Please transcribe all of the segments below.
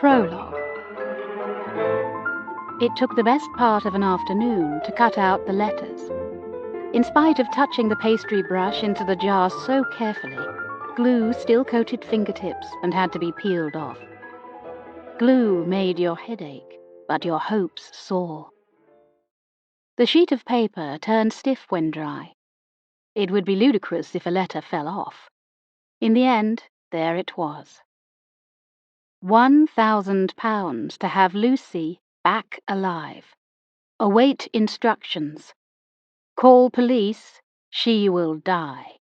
Prologue. It took the best part of an afternoon to cut out the letters. In spite of touching the pastry brush into the jar so carefully, glue still coated fingertips and had to be peeled off. Glue made your head ache, but your hopes soar. The sheet of paper turned stiff when dry. It would be ludicrous if a letter fell off. In the end, there it was. £1,000 to have Lucy back alive. Await instructions. Call police, she will die.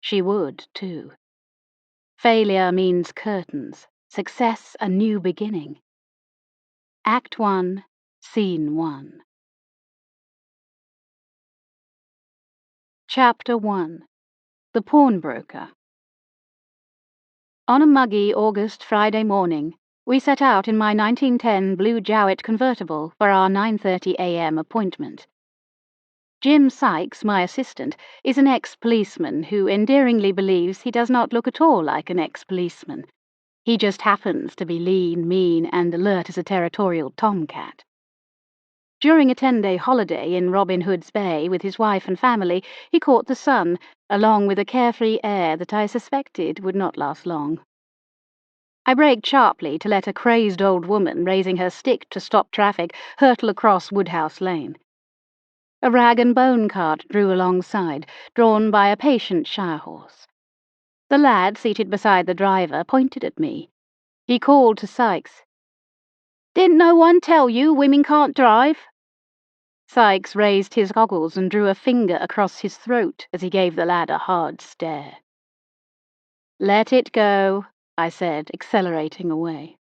She would, too. Failure means curtains, success a new beginning. Act 1, Scene 1. Chapter 1. The Pawnbroker. On a muggy August Friday morning, we set out in my 1910 blue Jowett convertible for our 9:30 a.m. appointment. Jim Sykes, my assistant, is an ex-policeman who endearingly believes he does not look at all like an ex-policeman. He just happens to be lean, mean, and alert as a territorial tomcat. During a 10-day holiday in Robin Hood's Bay with his wife and family, he caught the sun, along with a carefree air that I suspected would not last long. I braked sharply to let a crazed old woman raising her stick to stop traffic hurtle across Woodhouse Lane. A rag and bone cart drew alongside, drawn by a patient shire horse. The lad seated beside the driver pointed at me. He called to Sykes. "Didn't no one tell you women can't drive?" Sykes raised his goggles and drew a finger across his throat as he gave the lad a hard stare. "Let it go," I said, accelerating away.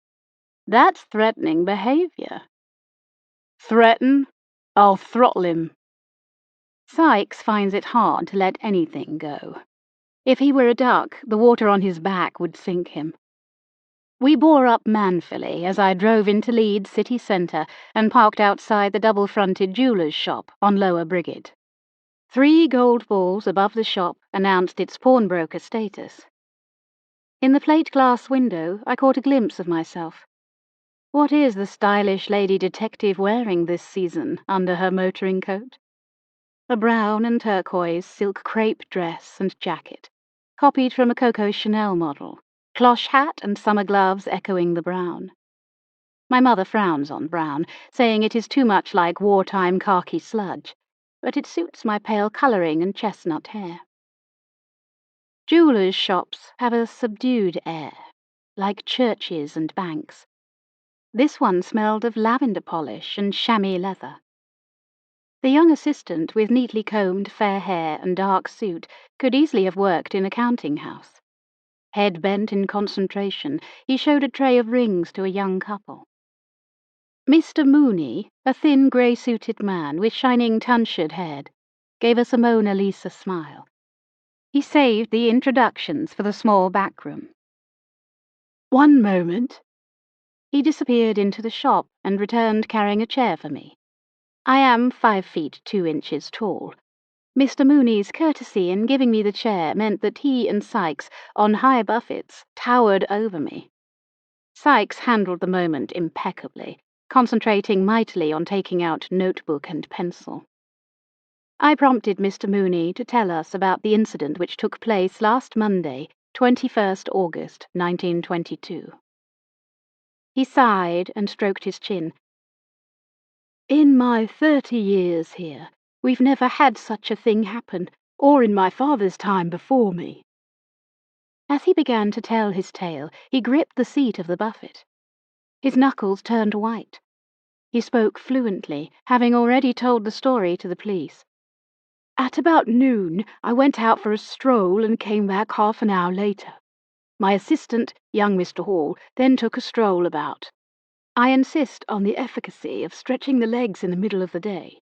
"That's threatening behavior." "Threaten? I'll throttle him." Sykes finds it hard to let anything go. If he were a duck, the water on his back would sink him. We bore up manfully as I drove into Leeds city centre and parked outside the double-fronted jeweller's shop on Lower Briggate. 3 gold balls above the shop announced its pawnbroker status. In the plate-glass window, I caught a glimpse of myself. What is the stylish lady detective wearing this season under her motoring coat? A brown and turquoise silk crepe dress and jacket, copied from a Coco Chanel model. Cloche hat and summer gloves echoing the brown. My mother frowns on brown, saying it is too much like wartime khaki sludge, but it suits my pale colouring and chestnut hair. Jewellers' shops have a subdued air, like churches and banks. This one smelled of lavender polish and chamois leather. The young assistant, with neatly combed fair hair and dark suit, could easily have worked in a counting house. Head bent in concentration, he showed a tray of rings to a young couple. Mr. Mooney, a thin grey-suited man with shining tonsured head, gave us a Mona Lisa smile. He saved the introductions for the small back room. "One moment." He disappeared into the shop and returned carrying a chair for me. I am 5 feet 2 inches tall. Mr. Mooney's courtesy in giving me the chair meant that he and Sykes, on high buffets, towered over me. Sykes handled the moment impeccably, concentrating mightily on taking out notebook and pencil. I prompted Mr. Mooney to tell us about the incident which took place last Monday, 21st August, 1922. He sighed and stroked his chin. "In my 30 years here, we've never had such a thing happen, or in my father's time before me." As he began to tell his tale, he gripped the seat of the buffet. His knuckles turned white. He spoke fluently, having already told the story to the police. "At about noon, I went out for a stroll and came back half an hour later. My assistant, young Mr. Hall, then took a stroll about. I insist on the efficacy of stretching the legs in the middle of the day."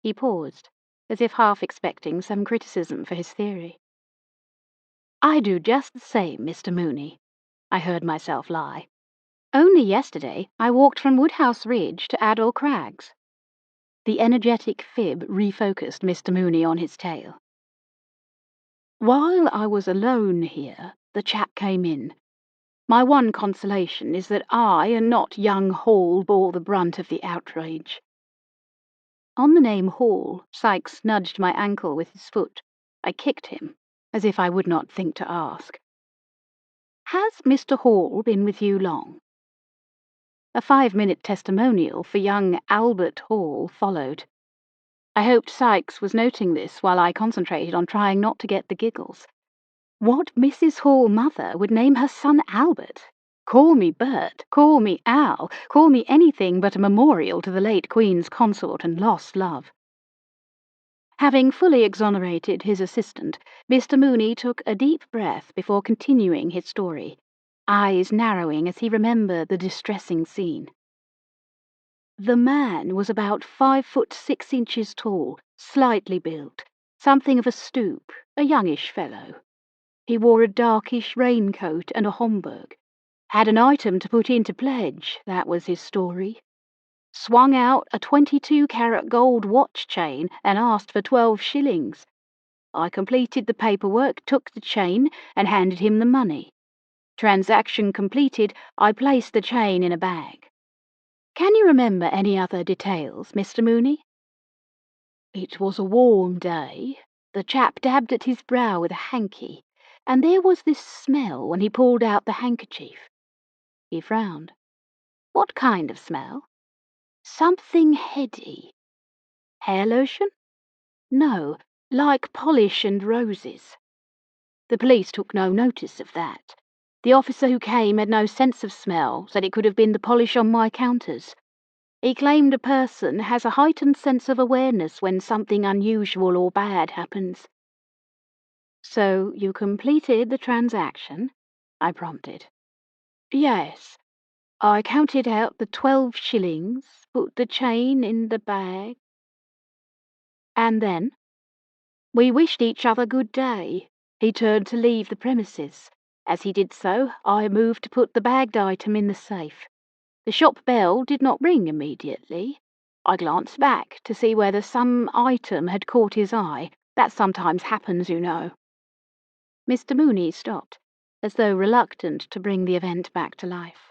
He paused, as if half expecting some criticism for his theory. "I do just the same, Mr. Mooney," I heard myself lie. "Only yesterday I walked from Woodhouse Ridge to Adel Crags." The energetic fib refocused Mr. Mooney on his tale. "While I was alone here, the chap came in. My one consolation is that I, and not young Hall, bore the brunt of the outrage. On the name Hall, Sykes nudged my ankle with his foot. I kicked him, as if I would not think to ask. "Has Mr. Hall been with you long?" A 5-minute testimonial for young Albert Hall followed. I hoped Sykes was noting this while I concentrated on trying not to get the giggles. What Mrs. Hall mother would name her son Albert? Call me Bert, call me Al, call me anything but a memorial to the late Queen's consort and lost love. Having fully exonerated his assistant, Mr. Mooney took a deep breath before continuing his story, eyes narrowing as he remembered the distressing scene. The man was about 5 foot 6 inches tall, slightly built, something of a stoop, a youngish fellow. He wore a darkish raincoat and a Homburg. Had an item to put into pledge, that was his story. Swung out a 22-carat gold watch chain and asked for 12 shillings. I completed the paperwork, took the chain, and handed him the money. Transaction completed, I placed the chain in a bag. Can you remember any other details, Mr. Mooney? It was a warm day. The chap dabbed at his brow with a hanky, and there was this smell when he pulled out the handkerchief. He frowned. What kind of smell? Something heady. Hair lotion? No, like polish and roses. The police took no notice of that. The officer who came had no sense of smell, said it could have been the polish on my counters. He claimed a person has a heightened sense of awareness when something unusual or bad happens. So you completed the transaction? I prompted. Yes. I counted out the 12 shillings, put the chain in the bag. And then? We wished each other good day. He turned to leave the premises. As he did so, I moved to put the bagged item in the safe. The shop bell did not ring immediately. I glanced back to see whether some item had caught his eye. That sometimes happens, you know. Mr. Mooney stopped, as though reluctant to bring the event back to life.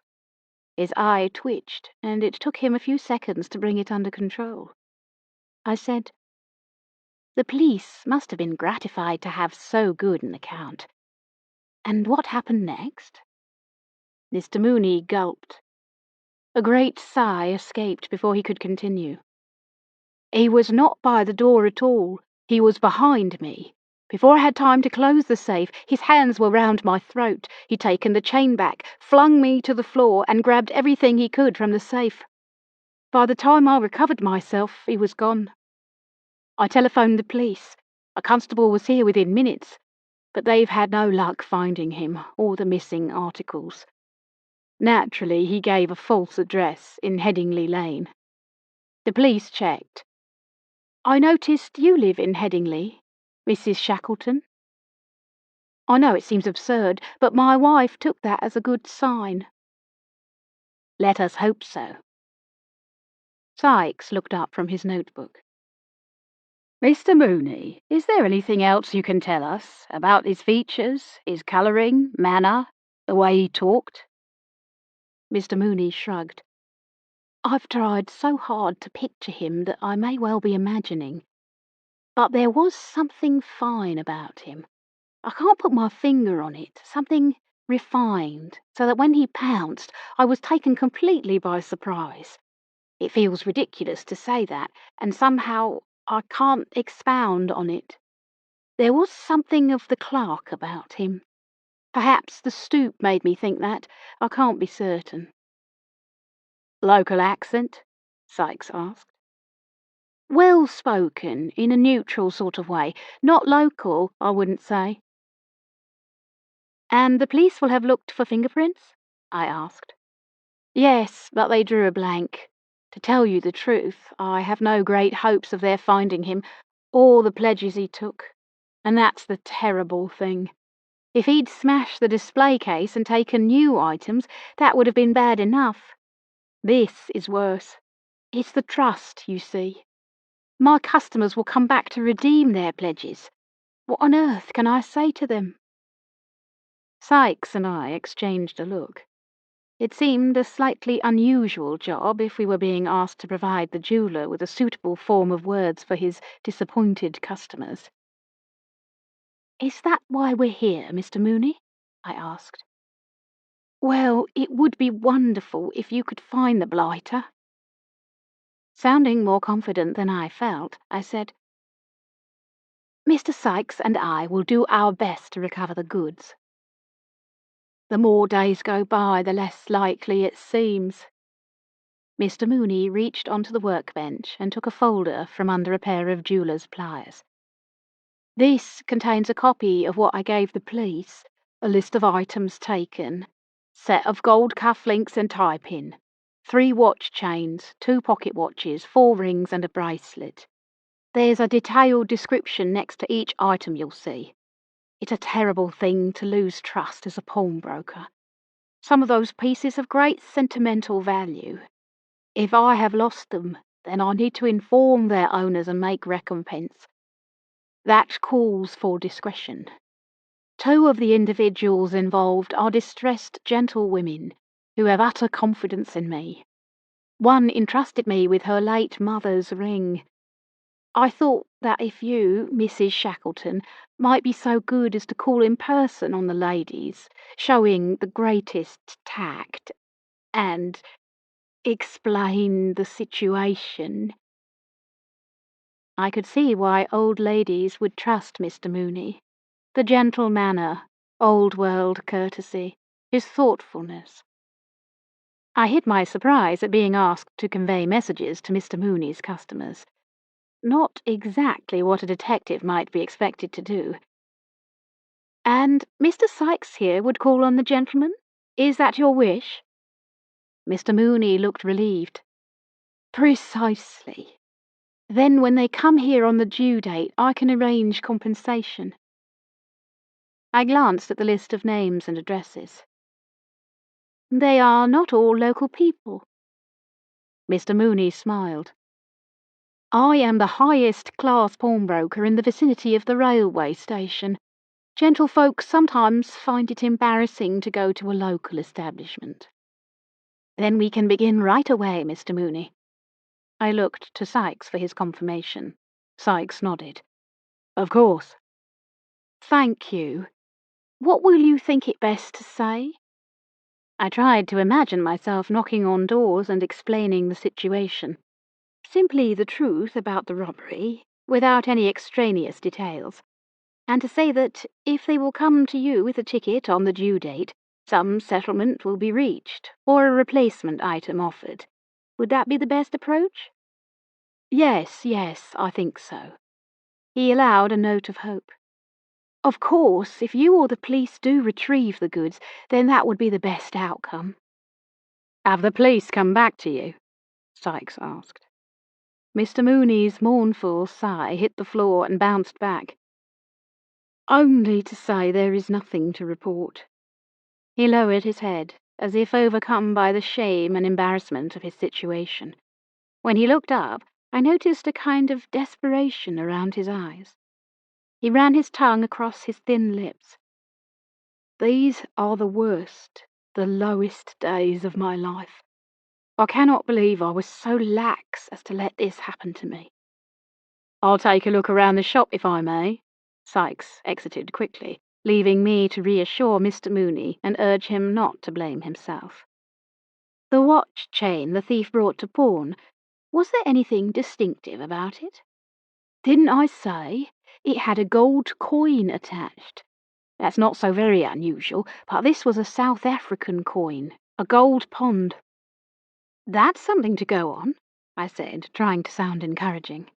His eye twitched, and it took him a few seconds to bring it under control. I said, "The police must have been gratified to have so good an account. And what happened next?" Mr. Mooney gulped. A great sigh escaped before he could continue. He was not by the door at all. He was behind me. Before I had time to close the safe, his hands were round my throat. He'd taken the chain back, flung me to the floor, and grabbed everything he could from the safe. By the time I recovered myself, he was gone. I telephoned the police. A constable was here within minutes, but they've had no luck finding him or the missing articles. Naturally, he gave a false address in Headingley Lane. The police checked. I noticed you live in Headingley, Mrs. Shackleton. I know it seems absurd, but my wife took that as a good sign. Let us hope so. Sykes looked up from his notebook. Mr. Mooney, is there anything else you can tell us about his features, his colouring, manner, the way he talked? Mr. Mooney shrugged. I've tried so hard to picture him that I may well be imagining. But there was something fine about him. I can't put my finger on it, something refined, so that when he pounced, I was taken completely by surprise. It feels ridiculous to say that, and somehow I can't expound on it. There was something of the clerk about him. Perhaps the stoop made me think that. I can't be certain. Local accent? Sykes asked. Well spoken, in a neutral sort of way. Not local, I wouldn't say. And the police will have looked for fingerprints? I asked. Yes, but they drew a blank. To tell you the truth, I have no great hopes of their finding him, or the pledges he took. And that's the terrible thing. If he'd smashed the display case and taken new items, that would have been bad enough. This is worse. It's the trust, you see. My customers will come back to redeem their pledges. What on earth can I say to them? Sykes and I exchanged a look. It seemed a slightly unusual job if we were being asked to provide the jeweller with a suitable form of words for his disappointed customers. "Is that why we're here, Mr. Mooney?" I asked. "Well, it would be wonderful if you could find the blighter." Sounding more confident than I felt, I said, "Mr. Sykes and I will do our best to recover the goods." "The more days go by, the less likely it seems." Mr. Mooney reached onto the workbench and took a folder from under a pair of jeweller's pliers. "This contains a copy of what I gave the police, a list of items taken, set of gold cufflinks and tie pin, 3 watch chains, 2 pocket watches, 4 rings and a bracelet. There's a detailed description next to each item you'll see. It's a terrible thing to lose trust as a pawnbroker. Some of those pieces have great sentimental value. If I have lost them, then I need to inform their owners and make recompense. That calls for discretion. 2 of the individuals involved are distressed gentlewomen who have utter confidence in me. One entrusted me with her late mother's ring. I thought that if you, Mrs. Shackleton, might be so good as to call in person on the ladies, showing the greatest tact, and explain the situation." I could see why old ladies would trust Mr. Mooney. The gentle manner, old-world courtesy, his thoughtfulness. I hid my surprise at being asked to convey messages to Mr. Mooney's customers. Not exactly what a detective might be expected to do. "And Mr. Sykes here would call on the gentleman? Is that your wish?" Mr. Mooney looked relieved. "Precisely. Then when they come here on the due date, I can arrange compensation." I glanced at the list of names and addresses. "They are not all local people." Mr. Mooney smiled. "I am the highest class pawnbroker in the vicinity of the railway station. Gentlefolk sometimes find it embarrassing to go to a local establishment." "Then we can begin right away, Mr. Mooney." I looked to Sykes for his confirmation. Sykes nodded. "Of course." "Thank you. What will you think it best to say?" I tried to imagine myself knocking on doors and explaining the situation. Simply the truth about the robbery, without any extraneous details, and to say that if they will come to you with a ticket on the due date, some settlement will be reached, or a replacement item offered. Would that be the best approach? Yes, I think so." He allowed a note of hope. "Of course, if you or the police do retrieve the goods, then that would be the best outcome." "Have the police come back to you?" Sykes asked. Mr. Mooney's mournful sigh hit the floor and bounced back. "Only to say there is nothing to report." He lowered his head, as if overcome by the shame and embarrassment of his situation. When he looked up, I noticed a kind of desperation around his eyes. He ran his tongue across his thin lips. "These are the worst, the lowest days of my life. I cannot believe I was so lax as to let this happen to me." "I'll take a look around the shop if I may." Sykes exited quickly, leaving me to reassure Mr. Mooney and urge him not to blame himself. "The watch chain the thief brought to pawn, was there anything distinctive about it?" "Didn't I say it had a gold coin attached? That's not so very unusual, but this was a South African coin, a gold pond." "That's something to go on," I said, trying to sound encouraging.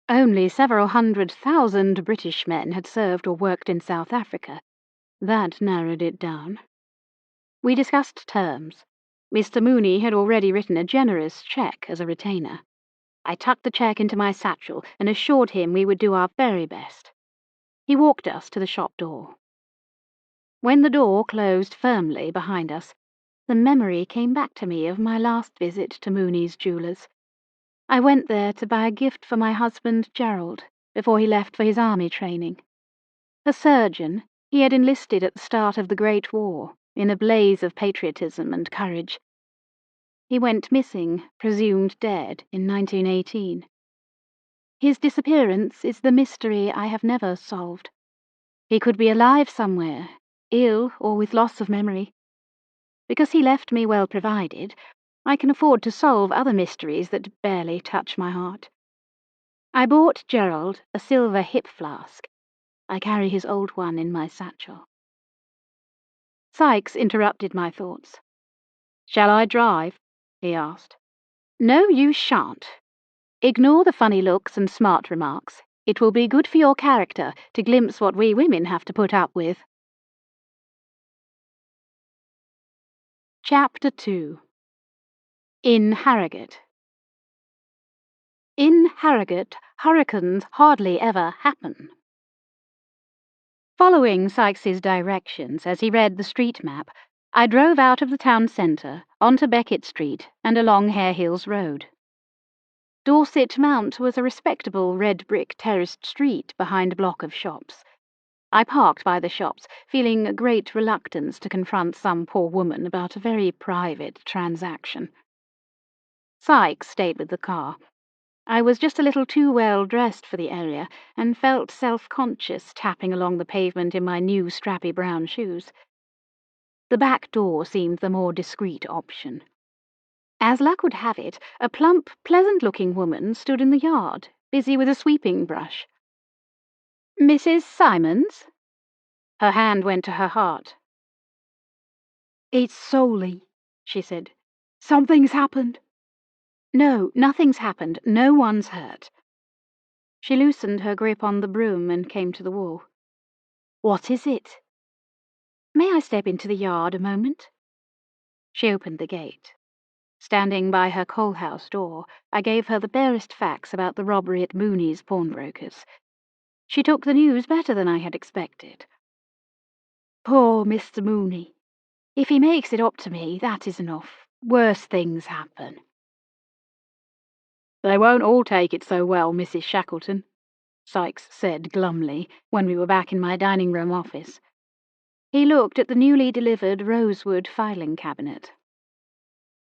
Only several 100,000 British men had served or worked in South Africa. That narrowed it down. We discussed terms. Mr. Mooney had already written a generous cheque as a retainer. I tucked the cheque into my satchel and assured him we would do our very best. He walked us to the shop door. When the door closed firmly behind us, the memory came back to me of my last visit to Mooney's jewellers. I went there to buy a gift for my husband Gerald before he left for his army training. A surgeon, He had enlisted at the start of the Great War, in a blaze of patriotism and courage. He went missing, presumed dead, in 1918. His disappearance is the mystery I have never solved. He could be alive somewhere, ill or with loss of memory. Because he left me well provided, I can afford to solve other mysteries that barely touch my heart. I bought Gerald a silver hip flask. I carry his old one in my satchel. Sykes interrupted my thoughts. "Shall I drive?" he asked. "No, you shan't. Ignore the funny looks and smart remarks. It will be good for your character to glimpse what we women have to put up with." Chapter 2. In Harrogate. In Harrogate, hurricanes hardly ever happen. Following Sykes's directions as he read the street map, I drove out of the town centre, onto Beckett Street and along Hare Hills Road. Dorset Mount was a respectable red-brick terraced street behind a block of shops. I parked by the shops, feeling a great reluctance to confront some poor woman about a very private transaction. Sykes stayed with the car. I was just a little too well dressed for the area, and felt self-conscious tapping along the pavement in my new strappy brown shoes. The back door seemed the more discreet option. As luck would have it, a plump, pleasant-looking woman stood in the yard, busy with a sweeping brush. "Mrs. Simons?" Her hand went to her heart. "It's Solly," she said. "Something's happened." "No, nothing's happened. No one's hurt." She loosened her grip on the broom and came to the wall. "What is it?" "May I step into the yard a moment?" She opened the gate. Standing by her coal-house door, I gave her the barest facts about the robbery at Mooney's pawnbrokers. She took the news better than I had expected. "Poor Mr. Mooney. If he makes it up to me, that is enough. Worse things happen." "They won't all take it so well, Mrs. Shackleton," Sykes said glumly when we were back in my dining-room office. He looked at the newly delivered rosewood filing cabinet.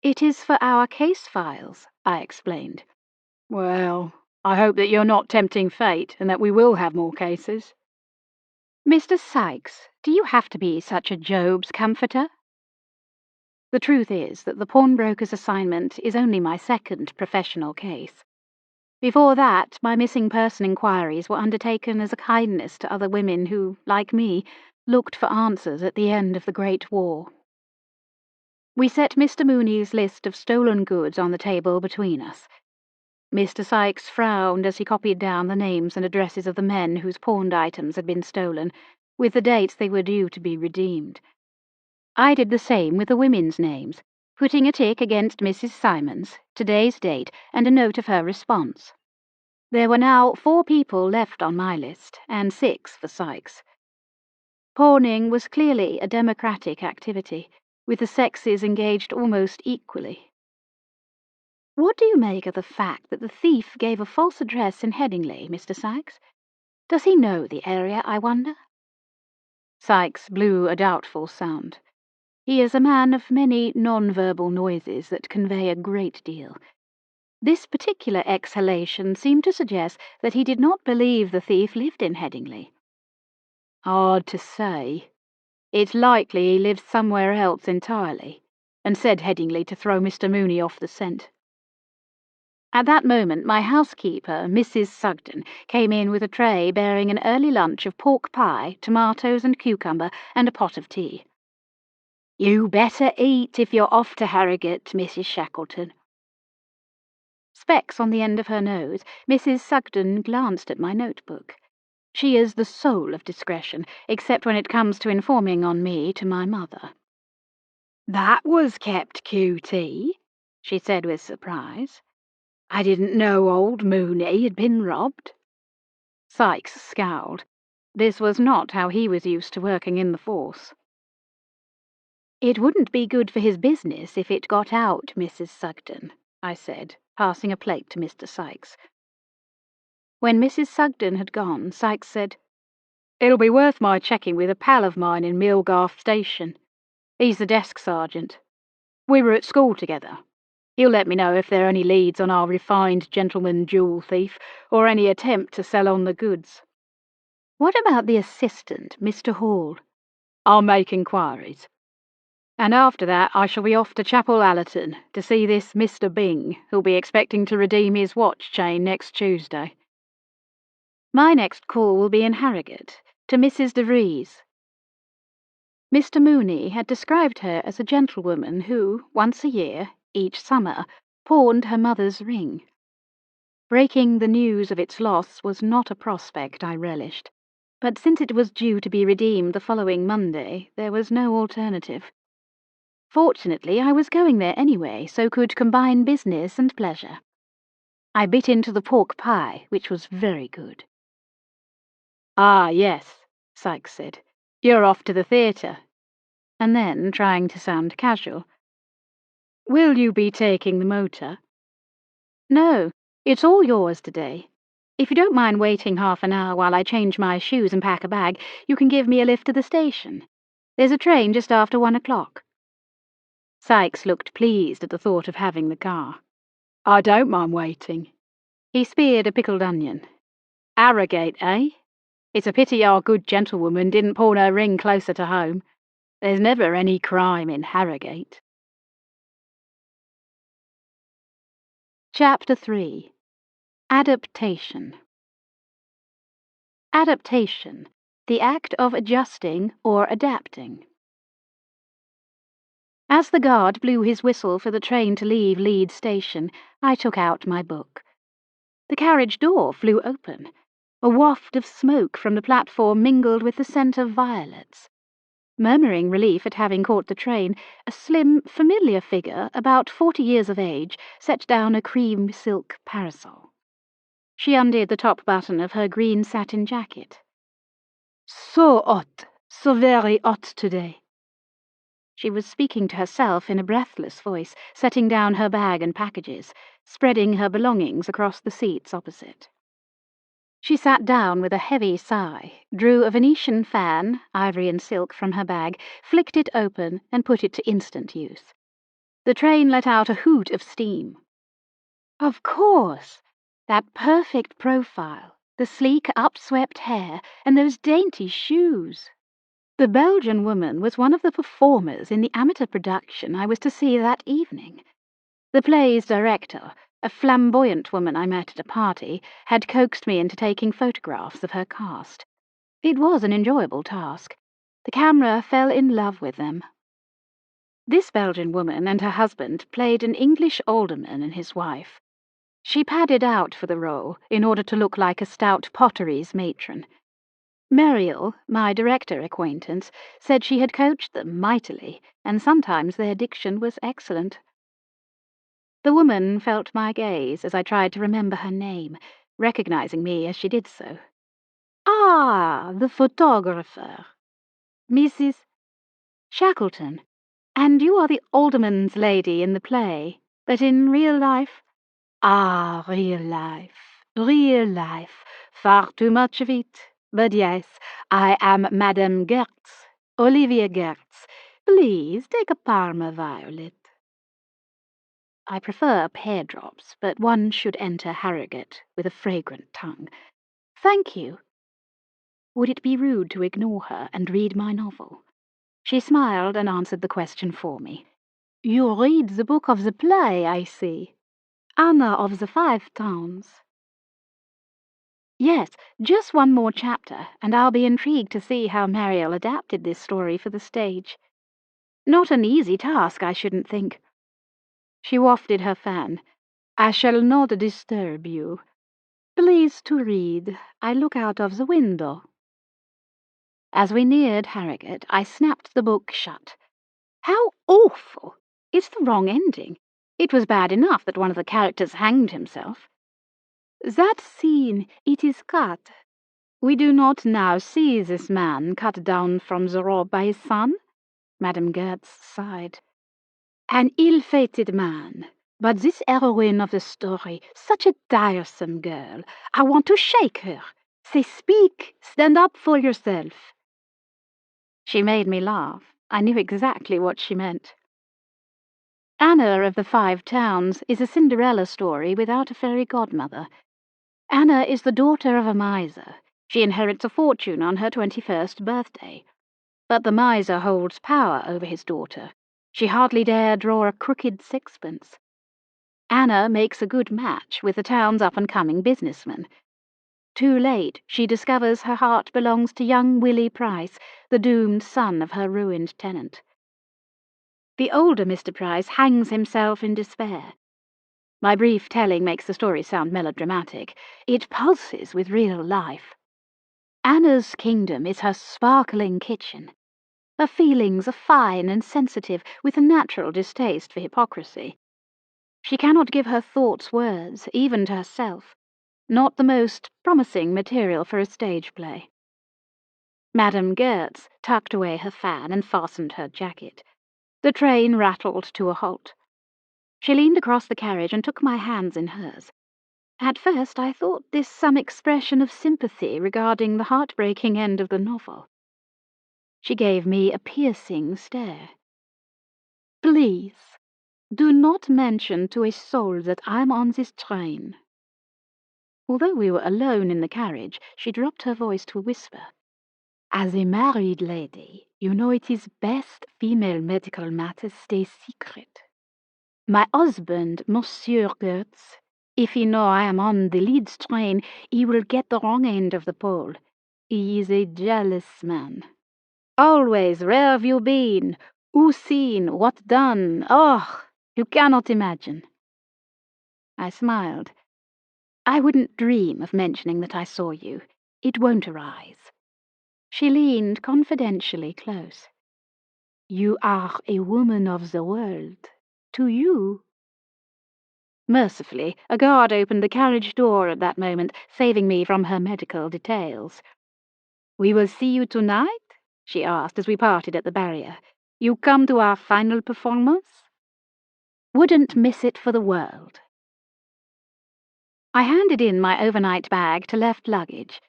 "It is for our case files," I explained. "Well, I hope that you're not tempting fate and that we will have more cases." "Mr. Sykes, do you have to be such a Job's comforter?" The truth is that the pawnbroker's assignment is only my second professional case. Before that, my missing person inquiries were undertaken as a kindness to other women who, like me, looked for answers at the end of the Great War. We set Mr. Mooney's list of stolen goods on the table between us. Mr. Sykes frowned as he copied down the names and addresses of the men whose pawned items had been stolen, with the dates they were due to be redeemed. I did the same with the women's names, putting a tick against Mrs. Simons, today's date, and a note of her response. There were now 4 people left on my list, and 6 for Sykes. Pawning was clearly a democratic activity, with the sexes engaged almost equally. "What do you make of the fact that the thief gave a false address in Headingley, Mr. Sykes? Does he know the area, I wonder?" Sykes blew a doubtful sound. He is a man of many non-verbal noises that convey a great deal. This particular exhalation seemed to suggest that he did not believe the thief lived in Headingley. "Hard to say. It's likely he lives somewhere else entirely, and said Headingley to throw Mr. Mooney off the scent." At that moment my housekeeper, Mrs. Sugden, came in with a tray bearing an early lunch of pork pie, tomatoes and cucumber, and a pot of tea. "You better eat if you're off to Harrogate, Mrs. Shackleton." Specks on the end of her nose, Mrs. Sugden glanced at my notebook. She is the soul of discretion, except when it comes to informing on me to my mother. "That was kept QT," she said with surprise. "I didn't know old Mooney had been robbed." Sykes scowled. This was not how he was used to working in the force. "It wouldn't be good for his business if it got out, Mrs. Sugden," I said, passing a plate to Mr. Sykes. When Mrs. Sugden had gone, Sykes said, It'll be worth my checking with a pal of mine in Millgarth Station. He's the desk sergeant. We were at school together. He'll let me know if there are any leads on our refined gentleman jewel thief, or any attempt to sell on the goods. What about the assistant, Mr. Hall? I'll make inquiries. And after that I shall be off to Chapel Allerton to see this Mr. Bing, who'll be expecting to redeem his watch chain next Tuesday. My next call will be in Harrogate, to Mrs. de Vries. Mr. Mooney had described her as a gentlewoman who, once a year, each summer, pawned her mother's ring. Breaking the news of its loss was not a prospect I relished, but since it was due to be redeemed the following Monday, there was no alternative. Fortunately, I was going there anyway, so could combine business and pleasure. I bit into the pork pie, which was very good. "Ah, yes," Sykes said. "You're off to the theatre." And then, trying to sound casual, "Will you be taking the motor?" "No, it's all yours today. If you don't mind waiting half an hour while I change my shoes and pack a bag, you can give me a lift to the station. There's a train just after 1 o'clock. Sykes looked pleased at the thought of having the car. "I don't mind waiting." He speared a pickled onion. "Harrogate, eh? It's a pity our good gentlewoman didn't pawn her ring closer to home. There's never any crime in Harrogate." Chapter 3. Adaptation. Adaptation, the act of adjusting or adapting. As the guard blew his whistle for the train to leave Leeds Station, I took out my book. The carriage door flew open. A waft of smoke from the platform mingled with the scent of violets. Murmuring relief at having caught the train, a slim, familiar figure, about 40 years of age, set down a cream silk parasol. She undid the top button of her green satin jacket. "So hot, so very hot today." She was speaking to herself in a breathless voice, setting down her bag and packages, spreading her belongings across the seats opposite. She sat down with a heavy sigh, drew a Venetian fan, ivory and silk, from her bag, flicked it open, and put it to instant use. The train let out a hoot of steam. Of course! That perfect profile, the sleek, upswept hair, and those dainty shoes. The Belgian woman was one of the performers in the amateur production I was to see that evening. The play's director, a flamboyant woman I met at a party, had coaxed me into taking photographs of her cast. It was an enjoyable task. The camera fell in love with them. This Belgian woman and her husband played an English alderman and his wife. She padded out for the role in order to look like a stout Potteries matron. Mariel, my director acquaintance, said she had coached them mightily, and sometimes their diction was excellent. The woman felt my gaze as I tried to remember her name, recognizing me as she did so. "Ah, the photographer. Mrs. Shackleton. And you are the alderman's lady in the play, but in real life?" "Ah, real life, real life. Far too much of it. But yes, I am Madame Gertz, Olivia Gertz. Please take a Parma violet." I prefer pear drops, but one should enter Harrogate with a fragrant tongue. "Thank you." Would it be rude to ignore her and read my novel? She smiled and answered the question for me. "You read the book of the play, I see. Anna of the Five Towns." "Yes, just one more chapter, and I'll be intrigued to see how Mariel adapted this story for the stage. Not an easy task, I shouldn't think." She wafted her fan. "I shall not disturb you. Please to read. I look out of the window." As we neared Harrogate, I snapped the book shut. How awful! It's the wrong ending. It was bad enough that one of the characters hanged himself. "That scene, it is cut. We do not now see this man cut down from the rope by his son." Madame Gertz sighed. "An ill-fated man. But this heroine of the story, such a tiresome girl. I want to shake her. Say, speak! Stand up for yourself! She made me laugh. I knew exactly what she meant. Anna of the Five Towns is a Cinderella story without a fairy godmother. Anna is the daughter of a miser. She inherits a fortune on her 21st birthday. But the miser holds power over his daughter. She hardly dare draw a crooked sixpence. Anna makes a good match with the town's up-and-coming businessman. Too late, she discovers her heart belongs to young Willie Price, the doomed son of her ruined tenant. The older Mr. Price hangs himself in despair. My brief telling makes the story sound melodramatic. It pulses with real life. Anna's kingdom is her sparkling kitchen. Her feelings are fine and sensitive, with a natural distaste for hypocrisy. She cannot give her thoughts words, even to herself. Not the most promising material for a stage play. Madame Gertz tucked away her fan and fastened her jacket. The train rattled to a halt. She leaned across the carriage and took my hands in hers. At first I thought this some expression of sympathy regarding the heartbreaking end of the novel. She gave me a piercing stare. Please, do not mention to a soul that I'm on this train. Although we were alone in the carriage, she dropped her voice to a whisper. As a married lady, you know it is best female medical matters stay secret. My husband, Monsieur Gertz, if he know I am on the Leeds train, he will get the wrong end of the pole. He is a jealous man. Always, where have you been? Who seen? What done? Oh, you cannot imagine. I smiled. I wouldn't dream of mentioning that I saw you. It won't arise. She leaned confidentially close. You are a woman of the world. To you. Mercifully, a guard opened the carriage door at that moment, saving me from her medical details. We will see you tonight? She asked as we parted at the barrier. You come to our final performance? Wouldn't miss it for the world. I handed in my overnight bag to left luggage.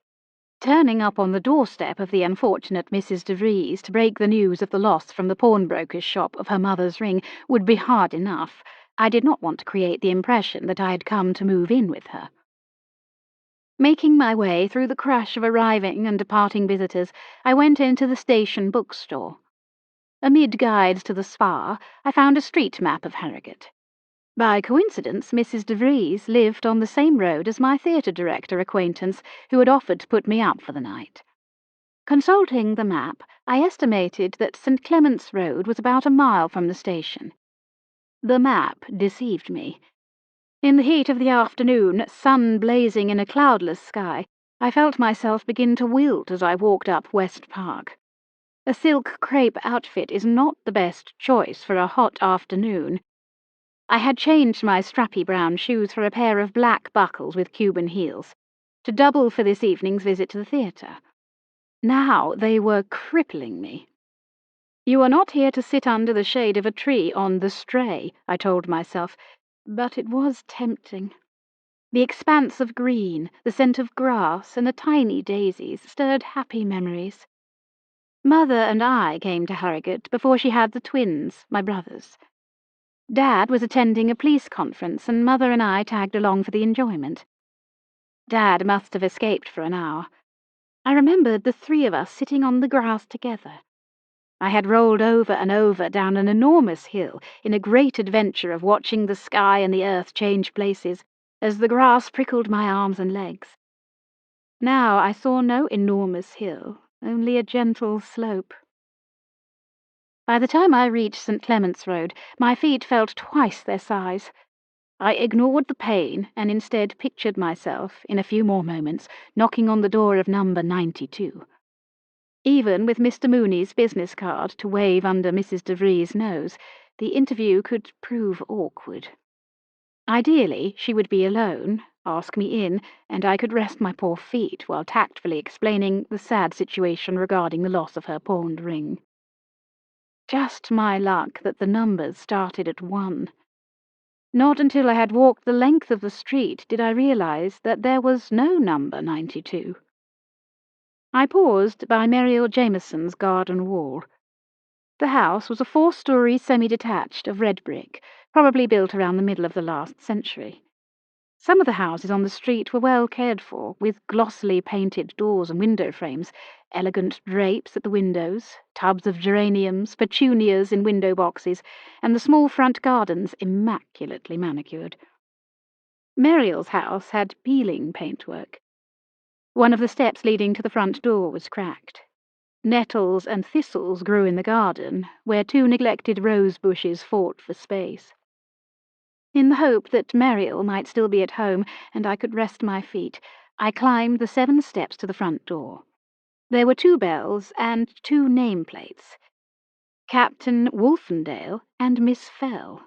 Turning up on the doorstep of the unfortunate Mrs. de Vries to break the news of the loss from the pawnbroker's shop of her mother's ring would be hard enough. I did not want to create the impression that I had come to move in with her. Making my way through the crush of arriving and departing visitors, I went into the station bookstore. Amid guides to the spa, I found a street map of Harrogate. By coincidence, Mrs. de Vries lived on the same road as my theatre director acquaintance, who had offered to put me up for the night. Consulting the map, I estimated that St. Clement's Road was about a mile from the station. The map deceived me. In the heat of the afternoon, sun blazing in a cloudless sky, I felt myself begin to wilt as I walked up West Park. A silk crepe outfit is not the best choice for a hot afternoon. I had changed my strappy brown shoes for a pair of black buckles with Cuban heels, to double for this evening's visit to the theatre. Now they were crippling me. You are not here to sit under the shade of a tree on the Stray, I told myself, but it was tempting. The expanse of green, the scent of grass, and the tiny daisies stirred happy memories. Mother and I came to Harrogate before she had the twins, my brothers. Dad was attending a police conference, and Mother and I tagged along for the enjoyment. Dad must have escaped for an hour. I remembered the three of us sitting on the grass together. I had rolled over and over down an enormous hill in a great adventure of watching the sky and the earth change places as the grass prickled my arms and legs. Now I saw no enormous hill, only a gentle slope. By the time I reached St. Clement's Road, my feet felt twice their size. I ignored the pain and instead pictured myself, in a few more moments, knocking on the door of number 92. Even with Mr. Mooney's business card to wave under Mrs. de Vries' nose, the interview could prove awkward. Ideally, she would be alone, ask me in, and I could rest my poor feet while tactfully explaining the sad situation regarding the loss of her pawned ring. Just my luck that the numbers started at 1. Not until I had walked the length of the street did I realize that there was no number 92. I paused by Muriel Jameson's garden wall. The house was a 4-story semi-detached of red brick, probably built around the middle of the last century. Some of the houses on the street were well cared for, with glossily painted doors and window frames, elegant drapes at the windows, tubs of geraniums, petunias in window boxes, and the small front gardens immaculately manicured. Muriel's house had peeling paintwork. One of the steps leading to the front door was cracked. Nettles and thistles grew in the garden, where 2 neglected rose bushes fought for space. In the hope that Muriel might still be at home and I could rest my feet, I climbed the 7 steps to the front door. There were 2 bells and 2 nameplates. Captain Wolfendale and Miss Fell.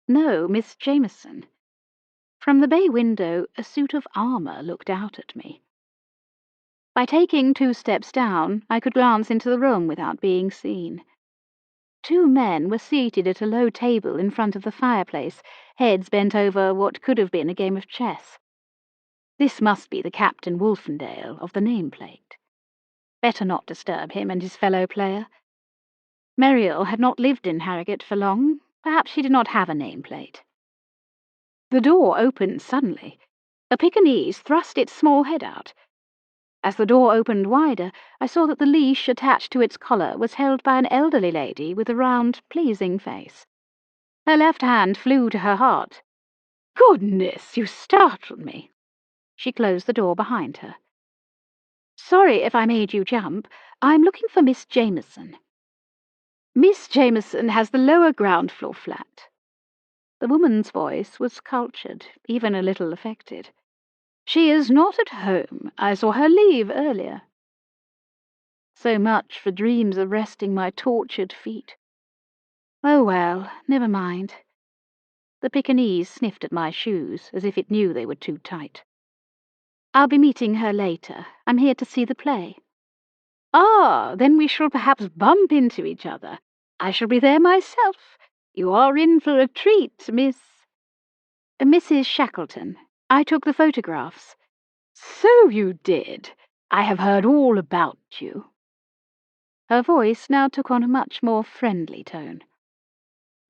No, Miss Jameson. From the bay window, a suit of armour looked out at me. By taking 2 steps down, I could glance into the room without being seen. 2 men were seated at a low table in front of the fireplace, heads bent over what could have been a game of chess. This must be the Captain Wolfendale of the nameplate. Better not disturb him and his fellow player. Muriel had not lived in Harrogate for long. Perhaps she did not have a nameplate. The door opened suddenly. A Pekingese thrust its small head out. As the door opened wider, I saw that the leash attached to its collar was held by an elderly lady with a round, pleasing face. Her left hand flew to her heart. "Goodness, you startled me." She closed the door behind her. "Sorry if I made you jump. I'm looking for Miss Jameson." "Miss Jameson has the lower ground floor flat." The woman's voice was cultured, even a little affected. "She is not at home. I saw her leave earlier." So much for dreams of resting my tortured feet. Oh well, never mind. The Pekingese sniffed at my shoes, as if it knew they were too tight. "I'll be meeting her later. I'm here to see the play." "Ah, then we shall perhaps bump into each other. I shall be there myself. You are in for a treat, Mrs. Shackleton. I took the photographs." "So you did. I have heard all about you." Her voice now took on a much more friendly tone.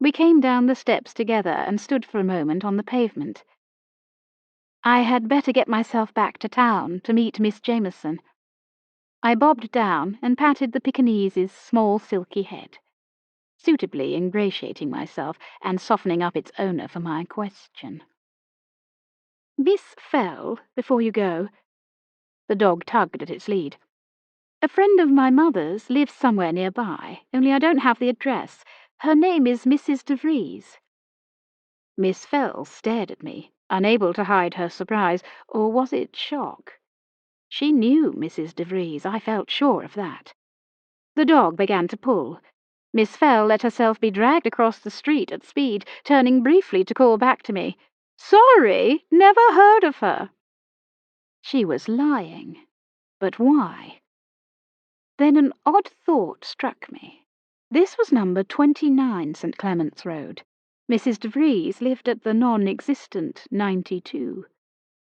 We came down the steps together and stood for a moment on the pavement. I had better get myself back to town to meet Miss Jameson. I bobbed down and patted the Pekingese's small silky head, suitably ingratiating myself and softening up its owner for my question. "Miss Fell, before you go." The dog tugged at its lead. "A friend of my mother's lives somewhere nearby, only I don't have the address. Her name is Mrs. de Vries." Miss Fell stared at me, unable to hide her surprise, or was it shock? She knew Mrs. de Vries, I felt sure of that. The dog began to pull. Miss Fell let herself be dragged across the street at speed, turning briefly to call back to me. "Sorry, never heard of her." She was lying. But why? Then an odd thought struck me. This was number 29 St. Clement's Road. Mrs. de Vries lived at the non-existent 92.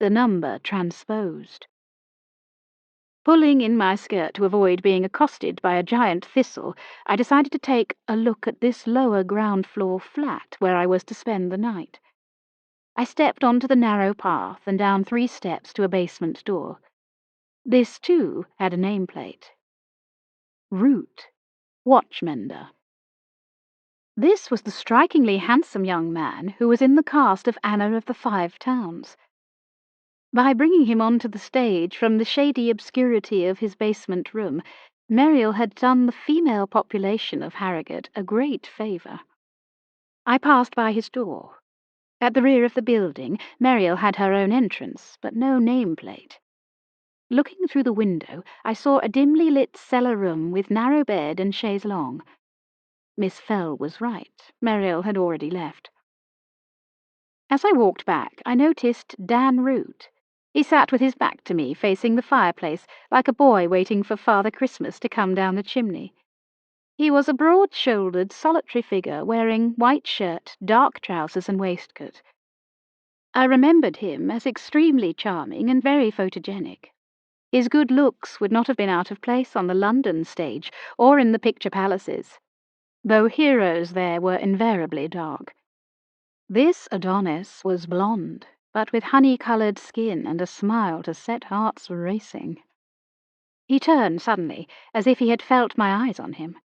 The number transposed. Pulling in my skirt to avoid being accosted by a giant thistle, I decided to take a look at this lower ground floor flat where I was to spend the night. I stepped onto the narrow path and down 3 steps to a basement door. This, too, had a nameplate. Root. Watchmender. This was the strikingly handsome young man who was in the cast of Anna of the 5 Towns. By bringing him onto the stage from the shady obscurity of his basement room, Muriel had done the female population of Harrogate a great favour. I passed by his door. At the rear of the building, Muriel had her own entrance, but no nameplate. Looking through the window, I saw a dimly lit cellar room with narrow bed and chaise longue. Miss Fell was right. Muriel had already left. As I walked back, I noticed Dan Root. He sat with his back to me, facing the fireplace, like a boy waiting for Father Christmas to come down the chimney. He was a broad-shouldered, solitary figure, wearing white shirt, dark trousers and waistcoat. I remembered him as extremely charming and very photogenic. His good looks would not have been out of place on the London stage or in the picture palaces, though heroes there were invariably dark. This Adonis was blonde, but with honey-coloured skin and a smile to set hearts racing. He turned suddenly, as if he had felt my eyes on him.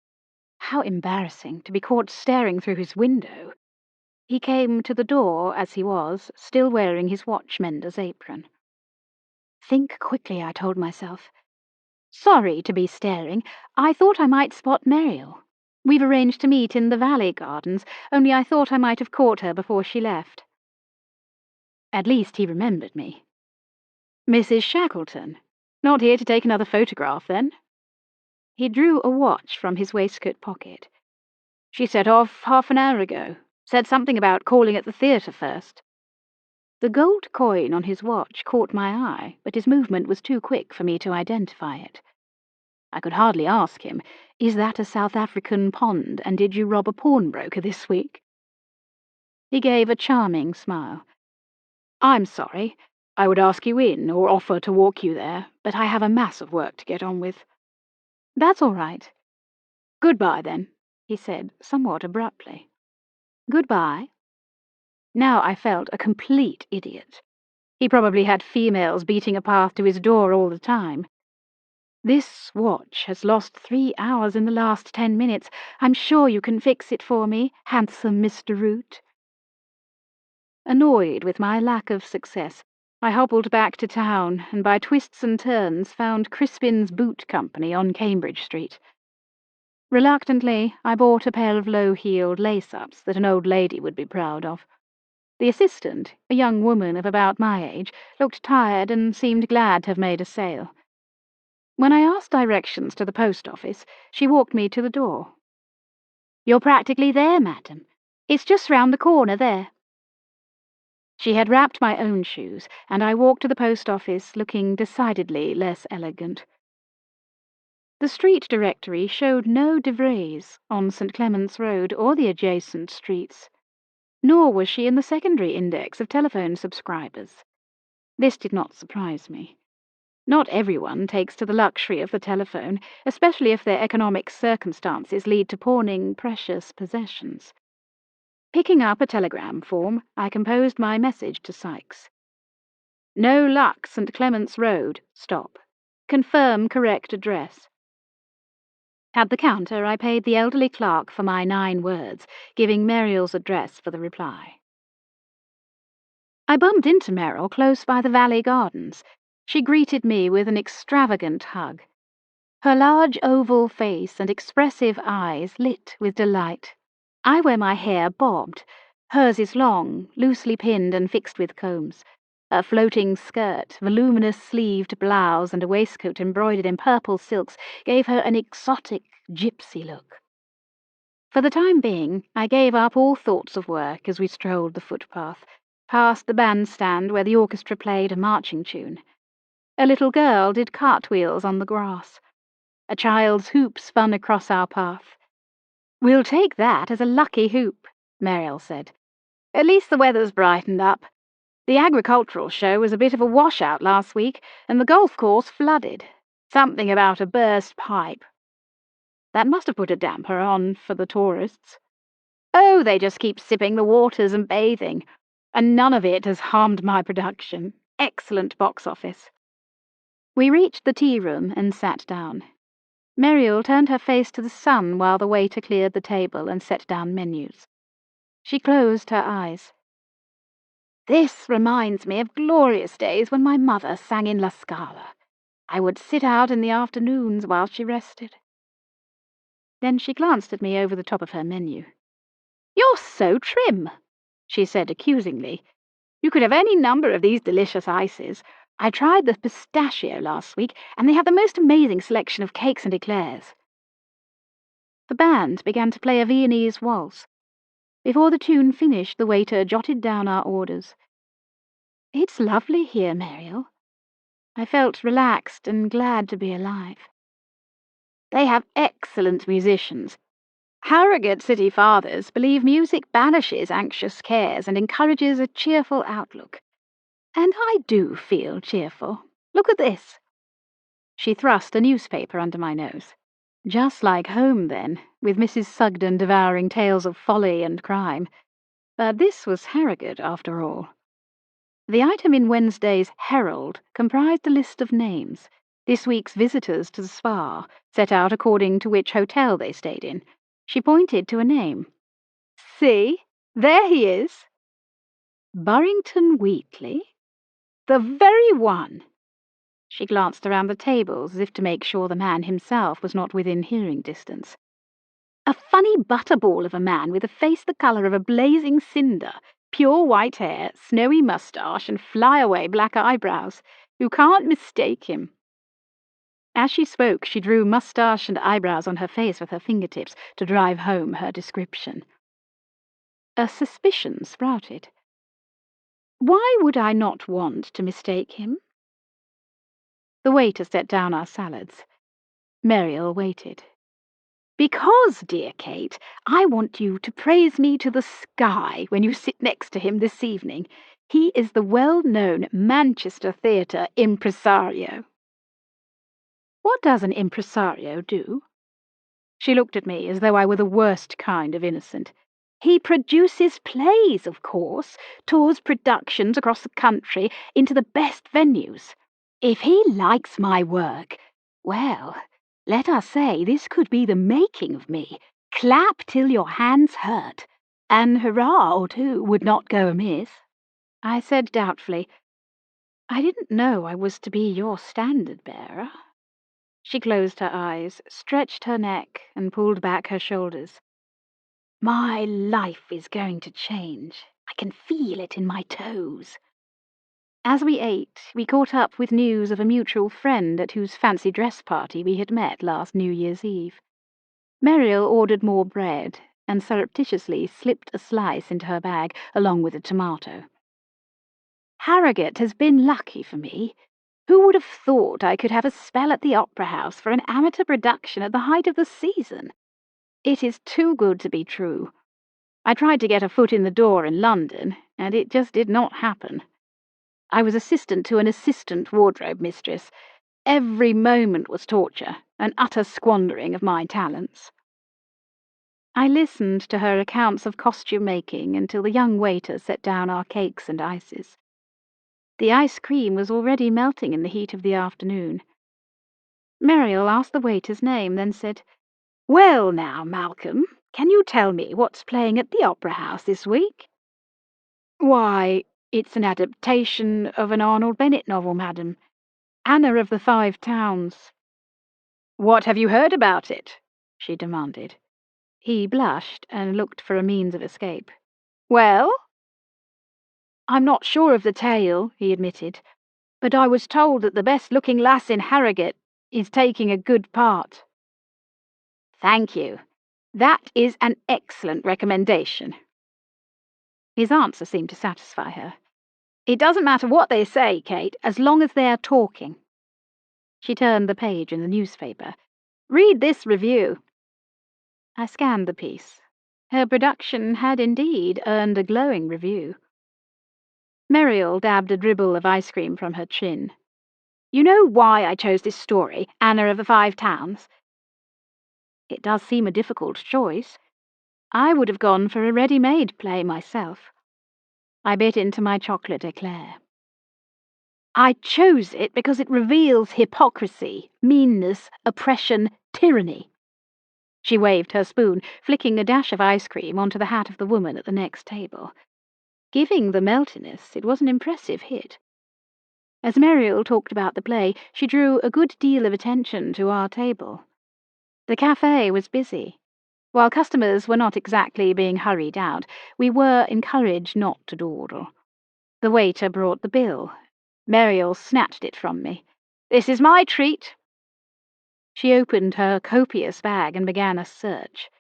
How embarrassing to be caught staring through his window. He came to the door, as he was, still wearing his watchmender's apron. Think quickly, I told myself. Sorry to be staring. I thought I might spot Muriel. We've arranged to meet in the Valley Gardens, only I thought I might have caught her before she left. At least he remembered me. Mrs. Shackleton. Not here to take another photograph, then? He drew a watch from his waistcoat pocket. She set off half an hour ago. Said something about calling at the theatre first. The gold coin on his watch caught my eye, but his movement was too quick for me to identify it. I could hardly ask him, "Is that a South African pond, and did you rob a pawnbroker this week?" He gave a charming smile. "I'm sorry. I would ask you in, or offer to walk you there, but I have a mass of work to get on with." "That's all right." "Goodbye, then," he said, somewhat abruptly. "Goodbye." Now I felt a complete idiot. He probably had females beating a path to his door all the time. "This watch has lost 3 hours in the last 10 minutes. I'm sure you can fix it for me, handsome Mr. Root." Annoyed with my lack of success, I hobbled back to town and by twists and turns found Crispin's Boot Company on Cambridge Street. Reluctantly, I bought a pair of low-heeled lace-ups that an old lady would be proud of. The assistant, a young woman of about my age, looked tired and seemed glad to have made a sale. When I asked directions to the post office, she walked me to the door. "You're practically there, madam. It's just round the corner there." She had wrapped my own shoes, and I walked to the post office looking decidedly less elegant. The street directory showed no De Vries on St. Clement's Road or the adjacent streets, nor was she in the secondary index of telephone subscribers. This did not surprise me. Not everyone takes to the luxury of the telephone, especially if their economic circumstances lead to pawning precious possessions. Picking up a telegram form, I composed my message to Sykes. "No luck, St. Clement's Road. Stop. Confirm correct address." At the counter, I paid the elderly clerk for my 9 words, giving Muriel's address for the reply. I bumped into Meryl close by the Valley Gardens. She greeted me with an extravagant hug. Her large oval face and expressive eyes lit with delight. I wear my hair bobbed. Hers is long, loosely pinned and fixed with combs. A floating skirt, voluminous sleeved blouse, and a waistcoat embroidered in purple silks gave her an exotic, gypsy look. For the time being, I gave up all thoughts of work as we strolled the footpath, past the bandstand where the orchestra played a marching tune. A little girl did cartwheels on the grass. A child's hoop spun across our path. "We'll take that as a lucky hoop," Muriel said. "At least the weather's brightened up. The agricultural show was a bit of a washout last week, and the golf course flooded. Something about a burst pipe. That must have put a damper on for the tourists. Oh, they just keep sipping the waters and bathing, and none of it has harmed my production. Excellent box office." We reached the tea room and sat down. Muriel turned her face to the sun while the waiter cleared the table and set down menus. She closed her eyes. "This reminds me of glorious days when my mother sang in La Scala. I would sit out in the afternoons while she rested." Then she glanced at me over the top of her menu. "You're so trim," she said accusingly. "You could have any number of these delicious ices. I tried the pistachio last week, and they have the most amazing selection of cakes and eclairs." The band began to play a Viennese waltz. Before the tune finished, the waiter jotted down our orders. "It's lovely here, Muriel." I felt relaxed and glad to be alive. "They have excellent musicians. Harrogate city fathers believe music banishes anxious cares and encourages a cheerful outlook. And I do feel cheerful. Look at this." She thrust a newspaper under my nose. Just like home, then, with Mrs. Sugden devouring tales of folly and crime. But this was Harrogate, after all. The item in Wednesday's Herald comprised a list of names, this week's visitors to the spa, set out according to which hotel they stayed in. She pointed to a name. "See, there he is." "Burrington Wheatley?" "The very one." She glanced around the tables as if to make sure the man himself was not within hearing distance. "A funny butterball of a man with a face the colour of a blazing cinder, pure white hair, snowy moustache, and fly-away black eyebrows. You can't mistake him." As she spoke, she drew moustache and eyebrows on her face with her fingertips to drive home her description. A suspicion sprouted. Why would I not want to mistake him? The waiter set down our salads. Muriel waited. "Because, dear Kate, I want you to praise me to the sky when you sit next to him this evening. He is the well-known Manchester theatre impresario." "What does an impresario do?" She looked at me as though I were the worst kind of innocent. "He produces plays, of course, tours productions across the country into the best venues. If he likes my work, well, let us say this could be the making of me. Clap till your hands hurt. An hurrah or two would not go amiss." I said doubtfully, "I didn't know I was to be your standard-bearer." She closed her eyes, stretched her neck, and pulled back her shoulders. "My life is going to change. I can feel it in my toes." As we ate, we caught up with news of a mutual friend at whose fancy dress party we had met last New Year's Eve. Muriel ordered more bread, and surreptitiously slipped a slice into her bag along with a tomato. "Harrogate has been lucky for me. Who would have thought I could have a spell at the Opera House for an amateur production at the height of the season? It is too good to be true. I tried to get a foot in the door in London, and it just did not happen. I was assistant to an assistant wardrobe mistress. Every moment was torture, an utter squandering of my talents." I listened to her accounts of costume-making until the young waiter set down our cakes and ices. The ice cream was already melting in the heat of the afternoon. Muriel asked the waiter's name, then said, "Well now, Malcolm, can you tell me what's playing at the Opera House this week?" "Why, it's an adaptation of an Arnold Bennett novel, madam. Anna of the Five Towns." "What have you heard about it?" she demanded. He blushed and looked for a means of escape. "Well?" "I'm not sure of the tale," he admitted, "but I was told that the best-looking lass in Harrogate is taking a good part." "Thank you. That is an excellent recommendation." His answer seemed to satisfy her. "It doesn't matter what they say, Kate, as long as they are talking." She turned the page in the newspaper. "Read this review." I scanned the piece. Her production had indeed earned a glowing review. Muriel dabbed a dribble of ice cream from her chin. "You know why I chose this story, Anna of the Five Towns?" "It does seem a difficult choice. I would have gone for a ready-made play myself." I bit into my chocolate eclair. "I chose it because it reveals hypocrisy, meanness, oppression, tyranny." She waved her spoon, flicking a dash of ice cream onto the hat of the woman at the next table. Giving the meltiness, it was an impressive hit. As Muriel talked about the play, she drew a good deal of attention to our table. The cafe was busy. While customers were not exactly being hurried out, we were encouraged not to dawdle. The waiter brought the bill. Muriel snatched it from me. "This is my treat." She opened her copious bag and began a search.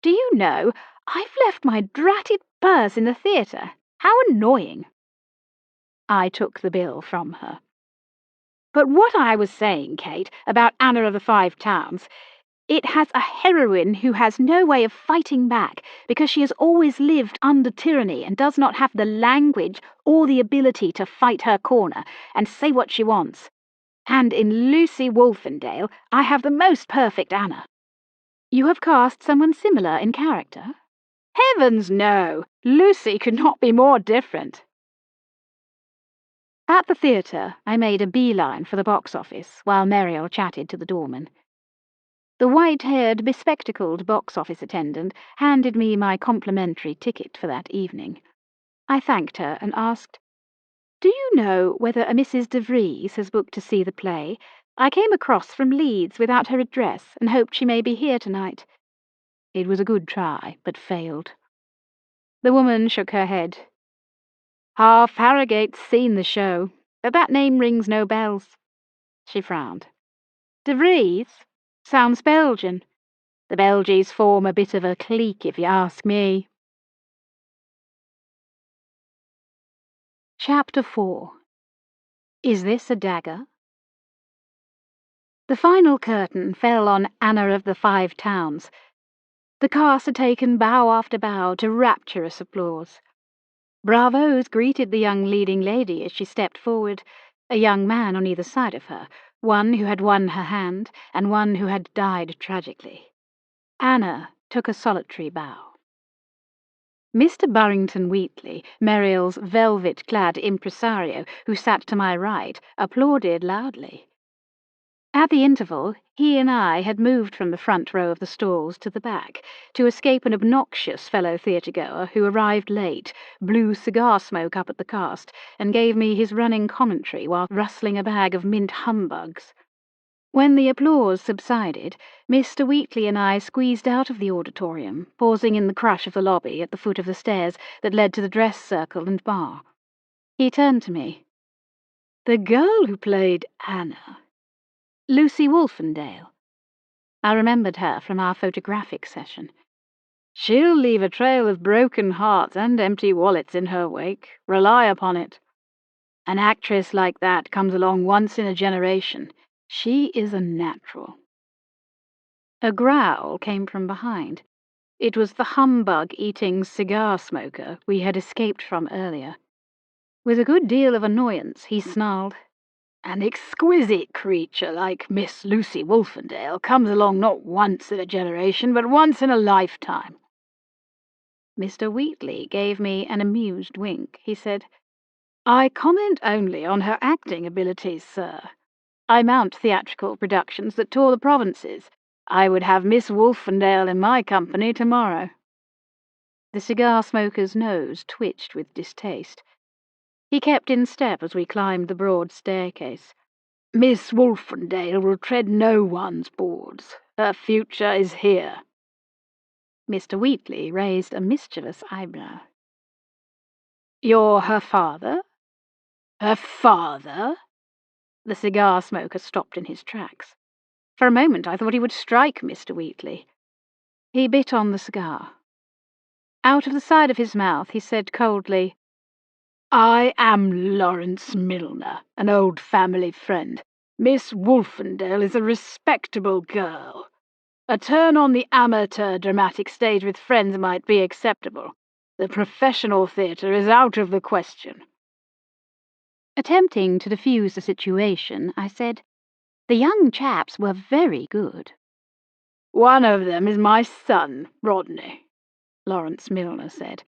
"Do you know, I've left my dratted purse in the theatre. How annoying." I took the bill from her. "But what I was saying, Kate, about Anna of the Five Towns, it has a heroine who has no way of fighting back because she has always lived under tyranny and does not have the language or the ability to fight her corner and say what she wants. And in Lucy Wolfendale, I have the most perfect Anna. You have cast someone similar in character? Heavens, no! Lucy could not be more different. At the theatre, I made a beeline for the box office while Muriel chatted to the doorman. The white-haired, bespectacled box office attendant handed me my complimentary ticket for that evening. I thanked her and asked, "Do you know whether a Mrs. de Vries has booked to see the play? I came across from Leeds without her address and hoped she may be here tonight." It was a good try, but failed. The woman shook her head. "Half Harrogate's seen the show, but that name rings no bells." She frowned. "De Vries? Sounds Belgian. The Belgies form a bit of a clique, if you ask me." Chapter 4. Is This a Dagger? The final curtain fell on Anna of the Five Towns. The cast had taken bow after bow to rapturous applause. Bravos greeted the young leading lady as she stepped forward, a young man on either side of her, one who had won her hand and one who had died tragically. Anna took a solitary bow. Mr. Burrington Wheatley, Muriel's velvet-clad impresario, who sat to my right, applauded loudly. At the interval, he and I had moved from the front row of the stalls to the back, to escape an obnoxious fellow theatre-goer who arrived late, blew cigar smoke up at the cast, and gave me his running commentary while rustling a bag of mint humbugs. When the applause subsided, Mr. Wheatley and I squeezed out of the auditorium, pausing in the crush of the lobby at the foot of the stairs that led to the dress circle and bar. He turned to me. "The girl who played Anna, Lucy Wolfendale." I remembered her from our photographic session. "She'll leave a trail of broken hearts and empty wallets in her wake, rely upon it. An actress like that comes along once in a generation. She is a natural." A growl came from behind. It was the humbug-eating cigar smoker we had escaped from earlier. With a good deal of annoyance, he snarled, "An exquisite creature like Miss Lucy Wolfendale comes along not once in a generation, but once in a lifetime." Mr. Wheatley gave me an amused wink. He said, "I comment only on her acting abilities, sir. I mount theatrical productions that tour the provinces. I would have Miss Wolfendale in my company tomorrow." The cigar smoker's nose twitched with distaste. He kept in step as we climbed the broad staircase. "Miss Wolfendale will tread no one's boards. Her future is here." Mr. Wheatley raised a mischievous eyebrow. "You're her father?" "Her father?" The cigar smoker stopped in his tracks. For a moment I thought he would strike Mr. Wheatley. He bit on the cigar. Out of the side of his mouth he said coldly, "I am Lawrence Milner, an old family friend. Miss Wolfendale is a respectable girl. A turn on the amateur dramatic stage with friends might be acceptable. The professional theatre is out of the question." Attempting to defuse the situation, I said, "The young chaps were very good." "One of them is my son, Rodney," Lawrence Milner said,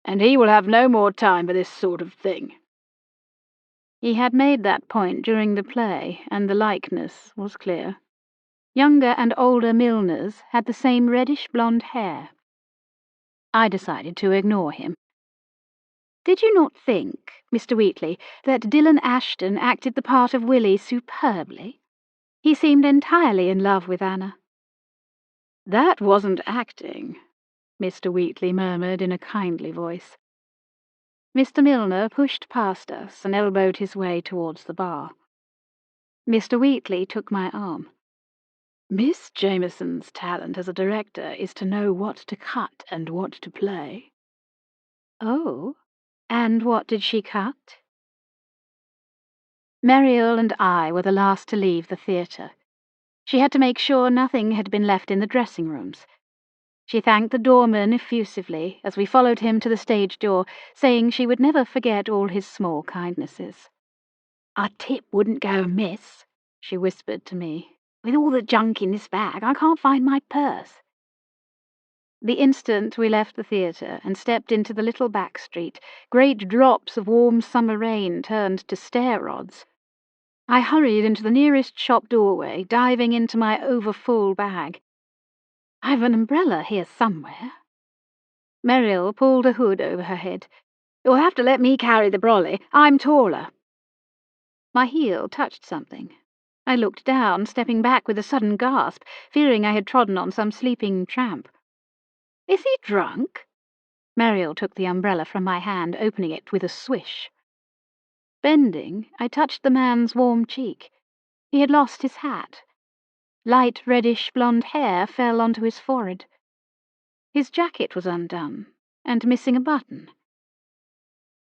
"and he will have no more time for this sort of thing." He had made that point during the play, and the likeness was clear. Younger and older Milners had the same reddish-blonde hair. I decided to ignore him. "Did you not think, Mr. Wheatley, that Dylan Ashton acted the part of Willie superbly? He seemed entirely in love with Anna." "That wasn't acting," Mr. Wheatley murmured in a kindly voice. Mr. Milner pushed past us and elbowed his way towards the bar. Mr. Wheatley took my arm. "Miss Jameson's talent as a director is to know what to cut and what to play." "Oh, and what did she cut?" Muriel and I were the last to leave the theatre. She had to make sure nothing had been left in the dressing rooms. She thanked the doorman effusively as we followed him to the stage door, saying she would never forget all his small kindnesses. "A tip wouldn't go amiss," she whispered to me. "With all the junk in this bag, I can't find my purse." The instant we left the theatre and stepped into the little back street, great drops of warm summer rain turned to stair rods. I hurried into the nearest shop doorway, diving into my overfull bag. "I've an umbrella here somewhere." Muriel pulled a hood over her head. "You'll have to let me carry the brolly. I'm taller." My heel touched something. I looked down, stepping back with a sudden gasp, fearing I had trodden on some sleeping tramp. "Is he drunk?" Muriel took the umbrella from my hand, opening it with a swish. Bending, I touched the man's warm cheek. He had lost his hat. Light reddish blonde hair fell onto his forehead. His jacket was undone, and missing a button.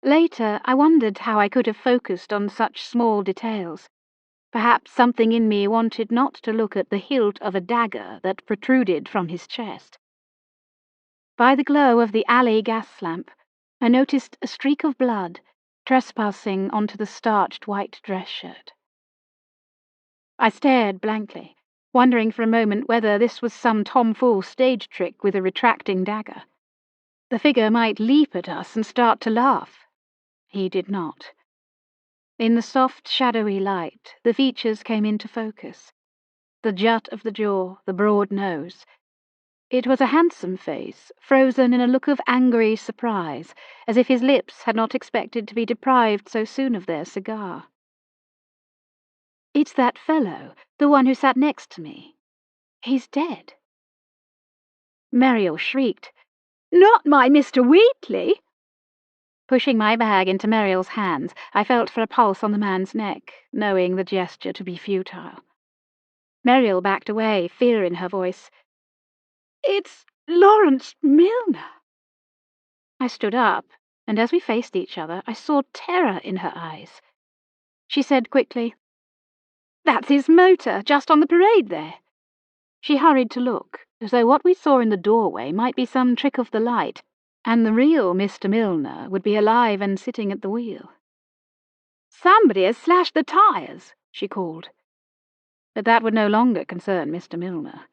Later, I wondered how I could have focused on such small details. Perhaps something in me wanted not to look at the hilt of a dagger that protruded from his chest. By the glow of the alley gas lamp, I noticed a streak of blood trespassing onto the starched white dress shirt. I stared blankly, wondering for a moment whether this was some tomfool stage trick with a retracting dagger. The figure might leap at us and start to laugh. He did not. In the soft, shadowy light, the features came into focus. The jut of the jaw, the broad nose. It was a handsome face, frozen in a look of angry surprise, as if his lips had not expected to be deprived so soon of their cigar. "It's that fellow, the one who sat next to me. He's dead." Muriel shrieked. "Not my Mr. Wheatley!" Pushing my bag into Muriel's hands, I felt for a pulse on the man's neck, knowing the gesture to be futile. Muriel backed away, fear in her voice. "It's Lawrence Milner." I stood up, and as we faced each other, I saw terror in her eyes. She said quickly, "That's his motor, just on the parade there." She hurried to look, as though what we saw in the doorway might be some trick of the light, and the real Mr. Milner would be alive and sitting at the wheel. "Somebody has slashed the tyres," she called. But that would no longer concern Mr. Milner.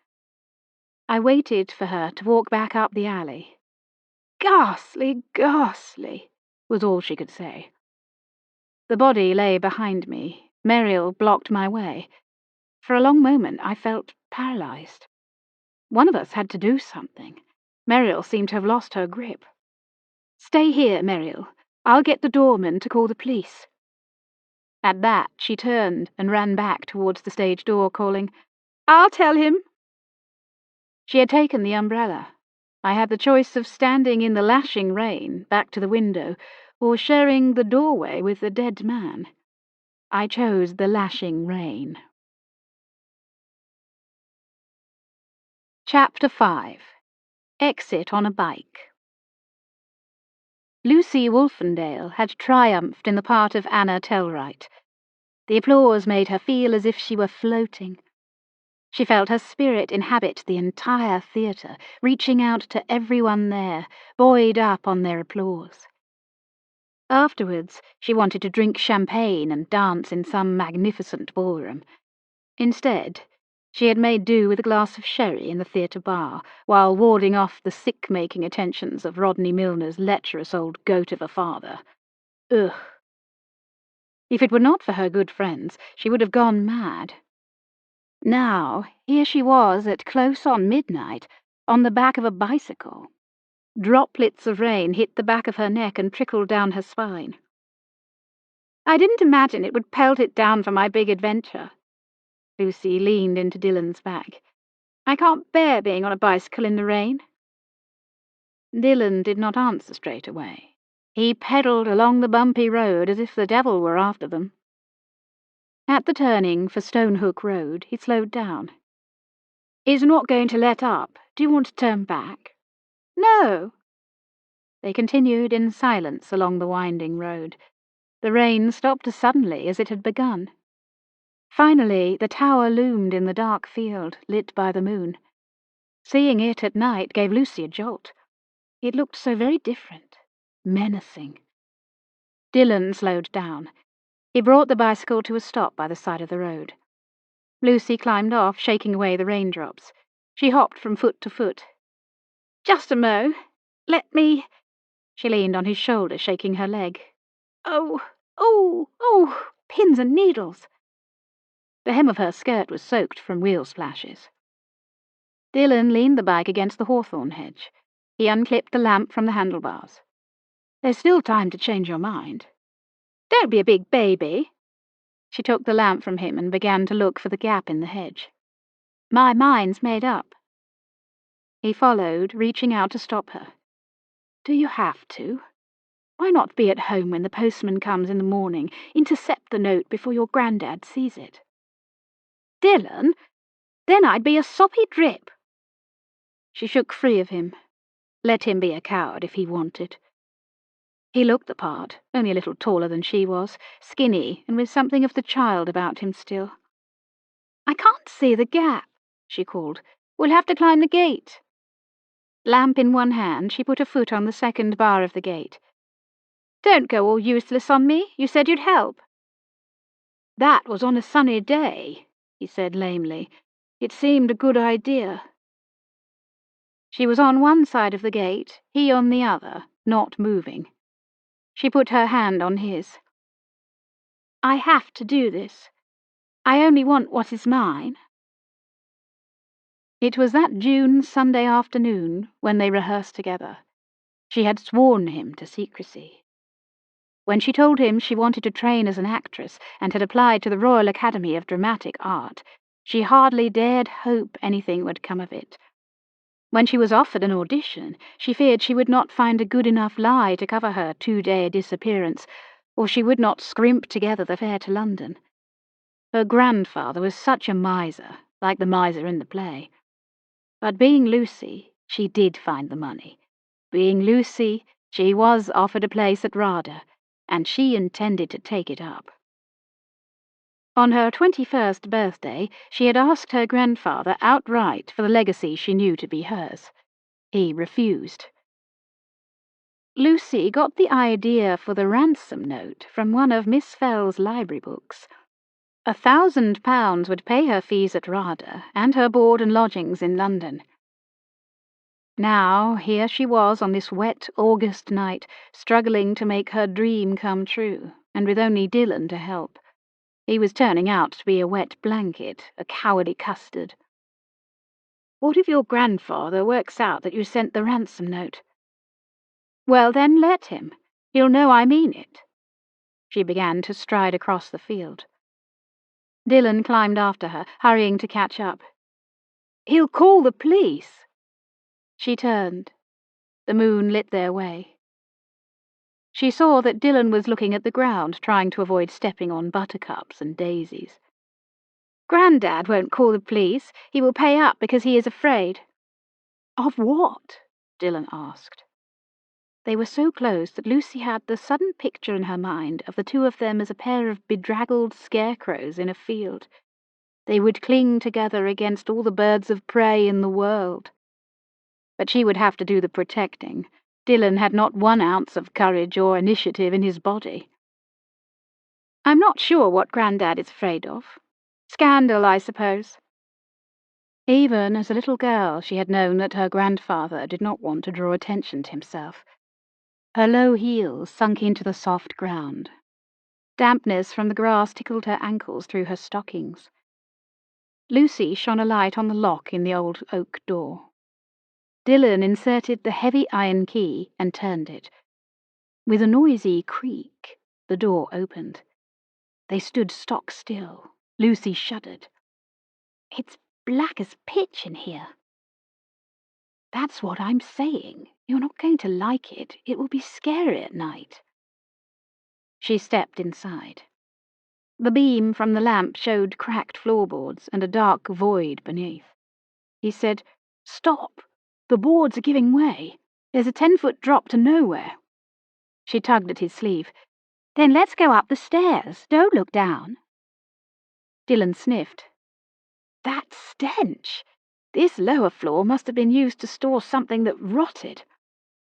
I waited for her to walk back up the alley. "Ghastly, ghastly," was all she could say. The body lay behind me. Muriel blocked my way. For a long moment I felt paralyzed. One of us had to do something. Muriel seemed to have lost her grip. "Stay here, Muriel. I'll get the doorman to call the police." At that, she turned and ran back towards the stage door, calling, "I'll tell him." She had taken the umbrella. I had the choice of standing in the lashing rain, back to the window, or sharing the doorway with the dead man. I chose the lashing rain. Chapter 5. Exit on a Bike. Lucy Wolfendale had triumphed in the part of Anna Tellwright. The applause made her feel as if she were floating. She felt her spirit inhabit the entire theatre, reaching out to everyone there, buoyed up on their applause. Afterwards, she wanted to drink champagne and dance in some magnificent ballroom. Instead, she had made do with a glass of sherry in the theatre bar, while warding off the sick-making attentions of Rodney Milner's lecherous old goat of a father. Ugh! If it were not for her good friends, she would have gone mad. Now, here she was at close on midnight, on the back of a bicycle. Droplets of rain hit the back of her neck and trickled down her spine. "I didn't imagine it would pelt it down for my big adventure." Lucy leaned into Dylan's back. "I can't bear being on a bicycle in the rain." Dylan did not answer straight away. He pedalled along the bumpy road as if the devil were after them. At the turning for Stonehook Road, he slowed down. "It's not going to let up. Do you want to turn back?" "No." They continued in silence along the winding road. The rain stopped as suddenly as it had begun. Finally, the tower loomed in the dark field, lit by the moon. Seeing it at night gave Lucy a jolt. It looked so very different, menacing. Dylan slowed down. He brought the bicycle to a stop by the side of the road. Lucy climbed off, shaking away the raindrops. She hopped from foot to foot. "Just a mo. Let me—" She leaned on his shoulder, shaking her leg. "Oh, oh, oh, pins and needles." The hem of her skirt was soaked from wheel splashes. Dylan leaned the bike against the hawthorn hedge. He unclipped the lamp from the handlebars. "There's still time to change your mind." "Don't be a big baby." She took the lamp from him and began to look for the gap in the hedge. "My mind's made up." He followed, reaching out to stop her. "Do you have to? Why not be at home when the postman comes in the morning, intercept the note before your granddad sees it?" "Dylan, then I'd be a soppy drip." She shook free of him. Let him be a coward if he wanted. He looked the part, only a little taller than she was, skinny and with something of the child about him still. "I can't see the gap," she called. "We'll have to climb the gate." Lamp in one hand, she put a foot on the second bar of the gate. "Don't go all useless on me. You said you'd help." "That was on a sunny day," he said lamely. "It seemed a good idea." She was on one side of the gate, he on the other, not moving. She put her hand on his. "I have to do this. I only want what is mine." It was that June Sunday afternoon when they rehearsed together. She had sworn him to secrecy. When she told him she wanted to train as an actress and had applied to the Royal Academy of Dramatic Art, she hardly dared hope anything would come of it. When she was offered an audition, she feared she would not find a good enough lie to cover her 2-day disappearance, or she would not scrimp together the fare to London. Her grandfather was such a miser, like the miser in the play. But being Lucy, she did find the money. Being Lucy, she was offered a place at RADA, and she intended to take it up. On her 21st birthday, she had asked her grandfather outright for the legacy she knew to be hers. He refused. Lucy got the idea for the ransom note from one of Miss Fell's library books. £1,000 would pay her fees at RADA and her board and lodgings in London. Now, here she was on this wet August night, struggling to make her dream come true, and with only Dylan to help. He was turning out to be a wet blanket, a cowardly custard. "What if your grandfather works out that you sent the ransom note?" "Well, then let him. He'll know I mean it." She began to stride across the field. Dylan climbed after her, hurrying to catch up. "He'll call the police." She turned. The moon lit their way. She saw that Dylan was looking at the ground, trying to avoid stepping on buttercups and daisies. "Grandad won't call the police. He will pay up because he is afraid." "Of what?" Dylan asked. They were so close that Lucy had the sudden picture in her mind of the two of them as a pair of bedraggled scarecrows in a field. They would cling together against all the birds of prey in the world. But she would have to do the protecting. Dylan had not 1 ounce of courage or initiative in his body. "I'm not sure what Grandad is afraid of. Scandal, I suppose." Even as a little girl she had known that her grandfather did not want to draw attention to himself. Her low heels sunk into the soft ground. Dampness from the grass tickled her ankles through her stockings. Lucy shone a light on the lock in the old oak door. Dylan inserted the heavy iron key and turned it. With a noisy creak, the door opened. They stood stock still. Lucy shuddered. "It's black as pitch in here." "That's what I'm saying. You're not going to like it. It will be scary at night." She stepped inside. The beam from the lamp showed cracked floorboards and a dark void beneath. He said, "Stop! The boards are giving way. There's a 10-foot drop to nowhere." She tugged at his sleeve. "Then let's go up the stairs. Don't look down." Dylan sniffed. "That stench! This lower floor must have been used to store something that rotted.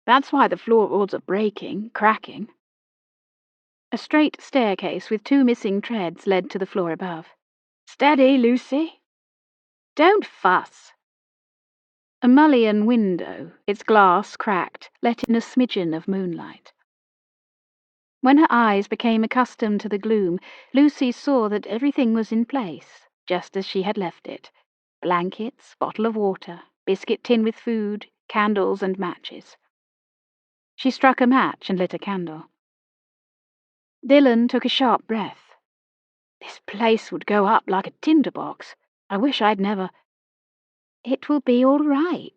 That's why the floorboards are breaking, cracking." A straight staircase with 2 missing treads led to the floor above. Steady, Lucy. Don't fuss. A mullion window, its glass cracked, let in a smidgen of moonlight. When her eyes became accustomed to the gloom, Lucy saw that everything was in place, just as she had left it. Blankets, bottle of water, biscuit tin with food, candles and matches. She struck a match and lit a candle. Dylan took a sharp breath. This place would go up like a tinderbox. I wish I'd never... It will be all right.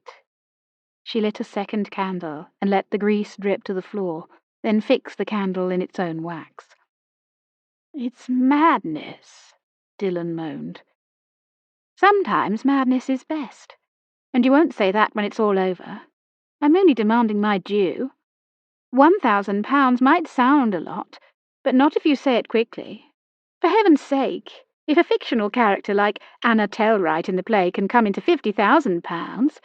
She lit a second candle and let the grease drip to the floor, then fixed the candle in its own wax. It's madness, Dylan moaned. Sometimes madness is best, and you won't say that when it's all over. I'm only demanding my due. £1,000 might sound a lot, but not if you say it quickly. For heaven's sake, if a fictional character like Anna Tellwright in the play can come into £50,000,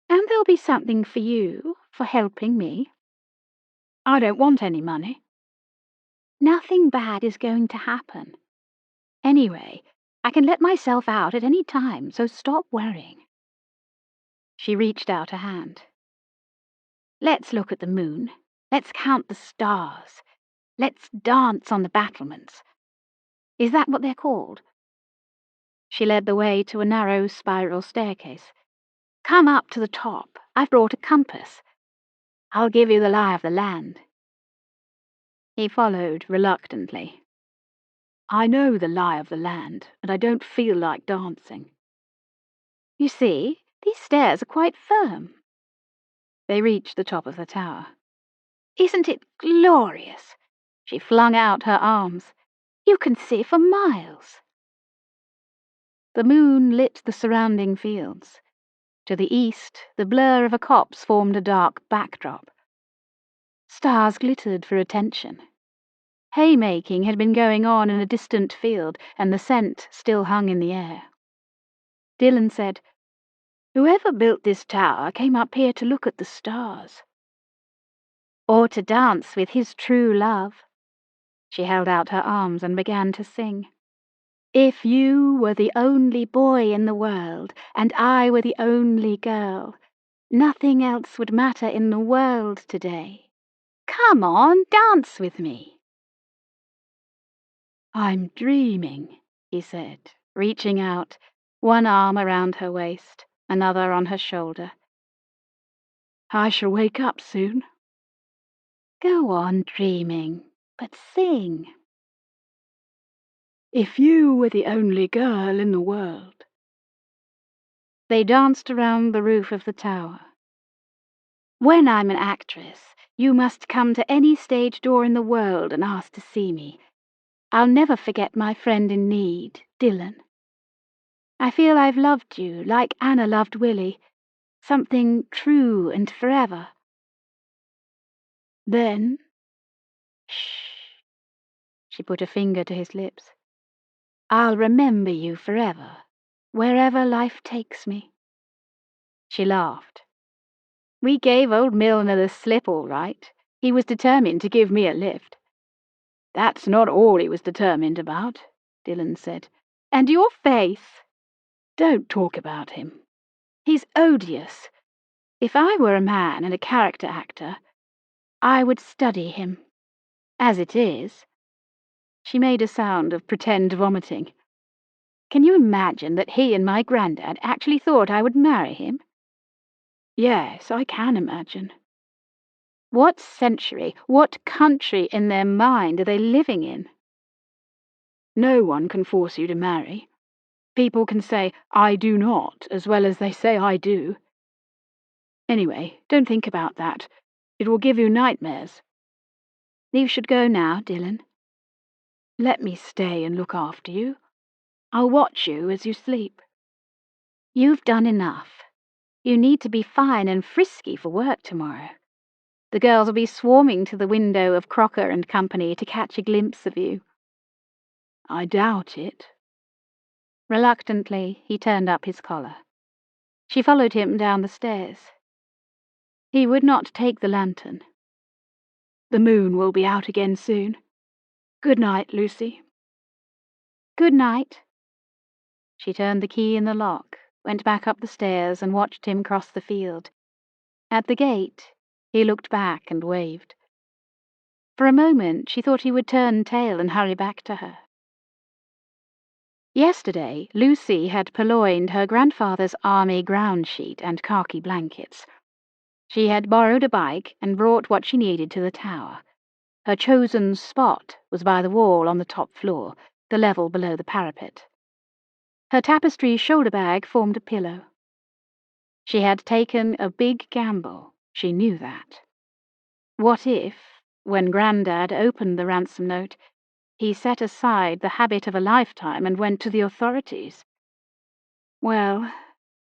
and there'll be something for you for helping me. I don't want any money. Nothing bad is going to happen. Anyway, I can let myself out at any time, so stop worrying. She reached out a hand. Let's look at the moon. Let's count the stars. Let's dance on the battlements. Is that what they're called? She led the way to a narrow spiral staircase. Come up to the top. I've brought a compass. I'll give you the lie of the land. He followed reluctantly. I know the lie of the land, and I don't feel like dancing. You see, these stairs are quite firm. They reached the top of the tower. Isn't it glorious? She flung out her arms. You can see for miles. The moon lit the surrounding fields. To the east, the blur of a copse formed a dark backdrop. Stars glittered for attention. Haymaking had been going on in a distant field, and the scent still hung in the air. Dylan said, Whoever built this tower came up here to look at the stars. Or to dance with his true love. She held out her arms and began to sing. If you were the only boy in the world, and I were the only girl, nothing else would matter in the world today. Come on, dance with me. I'm dreaming, he said, reaching out, one arm around her waist, another on her shoulder. I shall wake up soon. Go on dreaming, but sing. If you were the only girl in the world. They danced around the roof of the tower. When I'm an actress, you must come to any stage door in the world and ask to see me. I'll never forget my friend in need, Dylan. I feel I've loved you like Anna loved Willie, something true and forever. Then... Shh. She put a finger to his lips. I'll remember you forever, wherever life takes me. She laughed. We gave old Milner the slip all right. He was determined to give me a lift. That's not all he was determined about, Dylan said. And your face. Don't talk about him. He's odious. If I were a man and a character actor, I would study him. As it is... She made a sound of pretend vomiting. Can you imagine that he and my granddad actually thought I would marry him? Yes, I can imagine. What century, what country in their mind are they living in? No one can force you to marry. People can say, I do not, as well as they say I do. Anyway, don't think about that. It will give you nightmares. You should go now, Dylan. Let me stay and look after you. I'll watch you as you sleep. You've done enough. You need to be fine and frisky for work tomorrow. The girls will be swarming to the window of Crocker and Company to catch a glimpse of you. I doubt it. Reluctantly, he turned up his collar. She followed him down the stairs. He would not take the lantern. The moon will be out again soon. Good night, Lucy. Good night. She turned the key in the lock, went back up the stairs, and watched him cross the field. At the gate, he looked back and waved. For a moment, she thought he would turn tail and hurry back to her. Yesterday, Lucy had purloined her grandfather's army ground sheet and khaki blankets. She had borrowed a bike and brought what she needed to the tower. Her chosen spot was by the wall on the top floor, the level below the parapet. Her tapestry shoulder bag formed a pillow. She had taken a big gamble, she knew that. What if, when Grandad opened the ransom note, he set aside the habit of a lifetime and went to the authorities? Well,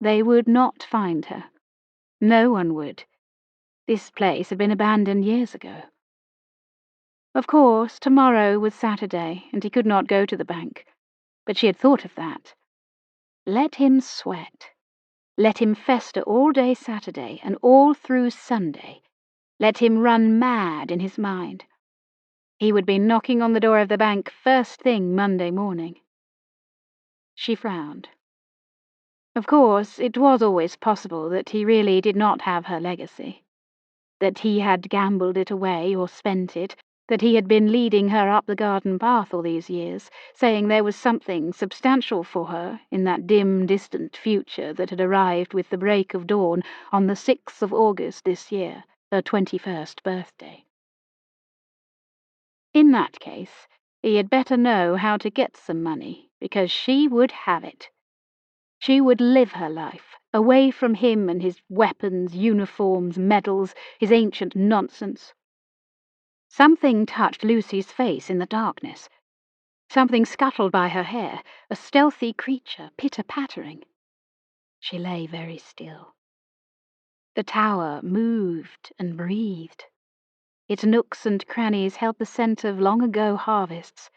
they would not find her. No one would. This place had been abandoned years ago. Of course, tomorrow was Saturday, and he could not go to the bank, but she had thought of that. Let him sweat. Let him fester all day Saturday and all through Sunday. Let him run mad in his mind. He would be knocking on the door of the bank first thing Monday morning. She frowned. Of course, it was always possible that he really did not have her legacy, that he had gambled it away or spent it, that he had been leading her up the garden path all these years, saying there was something substantial for her in that dim, distant future that had arrived with the break of dawn on the 6th of August this year, her 21st birthday. In that case, he had better know how to get some money, because she would have it. She would live her life, away from him and his weapons, uniforms, medals, his ancient nonsense. Something touched Lucy's face in the darkness. Something scuttled by her hair, a stealthy creature, pitter-pattering. She lay very still. The tower moved and breathed. Its nooks and crannies held the scent of long-ago harvests.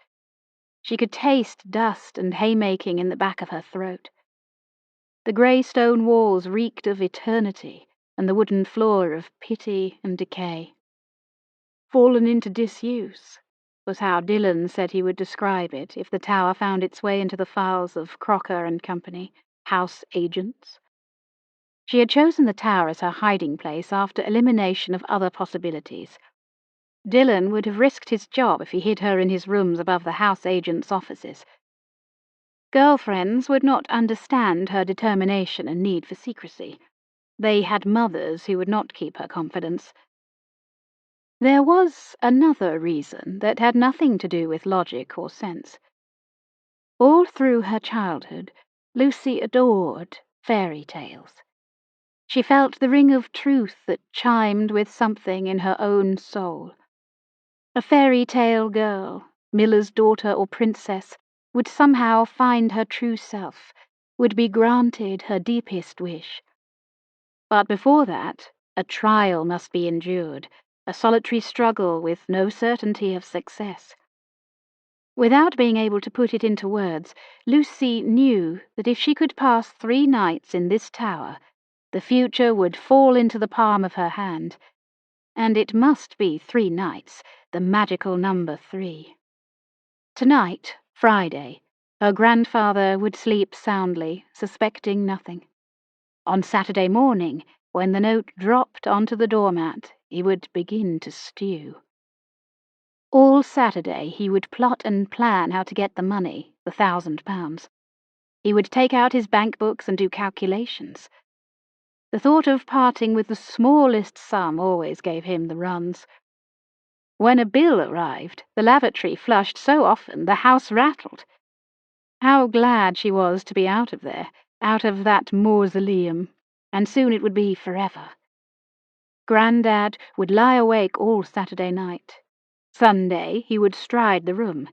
She could taste dust and haymaking in the back of her throat. The grey stone walls reeked of eternity, and the wooden floor of pity and decay. Fallen into disuse was how Dillon said he would describe it if the tower found its way into the files of Crocker and Company, house agents. She had chosen the tower as her hiding place after elimination of other possibilities. Dillon would have risked his job if he hid her in his rooms above the house agents' offices. Girlfriends would not understand her determination and need for secrecy. They had mothers who would not keep her confidence. There was another reason that had nothing to do with logic or sense. All through her childhood, Lucy adored fairy tales. She felt the ring of truth that chimed with something in her own soul. A fairy tale girl, miller's daughter or princess, would somehow find her true self, would be granted her deepest wish. But before that, a trial must be endured, a solitary struggle with no certainty of success. Without being able to put it into words, Lucy knew that if she could pass 3 nights in this tower, the future would fall into the palm of her hand. And it must be 3 nights, the magical number 3. Tonight, Friday, her grandfather would sleep soundly, suspecting nothing. On Saturday morning, when the note dropped onto the doormat, he would begin to stew. All Saturday he would plot and plan how to get the money, the £1,000. He would take out his bank books and do calculations. The thought of parting with the smallest sum always gave him the runs. When a bill arrived, the lavatory flushed so often the house rattled. How glad she was to be out of there, out of that mausoleum, and soon it would be forever. Grandad would lie awake all Saturday night. Sunday he would stride the room.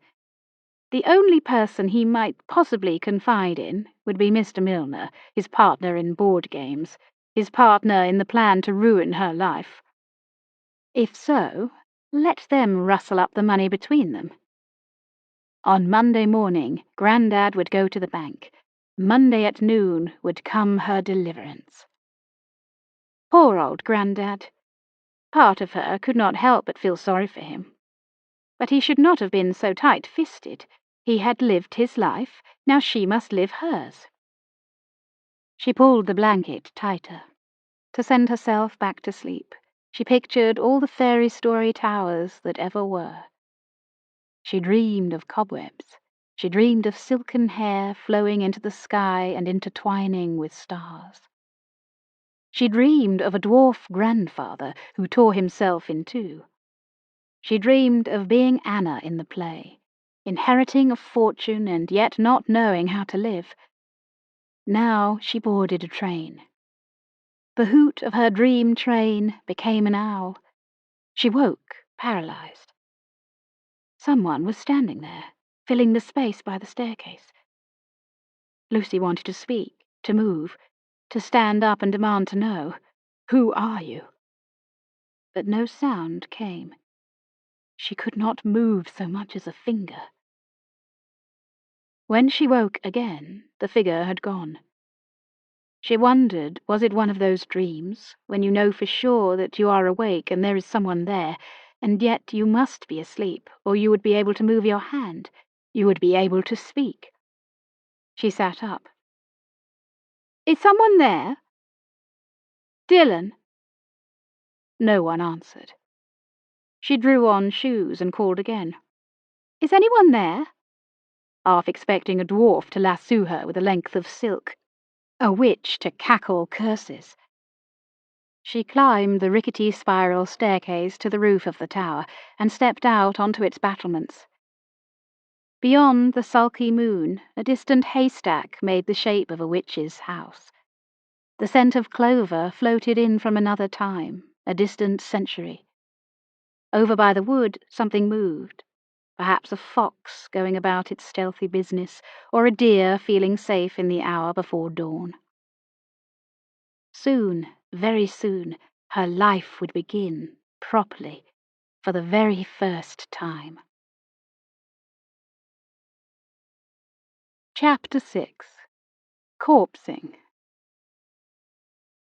The only person he might possibly confide in would be Mr. Milner, his partner in board games, his partner in the plan to ruin her life. If so, let them rustle up the money between them. On Monday morning, Grandad would go to the bank. Monday at noon would come her deliverance. Poor old Grandad. Part of her could not help but feel sorry for him. But he should not have been so tight-fisted. He had lived his life. Now she must live hers. She pulled the blanket tighter. To send herself back to sleep, she pictured all the fairy story towers that ever were. She dreamed of cobwebs. She dreamed of silken hair flowing into the sky and intertwining with stars. She dreamed of a dwarf grandfather who tore himself in two. She dreamed of being Anna in the play, inheriting a fortune and yet not knowing how to live. Now she boarded a train. The hoot of her dream train became an owl. She woke, paralyzed. Someone was standing there, filling the space by the staircase. Lucy wanted to speak, to move, to stand up and demand to know, "Who are you?" But no sound came. She could not move so much as a finger. When she woke again, the figure had gone. She wondered, was it one of those dreams, when you know for sure that you are awake and there is someone there, and yet you must be asleep, or you would be able to move your hand, you would be able to speak. She sat up. "Is someone there? Dylan?" No one answered. She drew on shoes and called again. "Is anyone there?" half expecting a dwarf to lasso her with a length of silk, a witch to cackle curses. She climbed the rickety spiral staircase to the roof of the tower and stepped out onto its battlements. Beyond the sulky moon, a distant haystack made the shape of a witch's house. The scent of clover floated in from another time, a distant century. Over by the wood, something moved. Perhaps a fox going about its stealthy business, or a deer feeling safe in the hour before dawn. Soon, very soon, her life would begin, properly, for the very first time. Chapter 6. Corpsing.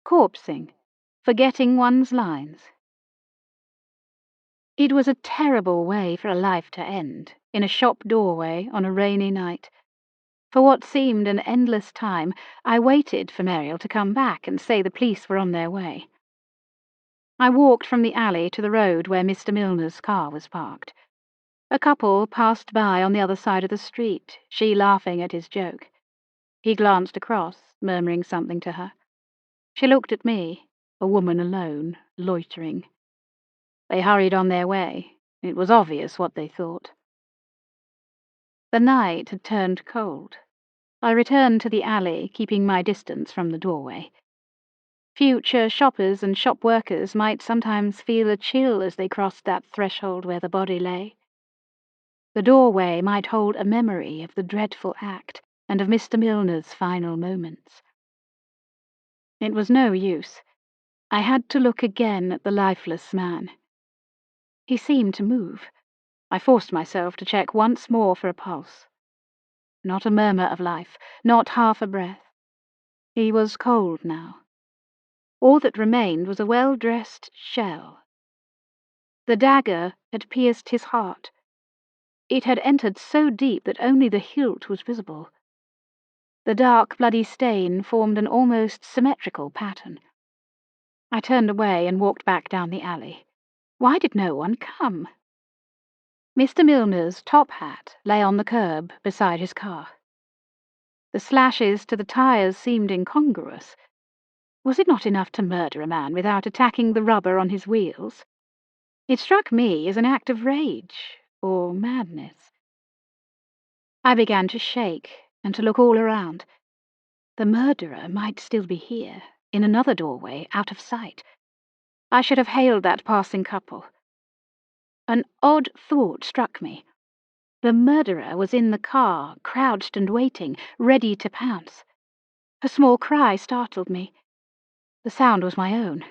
Corpsing. Forgetting one's lines. It was a terrible way for a life to end, in a shop doorway on a rainy night. For what seemed an endless time, I waited for Muriel to come back and say the police were on their way. I walked from the alley to the road where Mr. Milner's car was parked. A couple passed by on the other side of the street, she laughing at his joke. He glanced across, murmuring something to her. She looked at me, a woman alone, loitering. They hurried on their way. It was obvious what they thought. The night had turned cold. I returned to the alley, keeping my distance from the doorway. Future shoppers and shop workers might sometimes feel a chill as they crossed that threshold where the body lay. The doorway might hold a memory of the dreadful act and of Mr. Milner's final moments. It was no use. I had to look again at the lifeless man. He seemed to move. I forced myself to check once more for a pulse. Not a murmur of life, not half a breath. He was cold now. All that remained was a well-dressed shell. The dagger had pierced his heart. It had entered so deep that only the hilt was visible. The dark, bloody stain formed an almost symmetrical pattern. I turned away and walked back down the alley. Why did no one come? Mr. Milner's top hat lay on the curb beside his car. The slashes to the tires seemed incongruous. Was it not enough to murder a man without attacking the rubber on his wheels? It struck me as an act of rage, or madness. I began to shake and to look all around. The murderer might still be here, in another doorway, out of sight. I should have hailed that passing couple. An odd thought struck me. The murderer was in the car, crouched and waiting, ready to pounce. A small cry startled me. The sound was my own.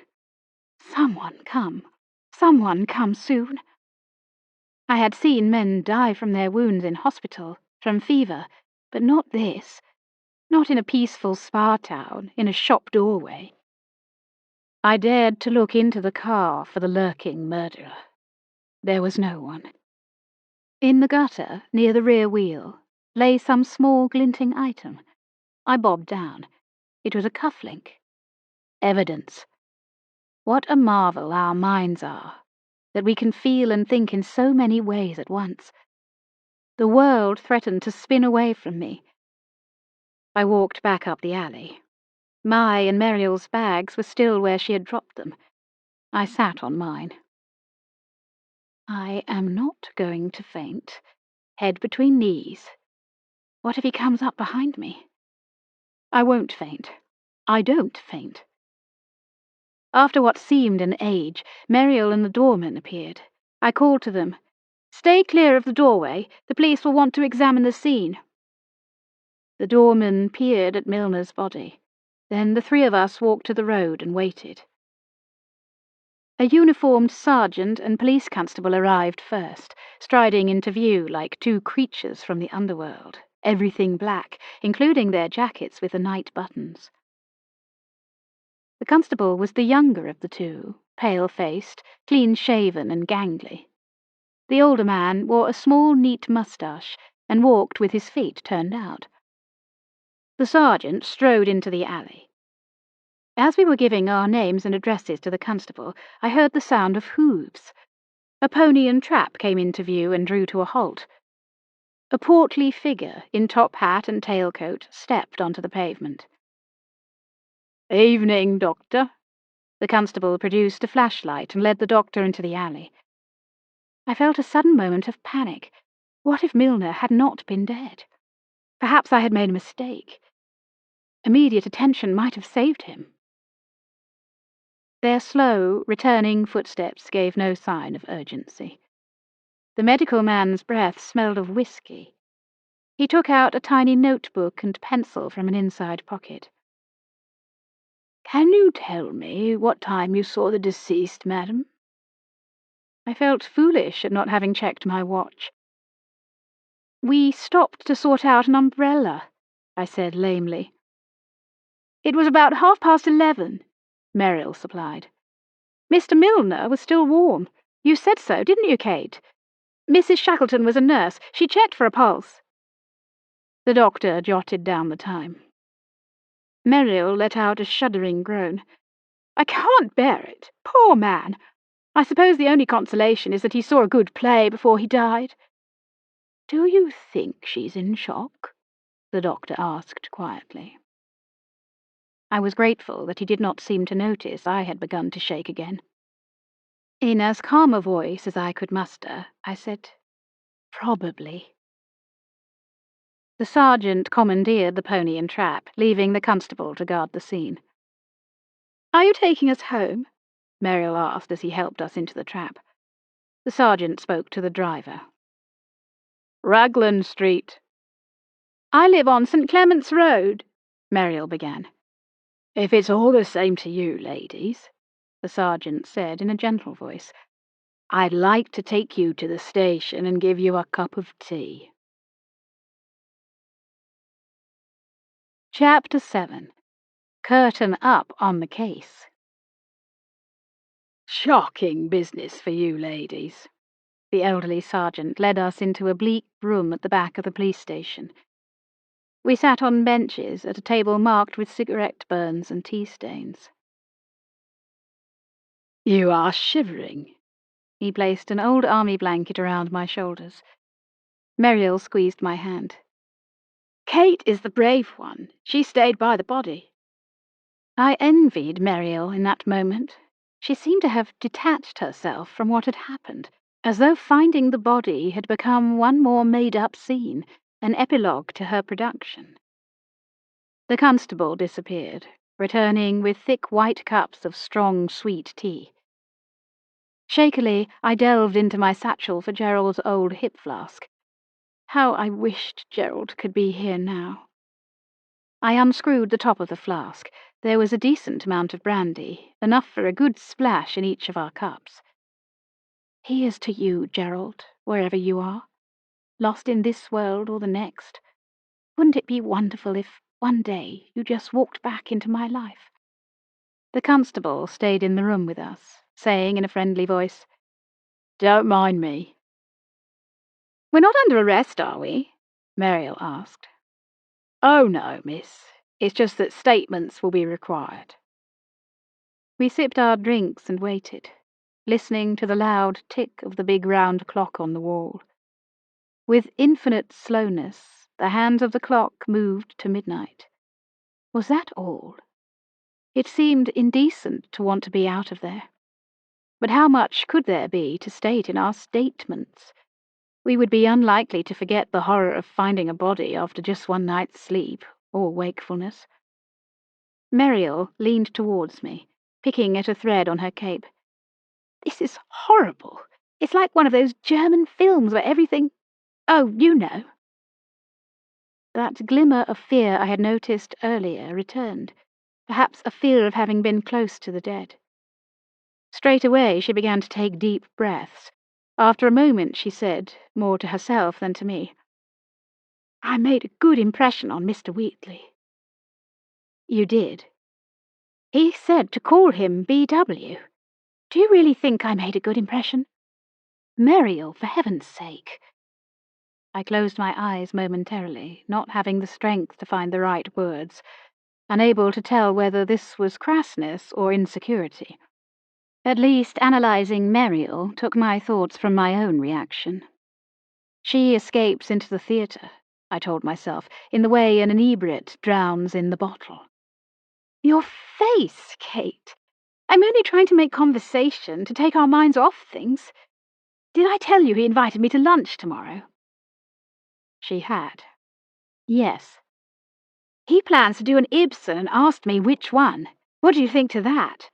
Someone come. Someone come soon. I had seen men die from their wounds in hospital, from fever, but not this. Not in a peaceful spa town, in a shop doorway. I dared to look into the car for the lurking murderer. There was no one. In the gutter, near the rear wheel, lay some small glinting item. I bobbed down. It was a cufflink. Evidence. What a marvel our minds are, that we can feel and think in so many ways at once. The world threatened to spin away from me. I walked back up the alley. My and Muriel's bags were still where she had dropped them. I sat on mine. I am not going to faint. Head between knees. What if he comes up behind me? I won't faint. I don't faint. After what seemed an age, Muriel and the doorman appeared. I called to them, "Stay clear of the doorway. The police will want to examine the scene." The doorman peered at Milner's body. Then the three of us walked to the road and waited. A uniformed sergeant and police constable arrived first, striding into view like two creatures from the underworld, everything black, including their jackets with the night buttons. The constable was the younger of the two, pale-faced, clean-shaven and gangly. The older man wore a small, neat moustache and walked with his feet turned out. The sergeant strode into the alley. As we were giving our names and addresses to the constable, I heard the sound of hooves. A pony and trap came into view and drew to a halt. A portly figure in top hat and tailcoat stepped onto the pavement. "Evening, Doctor." The constable produced a flashlight and led the doctor into the alley. I felt a sudden moment of panic. What if Milner had not been dead? Perhaps I had made a mistake. Immediate attention might have saved him. Their slow, returning footsteps gave no sign of urgency. The medical man's breath smelled of whiskey. He took out a tiny notebook and pencil from an inside pocket. "Can you tell me what time you saw the deceased, madam?" I felt foolish at not having checked my watch. "We stopped to sort out an umbrella," I said lamely. "It was about 11:30, Muriel supplied. "Mr. Milner was still warm. You said so, didn't you, Kate? Mrs. Shackleton was a nurse. She checked for a pulse." The doctor jotted down the time. Muriel let out a shuddering groan. "I can't bear it. Poor man. I suppose the only consolation is that he saw a good play before he died." "Do you think she's in shock?" the doctor asked quietly. I was grateful that he did not seem to notice I had begun to shake again. In as calm a voice as I could muster, I said, "Probably." The sergeant commandeered the pony and trap, leaving the constable to guard the scene. "Are you taking us home?" Muriel asked as he helped us into the trap. The sergeant spoke to the driver. "Raglan Street." "I live on St. Clement's Road," Muriel began. "If it's all the same to you, ladies," the sergeant said in a gentle voice, "I'd like to take you to the station and give you a cup of tea." Chapter 7. Curtain up on the case. "Shocking business for you ladies." The elderly sergeant led us into a bleak room at the back of the police station. We sat on benches at a table marked with cigarette burns and tea stains. "You are shivering." He placed an old army blanket around my shoulders. Muriel squeezed my hand. "Kate is the brave one. She stayed by the body." I envied Muriel in that moment. She seemed to have detached herself from what had happened, as though finding the body had become one more made-up scene, an epilogue to her production. The constable disappeared, returning with thick white cups of strong, sweet tea. Shakily, I delved into my satchel for Gerald's old hip flask. How I wished Gerald could be here now. I unscrewed the top of the flask. There was a decent amount of brandy, enough for a good splash in each of our cups. "Here's to you, Gerald, wherever you are, lost in this world or the next. Wouldn't it be wonderful if, one day, you just walked back into my life?" The constable stayed in the room with us, saying in a friendly voice, "Don't mind me." "We're not under arrest, are we?" Muriel asked. "Oh, no, miss. It's just that statements will be required." We sipped our drinks and waited, listening to the loud tick of the big round clock on the wall. With infinite slowness, the hands of the clock moved to midnight. Was that all? It seemed indecent to want to be out of there. But how much could there be to state in our statements? We would be unlikely to forget the horror of finding a body after just one night's sleep, or wakefulness. Muriel leaned towards me, picking at a thread on her cape. "This is horrible. It's like one of those German films where everything— Oh, you know." That glimmer of fear I had noticed earlier returned, perhaps a fear of having been close to the dead. Straight away she began to take deep breaths. After a moment she said, more to herself than to me, "I made a good impression on Mr. Wheatley." "You did?" "He said to call him B.W. Do you really think I made a good impression?" "Muriel, for heaven's sake." I closed my eyes momentarily, not having the strength to find the right words, unable to tell whether this was crassness or insecurity. At least analysing Muriel took my thoughts from my own reaction. She escapes into the theatre, I told myself, in the way an inebriate drowns in the bottle. "Your face, Kate. I'm only trying to make conversation, to take our minds off things. Did I tell you he invited me to lunch tomorrow?" She had. "Yes." "He plans to do an Ibsen and asked me which one. What do you think to that?"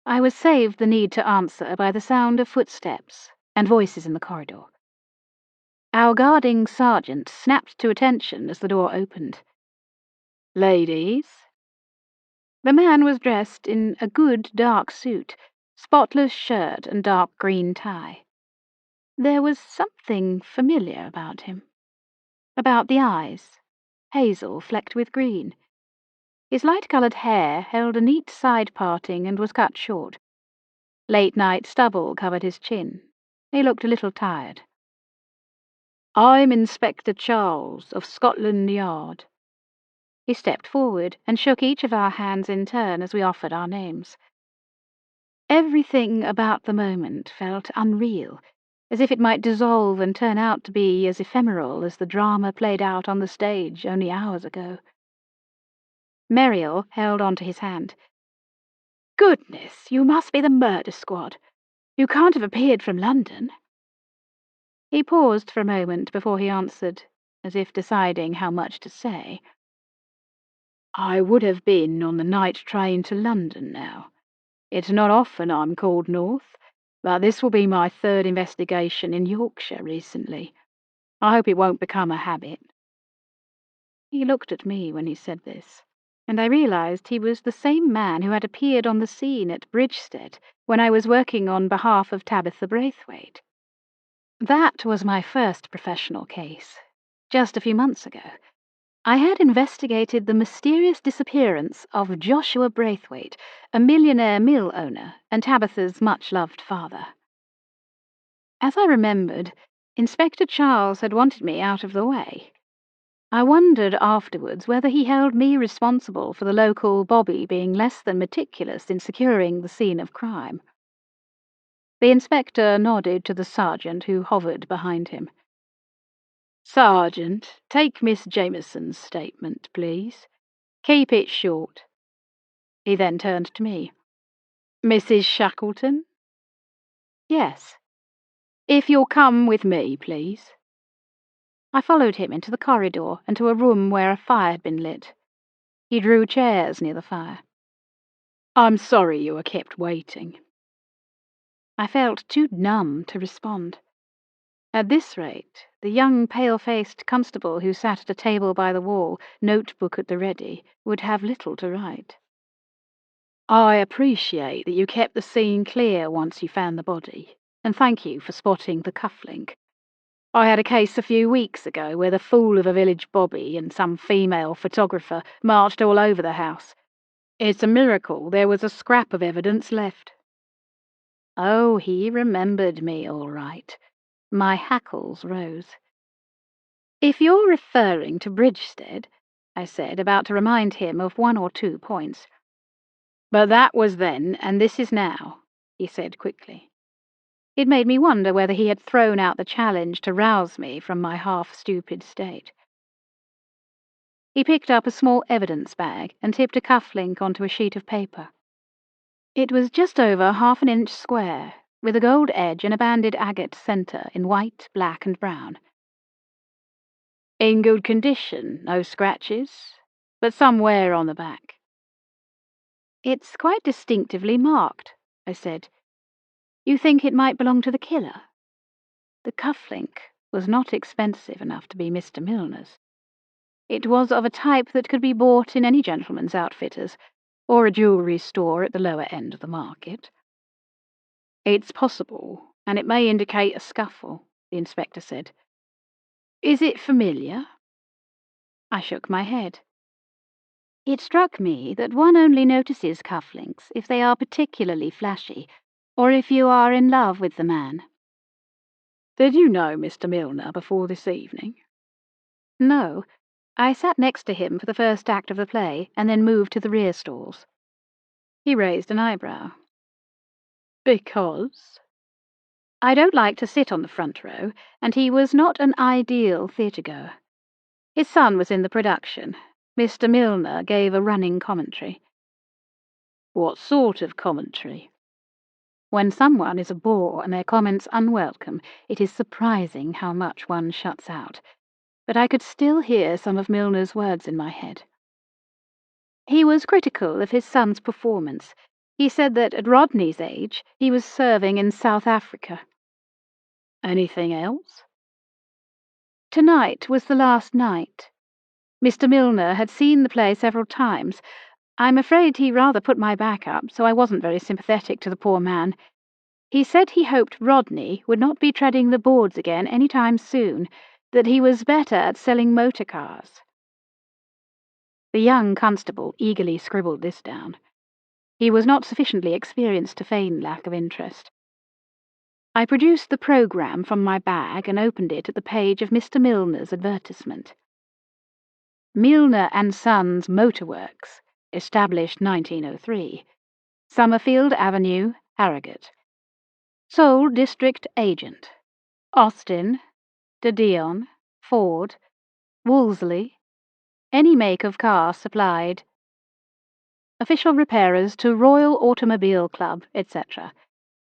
I was saved the need to answer by the sound of footsteps and voices in the corridor. Our guarding sergeant snapped to attention as the door opened. "Ladies." The man was dressed in a good dark suit, spotless shirt and dark green tie. There was something familiar about him. About the eyes, hazel flecked with green. His light-coloured hair held a neat side parting and was cut short. Late-night stubble covered his chin. He looked a little tired. "I'm Inspector Charles of Scotland Yard." He stepped forward and shook each of our hands in turn as we offered our names. Everything about the moment felt unreal, as if it might dissolve and turn out to be as ephemeral as the drama played out on the stage only hours ago. Muriel held on to his hand. "Goodness, you must be the murder squad. You can't have appeared from London." He paused for a moment before he answered, as if deciding how much to say. "I would have been on the night train to London now. It's not often I'm called north, but this will be my third investigation in Yorkshire recently. I hope it won't become a habit." He looked at me when he said this, and I realised he was the same man who had appeared on the scene at Bridgestead when I was working on behalf of Tabitha Braithwaite. That was my first professional case, just a few months ago. I had investigated the mysterious disappearance of Joshua Braithwaite, a millionaire mill owner and Tabitha's much-loved father. As I remembered, Inspector Charles had wanted me out of the way. I wondered afterwards whether he held me responsible for the local Bobby being less than meticulous in securing the scene of crime. The inspector nodded to the sergeant who hovered behind him. "Sergeant, take Miss Jameson's statement, please. Keep it short." He then turned to me. "Mrs. Shackleton?" "Yes." "If you'll come with me, please." I followed him into the corridor and to a room where a fire had been lit. He drew chairs near the fire. "I'm sorry you were kept waiting." I felt too numb to respond. At this rate, the young pale-faced constable who sat at a table by the wall, notebook at the ready, would have little to write. "I appreciate that you kept the scene clear once you found the body, and thank you for spotting the cufflink. I had a case a few weeks ago where the fool of a village bobby and some female photographer marched all over the house. It's a miracle there was a scrap of evidence left." Oh, he remembered me all right. My hackles rose. "If you're referring to Bridgestead," I said, about to remind him of 1 or 2 points. "But that was then, and this is now," he said quickly. It made me wonder whether he had thrown out the challenge to rouse me from my half-stupid state. He picked up a small evidence bag and tipped a cufflink onto a sheet of paper. It was just over 1/2 inch square, with a gold edge and a banded agate centre in white, black, and brown. "In good condition, no scratches, but some wear on the back." "It's quite distinctively marked," I said. "You think it might belong to the killer?" The cufflink was not expensive enough to be Mr. Milner's. It was of a type that could be bought in any gentleman's outfitter's, or a jewellery store at the lower end of the market. "It's possible, and it may indicate a scuffle," the inspector said. "Is it familiar?" I shook my head. It struck me that one only notices cufflinks if they are particularly flashy, or if you are in love with the man. "Did you know Mr. Milner before this evening?" "No. I sat next to him for the first act of the play, and then moved to the rear stalls." He raised an eyebrow. "Because?" "I don't like to sit on the front row, and he was not an ideal theatre-goer. His son was in the production. Mr. Milner gave a running commentary." "What sort of commentary?" "When someone is a bore and their comments unwelcome, it is surprising how much one shuts out. But I could still hear some of Milner's words in my head. He was critical of his son's performance. He said that at Rodney's age he was serving in South Africa." "Anything else?" "Tonight was the last night. Mr. Milner had seen the play several times. I'm afraid he rather put my back up, so I wasn't very sympathetic to the poor man. He said he hoped Rodney would not be treading the boards again any time soon, that he was better at selling motor cars." The young constable eagerly scribbled this down. He was not sufficiently experienced to feign lack of interest. I produced the programme from my bag and opened it at the page of Mr. Milner's advertisement. "Milner and Sons Motor Works, established 1903. Summerfield Avenue, Harrogate. Sole District Agent. Austin, De Dion, Ford, Wolseley. Any make of car supplied. Official repairers to Royal Automobile Club, etc.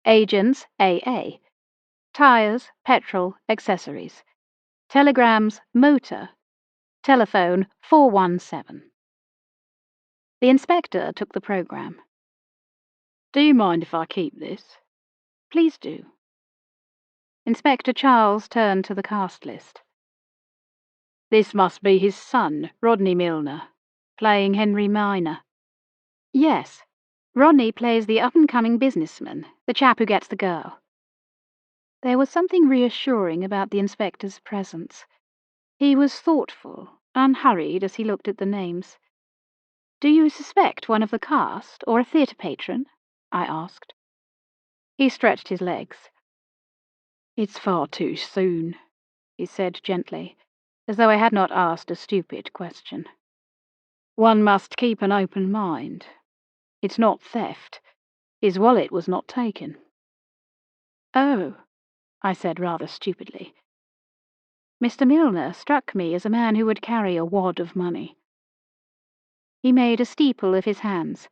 Agents AA. Tires, petrol, accessories. Telegrams, motor. Telephone 417. The inspector took the programme. "Do you mind if I keep this?" "Please do." Inspector Charles turned to the cast list. "This must be his son, Rodney Milner, playing Henry Minor." "Yes. Rodney plays the up-and-coming businessman, the chap who gets the girl." There was something reassuring about the inspector's presence. He was thoughtful, unhurried as he looked at the names. "Do you suspect one of the cast, or a theatre patron?" I asked. He stretched his legs. "It's far too soon," he said gently, as though I had not asked a stupid question. "One must keep an open mind. It's not theft. His wallet was not taken." "Oh," I said rather stupidly. Mr. Milner struck me as a man who would carry a wad of money. He made a steeple of his hands.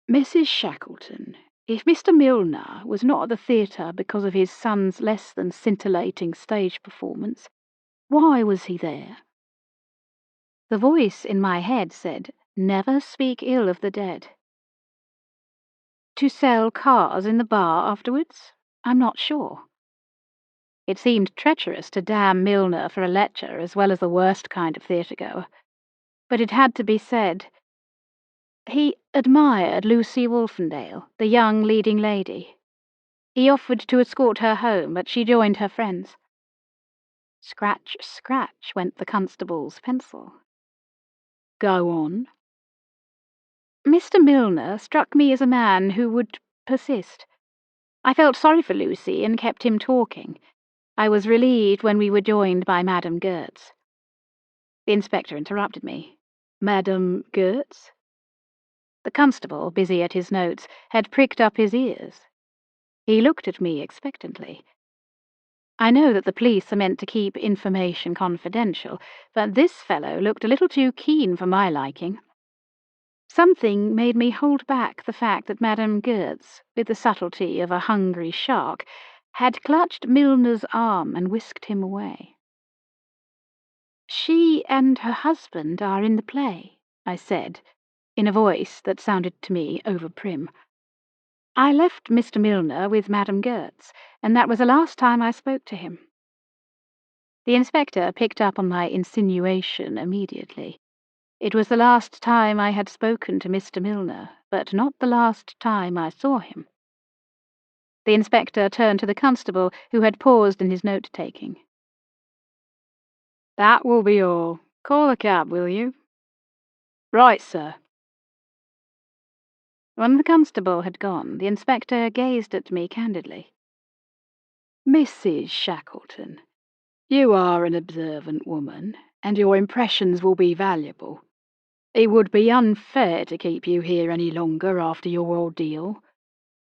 "Mrs. Shackleton, if Mr. Milner was not at the theatre because of his son's less than scintillating stage performance, why was he there?" The voice in my head said, "Never speak ill of the dead." "To sell cars in the bar afterwards? I'm not sure." It seemed treacherous to damn Milner for a lecher as well as the worst kind of theatre-goer, but it had to be said. He admired Lucy Wolfendale, the young leading lady. He offered to escort her home, but she joined her friends. Scratch, scratch went the constable's pencil. "Go on." "Mr. Milner struck me as a man who would persist. I felt sorry for Lucy and kept him talking. I was relieved when we were joined by Madame Gertz. The inspector interrupted me. Madame Gertz? The constable, busy at his notes, had pricked up his ears. He looked at me expectantly. I know that the police are meant to keep information confidential, but this fellow looked a little too keen for my liking. Something made me hold back the fact that Madame Gertz, with the subtlety of a hungry shark, had clutched Milner's arm and whisked him away. She and her husband are in the play, I said, in a voice that sounded to me over-prim. I left Mr. Milner with Madame Gertz, and that was the last time I spoke to him. The inspector picked up on my insinuation immediately. It was the last time I had spoken to Mr. Milner, but not the last time I saw him. The inspector turned to the constable, who had paused in his note-taking. That will be all. Call a cab, will you? Right, sir. When the constable had gone, the inspector gazed at me candidly. Mrs. Shackleton, you are an observant woman, and your impressions will be valuable. It would be unfair to keep you here any longer after your ordeal,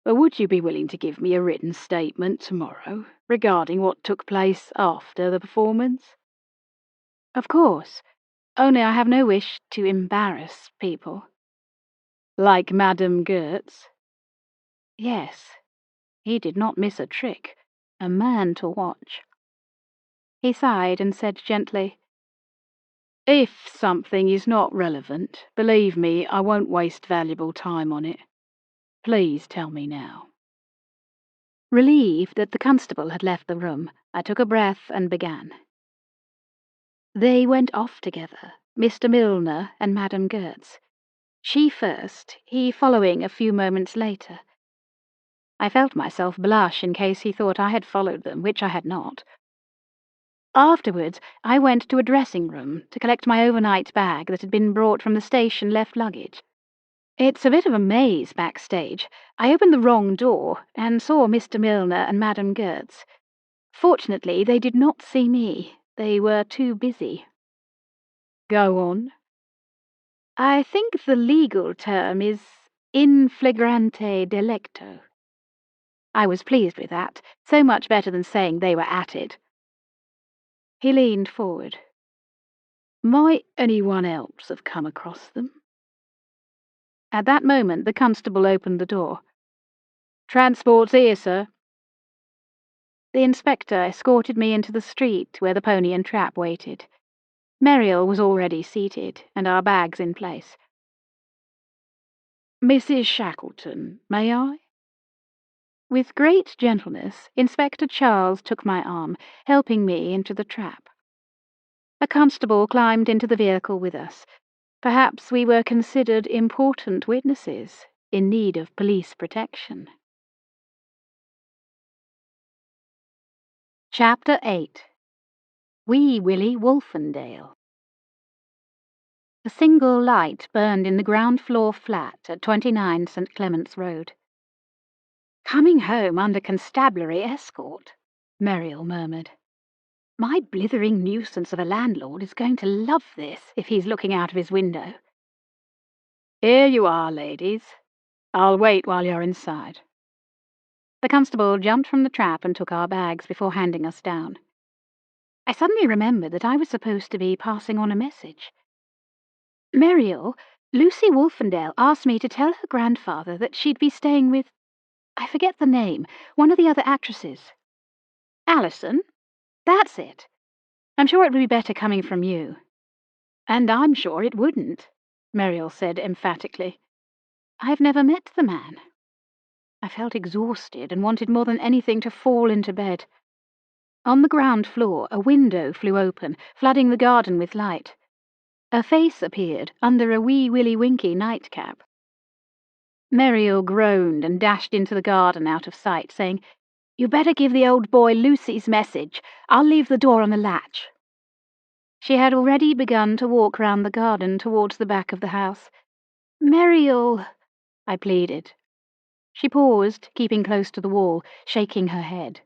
but would you be willing to give me a written statement tomorrow regarding what took place after the performance? Of course, only I have no wish to embarrass people. Like Madame Gertz? Yes, he did not miss a trick. A man to watch. He sighed and said gently, If something is not relevant, believe me, I won't waste valuable time on it. Please tell me now. Relieved that the constable had left the room, I took a breath and began. They went off together, Mr. Milner and Madame Gertz. She first, he following a few moments later. I felt myself blush in case he thought I had followed them, which I had not. Afterwards, I went to a dressing-room to collect my overnight bag that had been brought from the station left luggage. It's a bit of a maze backstage. I opened the wrong door and saw Mr. Milner and Madame Gertz. Fortunately, they did not see me. They were too busy. Go on. I think the legal term is in flagrante delicto. I was pleased with that, so much better than saying they were at it. He leaned forward. Might anyone else have come across them? At that moment, the constable opened the door. Transport's here, sir. The inspector escorted me into the street where the pony and trap waited. Muriel was already seated, and our bags in place. Mrs. Shackleton, may I? With great gentleness, Inspector Charles took my arm, helping me into the trap. A constable climbed into the vehicle with us. Perhaps we were considered important witnesses, in need of police protection. Chapter 8. Wee Willie Wolfendale. A single light burned in the ground-floor flat at 29 St. Clement's Road. Coming home under constabulary escort, Muriel murmured. My blithering nuisance of a landlord is going to love this if he's looking out of his window. Here you are, ladies. I'll wait while you're inside. The constable jumped from the trap and took our bags before handing us down. I suddenly remembered that I was supposed to be passing on a message. Muriel, Lucy Wolfendale asked me to tell her grandfather that she'd be staying with, I forget the name, one of the other actresses. Alison? That's it. I'm sure it would be better coming from you. And I'm sure it wouldn't, Muriel said emphatically. I've never met the man. I felt exhausted and wanted more than anything to fall into bed. On the ground floor, a window flew open, flooding the garden with light. A face appeared under a wee Willy Winky nightcap. Muriel groaned and dashed into the garden out of sight, saying, You better give the old boy Lucy's message. I'll leave the door on the latch. She had already begun to walk round the garden towards the back of the house. Muriel, I pleaded. She paused, keeping close to the wall, shaking her head.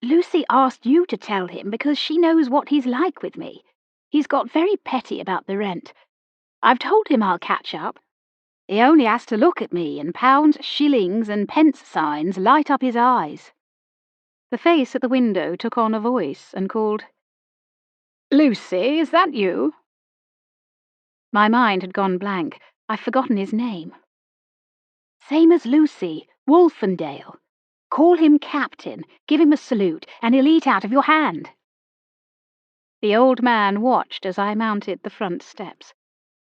Lucy asked you to tell him because she knows what he's like with me. He's got very petty about the rent. I've told him I'll catch up. He only has to look at me, and pounds, shillings, and pence signs light up his eyes." The face at the window took on a voice and called, "Lucy, is that you?" My mind had gone blank. I've forgotten his name. "Same as Lucy, Wolfendale. Call him Captain, give him a salute, and he'll eat out of your hand." The old man watched as I mounted the front steps.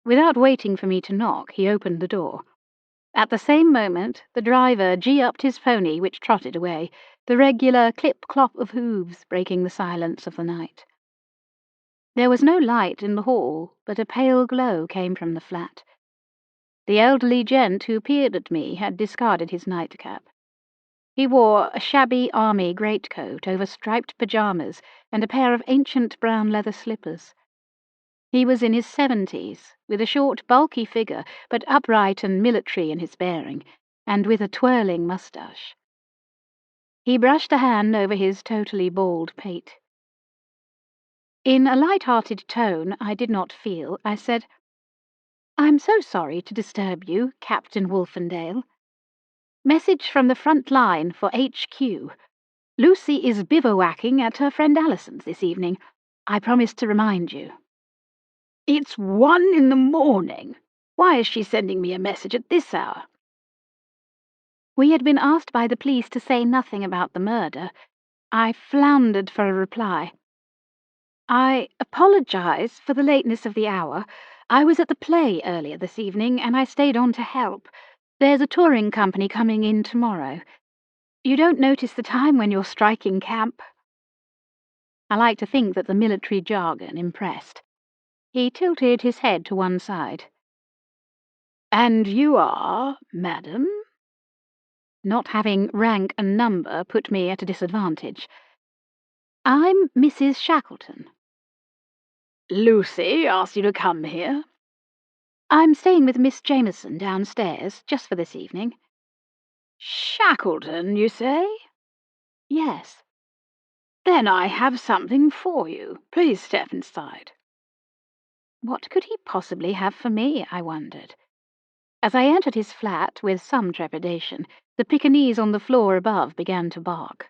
Without waiting for me to knock, he opened the door. At the same moment, the driver gee-upped his pony, which trotted away, the regular clip-clop of hooves breaking the silence of the night. There was no light in the hall, but a pale glow came from the flat. The elderly gent who peered at me had discarded his nightcap. He wore a shabby army greatcoat over striped pyjamas and a pair of ancient brown leather slippers. He was in his 70s, with a short, bulky figure, but upright and military in his bearing, and with a twirling moustache. He brushed a hand over his totally bald pate. In a light-hearted tone I did not feel, I said, "I'm so sorry to disturb you, Captain Wolfendale. Message from the front line for HQ. Lucy is bivouacking at her friend Allison's this evening. I promised to remind you." "It's 1 in the morning. Why is she sending me a message at this hour?" We had been asked by the police to say nothing about the murder. I floundered for a reply. "I apologize for the lateness of the hour. I was at the play earlier this evening, and I stayed on to help. There's a touring company coming in tomorrow. You don't notice the time when you're striking camp." I like to think that the military jargon impressed. He tilted his head to one side. "And you are, madam?" Not having rank and number put me at a disadvantage. "I'm Mrs. Shackleton." "Lucy asked you to come here?" "I'm staying with Miss Jameson downstairs, just for this evening." "Shackleton, you say?" "Yes." "Then I have something for you. Please step inside." What could he possibly have for me, I wondered. As I entered his flat, with some trepidation, the Pekingese on the floor above began to bark.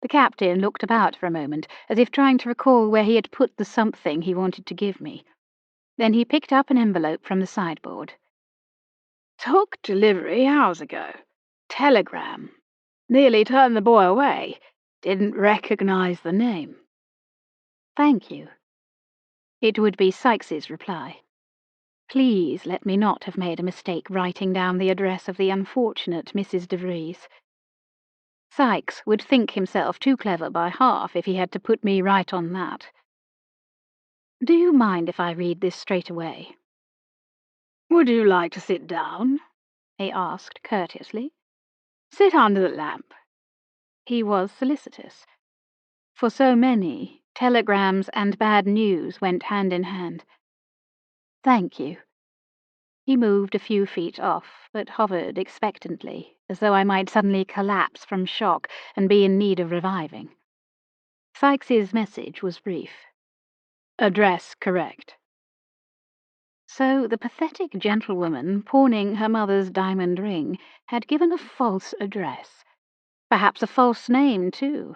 The captain looked about for a moment, as if trying to recall where he had put the something he wanted to give me. Then he picked up an envelope from the sideboard. "Took delivery hours ago. Telegram. Nearly turned the boy away. Didn't recognize the name." "Thank you." It would be Sykes's reply. Please let me not have made a mistake writing down the address of the unfortunate Mrs. de Vries. Sykes would think himself too clever by half if he had to put me right on that. "Do you mind if I read this straight away?" "Would you like to sit down?" he asked courteously. "Sit under the lamp." He was solicitous. For so many, telegrams and bad news went hand in hand. "Thank you." He moved a few feet off, but hovered expectantly, as though I might suddenly collapse from shock and be in need of reviving. Sykes's message was brief. "Address correct." So the pathetic gentlewoman, pawning her mother's diamond ring, had given a false address. Perhaps a false name, too.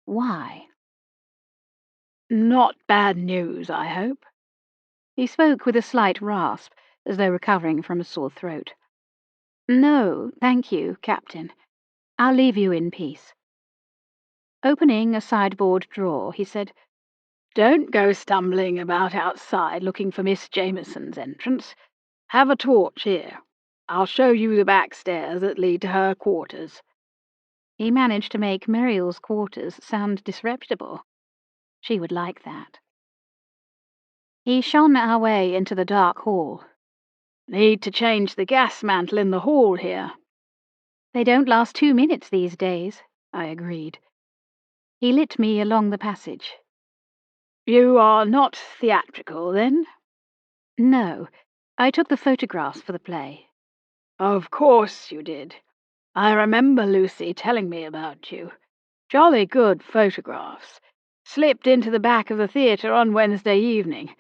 Why? "Not bad news, I hope?" He spoke with a slight rasp, as though recovering from a sore throat. "No, thank you, Captain. I'll leave you in peace." Opening a sideboard drawer, he said, "Don't go stumbling about outside looking for Miss Jameson's entrance. Have a torch here. I'll show you the back stairs that lead to her quarters." He managed to make Muriel's quarters sound disreputable. She would like that. He shone our way into the dark hall. "Need to change the gas mantle in the hall here." "They don't last 2 minutes these days," I agreed. He lit me along the passage. "You are not theatrical, then?" "No. I took the photographs for the play." "Of course you did. I remember Lucy telling me about you. Jolly good photographs. Slipped into the back of the theatre on Wednesday evening.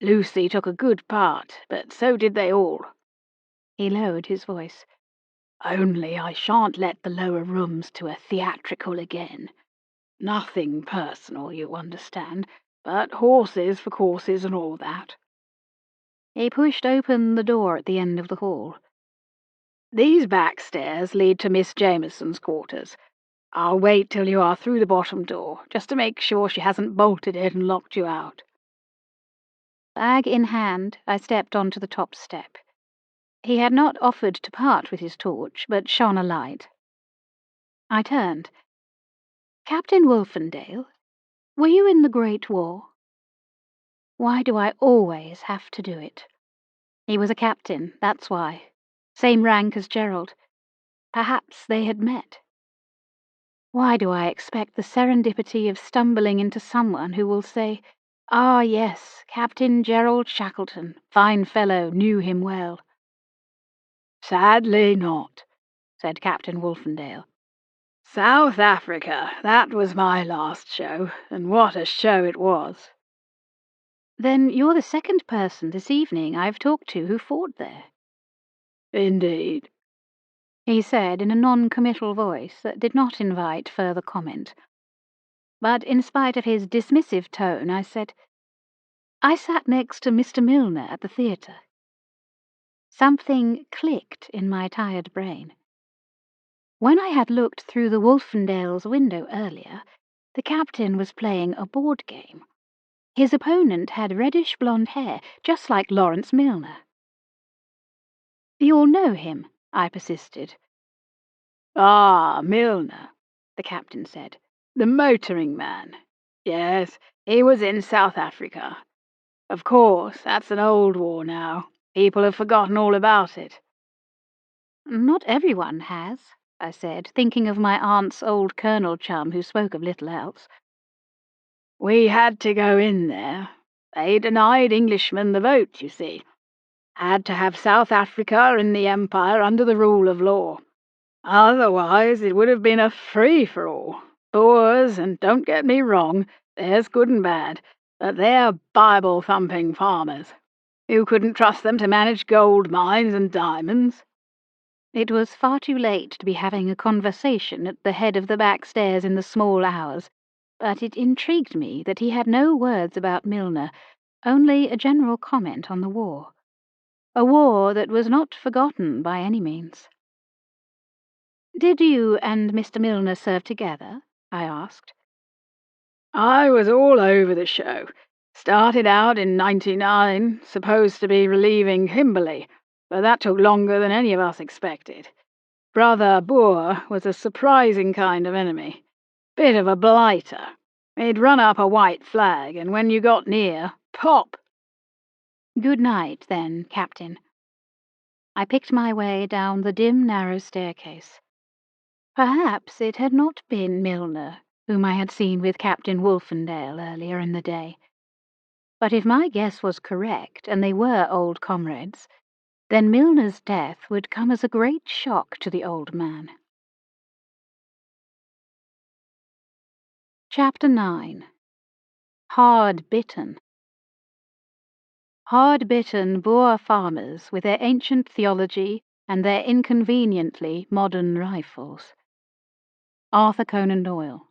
Lucy took a good part, but so did they all." He lowered his voice. "Only I shan't let the lower rooms to a theatrical again. Nothing personal, you understand, but horses for courses and all that." He pushed open the door at the end of the hall. "These back stairs lead to Miss Jameson's quarters. I'll wait till you are through the bottom door, just to make sure she hasn't bolted it and locked you out." Bag in hand, I stepped onto the top step. He had not offered to part with his torch, but shone a light. I turned. "Captain Wolfendale, were you in the Great War?" Why do I always have to do it? He was a captain, that's why. Same rank as Gerald. Perhaps they had met. Why do I expect the serendipity of stumbling into someone who will say, "Ah, yes, Captain Gerald Shackleton, fine fellow, knew him well"? "Sadly not," said Captain Wolfendale. "South Africa, that was my last show, and what a show it was." Then you're the second person this evening I've talked to who fought there. "Indeed," he said in a non-committal voice that did not invite further comment. But in spite of his dismissive tone, I said, "I sat next to Mr. Milner at the theatre." Something clicked in my tired brain. When I had looked through the Wolfendales' window earlier, the captain was playing a board game. His opponent had reddish-blonde hair, just like Lawrence Milner. "You'll know him," I persisted. "Ah, Milner," the captain said. "The motoring man. Yes, he was in South Africa. Of course, that's an old war now. People have forgotten all about it." "Not everyone has," I said, thinking of my aunt's old colonel chum who spoke of little else. "We had to go in there. They denied Englishmen the vote, you see. Had to have South Africa in the Empire under the rule of law. Otherwise it would have been a free-for-all. Boers, and don't get me wrong, there's good and bad, but they're Bible-thumping farmers. You couldn't trust them to manage gold mines and diamonds." It was far too late to be having a conversation at the head of the back stairs in the small hours, but it intrigued me that he had no words about Milner, only a general comment on the war. A war that was not forgotten by any means. "Did you and Mr. Milner serve together?" I asked. "I was all over the show. Started out in '99, supposed to be relieving Kimberley, but that took longer than any of us expected. Brother Boer was a surprising kind of enemy. Bit of a blighter. He'd run up a white flag, and when you got near, pop!" "Good night, then, Captain." I picked my way down the dim, narrow staircase. Perhaps it had not been Milner whom I had seen with Captain Wolfendale earlier in the day. But if my guess was correct, and they were old comrades, then Milner's death would come as a great shock to the old man. Chapter 9. Hard-bitten. Hard-bitten Boer farmers with their ancient theology and their inconveniently modern rifles. Arthur Conan Doyle.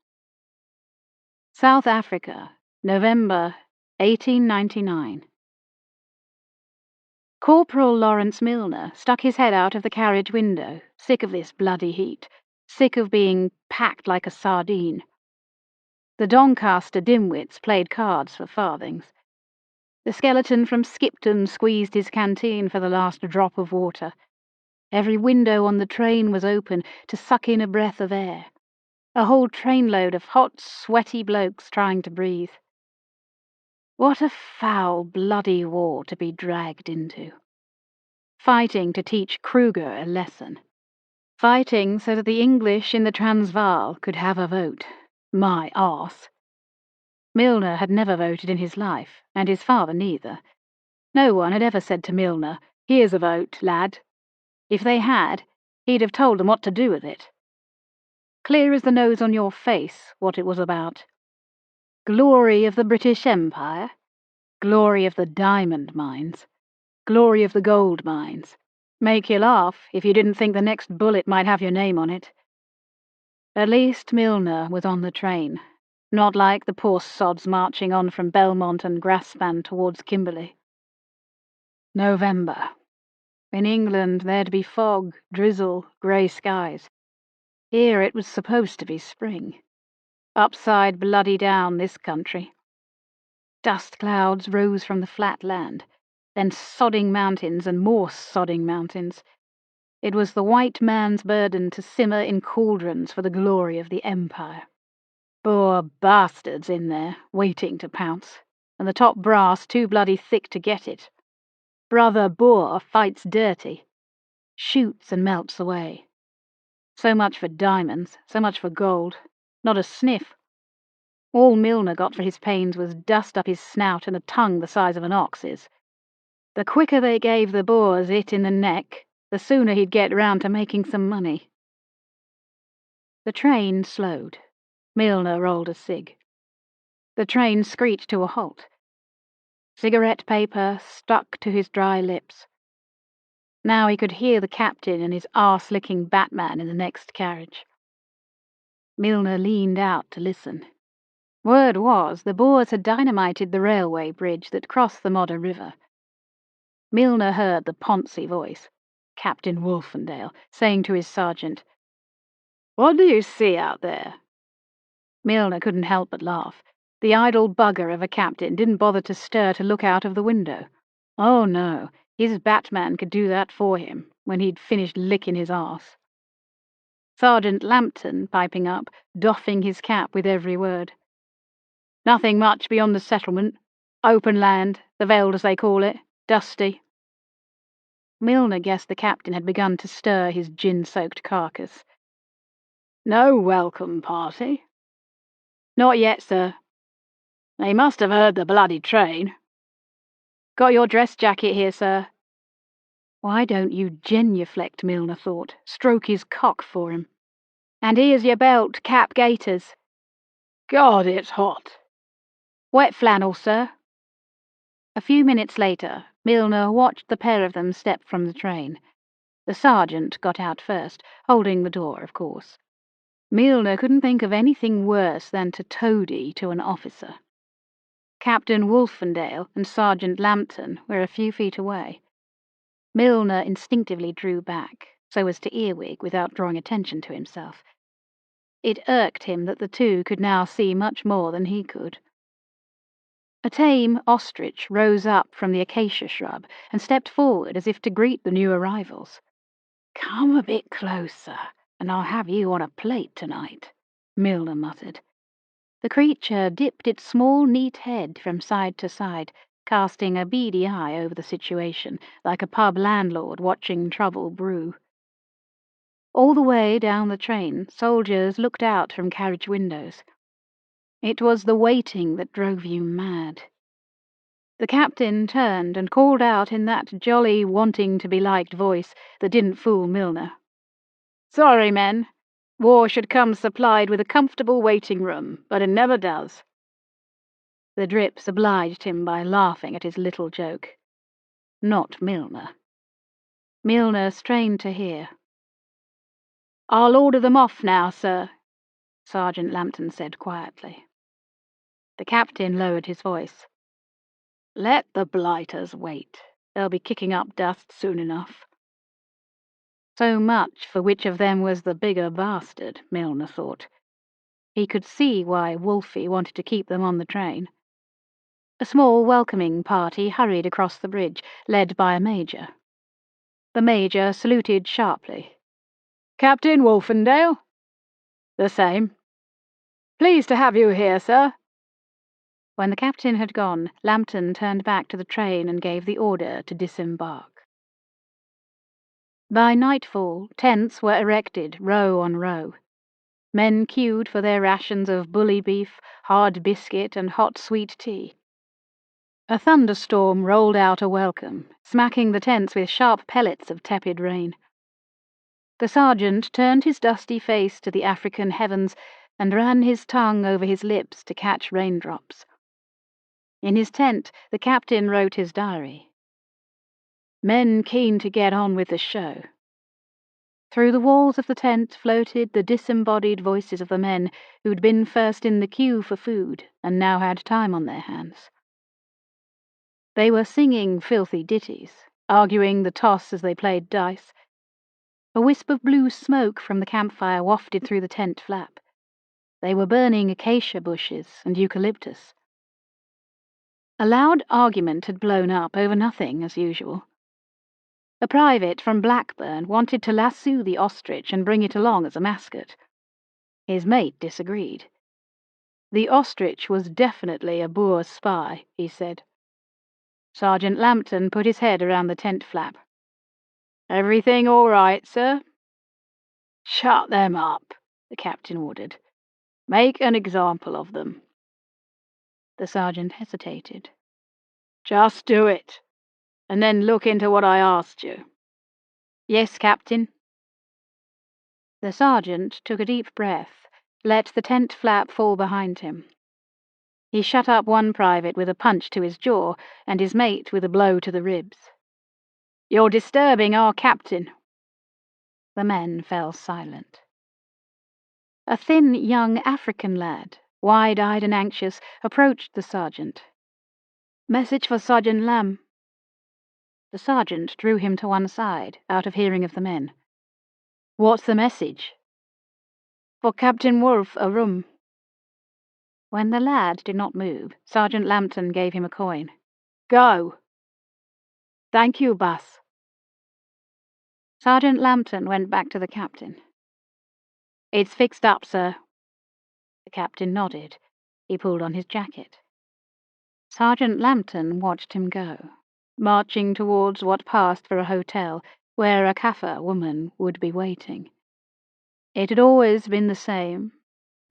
South Africa, November 1899. Corporal Lawrence Milner stuck his head out of the carriage window, sick of this bloody heat, sick of being packed like a sardine. The Doncaster dimwits played cards for farthings. The skeleton from Skipton squeezed his canteen for the last drop of water. Every window on the train was open to suck in a breath of air. A whole trainload of hot, sweaty blokes trying to breathe. What a foul, bloody war to be dragged into. Fighting to teach Kruger a lesson. Fighting so that the English in the Transvaal could have a vote. My arse. Milner had never voted in his life, and his father neither. No one had ever said to Milner, "Here's a vote, lad." If they had, he'd have told them what to do with it. clear as the nose on your face, what it was about. Glory of the British Empire, glory of the diamond mines, glory of the gold mines. Make you laugh if you didn't think the next bullet might have your name on it. At least Milner was on the train, not like the poor sods marching on from Belmont and Graspan towards Kimberley. November. In England there'd be fog, drizzle, grey skies. Here it was supposed to be spring. Upside bloody down this country. Dust clouds rose from the flat land, then sodding mountains and more sodding mountains. It was the white man's burden to simmer in cauldrons for the glory of the Empire. Boer bastards in there, waiting to pounce, and the top brass too bloody thick to get it. Brother Boer fights dirty, shoots and melts away. So much for diamonds, so much for gold. Not a sniff. All Milner got for his pains was dust up his snout and a tongue the size of an ox's. The quicker they gave the Boers it in the neck, the sooner he'd get round to making some money. The train slowed. Milner rolled a cig. The train screeched to a halt. Cigarette paper stuck to his dry lips. Now he could hear the captain and his arse-licking Batman in the next carriage. Milner leaned out to listen. Word was the Boers had dynamited the railway bridge that crossed the Modder River. Milner heard the poncy voice, Captain Wolfendale, saying to his sergeant, "What do you see out there?" Milner couldn't help but laugh. The idle bugger of a captain didn't bother to stir to look out of the window. Oh no, his Batman could do that for him when he'd finished licking his arse. Sergeant Lambton, piping up, doffing his cap with every word. "Nothing much beyond the settlement. Open land, the veld as they call it, dusty." Milner guessed the captain had begun to stir his gin-soaked carcass. "No welcome party?" "Not yet, sir." "They must have heard the bloody train." "Got your dress jacket here, sir." Why don't you genuflect, Milner thought, stroke his cock for him. "And here's your belt, cap, gaiters." God, it's hot. "Wet flannel, sir." A few minutes later, Milner watched the pair of them step from the train. The sergeant got out first, holding the door, of course. Milner couldn't think of anything worse than to toady to an officer. Captain Wolfendale and Sergeant Lambton were a few feet away. Milner instinctively drew back, so as to earwig without drawing attention to himself. It irked him that the two could now see much more than he could. A tame ostrich rose up from the acacia shrub and stepped forward as if to greet the new arrivals. "Come a bit closer, and I'll have you on a plate tonight," Milner muttered. The creature dipped its small, neat head from side to side, casting a beady eye over the situation, like a pub landlord watching trouble brew. All the way down the train, soldiers looked out from carriage windows. It was the waiting that drove you mad. The captain turned and called out in that jolly, wanting-to-be-liked voice that didn't fool Milner. "Sorry, men. War should come supplied with a comfortable waiting room, but it never does." The drips obliged him by laughing at his little joke. Not Milner. Milner strained to hear. "I'll order them off now, sir," Sergeant Lambton said quietly. The captain lowered his voice. "Let the blighters wait. They'll be kicking up dust soon enough." So much for which of them was the bigger bastard, Milner thought. He could see why Wolfie wanted to keep them on the train. A small welcoming party hurried across the bridge, led by a major. The major saluted sharply. "Captain Wolfendale?" "The same." "Pleased to have you here, sir." When the captain had gone, Lambton turned back to the train and gave the order to disembark. By nightfall, tents were erected, row on row. Men queued for their rations of bully beef, hard biscuit, and hot sweet tea. A thunderstorm rolled out a welcome, smacking the tents with sharp pellets of tepid rain. The sergeant turned his dusty face to the African heavens and ran his tongue over his lips to catch raindrops. In his tent, the captain wrote his diary. Men keen to get on with the show. Through the walls of the tent floated the disembodied voices of the men who'd been first in the queue for food and now had time on their hands. They were singing filthy ditties, arguing the toss as they played dice. A wisp of blue smoke from the campfire wafted through the tent flap. They were burning acacia bushes and eucalyptus. A loud argument had blown up over nothing, as usual. A private from Blackburn wanted to lasso the ostrich and bring it along as a mascot. His mate disagreed. The ostrich was definitely a Boer spy, he said. Sergeant Lambton put his head around the tent flap. "Everything all right, sir?" "Shut them up," the captain ordered. "Make an example of them." The sergeant hesitated. "Just do it, and then look into what I asked you." "Yes, Captain." The sergeant took a deep breath, let the tent flap fall behind him. He shut up one private with a punch to his jaw and his mate with a blow to the ribs. "You're disturbing our captain." The men fell silent. A thin young African lad, wide-eyed and anxious, approached the sergeant. "Message for Sergeant Lamb." The sergeant drew him to one side, out of hearing of the men. "What's the message?" "For Captain Wolfe, a room." When the lad did not move, Sergeant Lambton gave him a coin. "Go." "Thank you, boss." Sergeant Lambton went back to the captain. "It's fixed up, sir." The captain nodded. He pulled on his jacket. Sergeant Lambton watched him go, marching towards what passed for a hotel, where a Kaffir woman would be waiting. It had always been the same.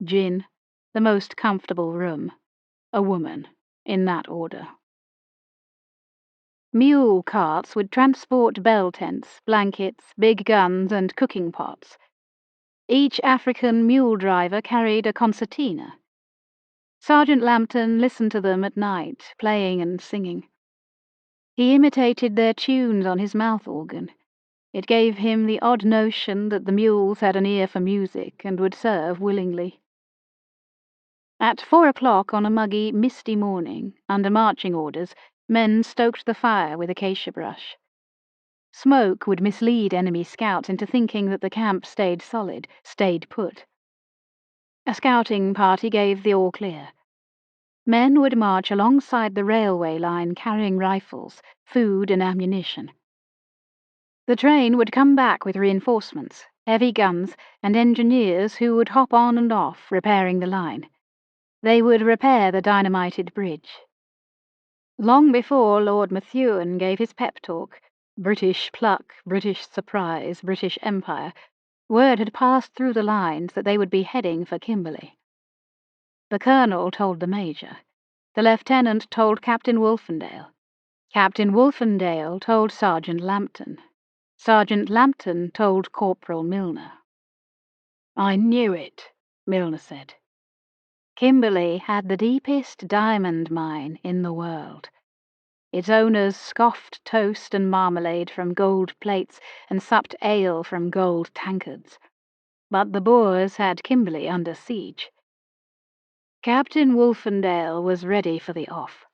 Gin, the most comfortable room, a woman, in that order. Mule carts would transport bell tents, blankets, big guns, and cooking pots. Each African mule driver carried a concertina. Sergeant Lambton listened to them at night, playing and singing. He imitated their tunes on his mouth organ. It gave him the odd notion that the mules had an ear for music and would serve willingly. At 4 o'clock on a muggy, misty morning, under marching orders, men stoked the fire with acacia brush. Smoke would mislead enemy scouts into thinking that the camp stayed solid, stayed put. A scouting party gave the all clear. Men would march alongside the railway line carrying rifles, food and ammunition. The train would come back with reinforcements, heavy guns, and engineers who would hop on and off, repairing the line. They would repair the dynamited bridge. Long before Lord Methuen gave his pep talk, British pluck, British surprise, British Empire, word had passed through the lines that they would be heading for Kimberley. The colonel told the major. The lieutenant told Captain Wolfendale. Captain Wolfendale told Sergeant Lambton. Sergeant Lambton told Corporal Milner. "I knew it," Milner said. Kimberley had the deepest diamond mine in the world. Its owners scoffed toast and marmalade from gold plates and supped ale from gold tankards. But the Boers had Kimberley under siege. Captain Wolfendale was ready for the off.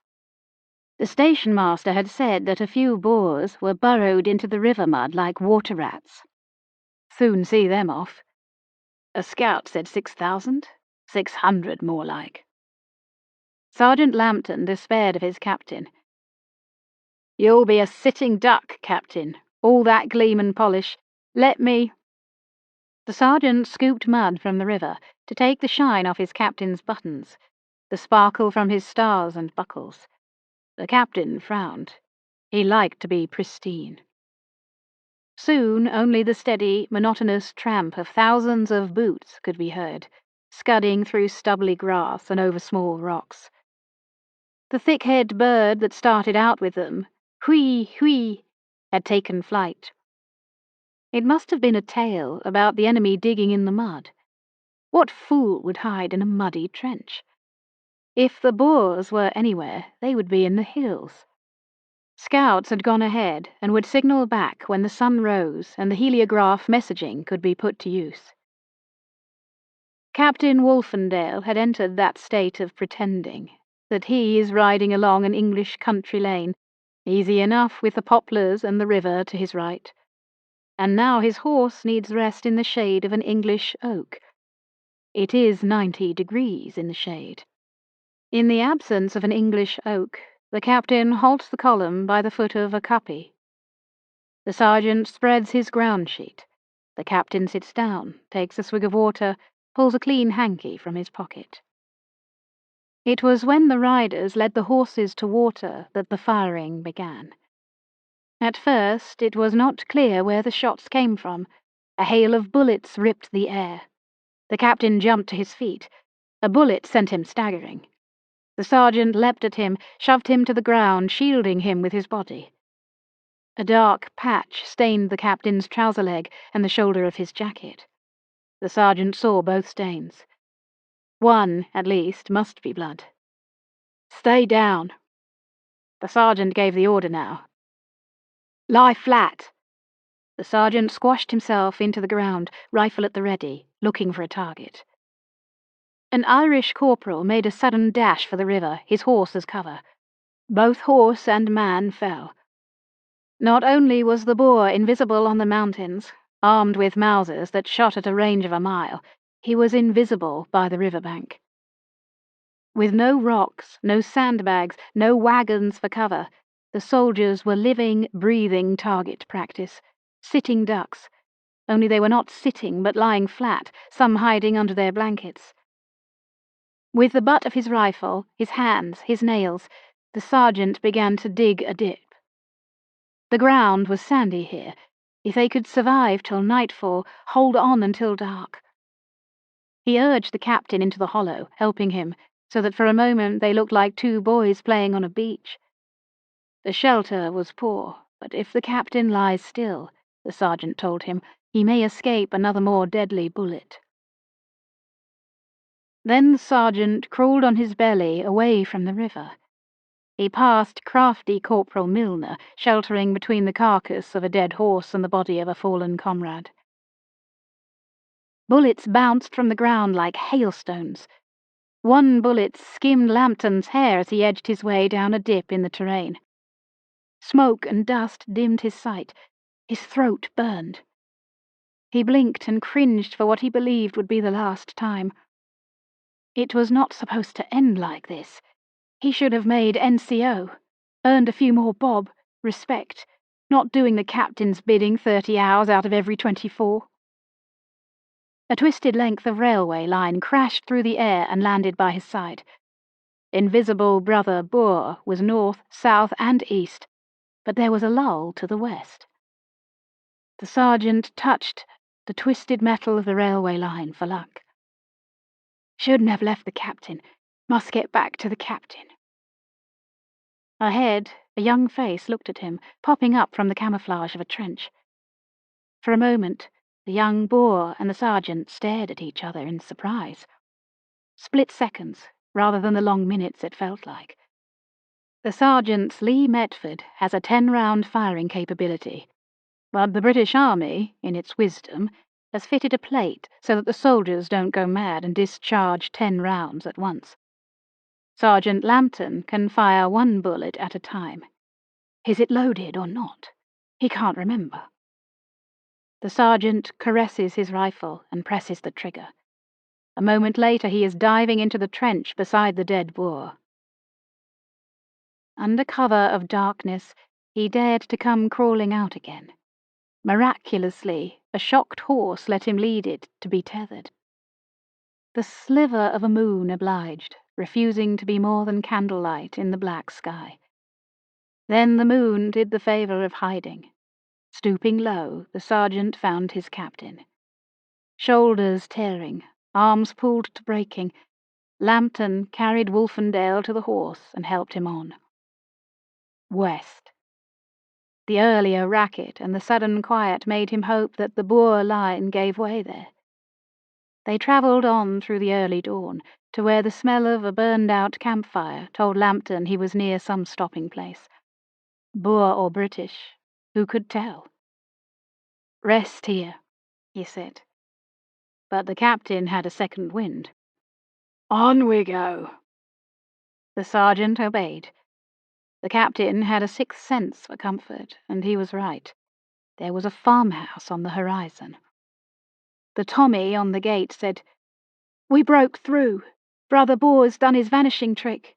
The station master had said that a few Boers were burrowed into the river mud like water rats. Soon see them off. A scout said 6,000, 600 more like. Sergeant Lambton despaired of his captain. "You'll be a sitting duck, Captain. All that gleam and polish. Let me—" The sergeant scooped mud from the river to take the shine off his captain's buttons, the sparkle from his stars and buckles. The captain frowned. He liked to be pristine. Soon only the steady, monotonous tramp of thousands of boots could be heard, scudding through stubbly grass and over small rocks. The thick-head bird that started out with them, hui, hui, had taken flight. It must have been a tale about the enemy digging in the mud. What fool would hide in a muddy trench? If the Boers were anywhere, they would be in the hills. Scouts had gone ahead and would signal back when the sun rose and the heliograph messaging could be put to use. Captain Wolfendale had entered that state of pretending, that he is riding along an English country lane, easy enough with the poplars and the river to his right, and now his horse needs rest in the shade of an English oak. It is 90 degrees in the shade. In the absence of an English oak, the captain halts the column by the foot of a kuppie. The sergeant spreads his ground sheet. The captain sits down, takes a swig of water, pulls a clean hanky from his pocket. It was when the riders led the horses to water that the firing began. At first it was not clear where the shots came from. A hail of bullets ripped the air. The captain jumped to his feet. A bullet sent him staggering. The sergeant leapt at him, shoved him to the ground, shielding him with his body. A dark patch stained the captain's trouser leg and the shoulder of his jacket. The sergeant saw both stains. One, at least, must be blood. "Stay down." The sergeant gave the order now. "Lie flat." The sergeant squashed himself into the ground, rifle at the ready, looking for a target. An Irish corporal made a sudden dash for the river, his horse as cover. Both horse and man fell. Not only was the Boer invisible on the mountains, armed with Mausers that shot at a range of a mile, he was invisible by the riverbank. With no rocks, no sandbags, no wagons for cover, the soldiers were living, breathing target practice, sitting ducks, only they were not sitting but lying flat, some hiding under their blankets. With the butt of his rifle, his hands, his nails, the sergeant began to dig a dip. The ground was sandy here. If they could survive till nightfall, hold on until dark. He urged the captain into the hollow, helping him, so that for a moment they looked like two boys playing on a beach. The shelter was poor, but if the captain lies still, the sergeant told him, he may escape another more deadly bullet. Then the sergeant crawled on his belly away from the river. He passed crafty Corporal Milner, sheltering between the carcass of a dead horse and the body of a fallen comrade. Bullets bounced from the ground like hailstones. One bullet skimmed Lambton's hair as he edged his way down a dip in the terrain. Smoke and dust dimmed his sight. His throat burned. He blinked and cringed for what he believed would be the last time. It was not supposed to end like this. He should have made NCO, earned a few more bob, respect, not doing the captain's bidding 30 hours out of every 24. A twisted length of railway line crashed through the air and landed by his side. Invisible brother Boer was north, south, and east, but there was a lull to the west. The sergeant touched the twisted metal of the railway line for luck. Shouldn't have left the captain. Must get back to the captain. Ahead, a young face looked at him, popping up from the camouflage of a trench. For a moment, the young Boer and the sergeant stared at each other in surprise. Split seconds, rather than the long minutes it felt like. The sergeant's Lee Metford has a 10-round firing capability, but the British Army, in its wisdom, has fitted a plate so that the soldiers don't go mad and discharge 10 rounds at once. Sergeant Lambton can fire 1 bullet at a time. Is it loaded or not? He can't remember. The sergeant caresses his rifle and presses the trigger. A moment later he is diving into the trench beside the dead Boer. Under cover of darkness, he dared to come crawling out again. Miraculously, a shocked horse let him lead it to be tethered. The sliver of a moon obliged, refusing to be more than candlelight in the black sky. Then the moon did the favour of hiding. Stooping low, the sergeant found his captain. Shoulders tearing, arms pulled to breaking, Lambton carried Wolfendale to the horse and helped him on. West. The earlier racket and the sudden quiet made him hope that the Boer line gave way there. They travelled on through the early dawn to where the smell of a burned-out campfire told Lambton he was near some stopping place. Boer or British, who could tell? "Rest here," he said. But the captain had a second wind. "On we go." The sergeant obeyed. The captain had a sixth sense for comfort, and he was right. There was a farmhouse on the horizon. The Tommy on the gate said, "We broke through. Brother Boer's done his vanishing trick."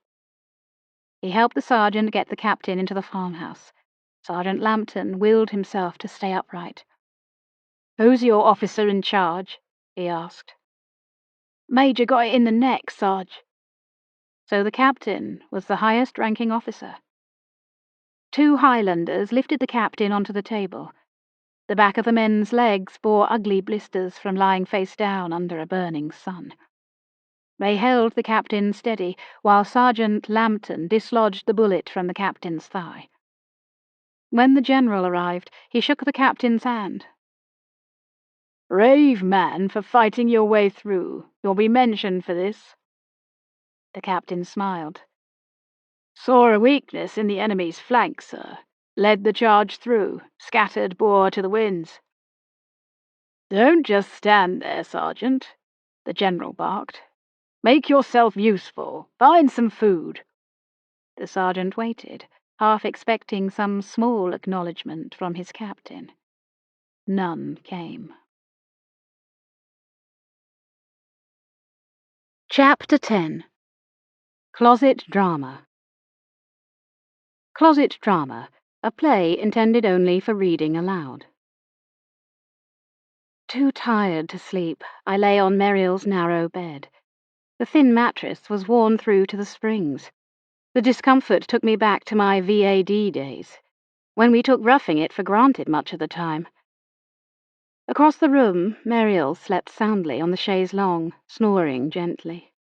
He helped the sergeant get the captain into the farmhouse. Sergeant Lambton willed himself to stay upright. "Who's your officer in charge?" he asked. "Major got it in the neck, Sarge." So the captain was the highest-ranking officer. Two Highlanders lifted the captain onto the table. The back of the men's legs bore ugly blisters from lying face down under a burning sun. They held the captain steady, while Sergeant Lambton dislodged the bullet from the captain's thigh. When the general arrived, he shook the captain's hand. "Brave man for fighting your way through. You'll be mentioned for this." The captain smiled. "Saw a weakness in the enemy's flank, sir. Led the charge through, scattered Boer to the winds." "Don't just stand there, Sergeant," the general barked. "Make yourself useful. Find some food." The sergeant waited, half expecting some small acknowledgement from his captain. None came. Chapter 10. Closet Drama. Closet Drama, a play intended only for reading aloud. Too tired to sleep, I lay on Muriel's narrow bed. The thin mattress was worn through to the springs. The discomfort took me back to my VAD days, when we took roughing it for granted much of the time. Across the room, Muriel slept soundly on the chaise longue, snoring gently.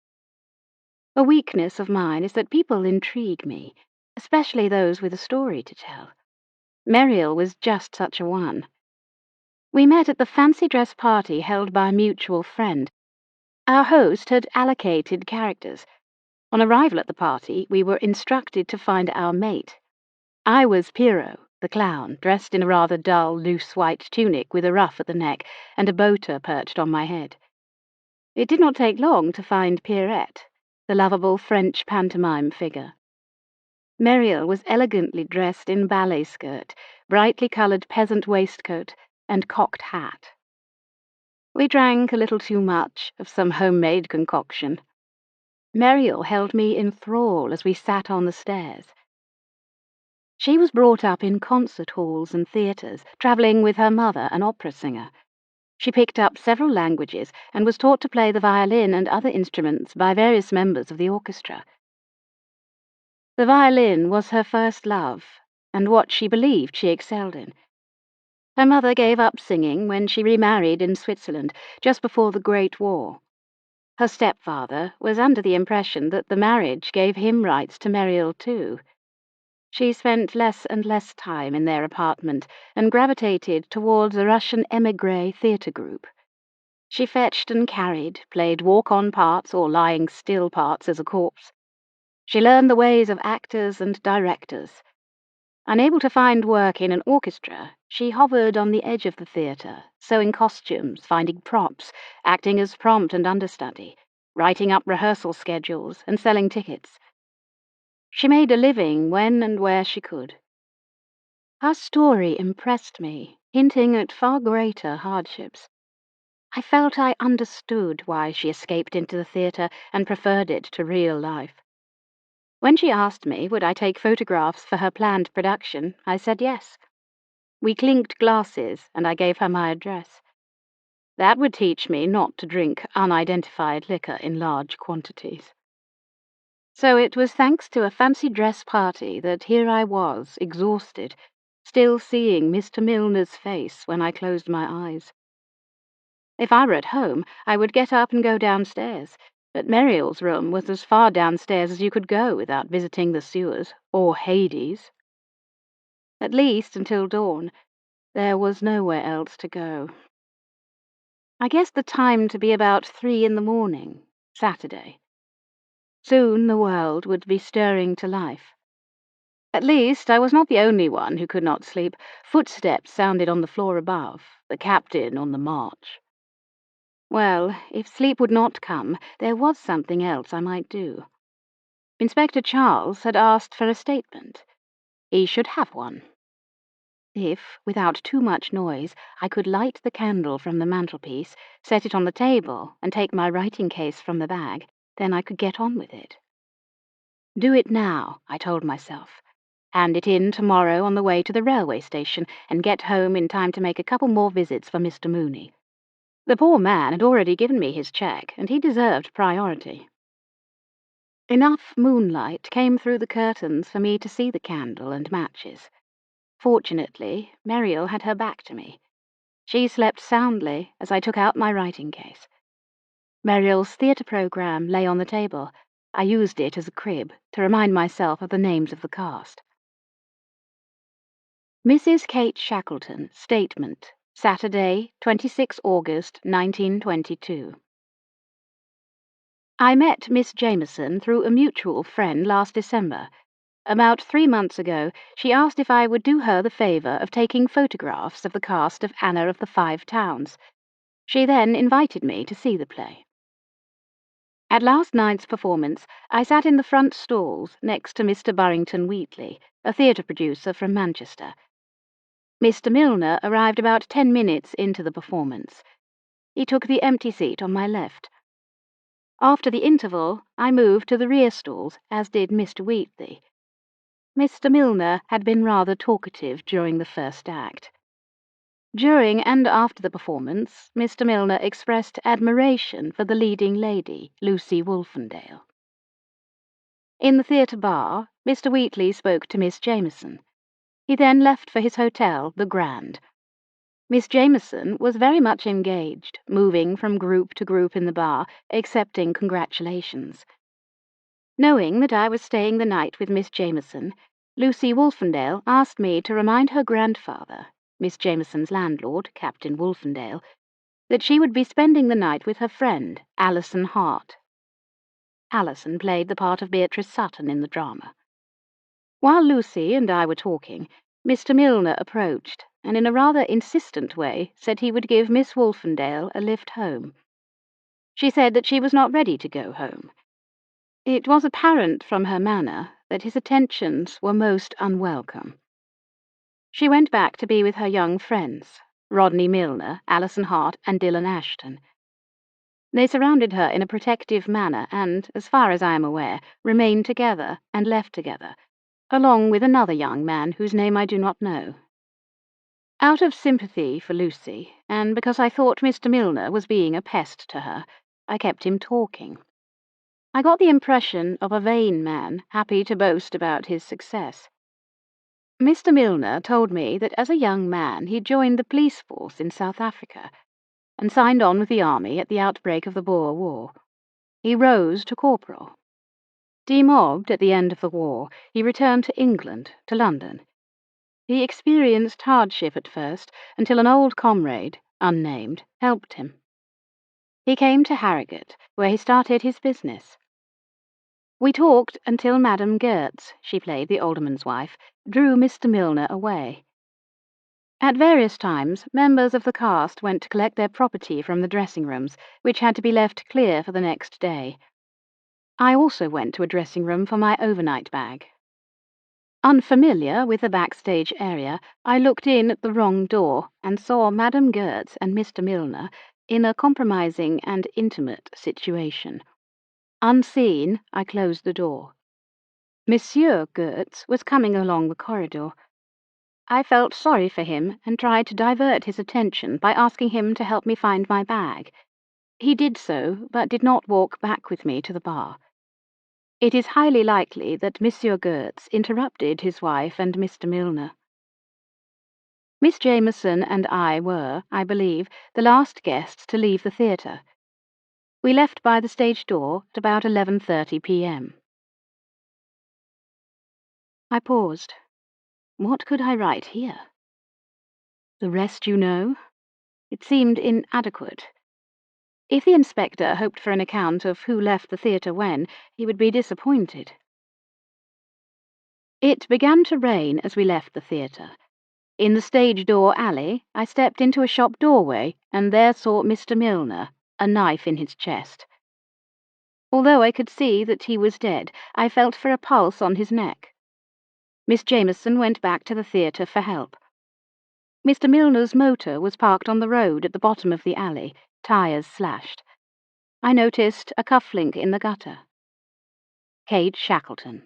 A weakness of mine is that people intrigue me, especially those with a story to tell. Muriel was just such a one. We met at the fancy dress party held by a mutual friend. Our host had allocated characters. On arrival at the party, we were instructed to find our mate. I was Pierrot, the clown, dressed in a rather dull, loose white tunic with a ruff at the neck and a boater perched on my head. It did not take long to find Pierrette, the lovable French pantomime figure. Muriel was elegantly dressed in ballet skirt, brightly coloured peasant waistcoat, and cocked hat. We drank a little too much of some homemade concoction. Muriel held me in thrall as we sat on the stairs. She was brought up in concert halls and theatres, travelling with her mother, an opera singer. She picked up several languages and was taught to play the violin and other instruments by various members of the orchestra. The violin was her first love, and what she believed she excelled in. Her mother gave up singing when she remarried in Switzerland, just before the Great War. Her stepfather was under the impression that the marriage gave him rights to Muriel too. She spent less and less time in their apartment and gravitated towards a Russian émigré theatre group. She fetched and carried, played walk-on parts or lying still parts as a corpse. She learned the ways of actors and directors. Unable to find work in an orchestra, she hovered on the edge of the theatre, sewing costumes, finding props, acting as prompt and understudy, writing up rehearsal schedules, and selling tickets. She made a living when and where she could. Her story impressed me, hinting at far greater hardships. I felt I understood why she escaped into the theatre and preferred it to real life. When she asked me would I take photographs for her planned production, I said yes. We clinked glasses, and I gave her my address. That would teach me not to drink unidentified liquor in large quantities. So it was thanks to a fancy dress party that here I was, exhausted, still seeing Mr. Milner's face when I closed my eyes. If I were at home, I would get up and go downstairs, but Muriel's room was as far downstairs as you could go without visiting the sewers, or Hades. At least until dawn. There was nowhere else to go. I guessed the time to be about 3 in the morning, Saturday. Soon the world would be stirring to life. At least I was not the only one who could not sleep. Footsteps sounded on the floor above, the captain on the march. Well, if sleep would not come, there was something else I might do. Inspector Charles had asked for a statement. He should have one. If, without too much noise, I could light the candle from the mantelpiece, set it on the table, and take my writing case from the bag, then I could get on with it. Do it now, I told myself. Hand it in tomorrow on the way to the railway station, and get home in time to make a couple more visits for Mr. Mooney. The poor man had already given me his cheque, and he deserved priority. Enough moonlight came through the curtains for me to see the candle and matches. Fortunately, Muriel had her back to me. She slept soundly as I took out my writing case. Muriel's theatre programme lay on the table. I used it as a crib to remind myself of the names of the cast. Mrs. Kate Shackleton, Statement, Saturday, 26 August 1922. I met Miss Jameson through a mutual friend last December. About 3 months ago, she asked if I would do her the favour of taking photographs of the cast of Anna of the Five Towns. She then invited me to see the play. At last night's performance, I sat in the front stalls next to Mr. Burrington Wheatley, a theatre producer from Manchester. Mr. Milner arrived about 10 minutes into the performance. He took the empty seat on my left. After the interval, I moved to the rear stalls, as did Mr. Wheatley. Mr. Milner had been rather talkative during the first act. During and after the performance, Mr. Milner expressed admiration for the leading lady, Lucy Wolfendale. In the theatre bar, Mr. Wheatley spoke to Miss Jameson. He then left for his hotel, the Grand. Miss Jameson was very much engaged, moving from group to group in the bar, accepting congratulations. Knowing that I was staying the night with Miss Jameson, Lucy Wolfendale asked me to remind her grandfather, Miss Jameson's landlord, Captain Wolfendale, that she would be spending the night with her friend, Alison Hart. Alison played the part of Beatrice Sutton in the drama. While Lucy and I were talking, Mr. Milner approached, and in a rather insistent way said he would give Miss Wolfendale a lift home. She said that she was not ready to go home. It was apparent from her manner that his attentions were most unwelcome. She went back to be with her young friends, Rodney Milner, Alison Hart, and Dylan Ashton. They surrounded her in a protective manner and, as far as I am aware, remained together and left together, along with another young man whose name I do not know. Out of sympathy for Lucy, and because I thought Mr. Milner was being a pest to her, I kept him talking. I got the impression of a vain man, happy to boast about his success. Mr. Milner told me that as a young man he joined the police force in South Africa, and signed on with the army at the outbreak of the Boer War. He rose to corporal. Demobbed at the end of the war, he returned to England, to London. He experienced hardship at first, until an old comrade, unnamed, helped him. He came to Harrogate, where he started his business. We talked until Madame Gertz, she played the alderman's wife, drew Mr. Milner away. At various times, members of the cast went to collect their property from the dressing rooms, which had to be left clear for the next day. I also went to a dressing room for my overnight bag. Unfamiliar with the backstage area, I looked in at the wrong door and saw Madame Gertz and Mr. Milner in a compromising and intimate situation. Unseen, I closed the door. Monsieur Gertz was coming along the corridor. I felt sorry for him and tried to divert his attention by asking him to help me find my bag. He did so, but did not walk back with me to the bar. It is highly likely that Monsieur Gertz interrupted his wife and Mr. Milner. Miss Jameson and I were, I believe, the last guests to leave the theatre. We left by the stage door at about 11:30 p.m. I paused. What could I write here? The rest you know? It seemed inadequate. If the inspector hoped for an account of who left the theatre when, he would be disappointed. It began to rain as we left the theatre. In the stage door alley, I stepped into a shop doorway and there saw Mr. Milner, a knife in his chest. Although I could see that he was dead, I felt for a pulse on his neck. Miss Jameson went back to the theatre for help. Mr. Milner's motor was parked on the road at the bottom of the alley, tyres slashed. I noticed a cufflink in the gutter. Kate Shackleton.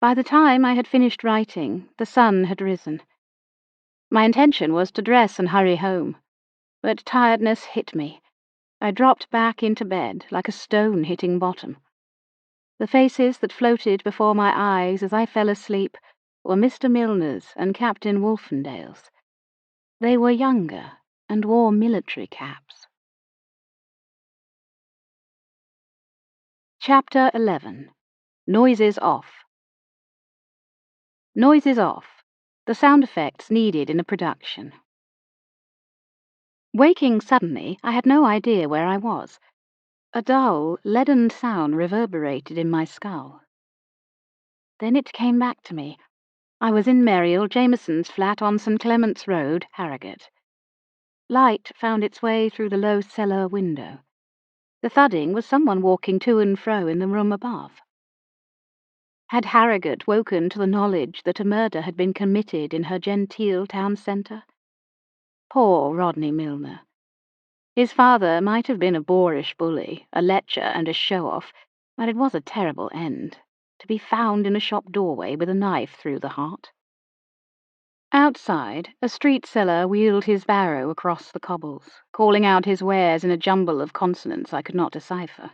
By the time I had finished writing, the sun had risen. My intention was to dress and hurry home, but tiredness hit me. I dropped back into bed like a stone hitting bottom. The faces that floated before my eyes as I fell asleep were Mr. Milner's and Captain Wolfendale's. They were younger and wore military caps. Chapter 11. Noises Off. Noises off. The sound effects needed in a production. Waking suddenly, I had no idea where I was. A dull, leaden sound reverberated in my skull. Then it came back to me. I was in Muriel Jameson's flat on St. Clement's Road, Harrogate. Light found its way through the low cellar window. The thudding was someone walking to and fro in the room above. Had Harrogate woken to the knowledge that a murder had been committed in her genteel town centre? Poor Rodney Milner. His father might have been a boorish bully, a lecher and a show-off, but it was a terrible end, to be found in a shop doorway with a knife through the heart. Outside, a street seller wheeled his barrow across the cobbles, calling out his wares in a jumble of consonants I could not decipher.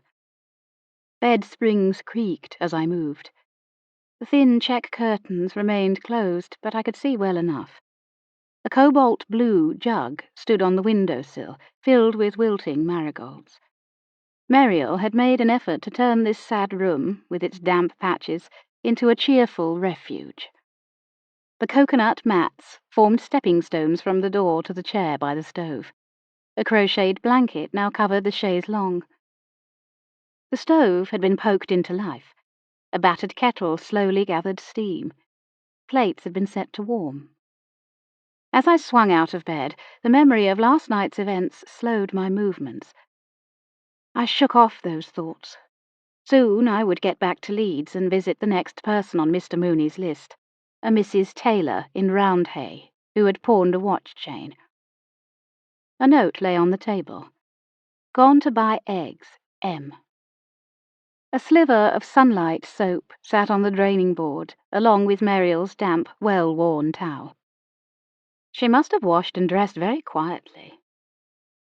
Bed springs creaked as I moved. The thin check curtains remained closed, but I could see well enough. A cobalt-blue jug stood on the window-sill, filled with wilting marigolds. Muriel had made an effort to turn this sad room, with its damp patches, into a cheerful refuge. The coconut mats formed stepping stones from the door to the chair by the stove. A crocheted blanket now covered the chaise longue. The stove had been poked into life. A battered kettle slowly gathered steam. Plates had been set to warm. As I swung out of bed, the memory of last night's events slowed my movements. I shook off those thoughts. Soon I would get back to Leeds and visit the next person on Mr. Mooney's list, a Mrs. Taylor in Roundhay, who had pawned a watch chain. A note lay on the table. Gone to buy eggs, M. A sliver of sunlight soap sat on the draining board, along with Muriel's damp, well-worn towel. She must have washed and dressed very quietly.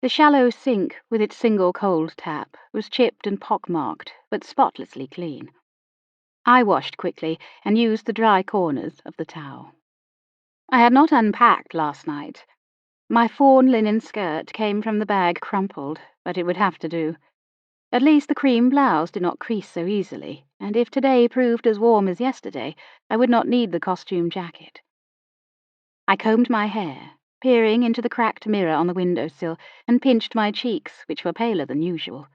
The shallow sink, with its single cold tap, was chipped and pockmarked, but spotlessly clean. I washed quickly and used the dry corners of the towel. I had not unpacked last night. My fawn linen skirt came from the bag crumpled, but it would have to do. At least the cream blouse did not crease so easily, and if today proved as warm as yesterday, I would not need the costume jacket. I combed my hair, peering into the cracked mirror on the window-sill, and pinched my cheeks, which were paler than usual.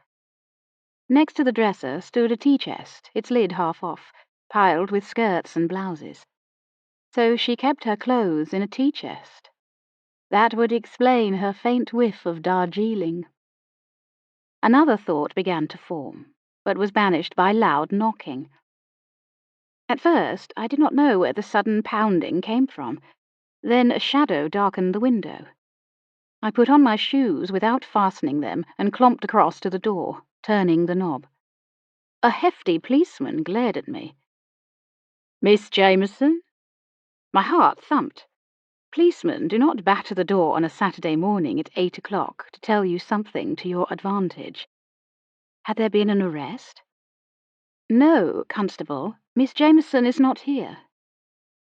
Next to the dresser stood a tea-chest, its lid half off, piled with skirts and blouses. So she kept her clothes in a tea-chest. That would explain her faint whiff of Darjeeling. Another thought began to form, but was banished by loud knocking. At first, I did not know where the sudden pounding came from. Then a shadow darkened the window. I put on my shoes without fastening them and clomped across to the door, turning the knob. A hefty policeman glared at me. "Miss Jameson?" My heart thumped. Policemen do not batter the door on a Saturday morning at 8 o'clock to tell you something to your advantage. Had there been an arrest? "No, Constable, Miss Jameson is not here."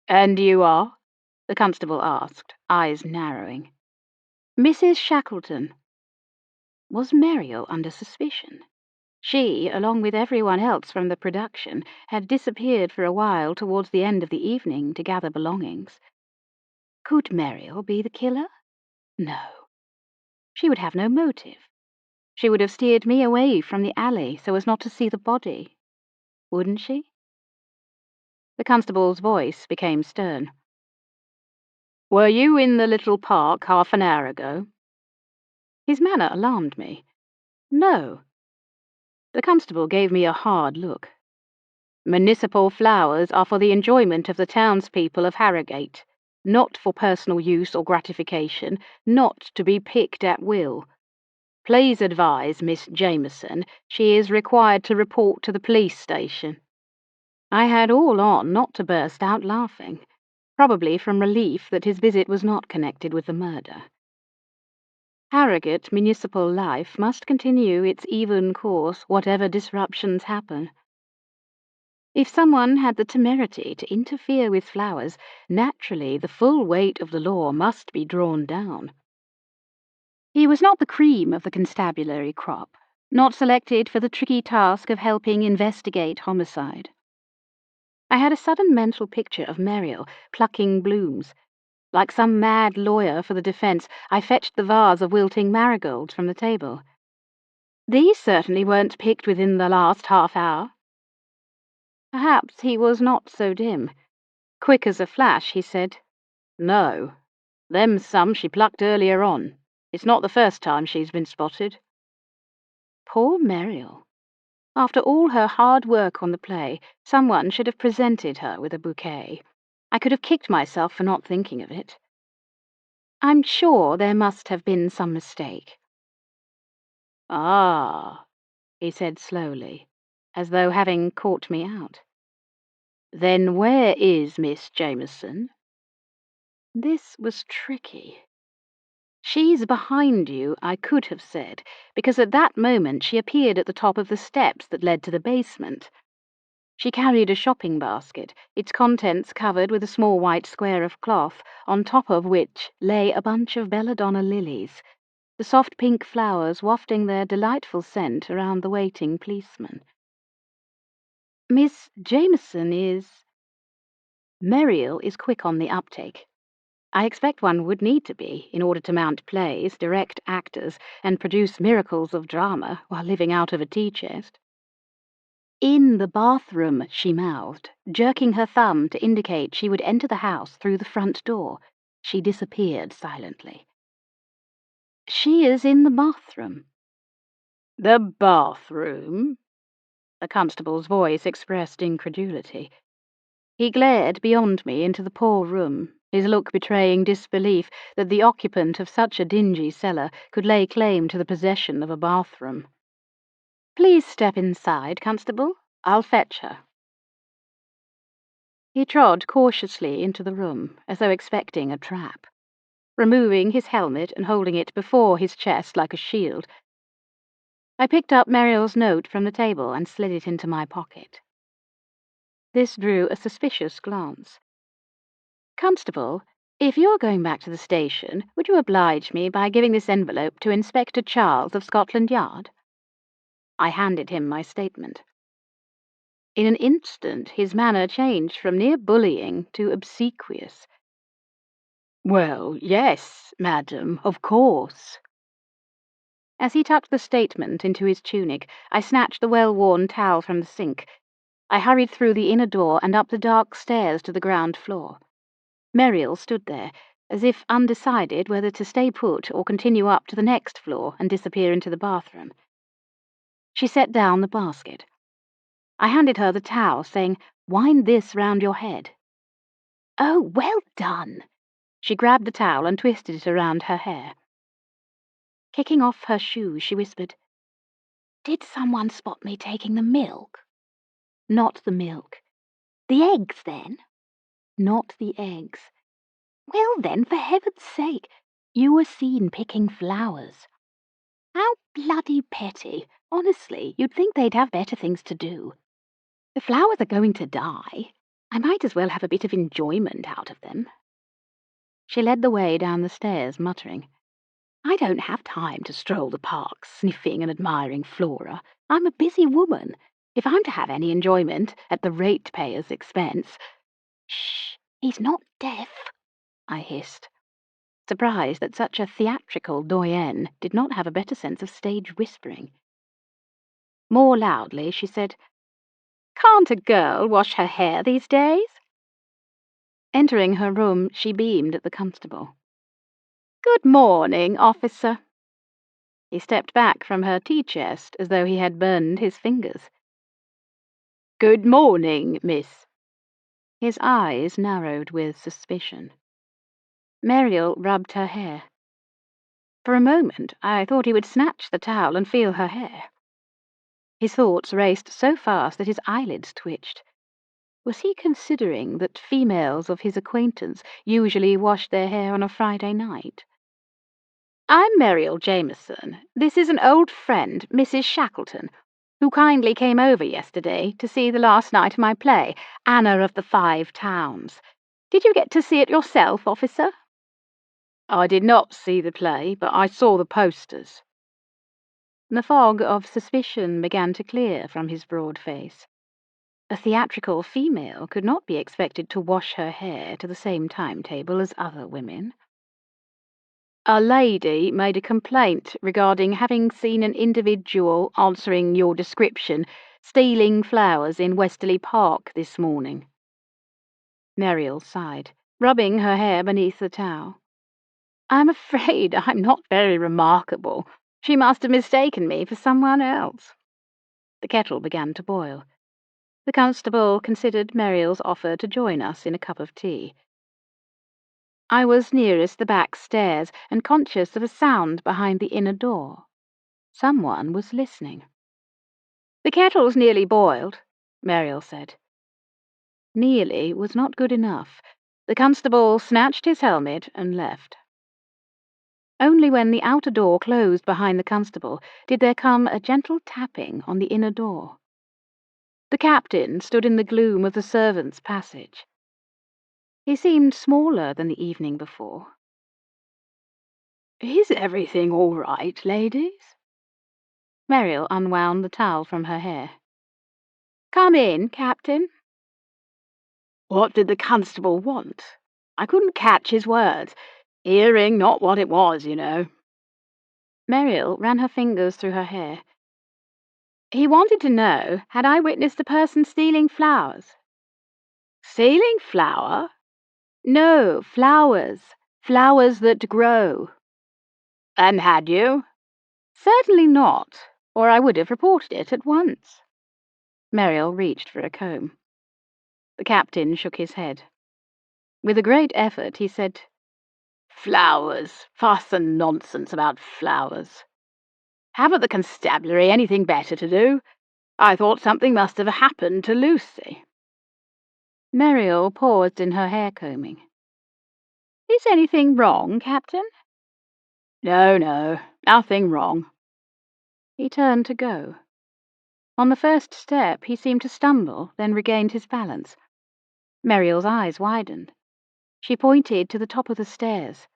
"And you are?" the constable asked, eyes narrowing. "Mrs. Shackleton." Was Muriel under suspicion? She, along with everyone else from the production, had disappeared for a while towards the end of the evening to gather belongings. Could Muriel be the killer? No. She would have no motive. She would have steered me away from the alley so as not to see the body. Wouldn't she? The constable's voice became stern. "Were you in the little park half an hour ago?" His manner alarmed me. No. The constable gave me a hard look. "Municipal flowers are for the enjoyment of the townspeople of Harrogate, not for personal use or gratification, not to be picked at will. Please advise Miss Jameson she is required to report to the police station." I had all on not to burst out laughing, probably from relief that his visit was not connected with the murder. Harrogate municipal life must continue its even course, whatever disruptions happen. If someone had the temerity to interfere with flowers, naturally the full weight of the law must be drawn down. He was not the cream of the constabulary crop, not selected for the tricky task of helping investigate homicide. I had a sudden mental picture of Muriel plucking blooms. Like some mad lawyer for the defence, I fetched the vase of wilting marigolds from the table. "These certainly weren't picked within the last half hour." Perhaps he was not so dim. Quick as a flash, he said, "No, them's some she plucked earlier on. It's not the first time she's been spotted." Poor Muriel. After all her hard work on the play, someone should have presented her with a bouquet. I could have kicked myself for not thinking of it. I'm sure there must have been some mistake. "Ah," he said slowly, as though having caught me out. "Then where is Miss Jameson?" This was tricky. "She's behind you," I could have said, because at that moment she appeared at the top of the steps that led to the basement. She carried a shopping basket, its contents covered with a small white square of cloth, on top of which lay a bunch of belladonna lilies, the soft pink flowers wafting their delightful scent around the waiting policeman. "Miss Jameson is—" Muriel is quick on the uptake. I expect one would need to be in order to mount plays, direct actors, and produce miracles of drama while living out of a tea-chest. "In the bathroom," she mouthed, jerking her thumb to indicate she would enter the house through the front door. She disappeared silently. "She is in the bathroom." "The bathroom?" The constable's voice expressed incredulity. He glared beyond me into the poor room, his look betraying disbelief that the occupant of such a dingy cellar could lay claim to the possession of a bathroom. "Please step inside, Constable. I'll fetch her." He trod cautiously into the room, as though expecting a trap, removing his helmet and holding it before his chest like a shield. I picked up Muriel's note from the table and slid it into my pocket. This drew a suspicious glance. "Constable, if you're going back to the station, would you oblige me by giving this envelope to Inspector Charles of Scotland Yard?" I handed him my statement. In an instant his manner changed from near bullying to obsequious. "Well, yes, madam, of course." As he tucked the statement into his tunic, I snatched the well-worn towel from the sink. I hurried through the inner door and up the dark stairs to the ground floor. Muriel stood there, as if undecided whether to stay put or continue up to the next floor and disappear into the bathroom. She set down the basket. I handed her the towel, saying, "Wind this round your head." "Oh, well done!" She grabbed the towel and twisted it around her hair. Kicking off her shoes, she whispered, "Did someone spot me taking the milk?" "Not the milk." "The eggs, then?" "Not the eggs." "Well, then, for heaven's sake, you were seen picking flowers." "How bloody petty. Honestly, you'd think they'd have better things to do. The flowers are going to die. I might as well have a bit of enjoyment out of them." She led the way down the stairs, muttering, I don't have time to stroll the parks, sniffing and admiring flora. I'm a busy woman. If I'm to have any enjoyment at the ratepayer's expense— Shh, he's not deaf, I hissed, surprised that such a theatrical doyenne did not have a better sense of stage whispering. More loudly, she said, "Can't a girl wash her hair these days?" Entering her room, she beamed at the constable. "Good morning, officer." He stepped back from her tea-chest as though he had burned his fingers. "Good morning, miss." His eyes narrowed with suspicion. Muriel rubbed her hair. For a moment, I thought he would snatch the towel and feel her hair. His thoughts raced so fast that his eyelids twitched. Was he considering that females of his acquaintance usually washed their hair on a Friday night? "I'm Muriel Jameson. This is an old friend, Mrs. Shackleton, who kindly came over yesterday to see the last night of my play, Anna of the Five Towns. Did you get to see it yourself, officer?" "I did not see the play, but I saw the posters." The fog of suspicion began to clear from his broad face. A theatrical female could not be expected to wash her hair to the same timetable as other women. "A lady made a complaint regarding having seen an individual answering your description stealing flowers in Westerly Park this morning." Muriel sighed, rubbing her hair beneath the towel. "I'm afraid I'm not very remarkable. She must have mistaken me for someone else." The kettle began to boil. The constable considered Muriel's offer to join us in a cup of tea. I was nearest the back stairs and conscious of a sound behind the inner door. Someone was listening. "The kettle's nearly boiled," Muriel said. Nearly was not good enough. The constable snatched his helmet and left. Only when the outer door closed behind the constable did there come a gentle tapping on the inner door. The captain stood in the gloom of the servants' passage. He seemed smaller than the evening before. "Is everything all right, ladies?" Muriel unwound the towel from her hair. "Come in, Captain." What did the constable want? I couldn't catch his words. Hearing not what it was, you know. Muriel ran her fingers through her hair. He wanted to know, had I witnessed a person stealing flowers? Stealing flour? No, flowers. Flowers that grow. And had you? Certainly not, or I would have reported it at once. Muriel reached for a comb. The captain shook his head. With a great effort, he said, "Flowers. Fuss and nonsense about flowers. Haven't the constabulary anything better to do? I thought something must have happened to Lucy." Muriel paused in her hair combing. "Is anything wrong, Captain?" No, nothing wrong." He turned to go. On the first step, he seemed to stumble, then regained his balance. Muriel's eyes widened. She pointed to the top of the stairs.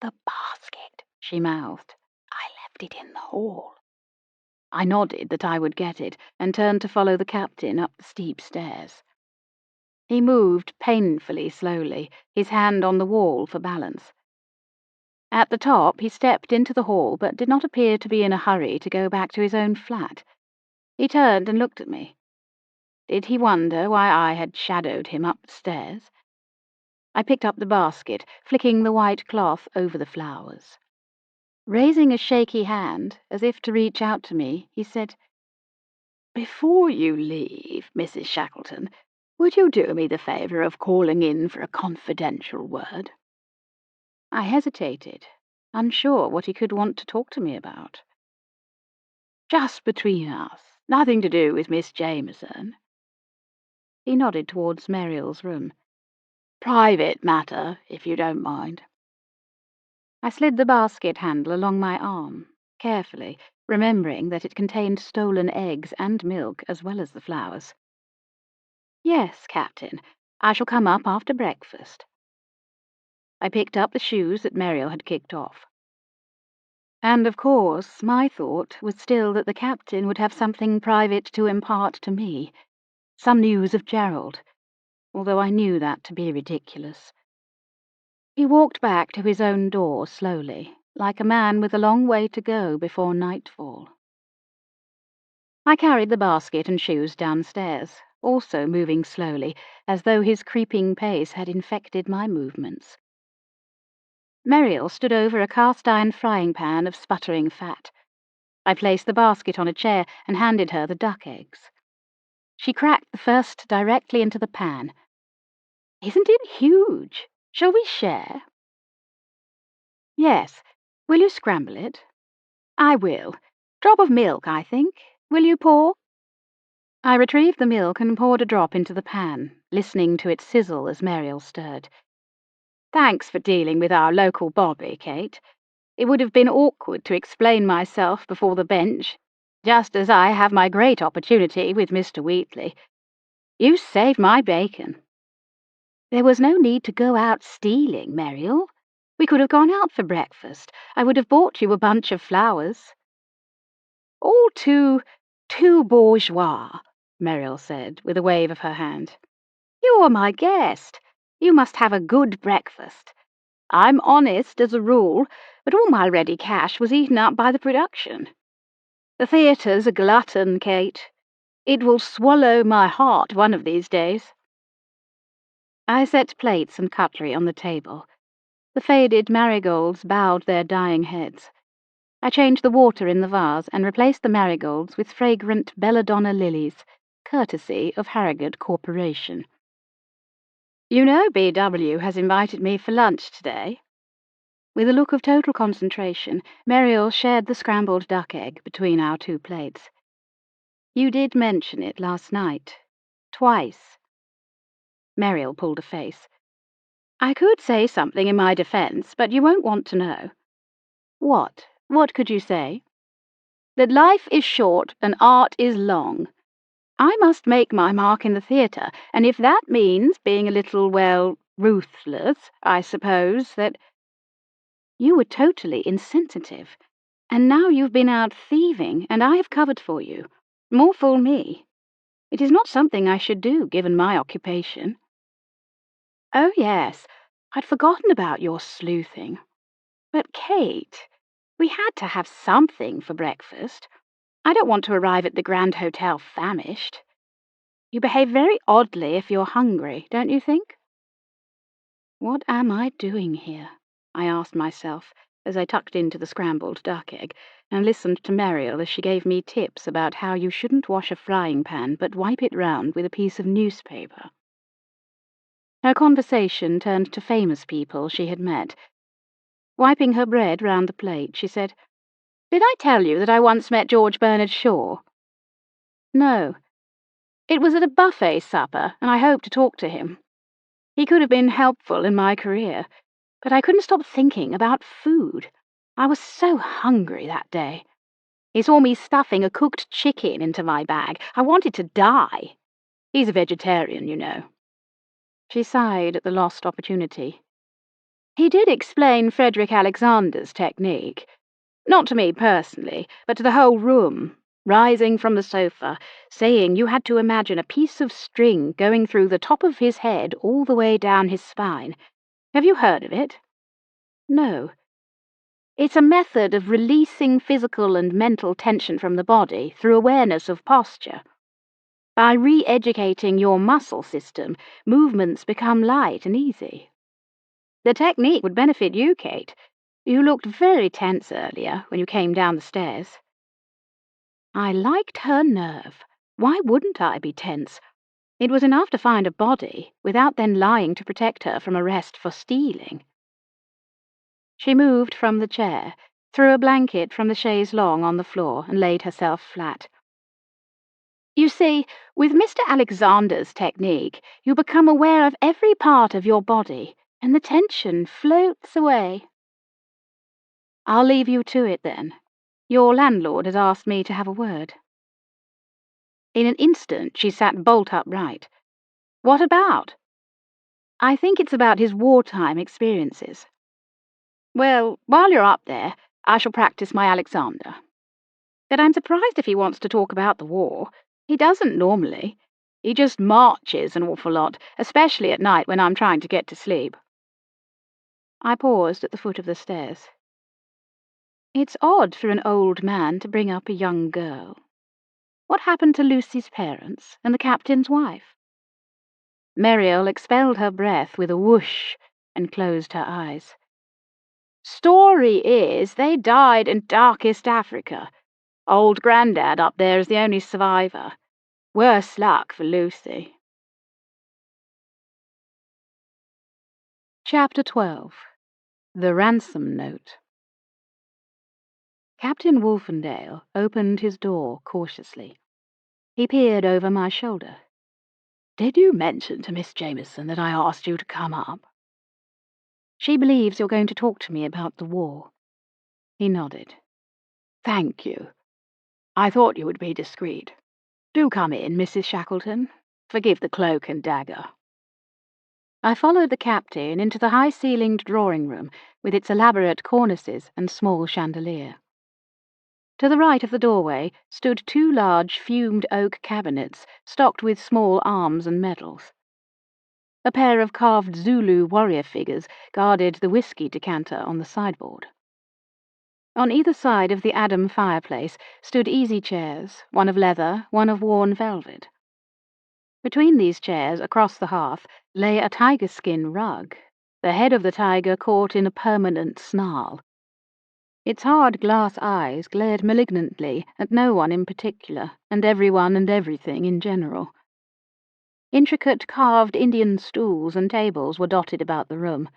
"The basket," she mouthed. "I left it in the hall." I nodded that I would get it, and turned to follow the captain up the steep stairs. He moved painfully slowly, his hand on the wall for balance. At the top, he stepped into the hall, but did not appear to be in a hurry to go back to his own flat. He turned and looked at me. Did he wonder why I had shadowed him up the stairs? I picked up the basket, flicking the white cloth over the flowers. Raising a shaky hand, as if to reach out to me, he said, "Before you leave, Mrs. Shackleton, would you do me the favour of calling in for a confidential word?" I hesitated, unsure what he could want to talk to me about. "Just between us, nothing to do with Miss Jameson." He nodded towards Muriel's room. "Private matter, if you don't mind." I slid the basket handle along my arm, carefully, remembering that it contained stolen eggs and milk as well as the flowers. "Yes, Captain. I shall come up after breakfast." I picked up the shoes that Muriel had kicked off. And of course, my thought was still that the captain would have something private to impart to me, some news of Gerald, although I knew that to be ridiculous. He walked back to his own door slowly, like a man with a long way to go before nightfall. I carried the basket and shoes downstairs, also moving slowly, as though his creeping pace had infected my movements. Muriel stood over a cast-iron frying pan of sputtering fat. I placed the basket on a chair and handed her the duck eggs. She cracked the first directly into the pan. "Isn't it huge? Shall we share?" "Yes. Will you scramble it?" "I will. Drop of milk, I think. Will you pour?" I retrieved the milk and poured a drop into the pan, listening to it sizzle as Muriel stirred. "Thanks for dealing with our local Bobby, Kate. It would have been awkward to explain myself before the bench, just as I have my great opportunity with Mr. Wheatley. You saved my bacon." "There was no need to go out stealing, Muriel. We could have gone out for breakfast. I would have bought you a bunch of flowers." "All too bourgeois," Muriel said, with a wave of her hand. "You're my guest. You must have a good breakfast. I'm honest as a rule, but all my ready cash was eaten up by the production. The theatre's a glutton, Kate. It will swallow my heart one of these days." I set plates and cutlery on the table. The faded marigolds bowed their dying heads. I changed the water in the vase and replaced the marigolds with fragrant belladonna lilies, courtesy of Harrogate Corporation. "You know B.W. has invited me for lunch today." With a look of total concentration, Muriel shared the scrambled duck egg between our two plates. "You did mention it last night. Twice." Muriel pulled a face. "I could say something in my defense, but you won't want to know." "What? What could you say?" "That life is short and art is long. I must make my mark in the theatre, and if that means being a little, well, ruthless, I suppose that—" "You were totally insensitive. And now you've been out thieving, and I have covered for you. More fool me. It is not something I should do, given my occupation." "Oh, yes, I'd forgotten about your sleuthing. But, Kate, we had to have something for breakfast. I don't want to arrive at the Grand Hotel famished. You behave very oddly if you're hungry, don't you think?" What am I doing here? I asked myself as I tucked into the scrambled duck egg and listened to Muriel as she gave me tips about how you shouldn't wash a frying pan but wipe it round with a piece of newspaper. Her conversation turned to famous people she had met. Wiping her bread round the plate, she said, "Did I tell you that I once met George Bernard Shaw?" "No. It was at a buffet supper, and I hoped to talk to him. He could have been helpful in my career, but I couldn't stop thinking about food. I was so hungry that day. He saw me stuffing a cooked chicken into my bag. I wanted to die. He's a vegetarian, you know." She sighed at the lost opportunity. "He did explain Frederick Alexander's technique. Not to me personally, but to the whole room, rising from the sofa, saying you had to imagine a piece of string going through the top of his head all the way down his spine. Have you heard of it?" "No." "It's a method of releasing physical and mental tension from the body through awareness of posture. By re-educating your muscle system, movements become light and easy. The technique would benefit you, Kate. You looked very tense earlier when you came down the stairs." I liked her nerve. Why wouldn't I be tense? It was enough to find a body, without then lying to protect her from arrest for stealing. She moved from the chair, threw a blanket from the chaise longue on the floor, and laid herself flat. "You see, with Mr. Alexander's technique, you become aware of every part of your body, and the tension floats away." "I'll leave you to it, then. Your landlord has asked me to have a word." In an instant she sat bolt upright. "What about?" "I think it's about his wartime experiences." "Well, while you're up there, I shall practice my Alexander. But I'm surprised if he wants to talk about the war. He doesn't normally. He just marches an awful lot, especially at night when I'm trying to get to sleep." I paused at the foot of the stairs. It's odd for an old man to bring up a young girl. What happened to Lucy's parents and the captain's wife? Muriel expelled her breath with a whoosh and closed her eyes. "Story is, they died in darkest Africa. Old Grandad up there is the only survivor. Worse luck for Lucy." Chapter 12. The Ransom Note. Captain Wolfendale opened his door cautiously. He peered over my shoulder. "Did you mention to Miss Jameson that I asked you to come up?" "She believes you're going to talk to me about the war." He nodded. "Thank you. I thought you would be discreet. Do come in, Mrs. Shackleton. Forgive the cloak and dagger." I followed the captain into the high-ceilinged drawing-room with its elaborate cornices and small chandelier. To the right of the doorway stood 2 large fumed oak cabinets stocked with small arms and medals. A pair of carved Zulu warrior figures guarded the whiskey decanter on the sideboard. On either side of the Adam fireplace stood easy chairs, one of leather, one of worn velvet. Between these chairs, across the hearth, lay a tiger-skin rug, the head of the tiger caught in a permanent snarl. Its hard glass eyes glared malignantly at no one in particular, and everyone and everything in general. Intricate carved Indian stools and tables were dotted about the room.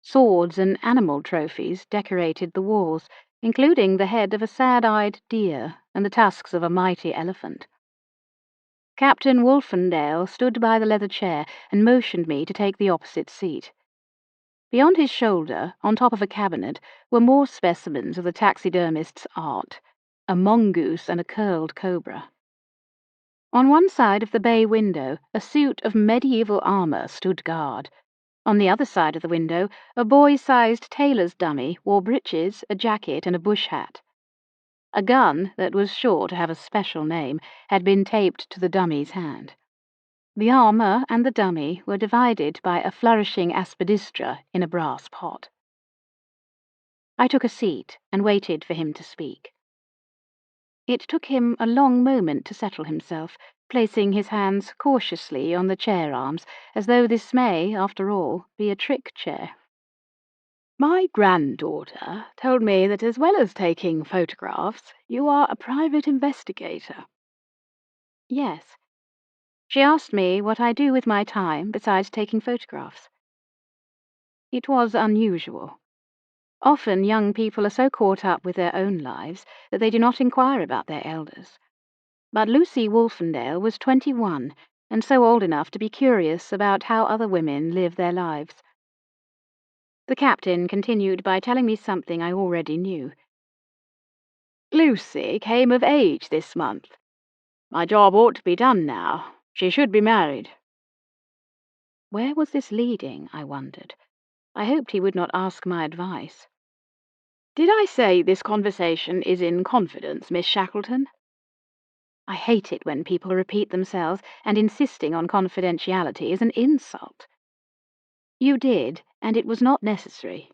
Swords and animal trophies decorated the walls, including the head of a sad-eyed deer and the tusks of a mighty elephant. Captain Wolfendale stood by the leather chair and motioned me to take the opposite seat. Beyond his shoulder, on top of a cabinet, were more specimens of the taxidermist's art, a mongoose and a curled cobra. On one side of the bay window, a suit of medieval armor stood guard. On the other side of the window, a boy-sized tailor's dummy wore breeches, a jacket, and a bush hat. A gun, that was sure to have a special name, had been taped to the dummy's hand. The armor and the dummy were divided by a flourishing aspidistra in a brass pot. I took a seat and waited for him to speak. It took him a long moment to settle himself, placing his hands cautiously on the chair arms, as though this may, after all, be a trick chair. "My granddaughter told me that as well as taking photographs, you are a private investigator." "Yes. She asked me what I do with my time besides taking photographs." It was unusual. Often young people are so caught up with their own lives that they do not inquire about their elders. But Lucy Wolfendale was 21, and so old enough to be curious about how other women live their lives. The captain continued by telling me something I already knew. "Lucy came of age this month. My job ought to be done now. She should be married." Where was this leading, I wondered. I hoped he would not ask my advice. "Did I say this conversation is in confidence, Miss Shackleton?" I hate it when people repeat themselves, and insisting on confidentiality is an insult. "You did, and it was not necessary."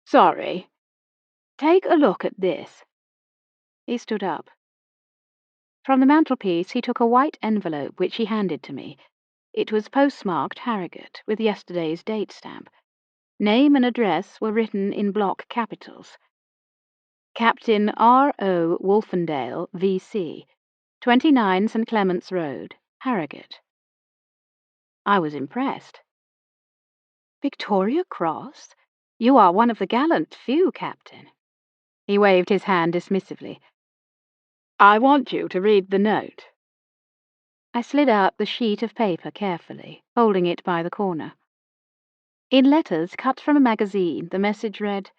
"Sorry. Take a look at this." He stood up. From the mantelpiece he took a white envelope which he handed to me. It was postmarked Harrogate, with yesterday's date stamp. Name and address were written in block capitals. Captain R.O. Wolfendale, V.C., 29 St. Clement's Road, Harrogate. I was impressed. "Victoria Cross? You are one of the gallant few, Captain." He waved his hand dismissively. "I want you to read the note." I slid out the sheet of paper carefully, holding it by the corner. In letters cut from a magazine, the message read,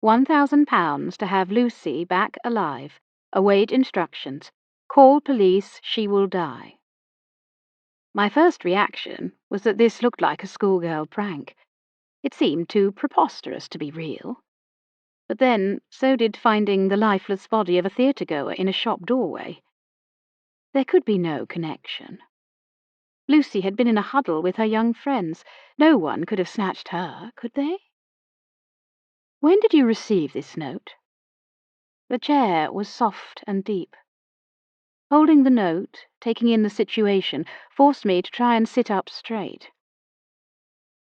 £1,000 to have Lucy back alive. Await instructions. Call police, she will die. My first reaction was that this looked like a schoolgirl prank. It seemed too preposterous to be real. But then, so did finding the lifeless body of a theatre-goer in a shop doorway. There could be no connection. Lucy had been in a huddle with her young friends. No one could have snatched her, could they? When did you receive this note? The chair was soft and deep. Holding the note, taking in the situation, forced me to try and sit up straight.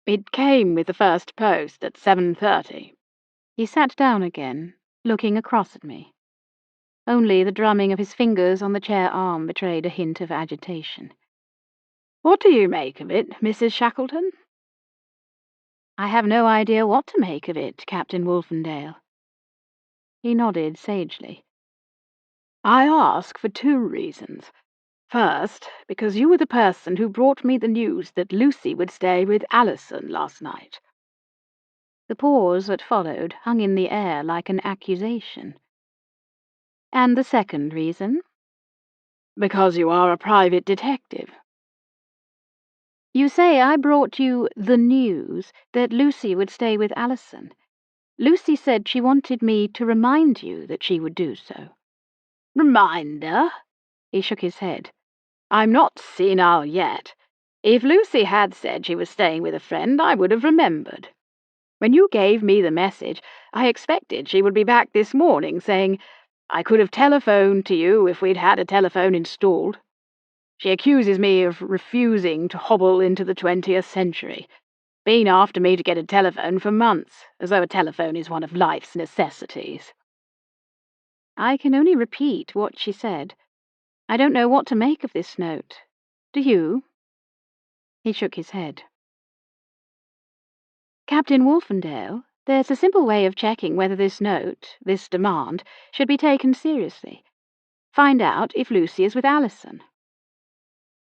It came with the first post at 7:30. He sat down again, looking across at me. Only the drumming of his fingers on the chair arm betrayed a hint of agitation. What do you make of it, Mrs. Shackleton? I have no idea what to make of it, Captain Wolfendale. He nodded sagely. I ask for 2 reasons. First, because you were the person who brought me the news that Lucy would stay with Alison last night. The pause that followed hung in the air like an accusation. And the second reason? Because you are a private detective. You say I brought you the news that Lucy would stay with Alison. Lucy said she wanted me to remind you that she would do so. Reminder? He shook his head. I'm not senile yet. If Lucy had said she was staying with a friend, I would have remembered. When you gave me the message, I expected she would be back this morning saying, I could have telephoned to you if we'd had a telephone installed. She accuses me of refusing to hobble into the 20th century. Been after me to get a telephone for months, as though a telephone is one of life's necessities. I can only repeat what she said. I don't know what to make of this note. Do you? He shook his head. Captain Wolfendale, there's a simple way of checking whether this note, this demand, should be taken seriously. Find out if Lucy is with Alison.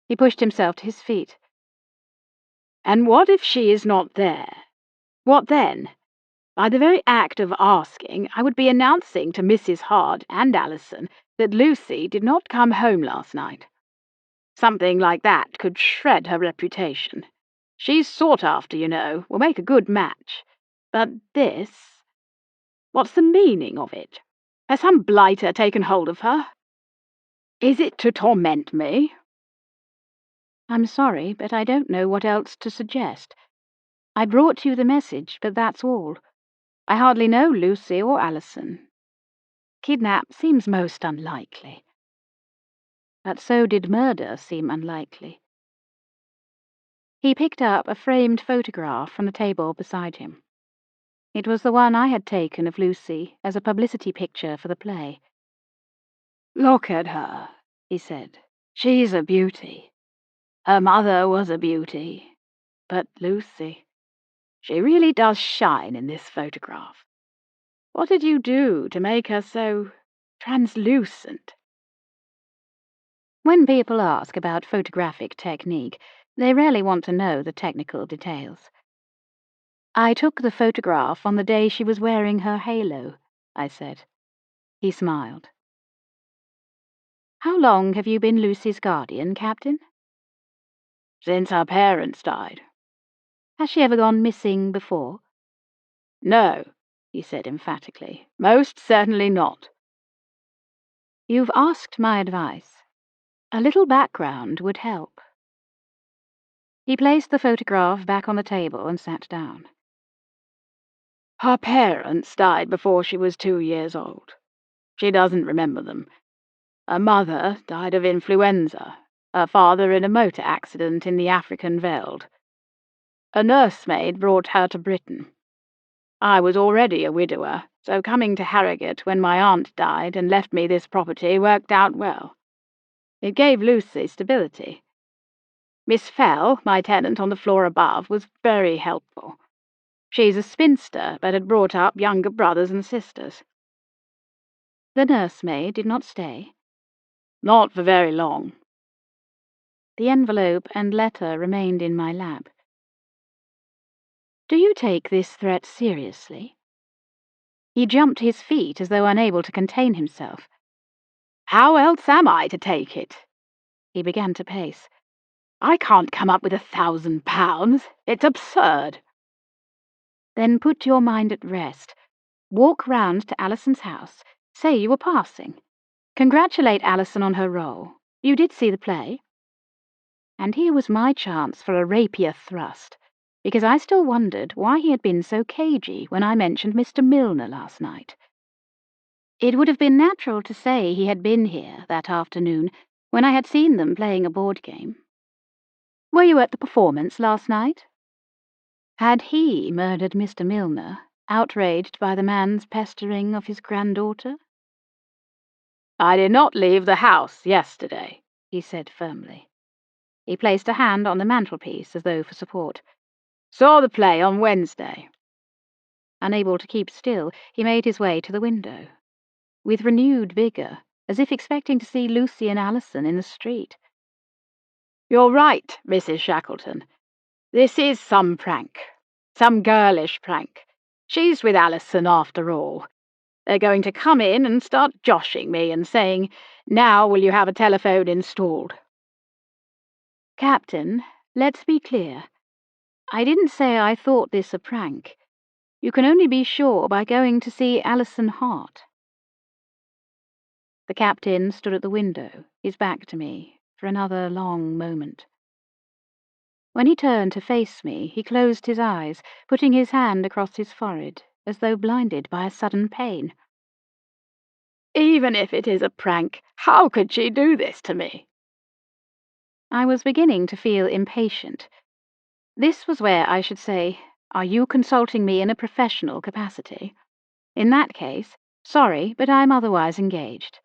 He pushed himself to his feet. And what if she is not there? What then? By the very act of asking, I would be announcing to Mrs. Hart and Alison that Lucy did not come home last night. Something like that could shred her reputation. She's sought after, you know, will make a good match. But this... what's the meaning of it? Has some blighter taken hold of her? Is it to torment me? I'm sorry, but I don't know what else to suggest. I brought you the message, but that's all. I hardly know Lucy or Alison. Kidnap seems most unlikely. But so did murder seem unlikely. He picked up a framed photograph from the table beside him. It was the one I had taken of Lucy as a publicity picture for the play. Look at her, he said. She's a beauty. Her mother was a beauty. But Lucy, she really does shine in this photograph. What did you do to make her so translucent? When people ask about photographic technique, they rarely want to know the technical details. I took the photograph on the day she was wearing her halo, I said. He smiled. How long have you been Lucy's guardian, Captain? Since her parents died. Has she ever gone missing before? No, he said emphatically. Most certainly not. You've asked my advice. A little background would help. He placed the photograph back on the table and sat down. Her parents died before she was 2 years old. She doesn't remember them. Her mother died of influenza, her father in a motor accident in the African Veld. A nursemaid brought her to Britain. I was already a widower, so coming to Harrogate when my aunt died and left me this property worked out well. It gave Lucy stability. Miss Fell, my tenant on the floor above, was very helpful. She's a spinster, but had brought up younger brothers and sisters. The nursemaid did not stay? Not for very long. The envelope and letter remained in my lap. Do you take this threat seriously? He jumped to his feet as though unable to contain himself. How else am I to take it? He began to pace. I can't come up with £1,000. It's absurd. Then put your mind at rest. Walk round to Alison's house. Say you were passing. Congratulate Alison on her role. You did see the play?" And here was my chance for a rapier thrust, because I still wondered why he had been so cagey when I mentioned Mr. Milner last night. It would have been natural to say he had been here that afternoon when I had seen them playing a board game. "Were you at the performance last night?" Had he murdered Mr. Milner, outraged by the man's pestering of his granddaughter? "I did not leave the house yesterday," he said firmly. He placed a hand on the mantelpiece as though for support. "Saw the play on Wednesday." Unable to keep still, he made his way to the window, with renewed vigour, as if expecting to see Lucy and Alison in the street. "You're right, Mrs. Shackleton. This is some prank. Some girlish prank. She's with Alison after all. They're going to come in and start joshing me and saying, 'Now will you have a telephone installed?'" "Captain, let's be clear. I didn't say I thought this a prank. You can only be sure by going to see Alison Hart." The captain stood at the window, his back to me, for another long moment. When he turned to face me, he closed his eyes, putting his hand across his forehead, as though blinded by a sudden pain. "Even if it is a prank, how could she do this to me?" I was beginning to feel impatient. This was where I should say, "Are you consulting me in a professional capacity? In that case, sorry, but I'm otherwise engaged."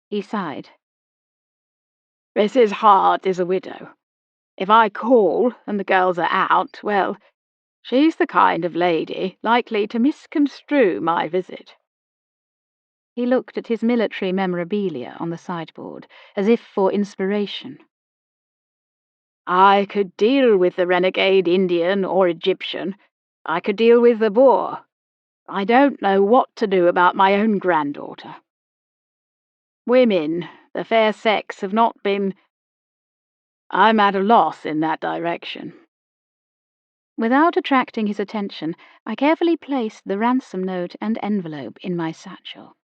He sighed. "Mrs. Hart is a widow. If I call and the girls are out, well, she's the kind of lady likely to misconstrue my visit." He looked at his military memorabilia on the sideboard, as if for inspiration. "I could deal with the renegade Indian or Egyptian. I could deal with the Boer. I don't know what to do about my own granddaughter. Women, the fair sex, have not been... I'm at a loss in that direction." Without attracting his attention, I carefully placed the ransom note and envelope in my satchel.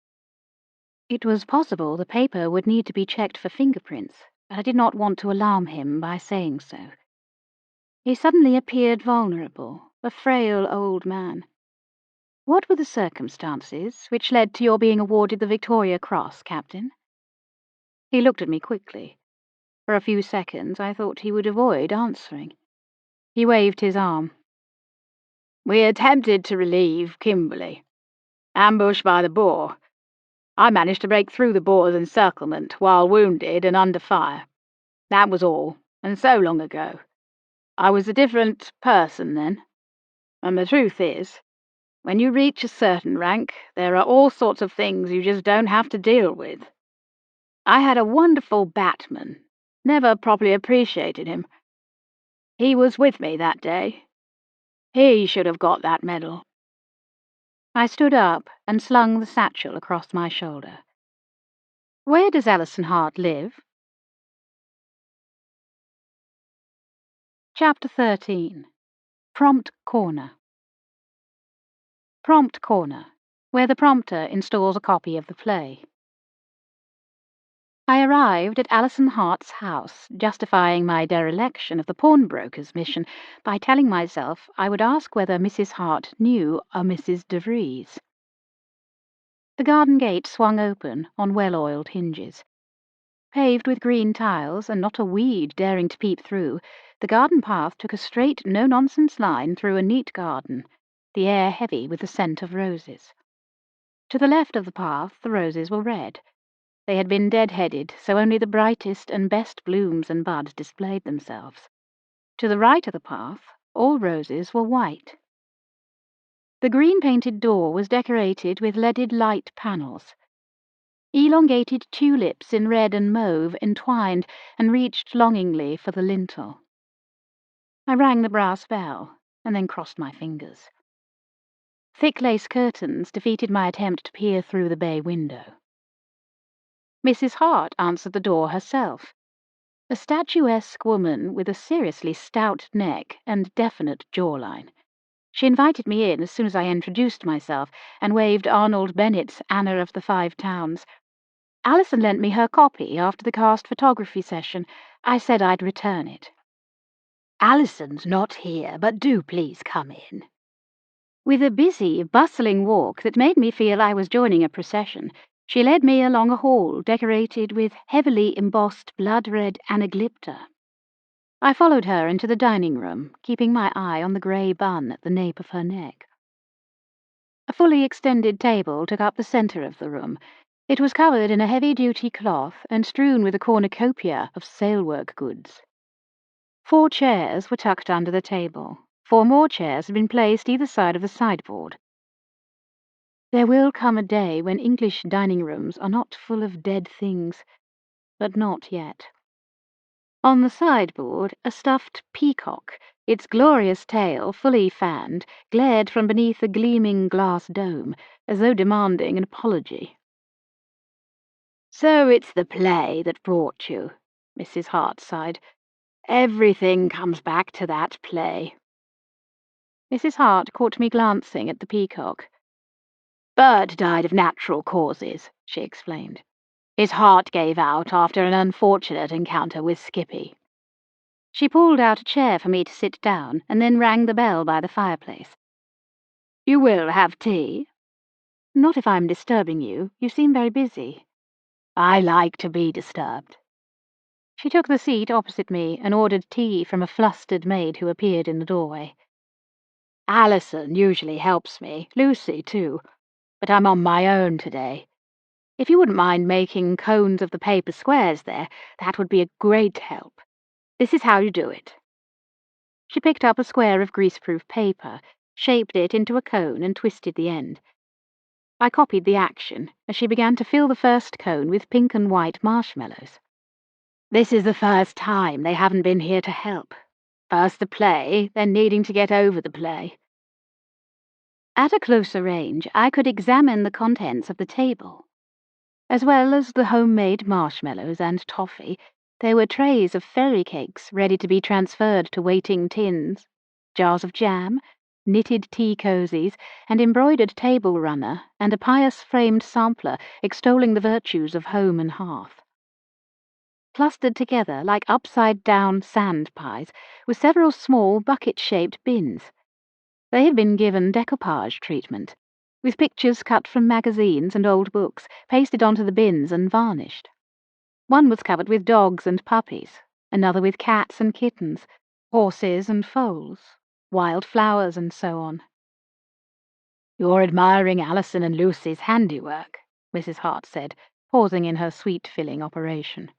It was possible the paper would need to be checked for fingerprints, but I did not want to alarm him by saying so. He suddenly appeared vulnerable, a frail old man. "What were the circumstances which led to your being awarded the Victoria Cross, Captain?" He looked at me quickly. For a few seconds I thought he would avoid answering. He waved his arm. "We attempted to relieve Kimberley. Ambushed by the Boer. I managed to break through the Boer's encirclement while wounded and under fire. That was all, and so long ago. I was a different person then. And the truth is, when you reach a certain rank, there are all sorts of things you just don't have to deal with. I had a wonderful batman. Never properly appreciated him. He was with me that day. He should have got that medal." I stood up and slung the satchel across my shoulder. "Where does Alison Hart live?" Chapter 13. Prompt Corner. Prompt Corner, where the prompter installs a copy of the play. I arrived at Alison Hart's house, justifying my dereliction of the pawnbroker's mission by telling myself I would ask whether Mrs. Hart knew a Mrs. de Vries. The garden gate swung open on well-oiled hinges. Paved with green tiles, and not a weed daring to peep through, the garden path took a straight, no-nonsense line through a neat garden, the air heavy with the scent of roses. To the left of the path the roses were red. They had been dead-headed, so only the brightest and best blooms and buds displayed themselves. To the right of the path all roses were white. The green-painted door was decorated with leaded light panels. Elongated tulips in red and mauve entwined and reached longingly for the lintel. I rang the brass bell, and then crossed my fingers. Thick lace curtains defeated my attempt to peer through the bay window. Mrs. Hart answered the door herself, a statuesque woman with a seriously stout neck and definite jawline. She invited me in as soon as I introduced myself and waved Arnold Bennett's Anna of the Five Towns. Alison lent me her copy after the cast photography session. I said I'd return it. "Alison's not here, but do please come in." With a busy, bustling walk that made me feel I was joining a procession, she led me along a hall decorated with heavily embossed blood-red anaglypta. I followed her into the dining room, keeping my eye on the grey bun at the nape of her neck. A fully extended table took up the centre of the room. It was covered in a heavy-duty cloth and strewn with a cornucopia of sailwork goods. 4 chairs were tucked under the table. 4 more chairs had been placed either side of the sideboard. There will come a day when English dining rooms are not full of dead things, but not yet. On the sideboard, a stuffed peacock, its glorious tail fully fanned, glared from beneath a gleaming glass dome, as though demanding an apology. "So it's the play that brought you," Mrs. Hart sighed. "Everything comes back to that play." Mrs. Hart caught me glancing at the peacock. "Bird died of natural causes," she explained. "His heart gave out after an unfortunate encounter with Skippy." She pulled out a chair for me to sit down and then rang the bell by the fireplace. "You will have tea?" "Not if I'm disturbing you. You seem very busy." "I like to be disturbed." She took the seat opposite me and ordered tea from a flustered maid who appeared in the doorway. "Alison usually helps me, Lucy too, but I'm on my own today. If you wouldn't mind making cones of the paper squares there, that would be a great help. This is how you do it." She picked up a square of greaseproof paper, shaped it into a cone and twisted the end. I copied the action as she began to fill the first cone with pink and white marshmallows. "This is the first time they haven't been here to help. First the play, then needing to get over the play." At a closer range, I could examine the contents of the table. As well as the homemade marshmallows and toffee, there were trays of fairy cakes ready to be transferred to waiting tins, jars of jam, knitted tea cozies, an embroidered table runner, and a pious framed sampler extolling the virtues of home and hearth. Clustered together like upside-down sand pies were several small bucket-shaped bins. They had been given decoupage treatment, with pictures cut from magazines and old books pasted onto the bins and varnished. One was covered with dogs and puppies, another with cats and kittens, horses and foals, wild flowers and so on. "You're admiring Alison and Lucy's handiwork," Mrs. Hart said, pausing in her sweet-filling operation.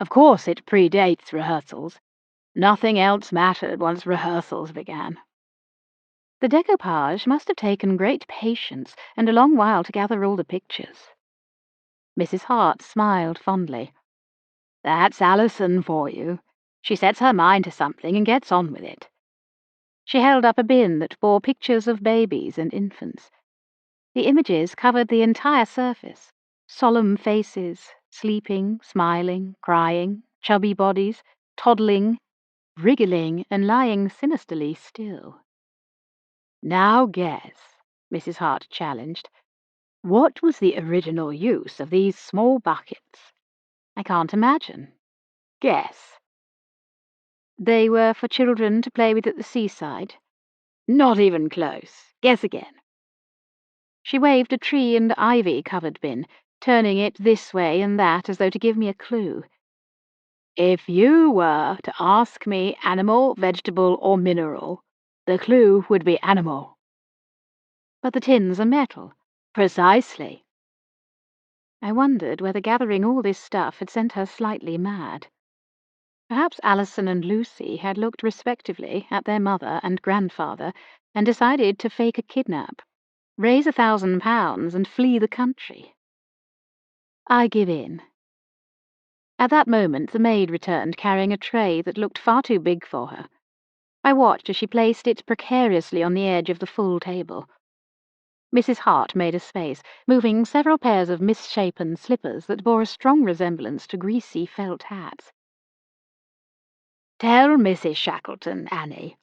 "Of course it predates rehearsals. Nothing else mattered once rehearsals began." The decoupage must have taken great patience and a long while to gather all the pictures. Mrs. Hart smiled fondly. "That's Alison for you. She sets her mind to something and gets on with it." She held up a bin that bore pictures of babies and infants. The images covered the entire surface: solemn faces, sleeping, smiling, crying, chubby bodies, toddling, wriggling, and lying sinisterly still. "Now guess," Mrs. Hart challenged. "What was the original use of these small buckets?" "I can't imagine." "Guess." "They were for children to play with at the seaside." "Not even close. Guess again." She waved a tree and ivy-covered bin, turning it this way and that as though to give me a clue. "If you were to ask me animal, vegetable, or mineral, the clue would be animal." "But the tins are metal." "Precisely." I wondered whether gathering all this stuff had sent her slightly mad. Perhaps Alison and Lucy had looked respectively at their mother and grandfather and decided to fake a kidnap, raise £1,000 and flee the country. I give in. At that moment the maid returned carrying a tray that looked far too big for her. I watched as she placed it precariously on the edge of the full table. Mrs. Hart made a space, moving several pairs of misshapen slippers that bore a strong resemblance to greasy felt hats. "Tell Mrs. Shackleton, Annie.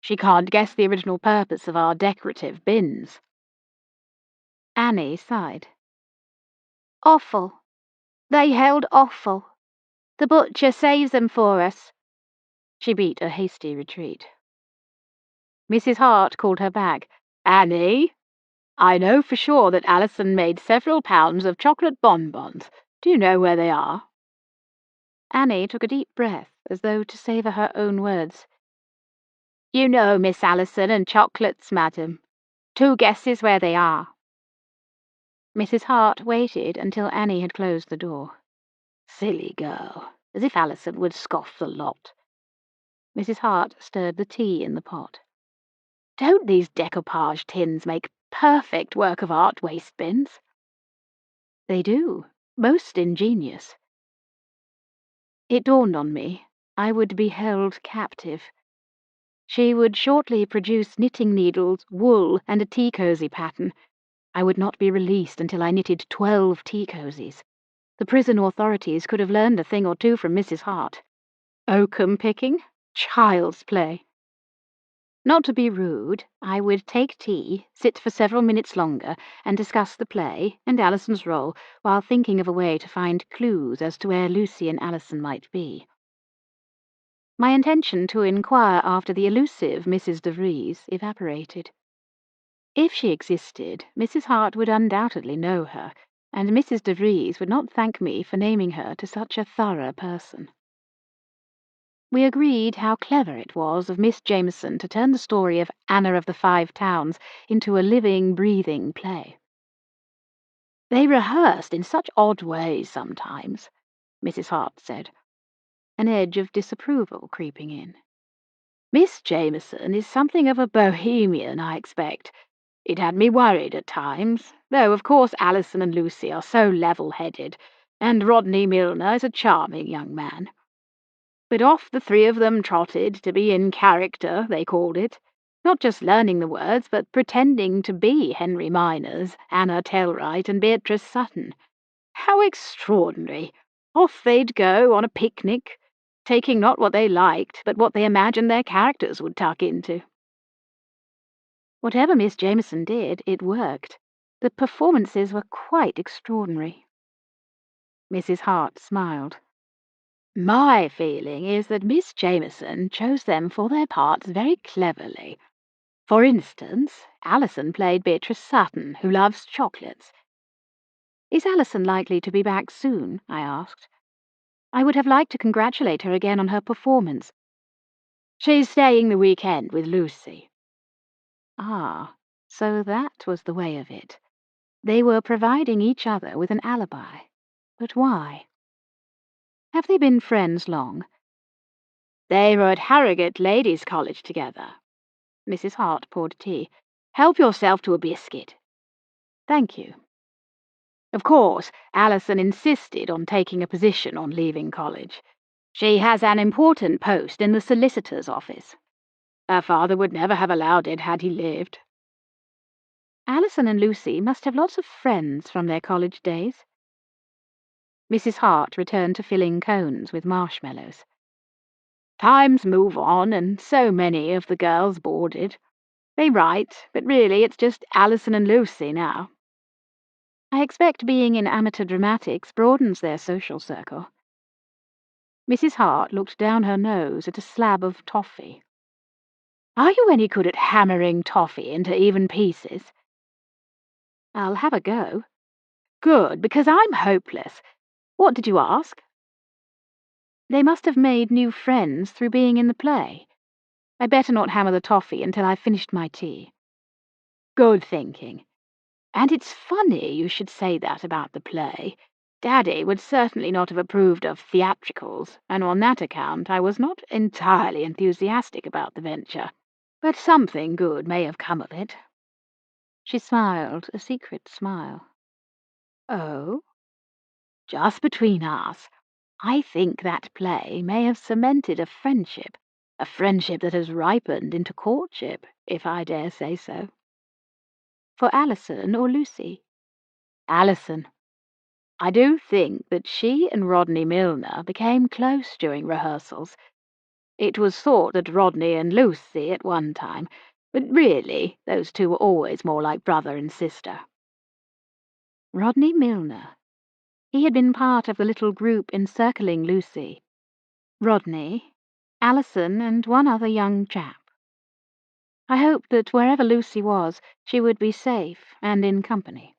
She can't guess the original purpose of our decorative bins." Annie sighed. "Offal. They held offal. The butcher saves them for us." She beat a hasty retreat. Mrs. Hart called her back. "Annie, I know for sure that Alison made several pounds of chocolate bonbons. Do you know where they are?" Annie took a deep breath, as though to savour her own words. "You know Miss Alison and chocolates, madam. 2 guesses where they are." Mrs. Hart waited until Annie had closed the door. Silly girl, as if Alison would scoff the lot. Mrs. Hart stirred the tea in the pot. "Don't these decoupage tins make perfect work of art waste bins?" "They do. Most ingenious." It dawned on me I would be held captive. She would shortly produce knitting needles, wool, and a tea-cosy pattern. I would not be released until I knitted 12 tea-cosies. The prison authorities could have learned a thing or two from Mrs. Hart. Oakum picking? Child's play. Not to be rude, I would take tea, sit for several minutes longer, and discuss the play and Alison's role, while thinking of a way to find clues as to where Lucy and Alison might be. My intention to inquire after the elusive Mrs. de Vries evaporated. If she existed, Mrs. Hart would undoubtedly know her, and Mrs. de Vries would not thank me for naming her to such a thorough person. We agreed how clever it was of Miss Jameson to turn the story of Anna of the 5 Towns into a living, breathing play. "They rehearsed in such odd ways sometimes," Mrs. Hart said, an edge of disapproval creeping in. "Miss Jameson is something of a bohemian, I expect. It had me worried at times, though of course Alison and Lucy are so level-headed, and Rodney Milner is a charming young man. But off the 3 of them trotted, to be in character, they called it, not just learning the words, but pretending to be Henry Minors, Anna Tellwright, and Beatrice Sutton. How extraordinary! Off they'd go on a picnic, taking not what they liked, but what they imagined their characters would tuck into." Whatever Miss Jameson did, it worked. The performances were quite extraordinary. Mrs. Hart smiled. "My feeling is that Miss Jameson chose them for their parts very cleverly. For instance, Alison played Beatrice Sutton, who loves chocolates." "Is Alison likely to be back soon?" I asked. I would have liked to congratulate her again on her performance. "She's staying the weekend with Lucy." Ah, so that was the way of it. They were providing each other with an alibi. But why? Have they been friends long? "They were at Harrogate Ladies' College together." Mrs. Hart poured tea. "Help yourself to a biscuit." "Thank you." "Of course, Alison insisted on taking a position on leaving college. She has an important post in the solicitor's office. Her father would never have allowed it had he lived." Alison and Lucy must have lots of friends from their college days. Mrs. Hart returned to filling cones with marshmallows. "Times move on, and so many of the girls boarded. They write, but really it's just Alison and Lucy now." I expect being in amateur dramatics broadens their social circle. Mrs. Hart looked down her nose at a slab of toffee. "Are you any good at hammering toffee into even pieces?" "I'll have a go." "Good, because I'm hopeless. What did you ask?" "They must have made new friends through being in the play. I'd better not hammer the toffee until I've finished my tea." "Good thinking. And it's funny you should say that about the play. Daddy would certainly not have approved of theatricals, and on that account I was not entirely enthusiastic about the venture. But something good may have come of it." She smiled, a secret smile. "Oh?" "Just between us, I think that play may have cemented a friendship that has ripened into courtship, if I dare say so." "For Alison or Lucy?" "Alison. I do think that she and Rodney Milner became close during rehearsals. It was thought that Rodney and Lucy at one time, but really those two were always more like brother and sister. Rodney Milner. He had been part of the little group encircling Lucy. Rodney, Alison, and one other young chap. I hoped that wherever Lucy was, she would be safe and in company.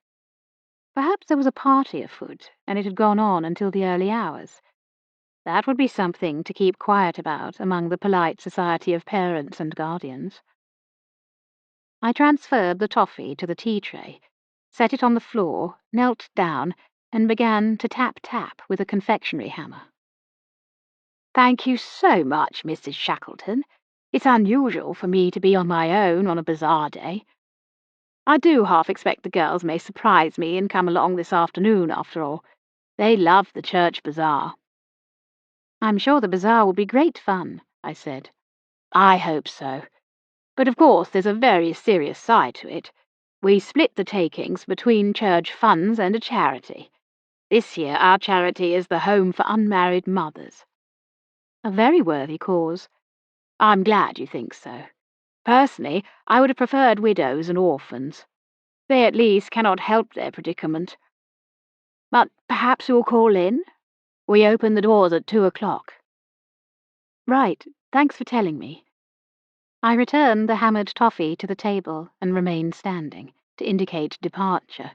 Perhaps there was a party afoot, and it had gone on until the early hours. That would be something to keep quiet about among the polite society of parents and guardians. I transferred the toffee to the tea tray, set it on the floor, knelt down, and began to tap-tap with a confectionery hammer. "Thank you so much, Mrs. Shackleton. It's unusual for me to be on my own on a bazaar day. I do half expect the girls may surprise me and come along this afternoon, after all. They love the church bazaar." "I'm sure the bazaar will be great fun," I said. "I hope so. But of course there's a very serious side to it. We split the takings between church funds and a charity. This year our charity is the Home for Unmarried Mothers." "A very worthy cause." "I'm glad you think so. Personally, I would have preferred widows and orphans. They at least cannot help their predicament. But perhaps you'll call in? We open the doors at 2:00. "Right, thanks for telling me." I returned the hammered toffee to the table and remained standing, to indicate departure.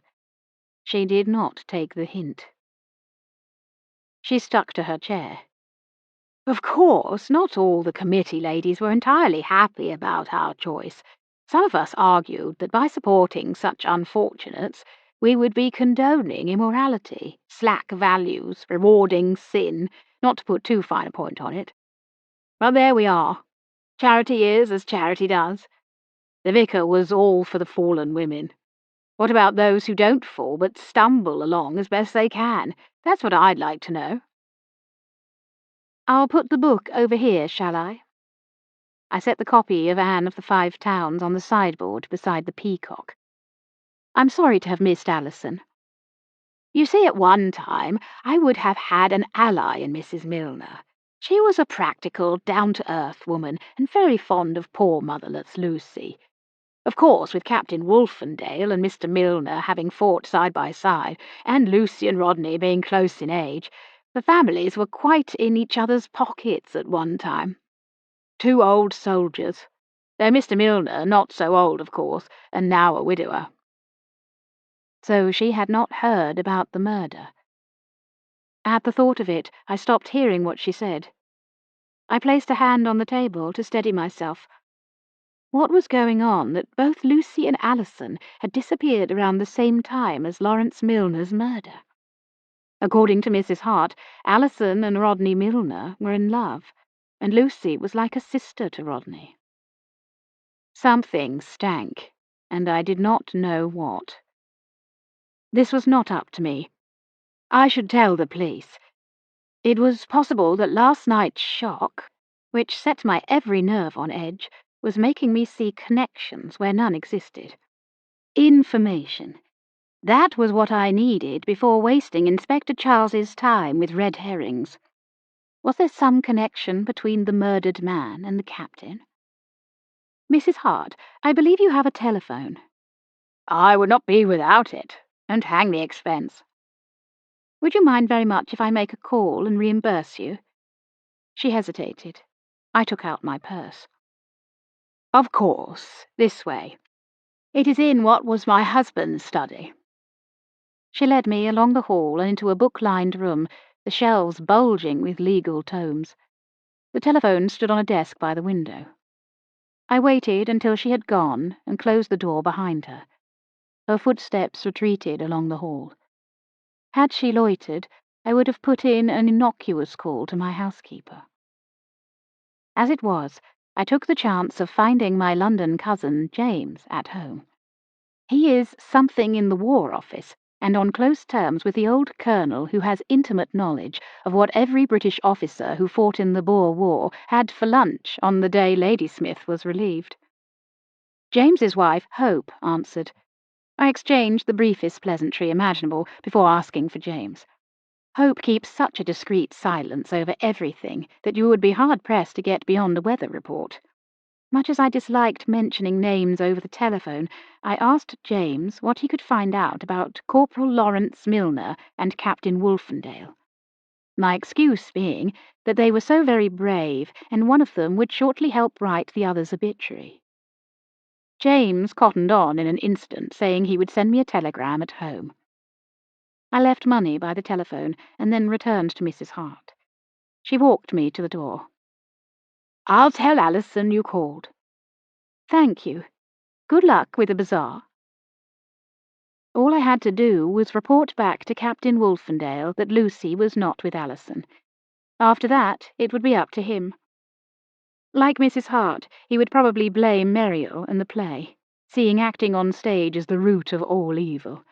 She did not take the hint. She stuck to her chair. "Of course, not all the committee ladies were entirely happy about our choice. Some of us argued that by supporting such unfortunates, we would be condoning immorality, slack values, rewarding sin, not to put too fine a point on it. But there we are. Charity is as charity does. The vicar was all for the fallen women. What about those who don't fall but stumble along as best they can? That's what I'd like to know." "I'll put the book over here, shall I?" I set the copy of Anne of the Five Towns on the sideboard beside the peacock. "I'm sorry to have missed Alison. You see, at one time I would have had an ally in Mrs. Milner. She was a practical, down-to-earth woman, and very fond of poor motherless Lucy. Of course, with Captain Wolfendale and Mr. Milner having fought side by side, and Lucy and Rodney being close in age, the families were quite in each other's pockets at one time. Two old soldiers, though Mr. Milner not so old, of course, and now a widower." So she had not heard about the murder. At the thought of it, I stopped hearing what she said. I placed a hand on the table to steady myself. What was going on that both Lucy and Alison had disappeared around the same time as Lawrence Milner's murder? According to Mrs. Hart, Alison and Rodney Milner were in love, and Lucy was like a sister to Rodney. Something stank, and I did not know what. This was not up to me. I should tell the police. It was possible that last night's shock, which set my every nerve on edge, was making me see connections where none existed. Information. That was what I needed before wasting Inspector Charles's time with red herrings. Was there some connection between the murdered man and the captain? "Mrs. Hart, I believe you have a telephone." "I would not be without it, and hang the expense." "Would you mind very much if I make a call and reimburse you?" She hesitated. I took out my purse. "Of course, this way. It is in what was my husband's study." She led me along the hall and into a book-lined room, the shelves bulging with legal tomes. The telephone stood on a desk by the window. I waited until she had gone and closed the door behind her. Her footsteps retreated along the hall. Had she loitered, I would have put in an innocuous call to my housekeeper. As it was, I took the chance of finding my London cousin, James, at home. He is something in the War Office, and on close terms with the old colonel who has intimate knowledge of what every British officer who fought in the Boer War had for lunch on the day Ladysmith was relieved. James's wife, Hope, answered. I exchanged the briefest pleasantry imaginable before asking for James. Hope keeps such a discreet silence over everything that you would be hard-pressed to get beyond a weather report. Much as I disliked mentioning names over the telephone, I asked James what he could find out about Corporal Lawrence Milner and Captain Wolfendale. My excuse being that they were so very brave, and one of them would shortly help write the other's obituary. James cottoned on in an instant, saying he would send me a telegram at home. I left money by the telephone and then returned to Mrs. Hart. She walked me to the door. "I'll tell Alison you called." "Thank you. Good luck with the bazaar." All I had to do was report back to Captain Wolfendale that Lucy was not with Alison. After that, it would be up to him. Like Mrs. Hart, he would probably blame Muriel and the play, seeing acting on stage as the root of all evil.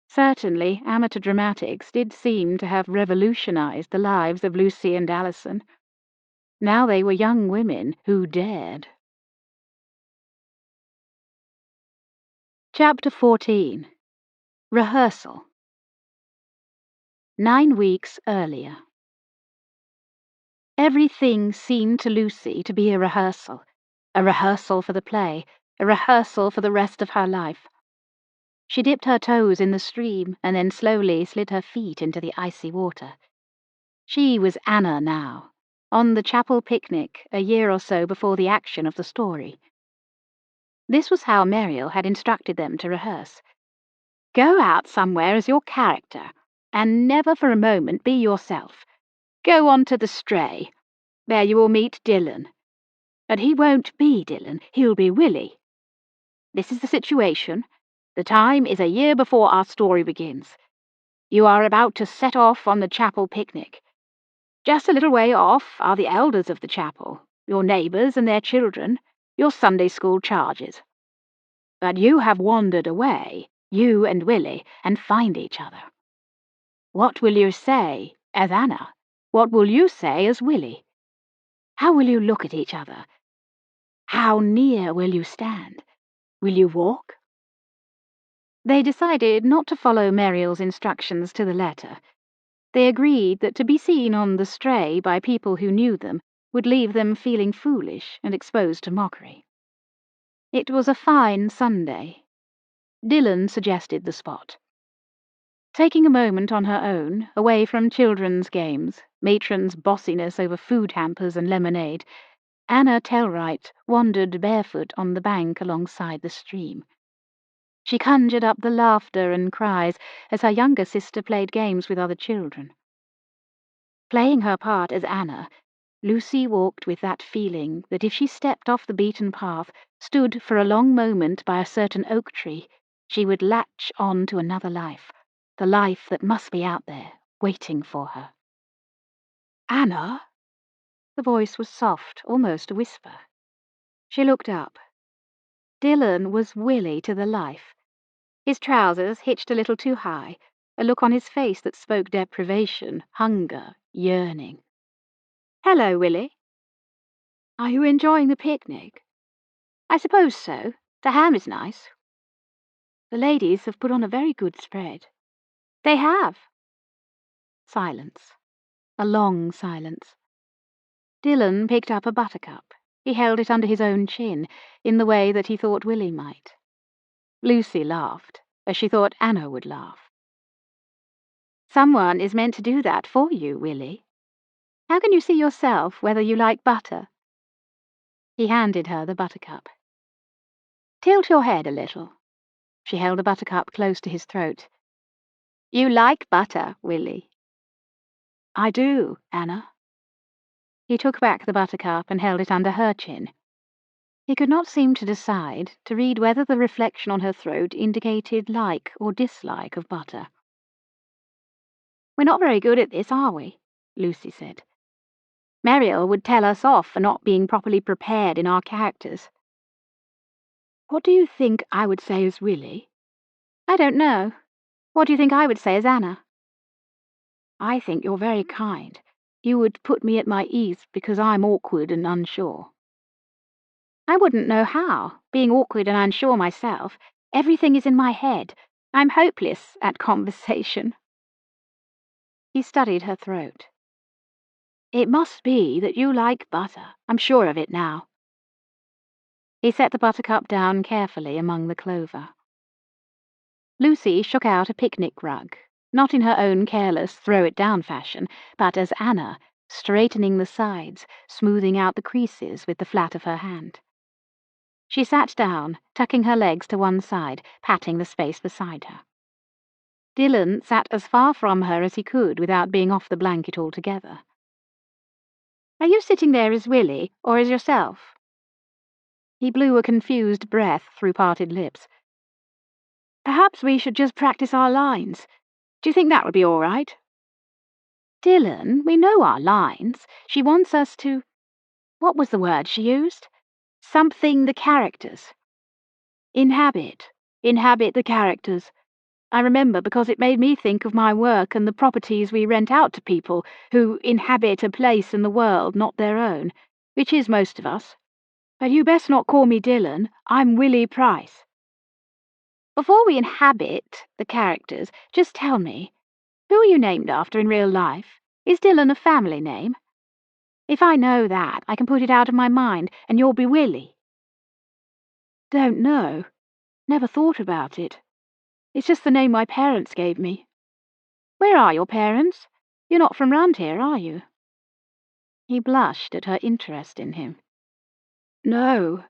Certainly, amateur dramatics did seem to have revolutionized the lives of Lucy and Alison. Now they were young women who dared. Chapter 14. Rehearsal. 9 weeks earlier. Everything seemed to Lucy to be a rehearsal for the play, a rehearsal for the rest of her life. She dipped her toes in the stream and then slowly slid her feet into the icy water. She was Anna now, on the chapel picnic a year or so before the action of the story. This was how Muriel had instructed them to rehearse. Go out somewhere as your character, and never for a moment be yourself. Go on to the Stray. There you will meet Dylan. And he won't be Dylan, he'll be Willie. This is the situation. The time is a year before our story begins. You are about to set off on the chapel picnic. Just a little way off are the elders of the chapel, your neighbours and their children, your Sunday school charges. But you have wandered away, you and Willie, and find each other. What will you say as Anna? What will you say as Willie? How will you look at each other? How near will you stand? Will you walk? They decided not to follow Muriel's instructions to the letter. They agreed that to be seen on the Stray by people who knew them would leave them feeling foolish and exposed to mockery. It was a fine Sunday. Dylan suggested the spot. Taking a moment on her own, away from children's games, matron's bossiness over food hampers and lemonade, Anna Tellwright wandered barefoot on the bank alongside the stream. She conjured up the laughter and cries as her younger sister played games with other children. Playing her part as Anna, Lucy walked with that feeling that if she stepped off the beaten path, stood for a long moment by a certain oak tree, she would latch on to another life, the life that must be out there, waiting for her. "Anna?" The voice was soft, almost a whisper. She looked up. Dylan was Willie to the life. His trousers hitched a little too high, a look on his face that spoke deprivation, hunger, yearning. "Hello, Willie." "Are you enjoying the picnic?" "I suppose so. The ham is nice." "The ladies have put on a very good spread." "They have." Silence. A long silence. Dylan picked up a buttercup. He held it under his own chin, in the way that he thought Willie might. Lucy laughed, as she thought Anna would laugh. "Someone is meant to do that for you, Willie. How can you see yourself whether you like butter?" He handed her the buttercup. "Tilt your head a little." She held the buttercup close to his throat. "You like butter, Willie." "I do, Anna." He took back the buttercup and held it under her chin. He could not seem to decide, to read whether the reflection on her throat indicated like or dislike of butter. "We're not very good at this, are we?" Lucy said. "Muriel would tell us off for not being properly prepared in our characters." "What do you think I would say as Willie?" "I don't know. What do you think I would say as Anna?" "I think you're very kind. You would put me at my ease because I'm awkward and unsure." "I wouldn't know how, being awkward and unsure myself. Everything is in my head. I'm hopeless at conversation." He studied her throat. It must be that you like butter. I'm sure of it now. He set the buttercup down carefully among the clover. Lucy shook out a picnic rug, not in her own careless throw-it-down fashion, but as Anna, straightening the sides, smoothing out the creases with the flat of her hand. She sat down, tucking her legs to one side, patting the space beside her. Dylan sat as far from her as he could without being off the blanket altogether. Are you sitting there as Willie, or as yourself? He blew a confused breath through parted lips. Perhaps we should just practice our lines. Do you think that would be all right? Dylan, we know our lines. She wants us to... What was the word she used? Something the characters. Inhabit the characters. I remember because it made me think of my work and the properties we rent out to people who inhabit a place in the world not their own, which is most of us. But you best not call me Dylan. I'm Willie Price. Before we inhabit the characters, just tell me, who are you named after in real life? Is Dylan a family name? If I know that, I can put it out of my mind, and you'll be Willie. Don't know. Never thought about it. It's just the name my parents gave me. Where are your parents? You're not from round here, are you? He blushed at her interest in him. No,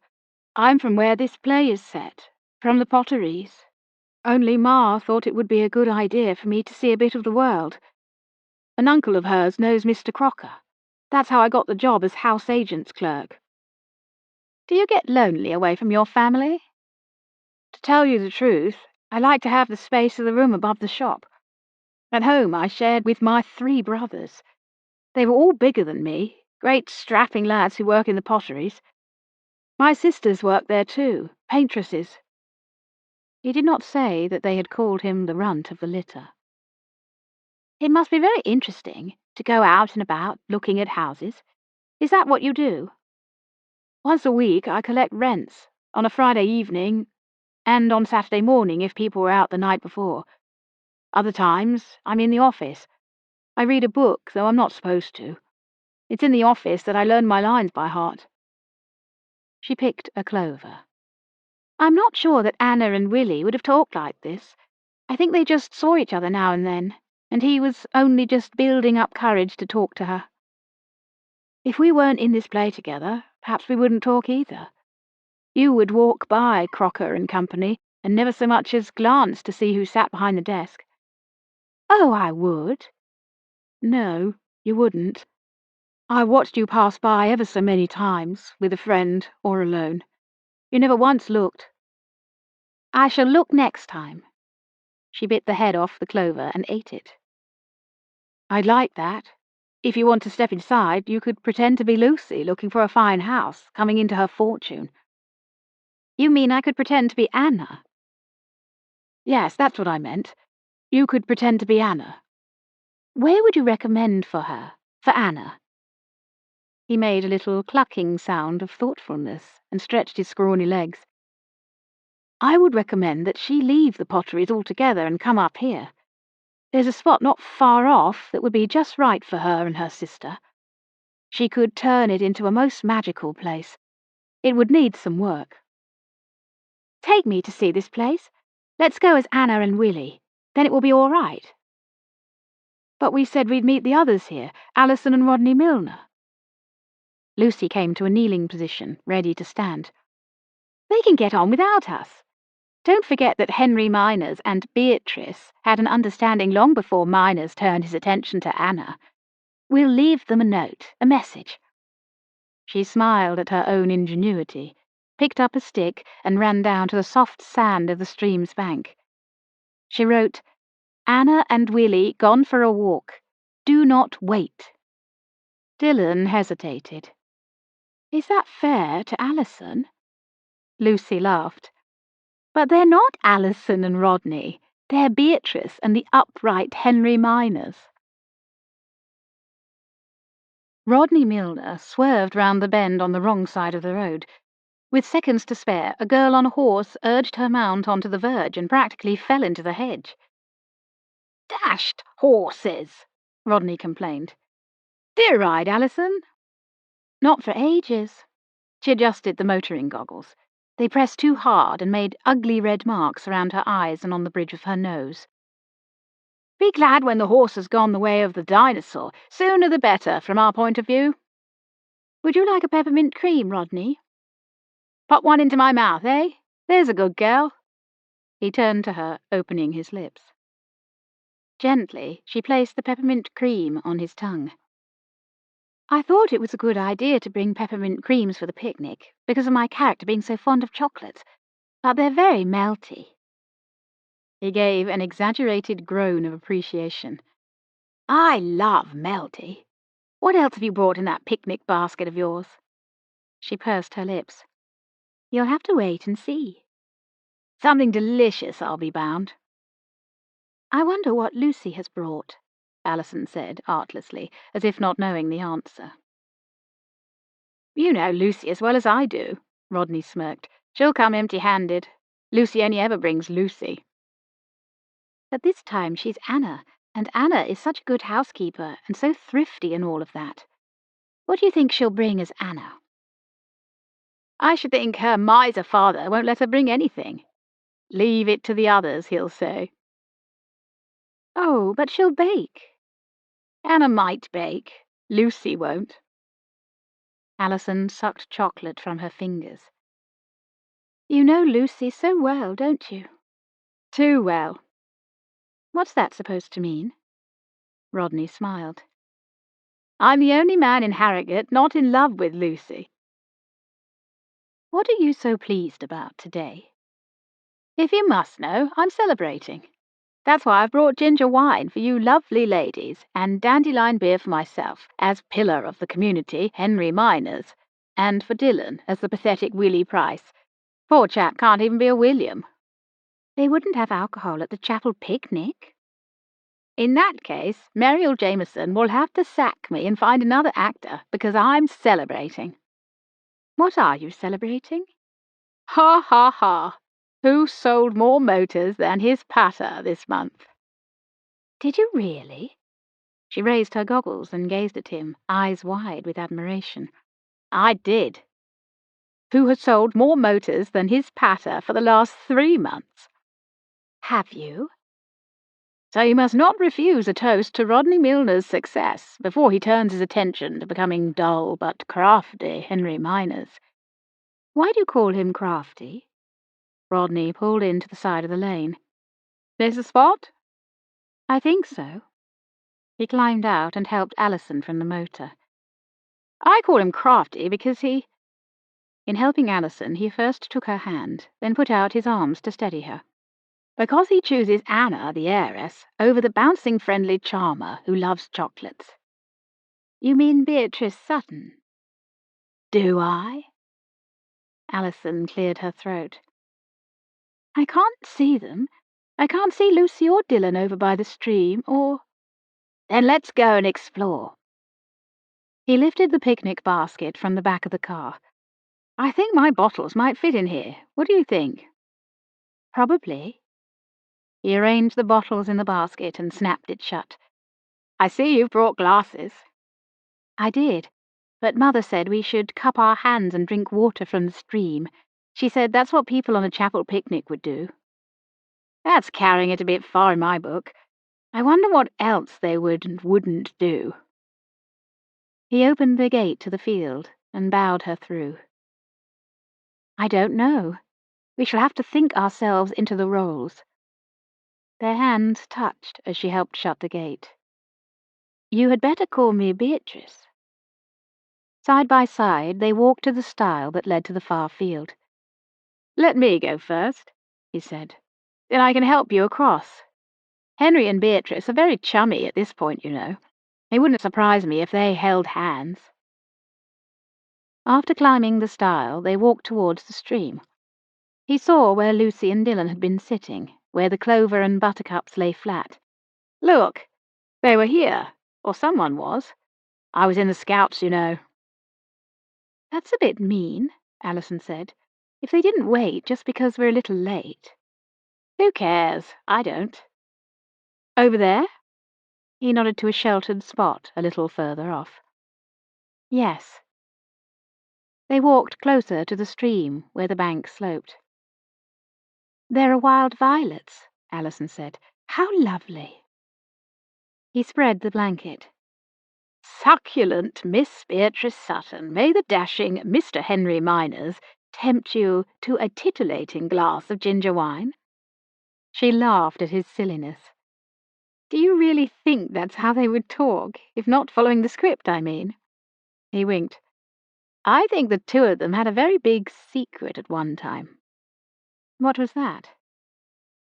I'm from where this play is set, from the Potteries. Only Ma thought it would be a good idea for me to see a bit of the world. An uncle of hers knows Mr. Crocker. That's how I got the job as house agent's clerk. Do you get lonely away from your family? To tell you the truth, I like to have the space of the room above the shop. At home I shared with my 3 brothers. They were all bigger than me, great strapping lads who work in the Potteries. My sisters work there too, paintresses. He did not say that they had called him the runt of the litter. It must be very interesting to go out and about looking at houses. Is that what you do? Once a week I collect rents, on a Friday evening, and on Saturday morning if people were out the night before. Other times I'm in the office. I read a book, though I'm not supposed to. It's in the office that I learn my lines by heart. She picked a clover. I'm not sure that Anna and Willie would have talked like this. I think they just saw each other now and then, and he was only just building up courage to talk to her. If we weren't in this play together, perhaps we wouldn't talk either. You would walk by Crocker and Company and never so much as glance to see who sat behind the desk. Oh, I would. No, you wouldn't. I watched you pass by ever so many times, with a friend or alone. You never once looked. I shall look next time. She bit the head off the clover and ate it. I'd like that. If you want to step inside, you could pretend to be Lucy looking for a fine house, coming into her fortune. You mean I could pretend to be Anna? Yes, that's what I meant. You could pretend to be Anna. Where would you recommend for her, for Anna? He made a little clucking sound of thoughtfulness and stretched his scrawny legs. I would recommend that she leave the Potteries altogether and come up here. There's a spot not far off that would be just right for her and her sister. She could turn it into a most magical place. It would need some work. Take me to see this place. Let's go as Anna and Willie. Then it will be all right. But we said we'd meet the others here, Alison and Rodney Milner. Lucy came to a kneeling position, ready to stand. They can get on without us. Don't forget that Henry Miners and Beatrice had an understanding long before Miners turned his attention to Anna. We'll leave them a note, a message. She smiled at her own ingenuity, picked up a stick and ran down to the soft sand of the stream's bank. She wrote, Anna and Willie gone for a walk. Do not wait. Dylan hesitated. Is that fair to Alison? Lucy laughed. But they're not Alison and Rodney. They're Beatrice and the upright Henry Miners. Rodney Milner swerved round the bend on the wrong side of the road. With seconds to spare, a girl on a horse urged her mount onto the verge and practically fell into the hedge. Dashed horses! Rodney complained. "Did it ride, Alison?" "Not for ages." She adjusted the motoring goggles. They pressed too hard and made ugly red marks around her eyes and on the bridge of her nose. "Be glad when the horse has gone the way of the dinosaur. Sooner the better, from our point of view." "Would you like a peppermint cream, Rodney?" "Pop one into my mouth, eh? There's a good girl." He turned to her, opening his lips. Gently, she placed the peppermint cream on his tongue. "I thought it was a good idea to bring peppermint creams for the picnic, because of my character being so fond of chocolate, but they're very melty." He gave an exaggerated groan of appreciation. "I love melty. What else have you brought in that picnic basket of yours?" She pursed her lips. "You'll have to wait and see." "Something delicious, I'll be bound." "I wonder what Lucy has brought," Alison said artlessly, as if not knowing the answer. "You know Lucy as well as I do," Rodney smirked. "She'll come empty-handed. Lucy only ever brings Lucy." "But this time she's Anna, and Anna is such a good housekeeper and so thrifty and all of that. What do you think she'll bring as Anna?" "I should think her miser father won't let her bring anything. Leave it to the others, he'll say." "Oh, but she'll bake." "Anna might bake. Lucy won't." Alison sucked chocolate from her fingers. "You know Lucy so well, don't you?" "Too well." "What's that supposed to mean?" Rodney smiled. "I'm the only man in Harrogate not in love with Lucy." "What are you so pleased about today?" "If you must know, I'm celebrating. That's why I've brought ginger wine for you lovely ladies, and dandelion beer for myself, as pillar of the community, Henry Miners, and for Dylan as the pathetic Willie Price. Poor chap can't even be a William." "They wouldn't have alcohol at the chapel picnic." "In that case, Muriel Jameson will have to sack me and find another actor, because I'm celebrating." "What are you celebrating?" "Ha, ha, ha. Who sold more motors than his pater this month?" "Did you really?" She raised her goggles and gazed at him, eyes wide with admiration. "I did." "Who has sold more motors than his pater for the last 3 months?" "Have you?" "So you must not refuse a toast to Rodney Milner's success before he turns his attention to becoming dull but crafty Henry Miners." "Why do you call him crafty?" Rodney pulled in to the side of the lane. "This the spot?" "I think so." He climbed out and helped Alison from the motor. "I call him crafty because he—" In helping Alison, he first took her hand, then put out his arms to steady her. "Because he chooses Anna, the heiress, over the bouncing friendly charmer who loves chocolates." "You mean Beatrice Sutton?" "Do I?" Alison cleared her throat. "I can't see them. I can't see Lucy or Dylan over by the stream, or—" "Then let's go and explore." He lifted the picnic basket from the back of the car. "I think my bottles might fit in here. What do you think?" "Probably." He arranged the bottles in the basket and snapped it shut. "I see you've brought glasses." "I did, but Mother said we should cup our hands and drink water from the stream. She said that's what people on a chapel picnic would do." "That's carrying it a bit far in my book. I wonder what else they would and wouldn't do." He opened the gate to the field and bowed her through. "I don't know. We shall have to think ourselves into the roles." Their hands touched as she helped shut the gate. "You had better call me Beatrice." Side by side, they walked to the stile that led to the far field. "Let me go first," he said. "Then I can help you across. Henry and Beatrice are very chummy at this point, you know. It wouldn't surprise me if they held hands." After climbing the stile, they walked towards the stream. He saw where Lucy and Dylan had been sitting, where the clover and buttercups lay flat. "Look, they were here, or someone was. I was in the Scouts, you know." "That's a bit mean," Alison said. "If they didn't wait just because we're a little late." "Who cares? I don't." "Over there?" He nodded to a sheltered spot a little further off. Yes. They walked closer to the stream where the bank sloped. There are wild violets, Alison said. How lovely. He spread the blanket. Succulent Miss Beatrice Sutton, may the dashing Mr. Henry Miners tempt you to a titillating glass of ginger wine? She laughed at his silliness. Do you really think that's how they would talk, if not following the script, I mean? He winked. I think the two of them had a very big secret at one time. What was that?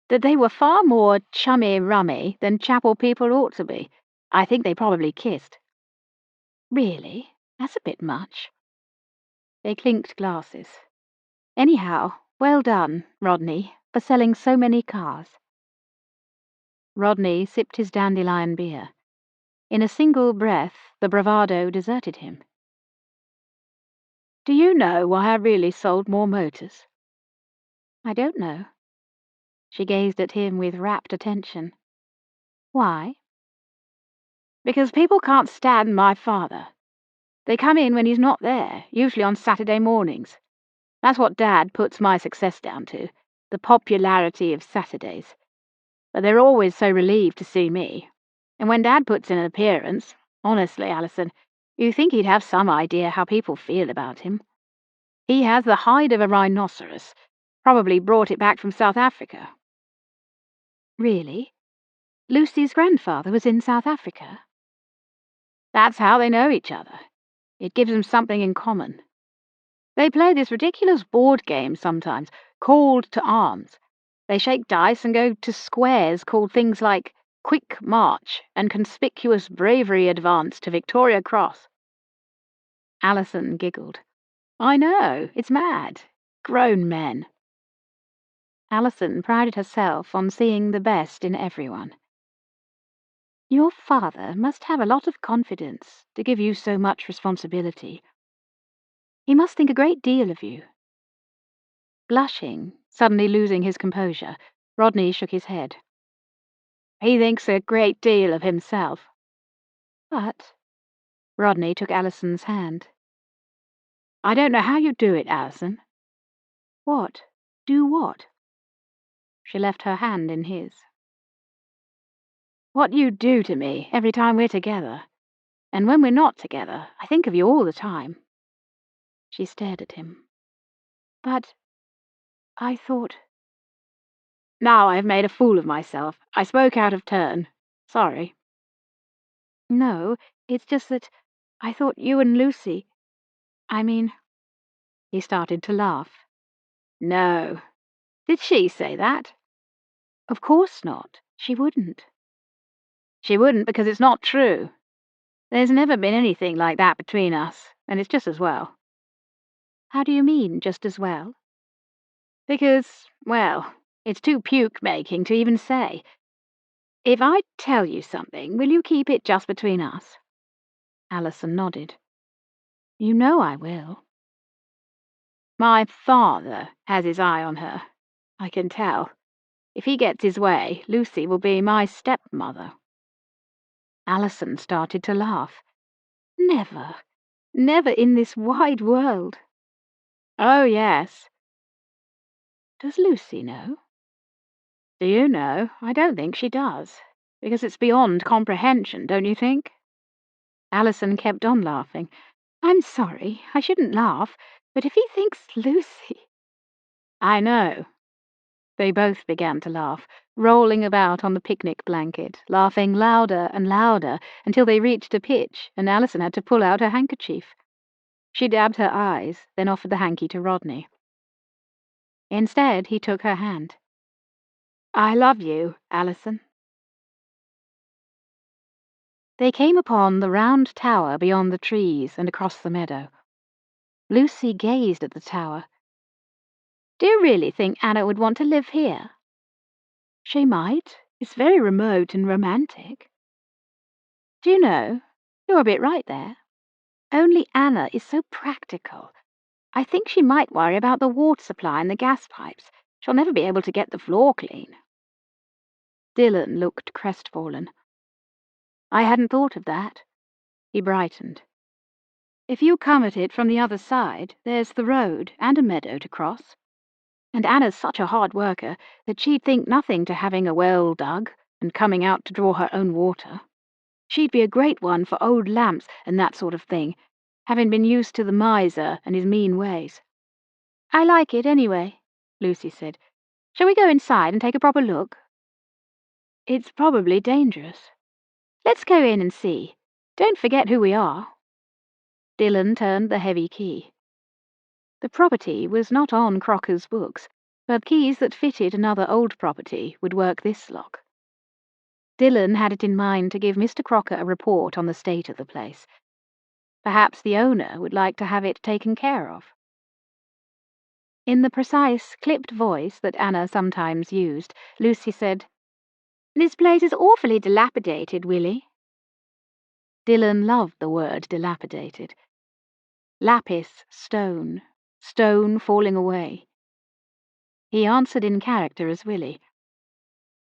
That they were far more chummy-rummy than chapel people ought to be. I think they probably kissed. Really? That's a bit much. They clinked glasses. Anyhow, well done, Rodney, for selling so many cars. Rodney sipped his dandelion beer. In a single breath, the bravado deserted him. Do you know why I really sold more motors? I don't know. She gazed at him with rapt attention. Why? Because people can't stand my father. They come in when he's not there, usually on Saturday mornings. That's what Dad puts my success down to, the popularity of Saturdays. But they're always so relieved to see me. And when Dad puts in an appearance, honestly, Alison, you think he'd have some idea how people feel about him. He has the hide of a rhinoceros, probably brought it back from South Africa. Really? Lucy's grandfather was in South Africa? That's how they know each other. It gives them something in common. They play this ridiculous board game sometimes, called to arms. They shake dice and go to squares called things like Quick March and Conspicuous Bravery Advance to Victoria Cross. Alison giggled. I know, it's mad. Grown men. Alison prided herself on seeing the best in everyone. Your father must have a lot of confidence to give you so much responsibility. He must think a great deal of you. Blushing, suddenly losing his composure, Rodney shook his head. He thinks a great deal of himself. But Rodney took Alison's hand. I don't know how you do it, Alison. What? Do what? She left her hand in his. What you do to me every time we're together. And when we're not together, I think of you all the time. She stared at him. But I thought... Now I've made a fool of myself. I spoke out of turn. Sorry. No, it's just that I thought you and Lucy... I mean... He started to laugh. No. Did she say that? Of course not. She wouldn't. She wouldn't because it's not true. There's never been anything like that between us, and it's just as well. How do you mean, just as well? Because, well, it's too puke-making to even say. If I tell you something, will you keep it just between us? Alison nodded. You know I will. My father has his eye on her. I can tell. If he gets his way, Lucy will be my stepmother. Alison started to laugh. Never. Never in this wide world. Oh, yes. Does Lucy know? Do you know? I don't think she does. Because it's beyond comprehension, don't you think? Alison kept on laughing. I'm sorry, I shouldn't laugh, but if he thinks Lucy... I know. They both began to laugh, rolling about on the picnic blanket, laughing louder and louder until they reached a pitch and Alison had to pull out her handkerchief. She dabbed her eyes, then offered the hanky to Rodney. Instead, he took her hand. I love you, Alison. They came upon the round tower beyond the trees and across the meadow. Lucy gazed at the tower. Do you really think Anna would want to live here? She might. It's very remote and romantic. Do you know, you're a bit right there. Only Anna is so practical. I think she might worry about the water supply and the gas pipes. She'll never be able to get the floor clean. Dylan looked crestfallen. I hadn't thought of that." He brightened. "If you come at it from the other side, there's the road and a meadow to cross. And Anna's such a hard worker that she'd think nothing to having a well dug and coming out to draw her own water. She'd be a great one for old lamps and that sort of thing, having been used to the miser and his mean ways." "I like it anyway," Lucy said. "Shall we go inside and take a proper look?" "It's probably dangerous." "Let's go in and see. Don't forget who we are." Dillon turned the heavy key. The property was not on Crocker's books, but keys that fitted another old property would work this lock. Dillon had it in mind to give Mr. Crocker a report on the state of the place. Perhaps the owner would like to have it taken care of. In the precise, clipped voice that Anna sometimes used, Lucy said, "This place is awfully dilapidated, Willie." Dillon loved the word dilapidated. Lapis, stone, stone falling away. He answered in character as Willie.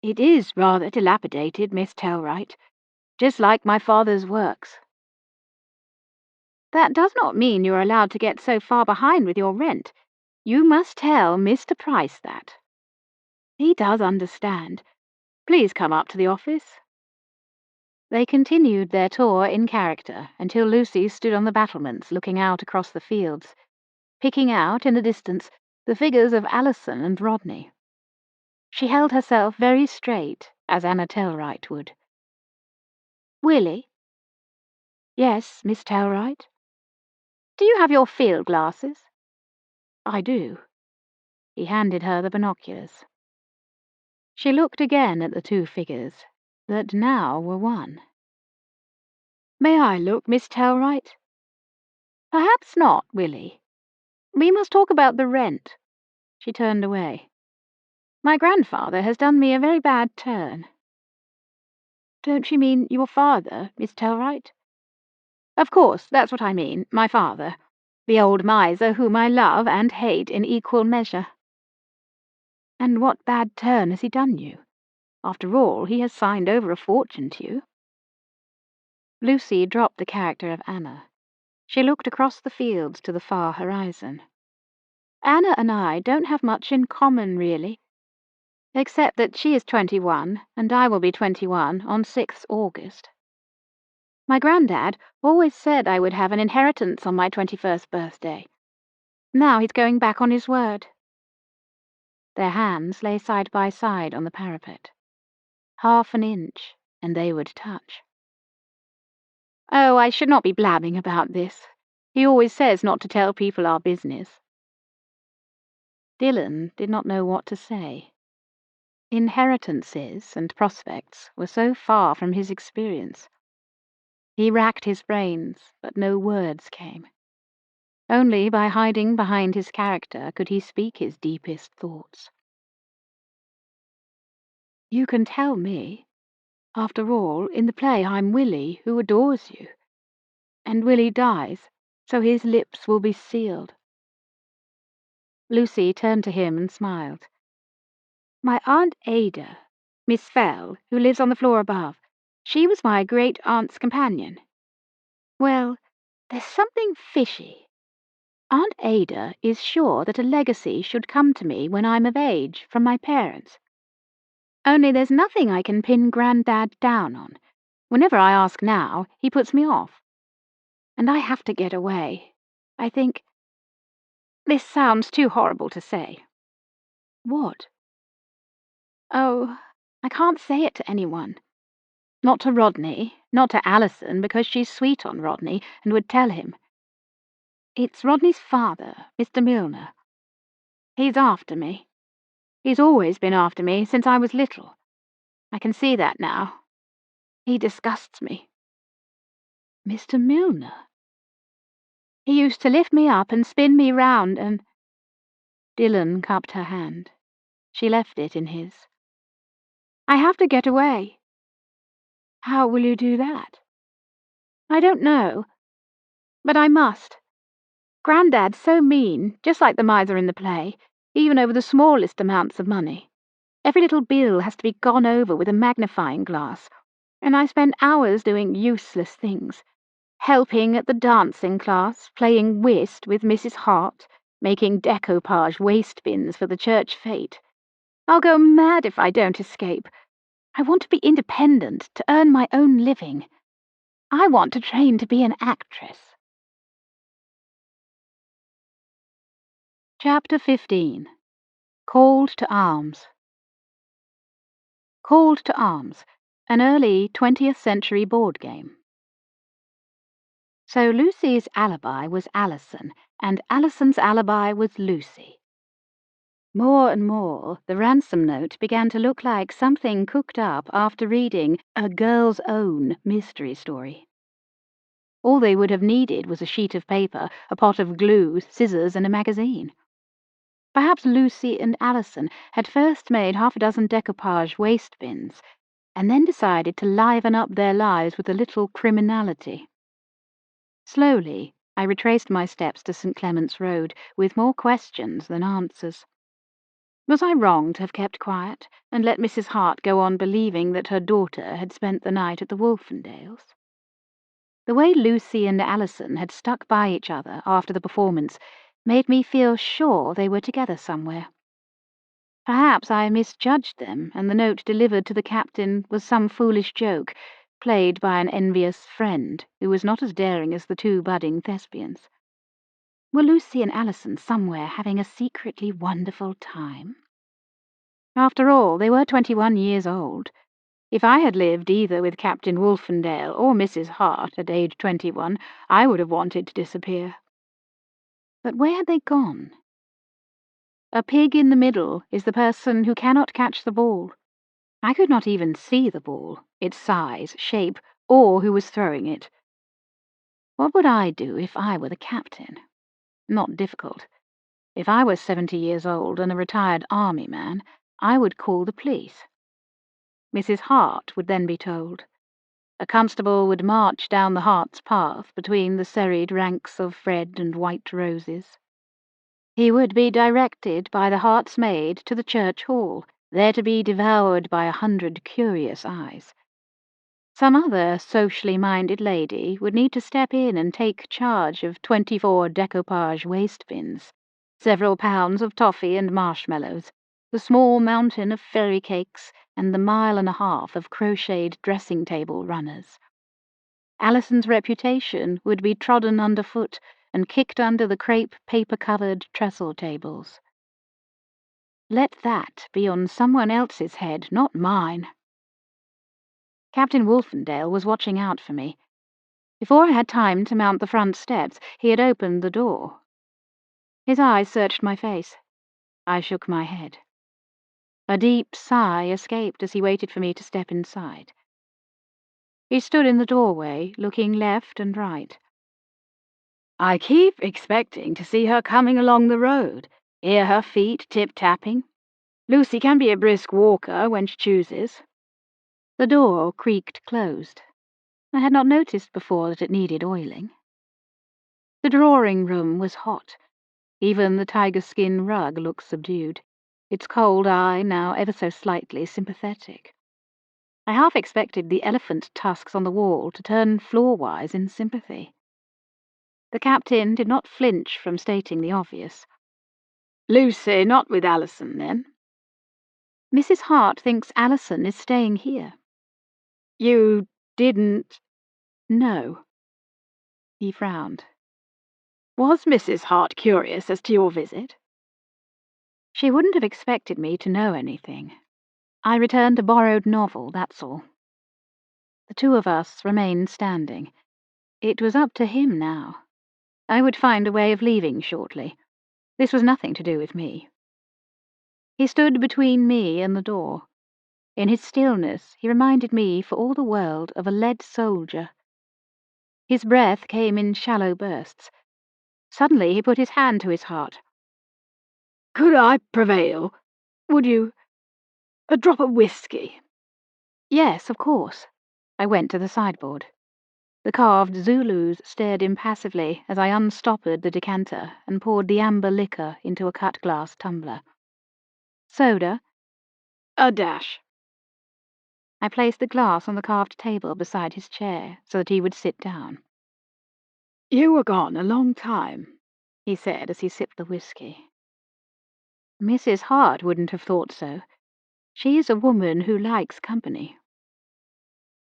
"It is rather dilapidated, Miss Tellwright, just like my father's works." "That does not mean you are allowed to get so far behind with your rent. You must tell Mr. Price that. He does understand. Please come up to the office." They continued their tour in character until Lucy stood on the battlements looking out across the fields, picking out, in the distance, the figures of Allison and Rodney. She held herself very straight, as Anna Tellwright would. "Willie?" "Yes, Miss Tellwright?" "Do you have your field glasses?" "I do." He handed her the binoculars. She looked again at the two figures, that now were one. "May I look, Miss Tellwright?" "Perhaps not, Willie. We must talk about the rent." She turned away. "My grandfather has done me a very bad turn." "Don't you mean your father, Miss Tellwright?" "Of course, that's what I mean, my father. The old miser whom I love and hate in equal measure." "And what bad turn has he done you? After all, he has signed over a fortune to you." Lucy dropped the character of Anna. She looked across the fields to the far horizon. "Anna and I don't have much in common, really, except that she is 21 and I will be 21 on 6th August. My granddad always said I would have an inheritance on my 21st birthday. Now he's going back on his word." Their hands lay side by side on the parapet. Half an inch, and they would touch. "Oh, I should not be blabbing about this. He always says not to tell people our business." Dillon did not know what to say. Inheritances and prospects were so far from his experience. He racked his brains, but no words came. Only by hiding behind his character could he speak his deepest thoughts. "You can tell me. After all, in the play I'm Willie, who adores you. And Willie dies, so his lips will be sealed." Lucy turned to him and smiled. "My Aunt Ada, Miss Fell, who lives on the floor above, she was my great-aunt's companion. Well, there's something fishy. Aunt Ada is sure that a legacy should come to me when I'm of age from my parents. Only there's nothing I can pin Grandad down on. Whenever I ask now, he puts me off. And I have to get away. I think... This sounds too horrible to say." "What?" "Oh, I can't say it to anyone. Not to Rodney, not to Allison, because she's sweet on Rodney and would tell him. It's Rodney's father, Mr. Milner. He's after me. He's always been after me since I was little. I can see that now. He disgusts me." "Mr. Milner?" "He used to lift me up and spin me round and—" Dillon cupped her hand. She left it in his. "I have to get away." "How will you do that?" "I don't know. But I must. Grandad's so mean, just like the miser in the play, even over the smallest amounts of money. Every little bill has to be gone over with a magnifying glass, and I spent hours doing useless things. Helping at the dancing class, playing whist with Mrs. Hart, making decoupage waste bins for the church fete. I'll go mad if I don't escape. I want to be independent, to earn my own living. I want to train to be an actress. Chapter 15. Called to Arms. Called to Arms, an early 20th century board game. So Lucy's alibi was Alison, and Alison's alibi was Lucy. More and more, the ransom note began to look like something cooked up after reading A Girl's Own mystery story. All they would have needed was a sheet of paper, a pot of glue, scissors, and a magazine. Perhaps Lucy and Alison had first made half a dozen decoupage waste bins, and then decided to liven up their lives with a little criminality. Slowly, I retraced my steps to St. Clement's Road, with more questions than answers. Was I wrong to have kept quiet and let Mrs. Hart go on believing that her daughter had spent the night at the Wolfendales? The way Lucy and Alison had stuck by each other after the performance made me feel sure they were together somewhere. Perhaps I misjudged them, and the note delivered to the captain was some foolish joke, played by an envious friend who was not as daring as the two budding thespians. Were Lucy and Alison somewhere having a secretly wonderful time? After all, they were 21 years old. If I had lived either with Captain Wolfendale or Mrs. Hart at age 21, I would have wanted to disappear. But where had they gone? A pig in the middle is the person who cannot catch the ball. I could not even see the ball, its size, shape, or who was throwing it. What would I do if I were the captain? Not difficult. If I was 70 years old and a retired army man, I would call the police. Mrs. Hart would then be told. A constable would march down the Hart's path between the serried ranks of red and white roses. He would be directed by the Hart's maid to the church hall, there to be devoured by 100 curious eyes. Some other socially minded lady would need to step in and take charge of 24 decoupage waste bins, several pounds of toffee and marshmallows, the small mountain of fairy cakes, and the 1.5 miles of crocheted dressing-table runners. Alison's reputation would be trodden underfoot and kicked under the crepe paper-covered trestle tables. Let that be on someone else's head, not mine. Captain Wolfendale was watching out for me. Before I had time to mount the front steps, he had opened the door. His eyes searched my face. I shook my head. A deep sigh escaped as he waited for me to step inside. He stood in the doorway, looking left and right. I keep expecting to see her coming along the road, hear her feet tip-tapping. Lucy can be a brisk walker when she chooses. The door creaked closed. I had not noticed before that it needed oiling. The drawing-room was hot. Even the tiger-skin rug looked subdued, its cold eye now ever so slightly sympathetic. I half expected the elephant tusks on the wall to turn floor-wise in sympathy. The captain did not flinch from stating the obvious. Lucy not with Alison, then? Mrs. Hart thinks Alison is staying here. You didn't... No. He frowned. Was Mrs. Hart curious as to your visit? She wouldn't have expected me to know anything. I returned a borrowed novel, that's all. The two of us remained standing. It was up to him now. I would find a way of leaving shortly. This was nothing to do with me. He stood between me and the door. In his stillness, he reminded me for all the world of a lead soldier. His breath came in shallow bursts. Suddenly he put his hand to his heart. Could I prevail? Would you... a drop of whiskey? Yes, of course. I went to the sideboard. The carved Zulus stared impassively as I unstoppered the decanter and poured the amber liquor into a cut-glass tumbler. Soda? A dash. I placed the glass on the carved table beside his chair so that he would sit down. "You were gone a long time," he said as he sipped the whiskey. Mrs. Hart wouldn't have thought so. She is a woman who likes company.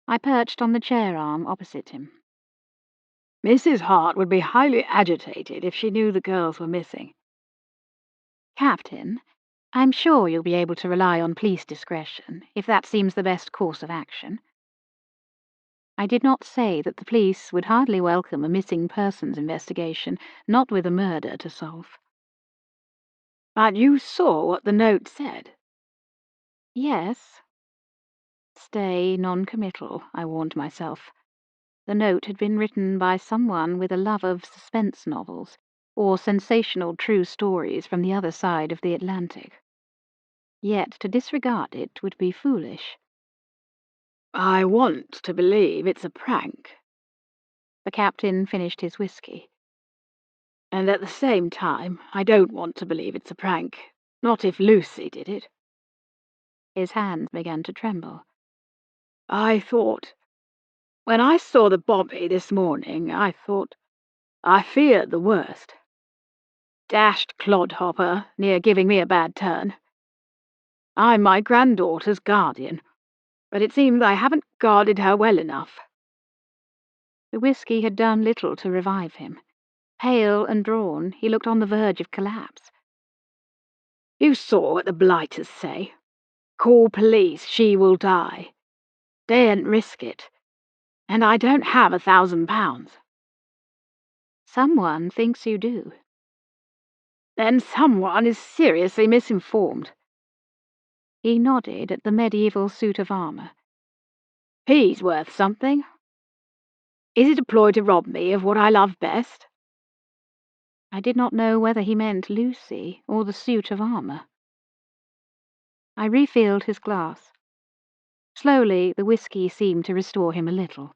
I perched on the chair arm opposite him. "Mrs. Hart would be highly agitated if she knew the girls were missing." Captain, I'm sure you'll be able to rely on police discretion, if that seems the best course of action. I did not say that the police would hardly welcome a missing persons investigation, not with a murder to solve. "But you saw what the note said?" Yes. Stay non-committal, I warned myself. The note had been written by someone with a love of suspense novels, or sensational true stories from the other side of the Atlantic. Yet to disregard it would be foolish. "I want to believe it's a prank." The captain finished his whiskey. "And at the same time, I don't want to believe it's a prank. Not if Lucy did it." His hands began to tremble. When I saw the bobby this morning, I feared the worst. Dashed clodhopper, near giving me a bad turn. I'm my granddaughter's guardian, but it seems I haven't guarded her well enough." The whiskey had done little to revive him. Pale and drawn, he looked on the verge of collapse. "You saw what the blighters say. Call police, she will die. Daren't risk it. And I don't have £1,000. Someone thinks you do." "Then someone is seriously misinformed." He nodded at the medieval suit of armour. "He's worth something. Is it a ploy to rob me of what I love best?" I did not know whether he meant Lucy or the suit of armour. I refilled his glass. Slowly, the whiskey seemed to restore him a little.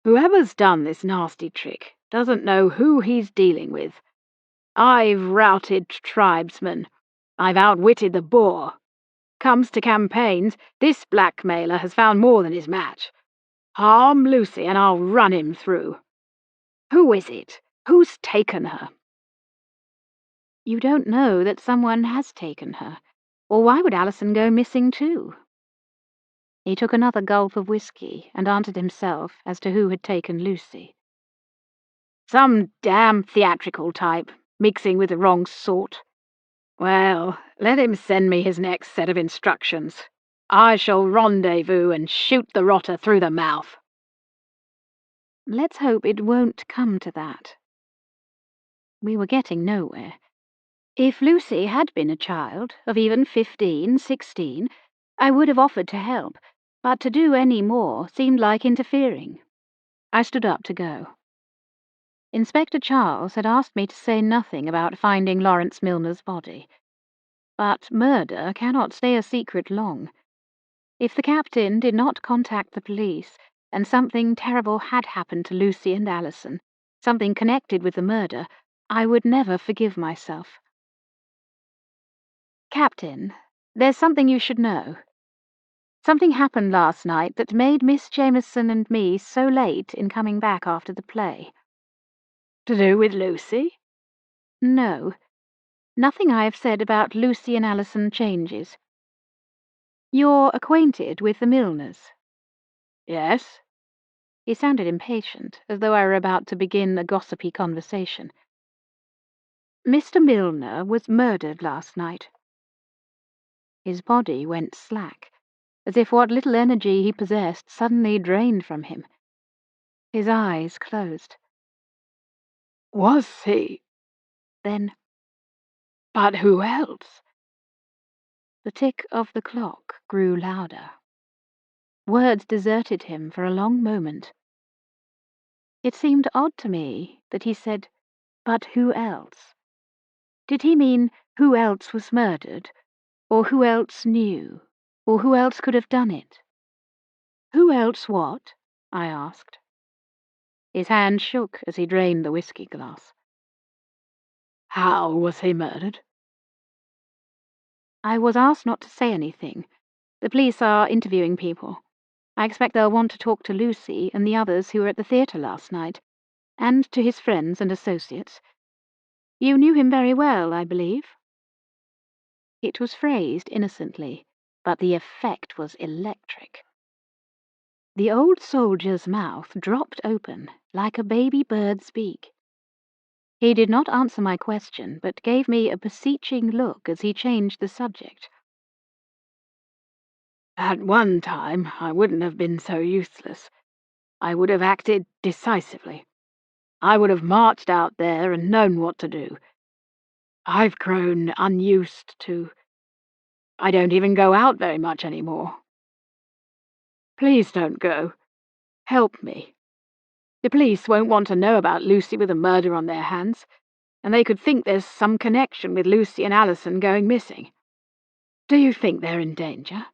"Whoever's done this nasty trick doesn't know who he's dealing with. I've routed tribesmen. I've outwitted the Boer. Comes to campaigns, this blackmailer has found more than his match. Harm Lucy and I'll run him through. Who is it? Who's taken her?" You don't know that someone has taken her, or why would Alison go missing too? He took another gulp of whiskey and answered himself as to who had taken Lucy. "Some damn theatrical type, mixing with the wrong sort. Well, let him send me his next set of instructions. I shall rendezvous and shoot the rotter through the mouth." Let's hope it won't come to that. We were getting nowhere. If Lucy had been a child, of even 15, 16, I would have offered to help, but to do any more seemed like interfering. I stood up to go. Inspector Charles had asked me to say nothing about finding Lawrence Milner's body. But murder cannot stay a secret long. If the captain did not contact the police, and something terrible had happened to Lucy and Alison, something connected with the murder, I would never forgive myself. "Captain, there's something you should know. Something happened last night that made Miss Jameson and me so late in coming back after the play." "To do with Lucy?" "No. Nothing I have said about Lucy and Alison changes. You're acquainted with the Milners?" "Yes." He sounded impatient, as though I were about to begin a gossipy conversation. "Mr. Milner was murdered last night." His body went slack, as if what little energy he possessed suddenly drained from him. His eyes closed. "Was he? Then, But who else?" the tick of the clock grew louder. Words deserted him for a long moment. It seemed odd to me that he said, "But who else?" Did he mean who else was murdered, or who else knew, or who else could have done it? "Who else what?" I asked. His hand shook as he drained the whiskey glass. "How was he murdered?" I was asked not to say anything, The police are interviewing people. I expect they'll want to talk to Lucy and the others who were at the theatre last night, and to his friends and associates. You knew him very well, I believe?" It was phrased innocently, but the effect was electric. The old soldier's mouth dropped open like a baby bird's beak. He did not answer my question, but gave me a beseeching look as he changed the subject. "At one time I wouldn't have been so useless. I would have acted decisively. I would have marched out there and known what to do. I've grown unused to... I don't even go out very much anymore. Please don't go. Help me. The police won't want to know about Lucy with a murder on their hands, and they could think there's some connection with Lucy and Alison going missing. Do you think they're in danger?"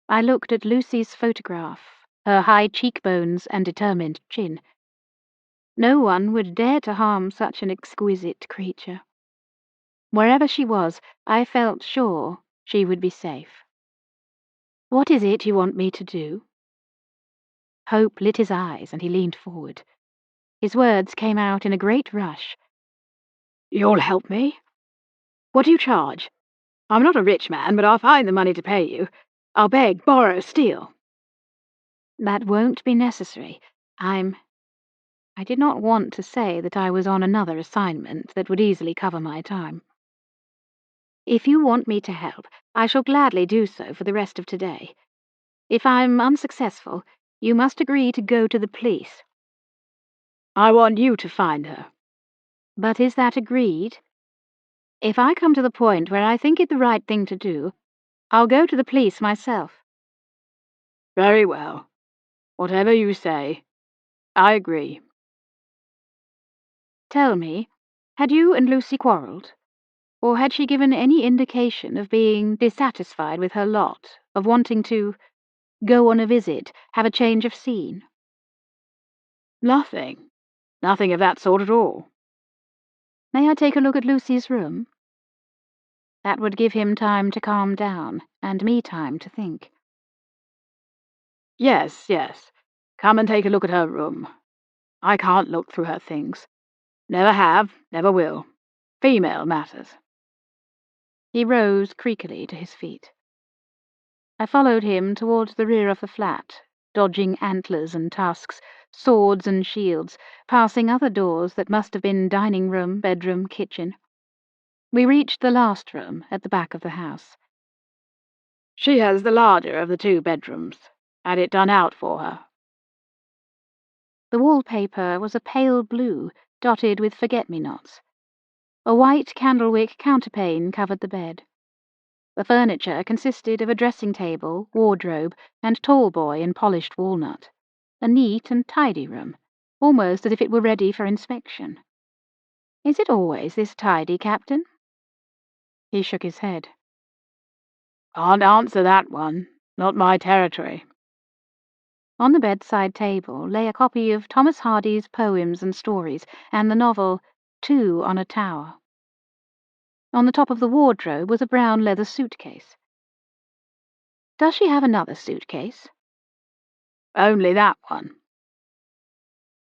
I looked at Lucy's photograph, her high cheekbones and determined chin. No one would dare to harm such an exquisite creature. Wherever she was, I felt sure she would be safe. "What is it you want me to do?" Hope lit his eyes and he leaned forward. His words came out in a great rush. "You'll help me? What do you charge? I'm not a rich man, but I'll find the money to pay you. I'll beg, borrow, steal." "That won't be necessary. I did not want to say that I was on another assignment that would easily cover my time. If you want me to help, I shall gladly do so for the rest of today. If I'm unsuccessful, you must agree to go to the police." "I want you to find her." "But is that agreed? If I come to the point where I think it the right thing to do, I'll go to the police myself." "Very well. Whatever you say. I agree." "Tell me, had you and Lucy quarrelled? Or had she given any indication of being dissatisfied with her lot, of wanting to go on a visit, have a change of scene?" "Nothing. Nothing of that sort at all." "May I take a look at Lucy's room?" That would give him time to calm down, and me time to think. "Yes, yes. Come and take a look at her room. I can't look through her things. Never have, never will. Female matters." He rose creakily to his feet. I followed him towards the rear of the flat, dodging antlers and tusks, swords and shields, passing other doors that must have been dining room, bedroom, kitchen. We reached the last room at the back of the house. "She has the larger of the 2 bedrooms. Had it done out for her." The wallpaper was a pale blue, dotted with forget-me-nots. A white candlewick counterpane covered the bed. The furniture consisted of a dressing-table, wardrobe, and tall-boy in polished walnut. A neat and tidy room, almost as if it were ready for inspection. "Is it always this tidy, Captain?" He shook his head. "Can't answer that one. Not my territory." On the bedside table lay a copy of Thomas Hardy's Poems and Stories, and the novel Two on a Tower. On the top of the wardrobe was a brown leather suitcase. "Does she have another suitcase?" "Only that one."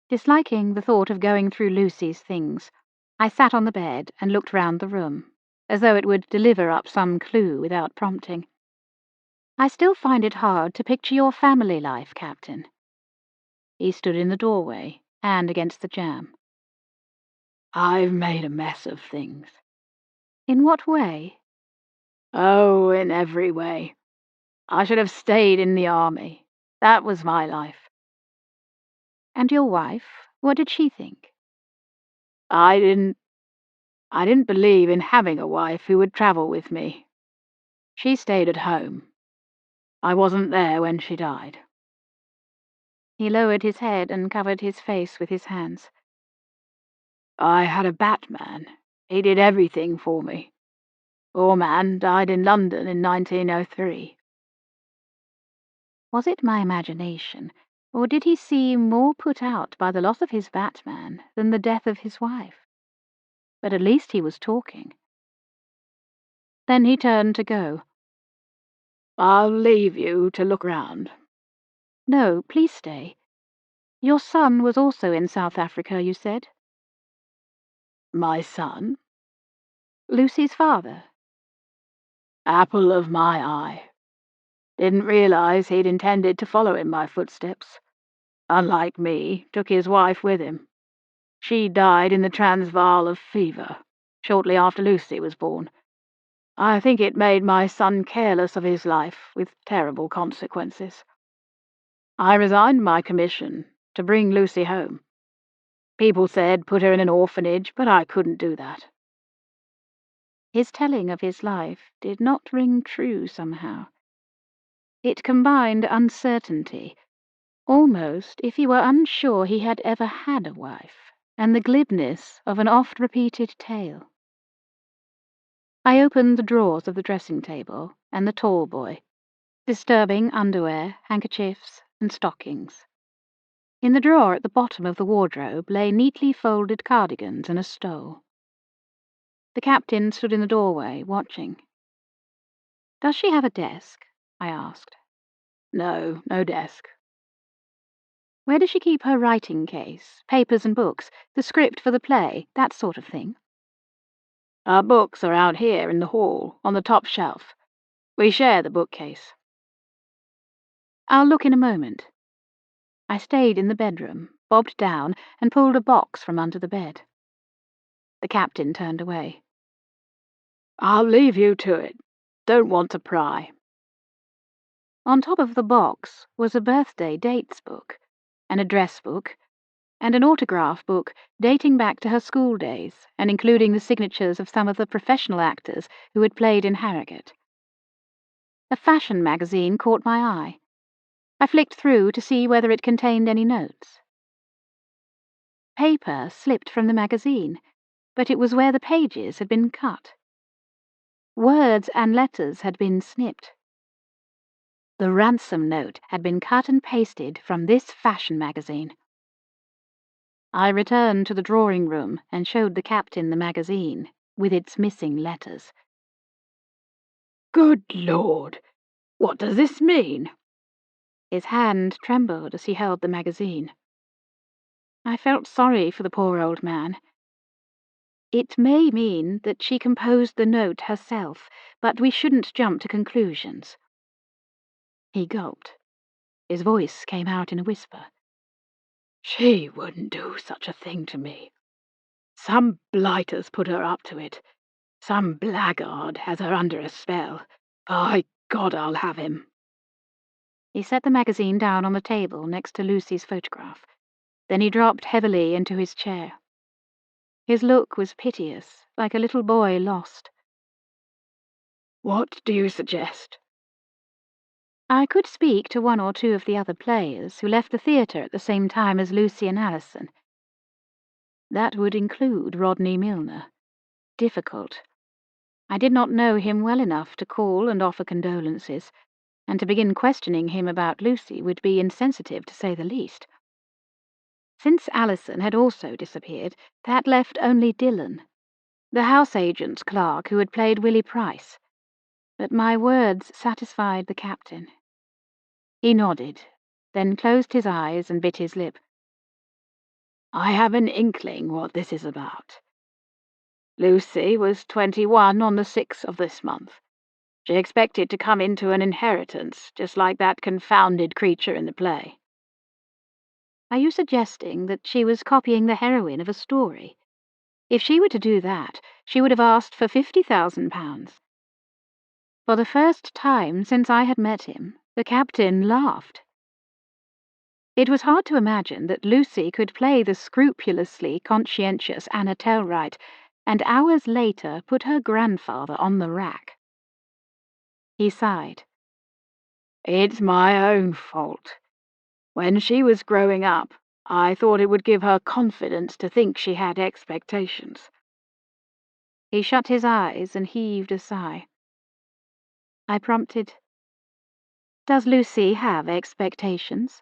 Disliking the thought of going through Lucy's things, I sat on the bed and looked round the room, as though it would deliver up some clue without prompting. "I still find it hard to picture your family life, Captain." He stood in the doorway, hand against the jamb. "I've made a mess of things." "In what way?" "Oh, in every way. I should have stayed in the army. That was my life." "And your wife, what did she think?" I didn't believe in having a wife who would travel with me. She stayed at home. I wasn't there when she died." He lowered his head and covered his face with his hands. "I had a batman. He did everything for me. Poor man died in London in 1903. Was it my imagination, or did he seem more put out by the loss of his Batman than the death of his wife? But at least he was talking. Then he turned to go. I'll leave you to look round." "No, please stay. Your son was also in South Africa, you said?" "My son? "Lucy's father." Apple of my eye. Didn't realize he'd intended to follow in my footsteps. Unlike me, took his wife with him. She died in the Transvaal of fever, shortly after Lucy was born. I think it made my son careless of his life, with terrible consequences. I resigned my commission to bring Lucy home. People said put her in an orphanage, but I couldn't do that." His telling of his life did not ring true somehow. It combined uncertainty, almost if he were unsure he had ever had a wife, and the glibness of an oft-repeated tale. I opened the drawers of the dressing-table and the tall boy, disturbing underwear, handkerchiefs, and stockings. In the drawer at the bottom of the wardrobe lay neatly folded cardigans and a stole. The captain stood in the doorway, watching. "Does she have a desk?" I asked. No desk." "Where does she keep her writing case, papers and books, the script for the play, that sort of thing?" "Our books are out here in the hall, on the top shelf. We share the bookcase." "I'll look in a moment." I stayed in the bedroom, bobbed down, and pulled a box from under the bed. The captain turned away. "I'll leave you to it. Don't want to pry." On top of the box was a birthday dates book, an address book, and an autograph book dating back to her school days and including the signatures of some of the professional actors who had played in Harrogate. A fashion magazine caught my eye. I flicked through to see whether it contained any notes. Paper slipped from the magazine, but it was where the pages had been cut. Words and letters had been snipped. The ransom note had been cut and pasted from this fashion magazine. I returned to the drawing-room and showed the captain the magazine, with its missing letters. "Good Lord! What does this mean?" His hand trembled as he held the magazine. I felt sorry for the poor old man. "It may mean that she composed the note herself, but we shouldn't jump to conclusions." He gulped. His voice came out in a whisper. "She wouldn't do such a thing to me. Some blighter's put her up to it. Some blackguard has her under a spell. By God, I'll have him." He set the magazine down on the table next to Lucy's photograph. Then he dropped heavily into his chair. His look was piteous, like a little boy lost. "What do you suggest?" I could speak to one or two of the other players who left the theatre at the same time as Lucy and Alison. That would include Rodney Milner. Difficult. I did not know him well enough to call and offer condolences, and to begin questioning him about Lucy would be insensitive to say the least. Since Alison had also disappeared, that left only Dillon, the house agent's clerk who had played Willie Price. But my words satisfied the captain. He nodded, then closed his eyes and bit his lip. "I have an inkling what this is about. Lucy was 21 on the 6th of this month. She expected to come into an inheritance, just like that confounded creature in the play." Are you suggesting that she was copying the heroine of a story? If she were to do that, she would have asked for £50,000. For the first time since I had met him, the captain laughed. It was hard to imagine that Lucy could play the scrupulously conscientious Anna Tellwright and hours later put her grandfather on the rack. He sighed. "It's my own fault. When she was growing up, I thought it would give her confidence to think she had expectations." He shut his eyes and heaved a sigh. I prompted, "Does Lucy have expectations?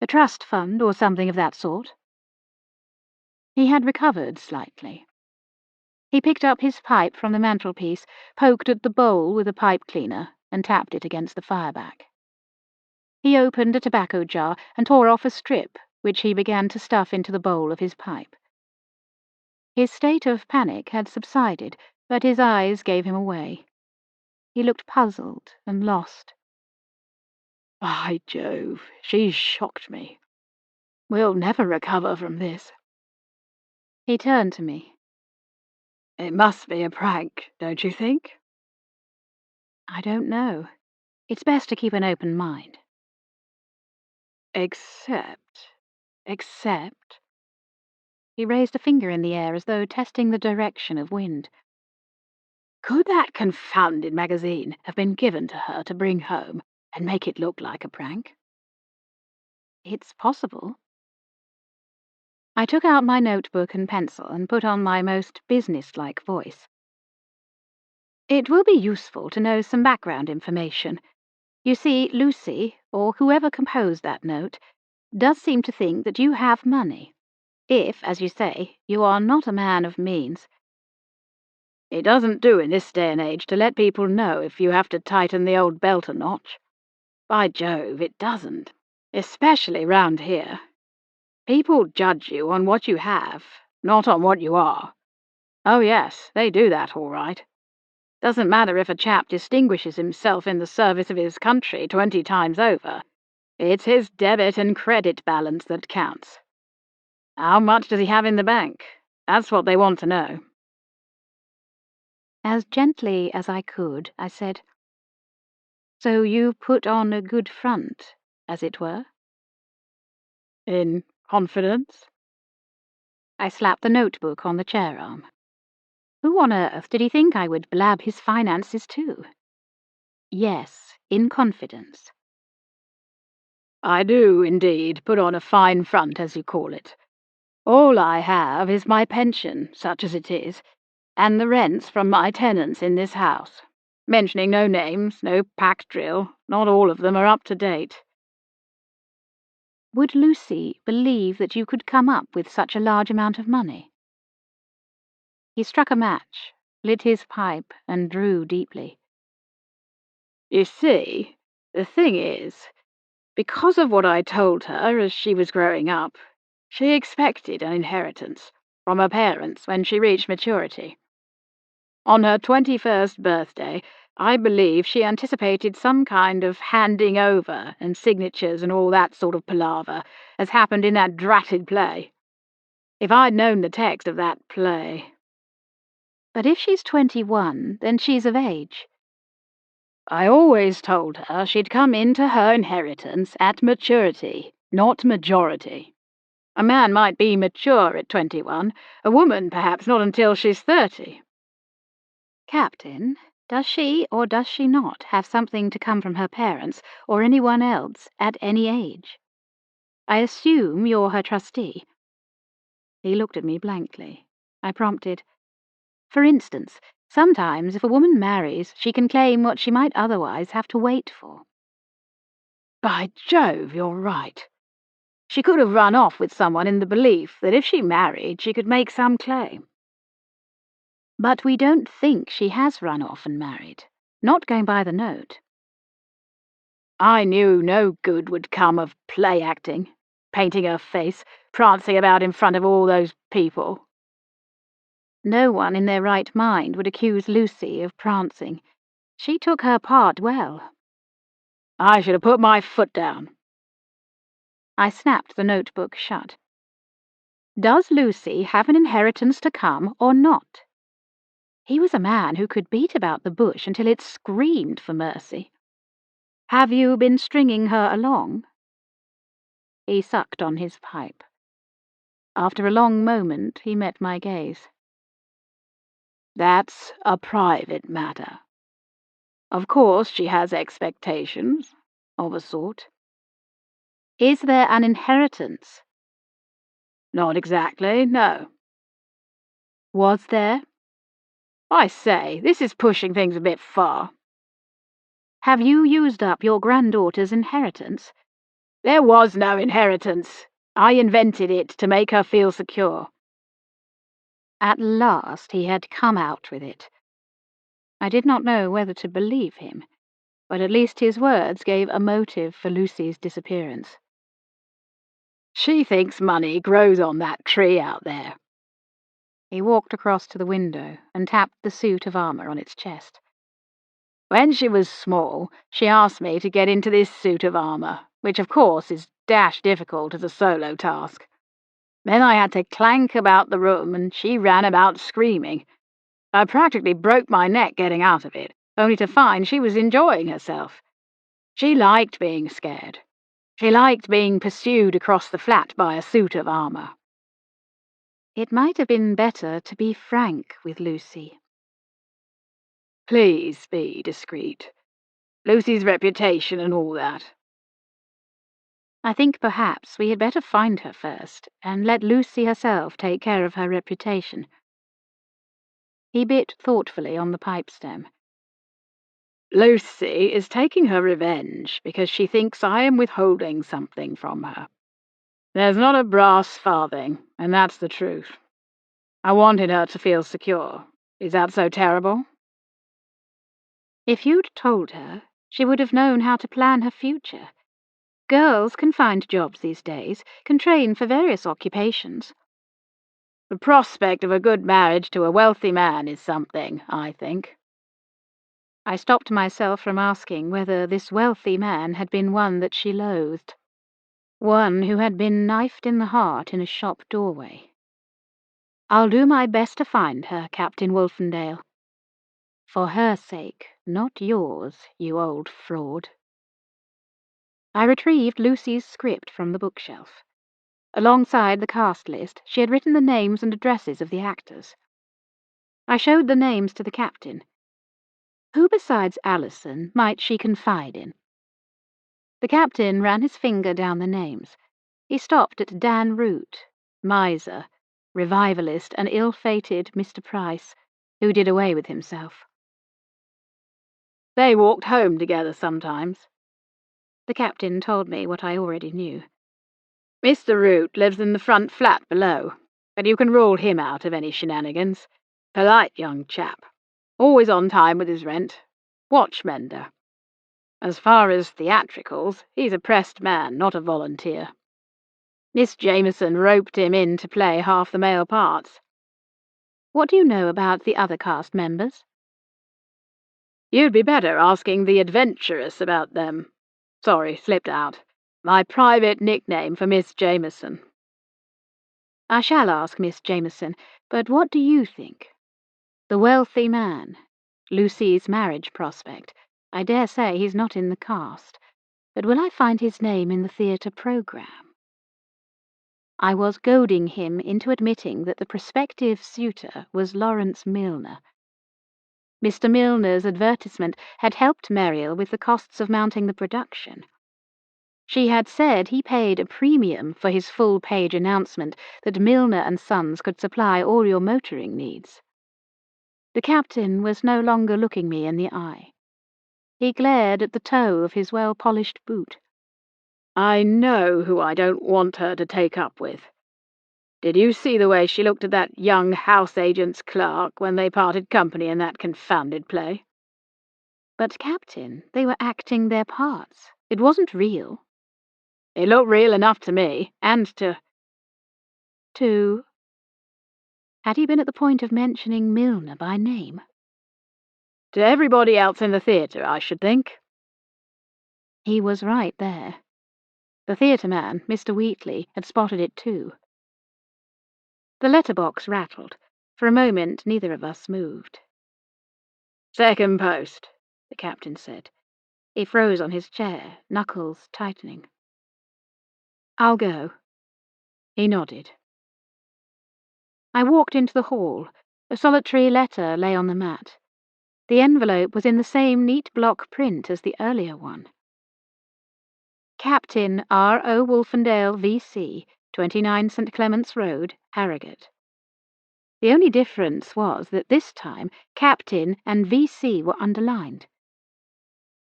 A trust fund or something of that sort?" He had recovered slightly. He picked up his pipe from the mantelpiece, poked at the bowl with a pipe cleaner, and tapped it against the fireback. He opened a tobacco jar and tore off a strip, which he began to stuff into the bowl of his pipe. His state of panic had subsided, but his eyes gave him away. He looked puzzled and lost. "By Jove, she's shocked me. We'll never recover from this." He turned to me. "It must be a prank, don't you think?" "I don't know. It's best to keep an open mind." Except... He raised a finger in the air as though testing the direction of wind. "Could that confounded magazine have been given to her to bring home and make it look like a prank?" "It's possible." I took out my notebook and pencil and put on my most business-like voice. "It will be useful to know some background information. You see, Lucy, or whoever composed that note, does seem to think that you have money. If, as you say, you are not a man of means." "It doesn't do in this day and age to let people know if you have to tighten the old belt a notch. By Jove, it doesn't. Especially round here. People judge you on what you have, not on what you are. Oh yes, they do that all right. Doesn't matter if a chap distinguishes himself in the service of his country 20 times over. It's his debit and credit balance that counts. How much does he have in the bank? That's what they want to know." As gently as I could, I said, "So you put on a good front, as it were?" "In confidence?" I slapped the notebook on the chair arm. Who on earth did he think I would blab his finances to? "Yes, in confidence." "I do, indeed, put on a fine front, as you call it. All I have is my pension, such as it is, and the rents from my tenants in this house. Mentioning no names, no pack drill, not all of them are up to date." "Would Lucy believe that you could come up with such a large amount of money?" He struck a match, lit his pipe, and drew deeply. "You see, the thing is, because of what I told her as she was growing up, she expected an inheritance from her parents when she reached maturity. On her 21st birthday, I believe she anticipated some kind of handing over and signatures and all that sort of palaver, as happened in that dratted play. If I'd known the text of that play—" "But if she's 21, then she's of age." "I always told her she'd come into her inheritance at maturity, not majority. A man might be mature at 21, a woman perhaps not until she's 30. "Captain, does she or does she not have something to come from her parents or anyone else at any age? I assume you're her trustee." He looked at me blankly. I prompted, "For instance, sometimes if a woman marries, she can claim what she might otherwise have to wait for." "By Jove, you're right. She could have run off with someone in the belief that if she married she could make some claim." "But we don't think she has run off and married. Not going by the note." "I knew no good would come of play acting, painting her face, prancing about in front of all those people." "No one in their right mind would accuse Lucy of prancing. She took her part well." "I should have put my foot down." I snapped the notebook shut. "Does Lucy have an inheritance to come or not?" He was a man who could beat about the bush until it screamed for mercy. "Have you been stringing her along?" He sucked on his pipe. After a long moment he met my gaze. "That's a private matter. Of course she has expectations, of a sort." "Is there an inheritance?" "Not exactly, no." "Was there?" "I say, this is pushing things a bit far." "Have you used up your granddaughter's inheritance?" "There was no inheritance. I invented it to make her feel secure." At last he had come out with it. I did not know whether to believe him, but at least his words gave a motive for Lucy's disappearance. She thinks money grows on that tree out there. He walked across to the window and tapped the suit of armour on its chest. When she was small, she asked me to get into this suit of armour, which of course is dash difficult as a solo task. Then I had to clank about the room, and she ran about screaming. I practically broke my neck getting out of it, only to find she was enjoying herself. She liked being scared. She liked being pursued across the flat by a suit of armour. It might have been better to be frank with Lucy. Please be discreet. Lucy's reputation and all that. I think perhaps we had better find her first, and let Lucy herself take care of her reputation. He bit thoughtfully on the pipe stem. Lucy is taking her revenge because she thinks I am withholding something from her. There's not a brass farthing, and that's the truth. I wanted her to feel secure. Is that so terrible? If you'd told her, she would have known how to plan her future. Girls can find jobs these days, can train for various occupations. The prospect of a good marriage to a wealthy man is something, I think. I stopped myself from asking whether this wealthy man had been one that she loathed. One who had been knifed in the heart in a shop doorway. I'll do my best to find her, Captain Wolfendale. For her sake, not yours, you old fraud. I retrieved Lucy's script from the bookshelf. Alongside the cast list, she had written the names and addresses of the actors. I showed the names to the captain. Who besides Allison might she confide in? The captain ran his finger down the names. He stopped at Dan Root, miser, revivalist, and ill-fated Mr. Price, who did away with himself. They walked home together sometimes. The captain told me what I already knew. Mr. Root lives in the front flat below, but you can rule him out of any shenanigans. Polite young chap. Always on time with his rent. Watchmender. As far as theatricals, he's a pressed man, not a volunteer. Miss Jameson roped him in to play half the male parts. What do you know about the other cast members? You'd be better asking the adventurous about them. Sorry, slipped out. My private nickname for Miss Jameson. I shall ask Miss Jameson, but what do you think? The wealthy man, Lucy's marriage prospect. I dare say he's not in the cast, but will I find his name in the theatre programme? I was goading him into admitting that the prospective suitor was Lawrence Milner. Mr. Milner's advertisement had helped Muriel with the costs of mounting the production. She had said he paid a premium for his full-page announcement that Milner and Sons could supply all your motoring needs. The captain was no longer looking me in the eye. He glared at the toe of his well-polished boot. I know who I don't want her to take up with. Did you see the way she looked at that young house agent's clerk when they parted company in that confounded play? But, Captain, they were acting their parts. It wasn't real. It looked real enough to me, and to... To... Had he been at the point of mentioning Milner by name? To everybody else in the theatre, I should think. He was right there. The theatre man, Mr. Wheatley, had spotted it too. The letterbox rattled. For a moment, neither of us moved. Second post, the captain said. He froze on his chair, knuckles tightening. I'll go. He nodded. I walked into the hall. A solitary letter lay on the mat. The envelope was in the same neat block print as the earlier one. Captain R. O. Wolfendale, V.C., 29 St. Clement's Road, Harrogate. The only difference was that this time Captain and V.C. were underlined.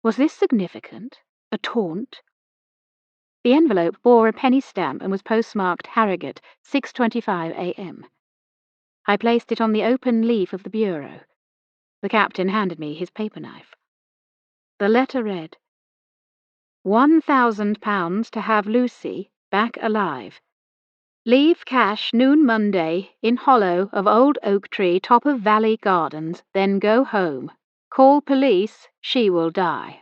Was this significant? A taunt? The envelope bore a penny stamp and was postmarked Harrogate, 6:25 a.m. I placed it on the open leaf of the bureau. The captain handed me his paper knife. The letter read, £1,000 to have Lucy back alive. Leave cash noon Monday in hollow of old oak tree top of Valley Gardens, then go home. Call police, she will die.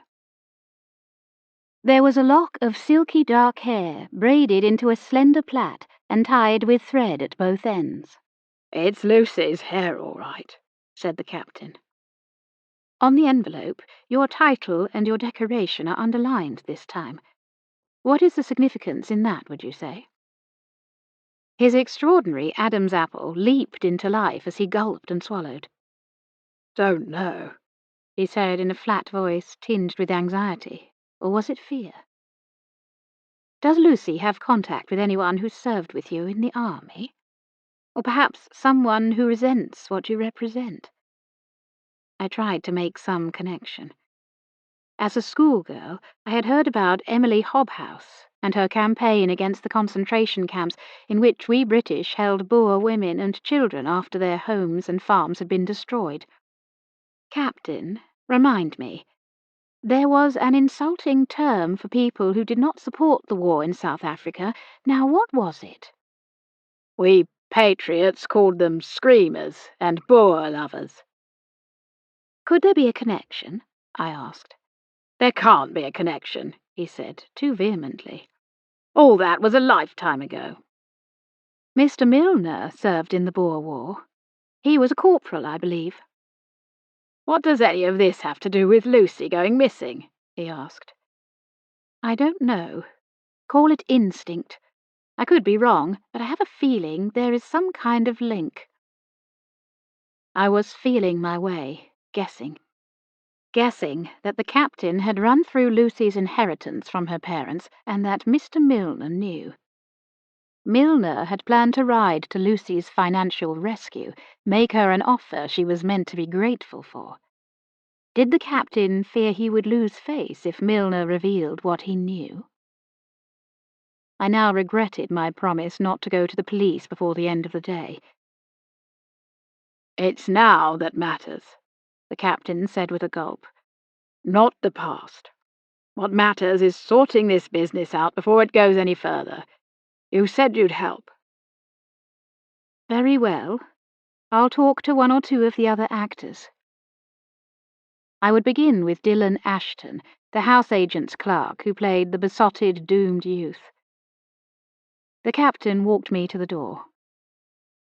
There was a lock of silky dark hair braided into a slender plait and tied with thread at both ends. "It's Lucy's hair, all right," said the captain. On the envelope, your title and your decoration are underlined this time. What is the significance in that, would you say? His extraordinary Adam's apple leaped into life as he gulped and swallowed. "Don't know," he said in a flat voice tinged with anxiety. Or was it fear? Does Lucy have contact with anyone who served with you in the army? Or perhaps someone who resents what you represent? I tried to make some connection. As a schoolgirl, I had heard about Emily Hobhouse and her campaign against the concentration camps in which we British held Boer women and children after their homes and farms had been destroyed. Captain, remind me, there was an insulting term for people who did not support the war in South Africa. Now, what was it? "We patriots called them screamers and Boer lovers." Could there be a connection? I asked. "There can't be a connection," he said, too vehemently. "All that was a lifetime ago." Mr. Milner served in the Boer War. He was a corporal, I believe. "What does any of this have to do with Lucy going missing?" he asked. I don't know. Call it instinct. I could be wrong, but I have a feeling there is some kind of link. I was feeling my way, guessing that the captain had run through Lucy's inheritance from her parents and that Mr. Milner knew. Milner had planned to ride to Lucy's financial rescue, make her an offer she was meant to be grateful for. Did the captain fear he would lose face if Milner revealed what he knew? I now regretted my promise not to go to the police before the end of the day. "It's now that matters," the captain said with a gulp. "Not the past. What matters is sorting this business out before it goes any further. You said you'd help." Very well. I'll talk to one or two of the other actors. I would begin with Dylan Ashton, the house agent's clerk who played the besotted, doomed youth. The captain walked me to the door.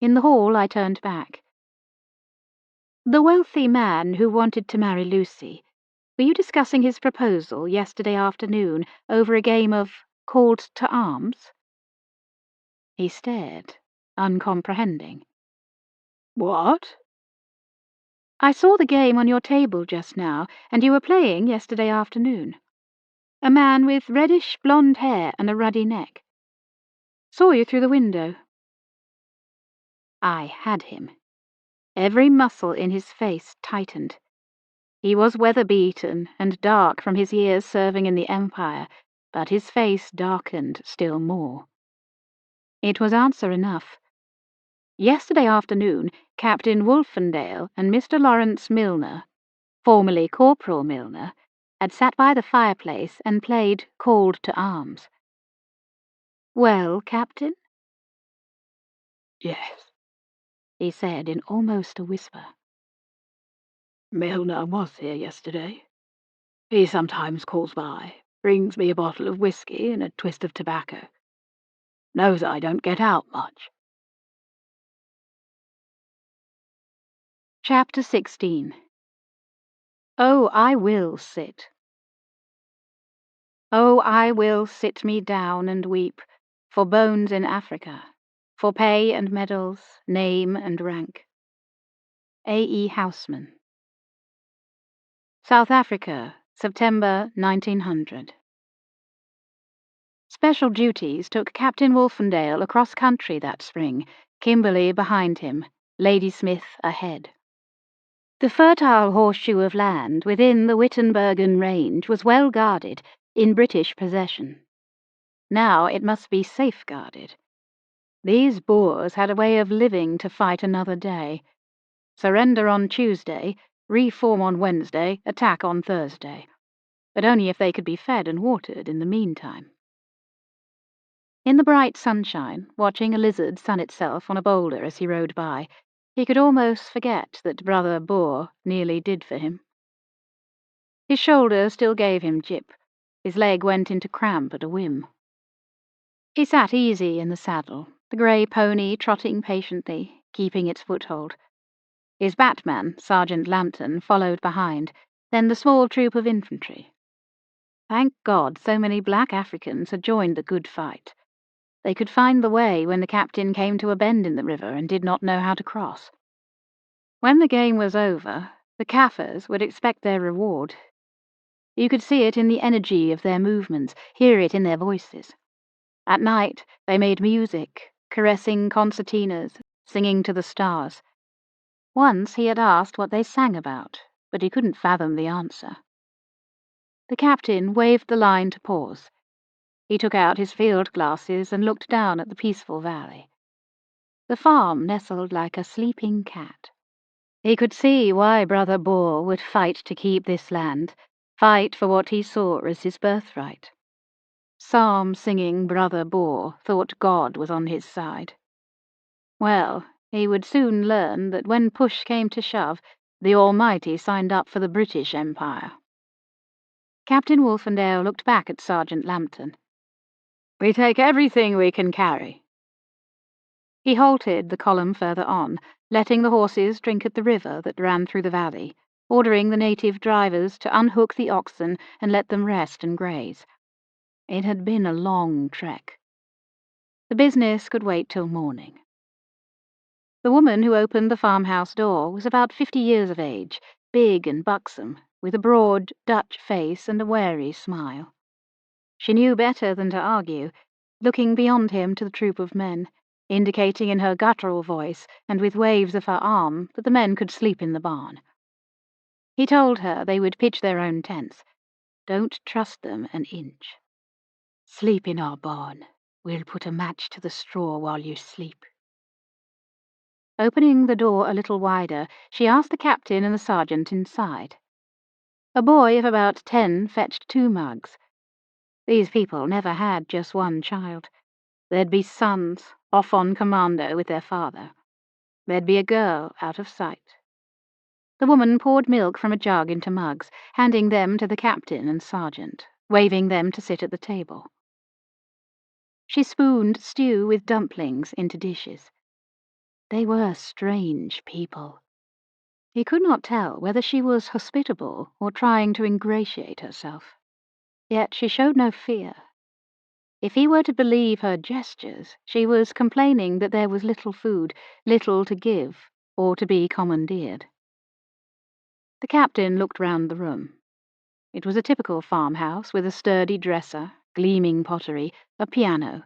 In the hall, I turned back. The wealthy man who wanted to marry Lucy, were you discussing his proposal yesterday afternoon over a game of Called to Arms? He stared, uncomprehending. "What?" I saw the game on your table just now, and you were playing yesterday afternoon. A man with reddish blonde hair and a ruddy neck. Saw you through the window. I had him. Every muscle in his face tightened. He was weather-beaten and dark from his years serving in the Empire, but his face darkened still more. It was answer enough. Yesterday afternoon, Captain Wolfendale and Mr. Lawrence Milner, formerly Corporal Milner, had sat by the fireplace and played Called to Arms. Well, Captain? "Yes," he said in almost a whisper. "Milner was here yesterday. He sometimes calls by, brings me a bottle of whiskey and a twist of tobacco. Knows I don't get out much." Chapter 16. Oh, I will sit. Oh, I will sit me down and weep, for bones in Africa, for pay and medals, name and rank. A. E. Houseman. South Africa, September 1900. Special duties took Captain Wolfendale across country that spring, Kimberley behind him, Ladysmith ahead. The fertile horseshoe of land within the Wittenbergen range was well guarded, in British possession. Now it must be safeguarded. These Boers had a way of living to fight another day. Surrender on Tuesday, reform on Wednesday, attack on Thursday. but only if they could be fed and watered in the meantime. In the bright sunshine, watching a lizard sun itself on a boulder as he rode by, he could almost forget that Brother Boar nearly did for him. His shoulder still gave him jip. His leg went into cramp at a whim. He sat easy in the saddle, the grey pony trotting patiently, keeping its foothold. His batman, Sergeant Lambton, followed behind, then the small troop of infantry. Thank God so many black Africans had joined the good fight. They could find the way when the captain came to a bend in the river and did not know how to cross. When the game was over, the Kaffirs would expect their reward. You could see it in the energy of their movements, hear it in their voices. At night, they made music, caressing concertinas, singing to the stars. Once he had asked what they sang about, but he couldn't fathom the answer. The captain waved the line to pause. He took out his field glasses and looked down at the peaceful valley. The farm nestled like a sleeping cat. He could see why Brother Boar would fight to keep this land, fight for what he saw as his birthright. Psalm-singing Brother Boar thought God was on his side. Well, he would soon learn that when push came to shove, the Almighty signed up for the British Empire. Captain Wolfendale looked back at Sergeant Lambton. "We take everything we can carry." He halted the column further on, letting the horses drink at the river that ran through the valley, ordering the native drivers to unhook the oxen and let them rest and graze. It had been a long trek. The business could wait till morning. The woman who opened the farmhouse door was about 50 years of age, big and buxom, with a broad Dutch face and a wary smile. She knew better than to argue, looking beyond him to the troop of men, indicating in her guttural voice and with waves of her arm that the men could sleep in the barn. He told her they would pitch their own tents. Don't trust them an inch. "Sleep in our barn. We'll put a match to the straw while you sleep." Opening the door a little wider, she asked the captain and the sergeant inside. A boy of about 10 fetched 2 mugs. These people never had just one child. There'd be sons, off on commando with their father. There'd be a girl out of sight. The woman poured milk from a jug into mugs, handing them to the captain and sergeant, waving them to sit at the table. She spooned stew with dumplings into dishes. They were strange people. He could not tell whether she was hospitable or trying to ingratiate herself. Yet she showed no fear. If he were to believe her gestures, she was complaining that there was little food, little to give, or to be commandeered. The captain looked round the room. It was a typical farmhouse with a sturdy dresser, gleaming pottery, a piano,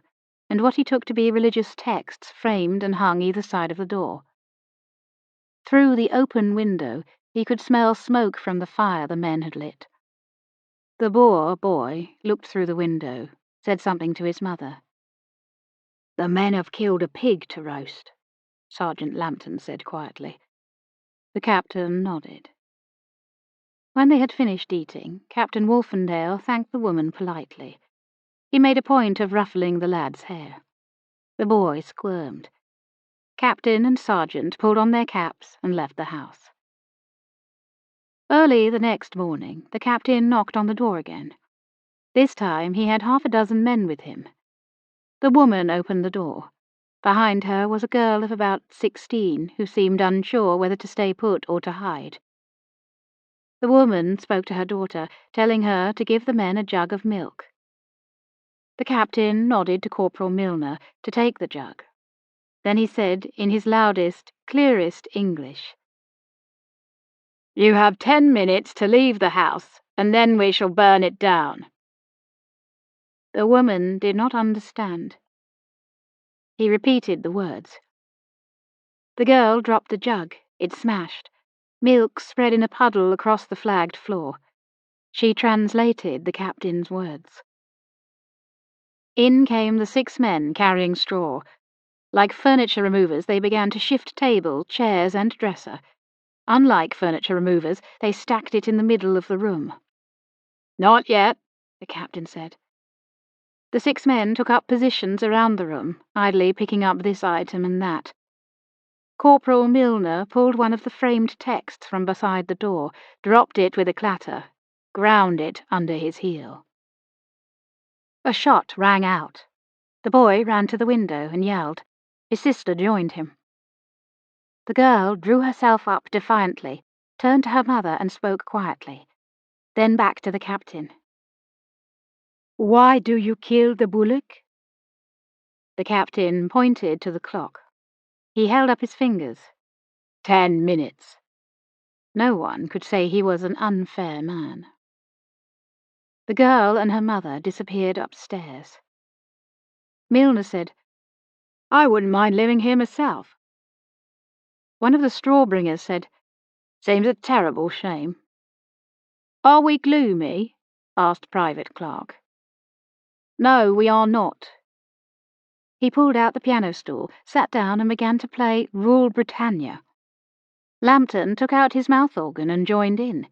and what he took to be religious texts framed and hung either side of the door. Through the open window he could smell smoke from the fire the men had lit. The Boer boy looked through the window, said something to his mother. "The men have killed a pig to roast," Sergeant Lambton said quietly. The captain nodded. When they had finished eating, Captain Wolfendale thanked the woman politely. He made a point of ruffling the lad's hair. The boy squirmed. Captain and sergeant pulled on their caps and left the house. Early the next morning, the captain knocked on the door again. This time he had 6 men with him. The woman opened the door. Behind her was a girl of about 16 who seemed unsure whether to stay put or to hide. The woman spoke to her daughter, telling her to give the men a jug of milk. The captain nodded to Corporal Milner to take the jug. Then he said, in his loudest, clearest English, "You have 10 minutes to leave the house, and then we shall burn it down." The woman did not understand. He repeated the words. The girl dropped the jug. It smashed. Milk spread in a puddle across the flagged floor. She translated the captain's words. In came the 6 men carrying straw. Like furniture removers, they began to shift table, chairs, and dresser. Unlike furniture removers, they stacked it in the middle of the room. Not yet, the captain said. The 6 men took up positions around the room, idly picking up this item and that. Corporal Milner pulled one of the framed texts from beside the door, dropped it with a clatter, ground it under his heel. A shot rang out. The boy ran to the window and yelled. His sister joined him. The girl drew herself up defiantly, turned to her mother and spoke quietly, then back to the captain. "Why do you kill the bullock?" The captain pointed to the clock. He held up his fingers. 10 minutes. No one could say he was an unfair man. The girl and her mother disappeared upstairs. Milner said, "I wouldn't mind living here myself." One of the straw-bringers said, "Seems a terrible shame." "Are we gloomy?" asked Private Clark. "No, we are not." He pulled out the piano stool, sat down and began to play Rule Britannia. Lambton took out his mouth organ and joined in.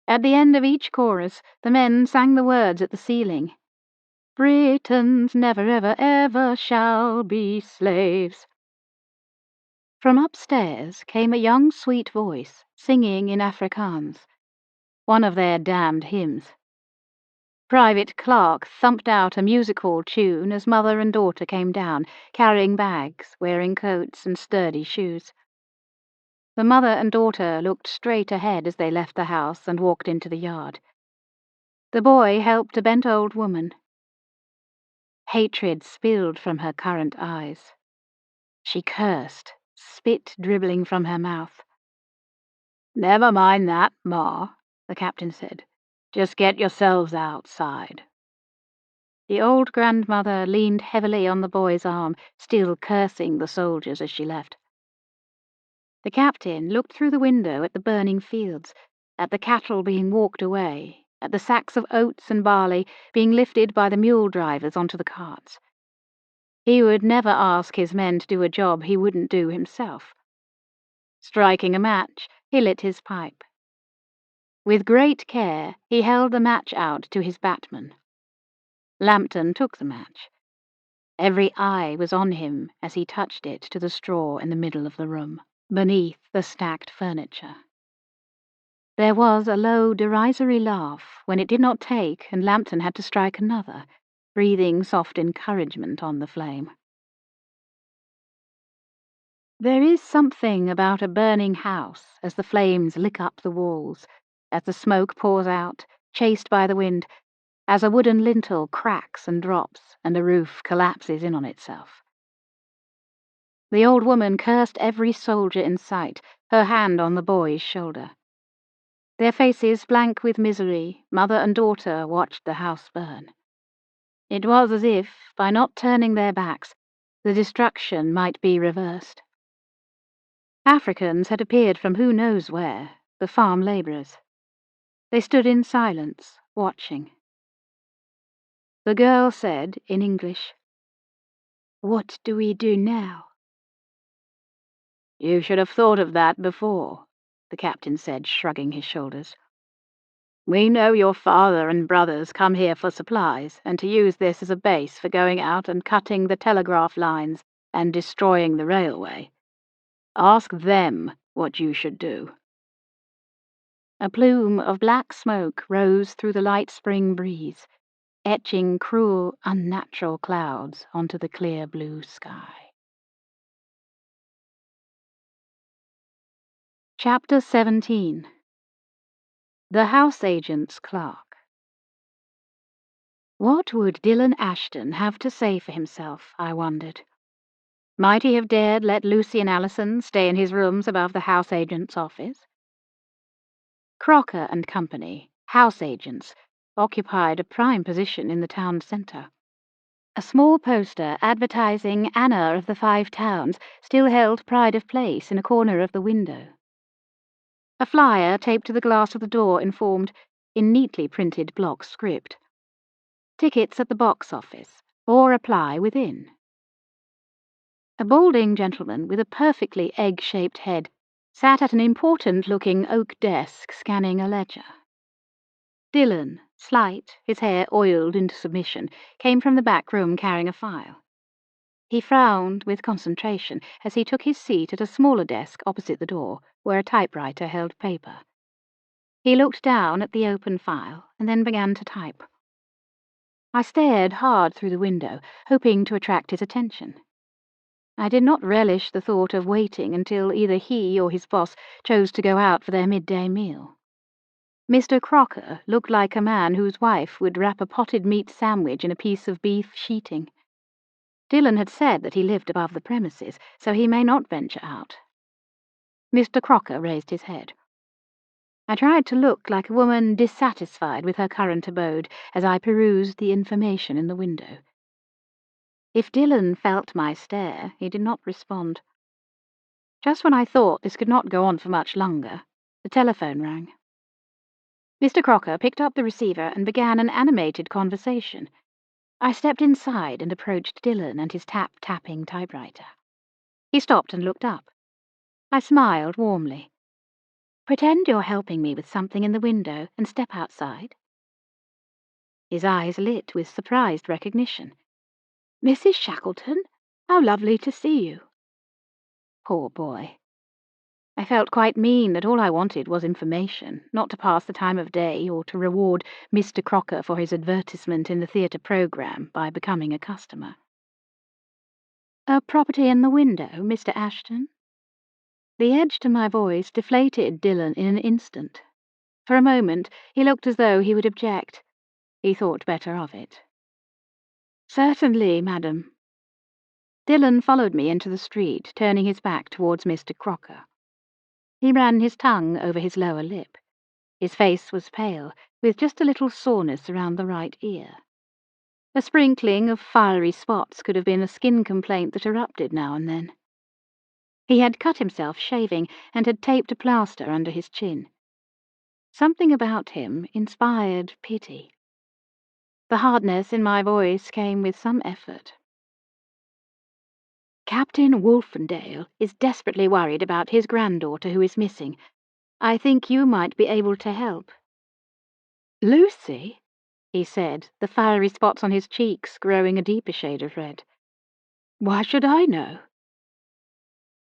At the end of each chorus, the men sang the words at the ceiling. "Britons never ever ever shall be slaves." From upstairs came a young sweet voice, singing in Afrikaans, one of their damned hymns. Private Clark thumped out a music hall tune as mother and daughter came down, carrying bags, wearing coats and sturdy shoes. The mother and daughter looked straight ahead as they left the house and walked into the yard. The boy helped a bent old woman. Hatred spilled from her currant eyes. She cursed, spit dribbling from her mouth. "Never mind that, Ma," the captain said. "Just get yourselves outside." The old grandmother leaned heavily on the boy's arm, still cursing the soldiers as she left. The captain looked through the window at the burning fields, at the cattle being walked away, at the sacks of oats and barley being lifted by the mule drivers onto the carts. He would never ask his men to do a job he wouldn't do himself. Striking a match, he lit his pipe. With great care, he held the match out to his batman. Lambton took the match. Every eye was on him as he touched it to the straw in the middle of the room, beneath the stacked furniture. There was a low, derisory laugh when it did not take and Lambton had to strike another, breathing soft encouragement on the flame. There is something about a burning house as the flames lick up the walls, as the smoke pours out, chased by the wind, as a wooden lintel cracks and drops and a roof collapses in on itself. The old woman cursed every soldier in sight, her hand on the boy's shoulder. Their faces blank with misery, mother and daughter watched the house burn. It was as if, by not turning their backs, the destruction might be reversed. Africans had appeared from who knows where, the farm labourers. They stood in silence, watching. The girl said, in English, "What do we do now?" "You should have thought of that before," the captain said, shrugging his shoulders. "We know your father and brothers come here for supplies, and to use this as a base for going out and cutting the telegraph lines and destroying the railway. Ask them what you should do." A plume of black smoke rose through the light spring breeze, etching cruel, unnatural clouds onto the clear blue sky. Chapter 17. The House Agent's Clerk. What would Dylan Ashton have to say for himself, I wondered. Might he have dared let Lucy and Allison stay in his rooms above the house agent's office? Crocker and Company, house agents, occupied a prime position in the town centre. A small poster advertising Anna of the 5 Towns still held pride of place in a corner of the window. A flyer taped to the glass of the door informed, in neatly printed block script, "Tickets at the box office, or apply within." A balding gentleman with a perfectly egg-shaped head sat at an important-looking oak desk scanning a ledger. "Dylan," Slight, his hair oiled into submission, came from the back room carrying a file. He frowned with concentration as he took his seat at a smaller desk opposite the door, where a typewriter held paper. He looked down at the open file and then began to type. I stared hard through the window, hoping to attract his attention. I did not relish the thought of waiting until either he or his boss chose to go out for their midday meal. Mr. Crocker looked like a man whose wife would wrap a potted meat sandwich in a piece of beef sheeting. Dillon had said that he lived above the premises, so he may not venture out. Mr. Crocker raised his head. I tried to look like a woman dissatisfied with her current abode as I perused the information in the window. If Dillon felt my stare, he did not respond. Just when I thought this could not go on for much longer, the telephone rang. Mr. Crocker picked up the receiver and began an animated conversation. I stepped inside and approached Dillon and his tap-tapping typewriter. He stopped and looked up. I smiled warmly. Pretend you're helping me with something in the window and step outside. His eyes lit with surprised recognition. Mrs. Shackleton, how lovely to see you. Poor boy. I felt quite mean that all I wanted was information, not to pass the time of day or to reward Mr. Crocker for his advertisement in the theatre programme by becoming a customer. A property in the window, Mr. Ashton? The edge to my voice deflated Dillon in an instant. For a moment he looked as though he would object. He thought better of it. Certainly, madam. Dillon followed me into the street, turning his back towards Mr. Crocker. He ran his tongue over his lower lip. His face was pale, with just a little soreness around the right ear. A sprinkling of fiery spots could have been a skin complaint that erupted now and then. He had cut himself shaving and had taped a plaster under his chin. Something about him inspired pity. The hardness in my voice came with some effort. Captain Wolfendale is desperately worried about his granddaughter who is missing. I think you might be able to help. Lucy? He said, the fiery spots on his cheeks growing a deeper shade of red. Why should I know?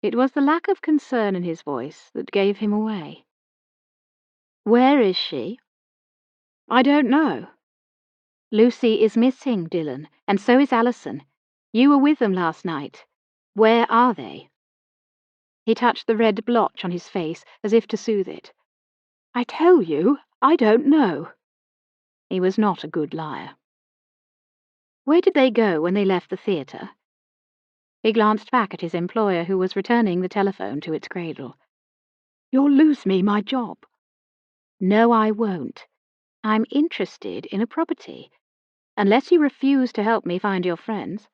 It was the lack of concern in his voice that gave him away. Where is she? I don't know. Lucy is missing, Dillon, and so is Alison. You were with them last night. Where are they? He touched the red blotch on his face as if to soothe it. I tell you, I don't know. He was not a good liar. Where did they go when they left the theatre? He glanced back at his employer, who was returning the telephone to its cradle. You'll lose me my job. No, I won't. I'm interested in a property, unless you refuse to help me find your friends.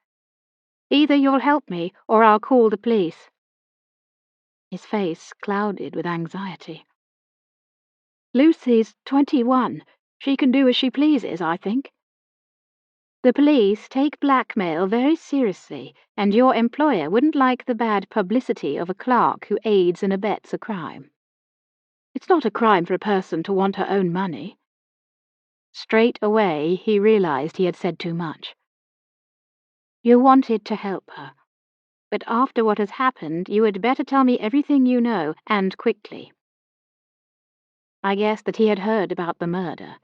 Either you'll help me, or I'll call the police. His face clouded with anxiety. Lucy's 21. She can do as she pleases, I think. The police take blackmail very seriously, and your employer wouldn't like the bad publicity of a clerk who aids and abets a crime. It's not a crime for a person to want her own money. Straight away, he realized he had said too much. You wanted to help her, but after what has happened, you had better tell me everything you know, and quickly. I guessed that he had heard about the murder.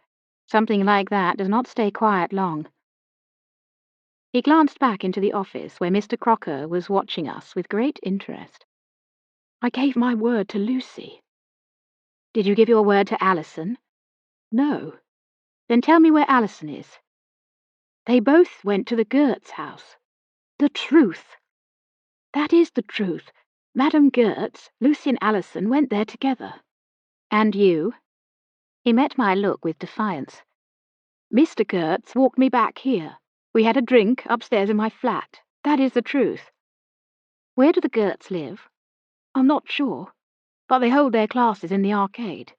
Something like that does not stay quiet long. He glanced back into the office where Mr. Crocker was watching us with great interest. I gave my word to Lucy. Did you give your word to Alison? No. Then tell me where Alison is. They both went to the Gertz house. The truth. That is the truth. Madame Gertz, Lucy and Alison went there together. And you? He met my look with defiance. Mr. Gertz walked me back here. We had a drink upstairs in my flat. That is the truth. Where do the Gertz live? I'm not sure, but they hold their classes in the arcade.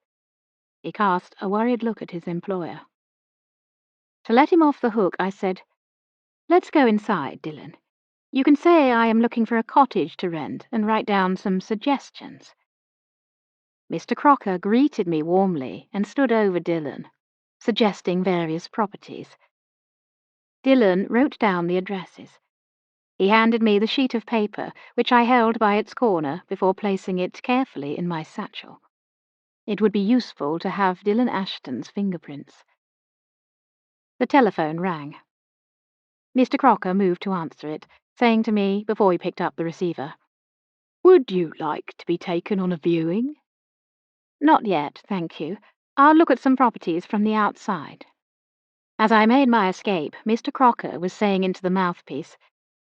He cast a worried look at his employer. To let him off the hook, I said, Let's go inside, Dillon. You can say I am looking for a cottage to rent and write down some suggestions. Mr. Crocker greeted me warmly and stood over Dillon. suggesting various properties. Dillon wrote down the addresses. He handed me the sheet of paper, which I held by its corner before placing it carefully in my satchel. It would be useful to have Dillon Ashton's fingerprints. The telephone rang. Mr. Crocker moved to answer it, saying to me before he picked up the receiver, "Would you like to be taken on a viewing?" "Not yet, thank you. I'll look at some properties from the outside." As I made my escape, Mr. Crocker was saying into the mouthpiece,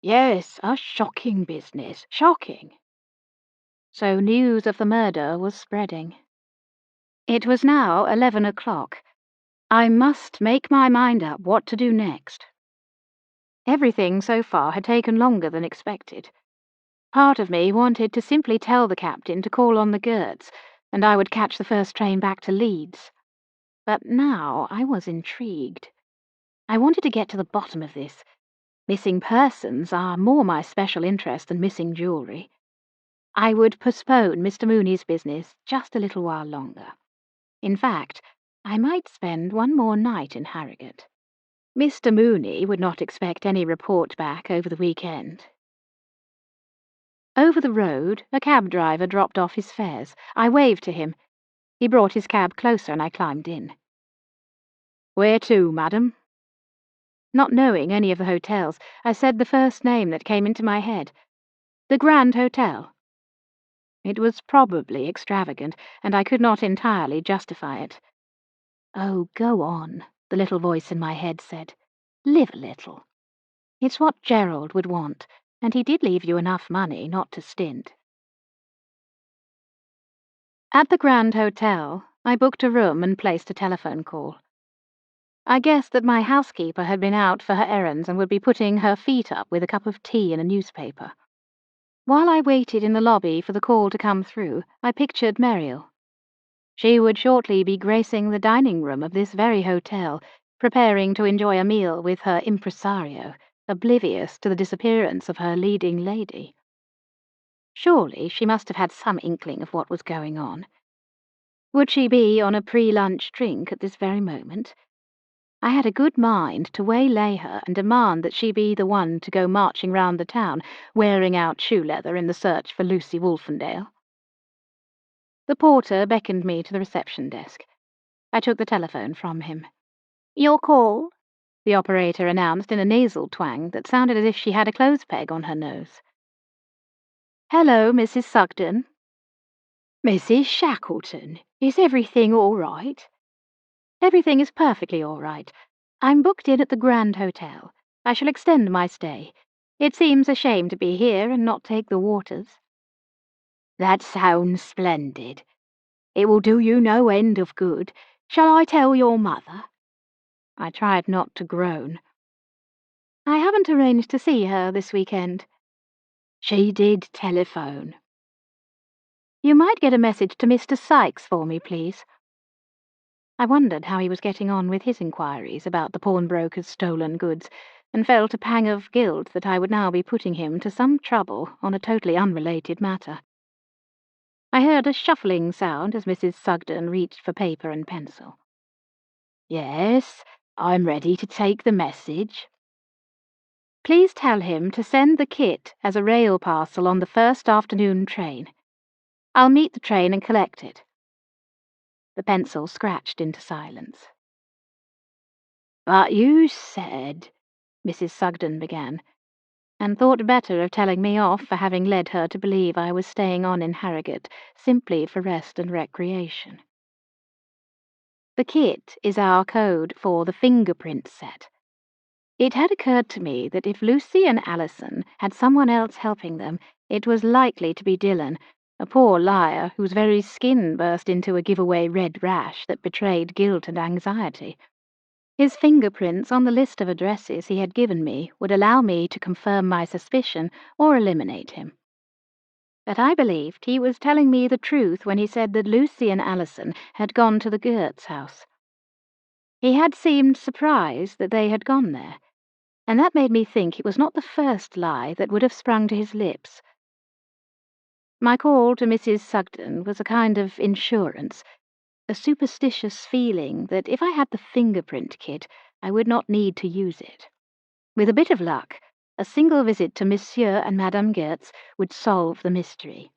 "Yes, a shocking business, shocking." So news of the murder was spreading. It was now 11 o'clock. I must make my mind up what to do next. Everything so far had taken longer than expected. Part of me wanted to simply tell the captain to call on the Gerts, and I would catch the first train back to Leeds. But now I was intrigued. I wanted to get to the bottom of this. Missing persons are more my special interest than missing jewellery. I would postpone Mr. Mooney's business just a little while longer. In fact, I might spend one more night in Harrogate. Mr. Mooney would not expect any report back over the weekend. Over the road, a cab driver dropped off his fares. I waved to him. He brought his cab closer and I climbed in. "Where to, madam?" Not knowing any of the hotels, I said the first name that came into my head. "The Grand Hotel." It was probably extravagant, and I could not entirely justify it. "Oh, go on," the little voice in my head said. "Live a little. It's what Gerald would want, and he did leave you enough money not to stint." At the Grand Hotel, I booked a room and placed a telephone call. I guessed that my housekeeper had been out for her errands and would be putting her feet up with a cup of tea and a newspaper. While I waited in the lobby for the call to come through, I pictured Muriel. She would shortly be gracing the dining room of this very hotel, preparing to enjoy a meal with her impresario, oblivious to the disappearance of her leading lady. Surely she must have had some inkling of what was going on. Would she be on a pre-lunch drink at this very moment? I had a good mind to waylay her and demand that she be the one to go marching round the town, wearing out shoe leather in the search for Lucy Wolfendale. The porter beckoned me to the reception desk. I took the telephone from him. "Your call," the operator announced in a nasal twang that sounded as if she had a clothes peg on her nose. "Hello, Mrs. Sugden." "Mrs. Shackleton, is everything all right?" "Everything is perfectly all right. I'm booked in at the Grand Hotel. I shall extend my stay. It seems a shame to be here and not take the waters." "That sounds splendid. It will do you no end of good. Shall I tell your mother?" I tried not to groan. "I haven't arranged to see her this weekend." "She did telephone." "You might get a message to Mr. Sykes for me, please." I wondered how he was getting on with his inquiries about the pawnbroker's stolen goods, and felt a pang of guilt that I would now be putting him to some trouble on a totally unrelated matter. I heard a shuffling sound as Mrs. Sugden reached for paper and pencil. "Yes, I'm ready to take the message." "Please tell him to send the kit as a rail parcel on the first afternoon train. I'll meet the train and collect it." The pencil scratched into silence. "But you said," Mrs. Sugden began, and thought better of telling me off for having led her to believe I was staying on in Harrogate simply for rest and recreation. "The kit is our code for the fingerprint set. It had occurred to me that if Lucy and Alison had someone else helping them, it was likely to be Dillon, a poor liar whose very skin burst into a giveaway red rash that betrayed guilt and anxiety. His fingerprints on the list of addresses he had given me would allow me to confirm my suspicion or eliminate him. But I believed he was telling me the truth when he said that Lucy and Alison had gone to the Gerts' house. He had seemed surprised that they had gone there, and that made me think it was not the first lie that would have sprung to his lips. My call to Mrs. Sugden was a kind of insurance. a superstitious feeling that if I had the fingerprint kit, I would not need to use it. With a bit of luck, a single visit to Monsieur and Madame Goetz would solve the mystery.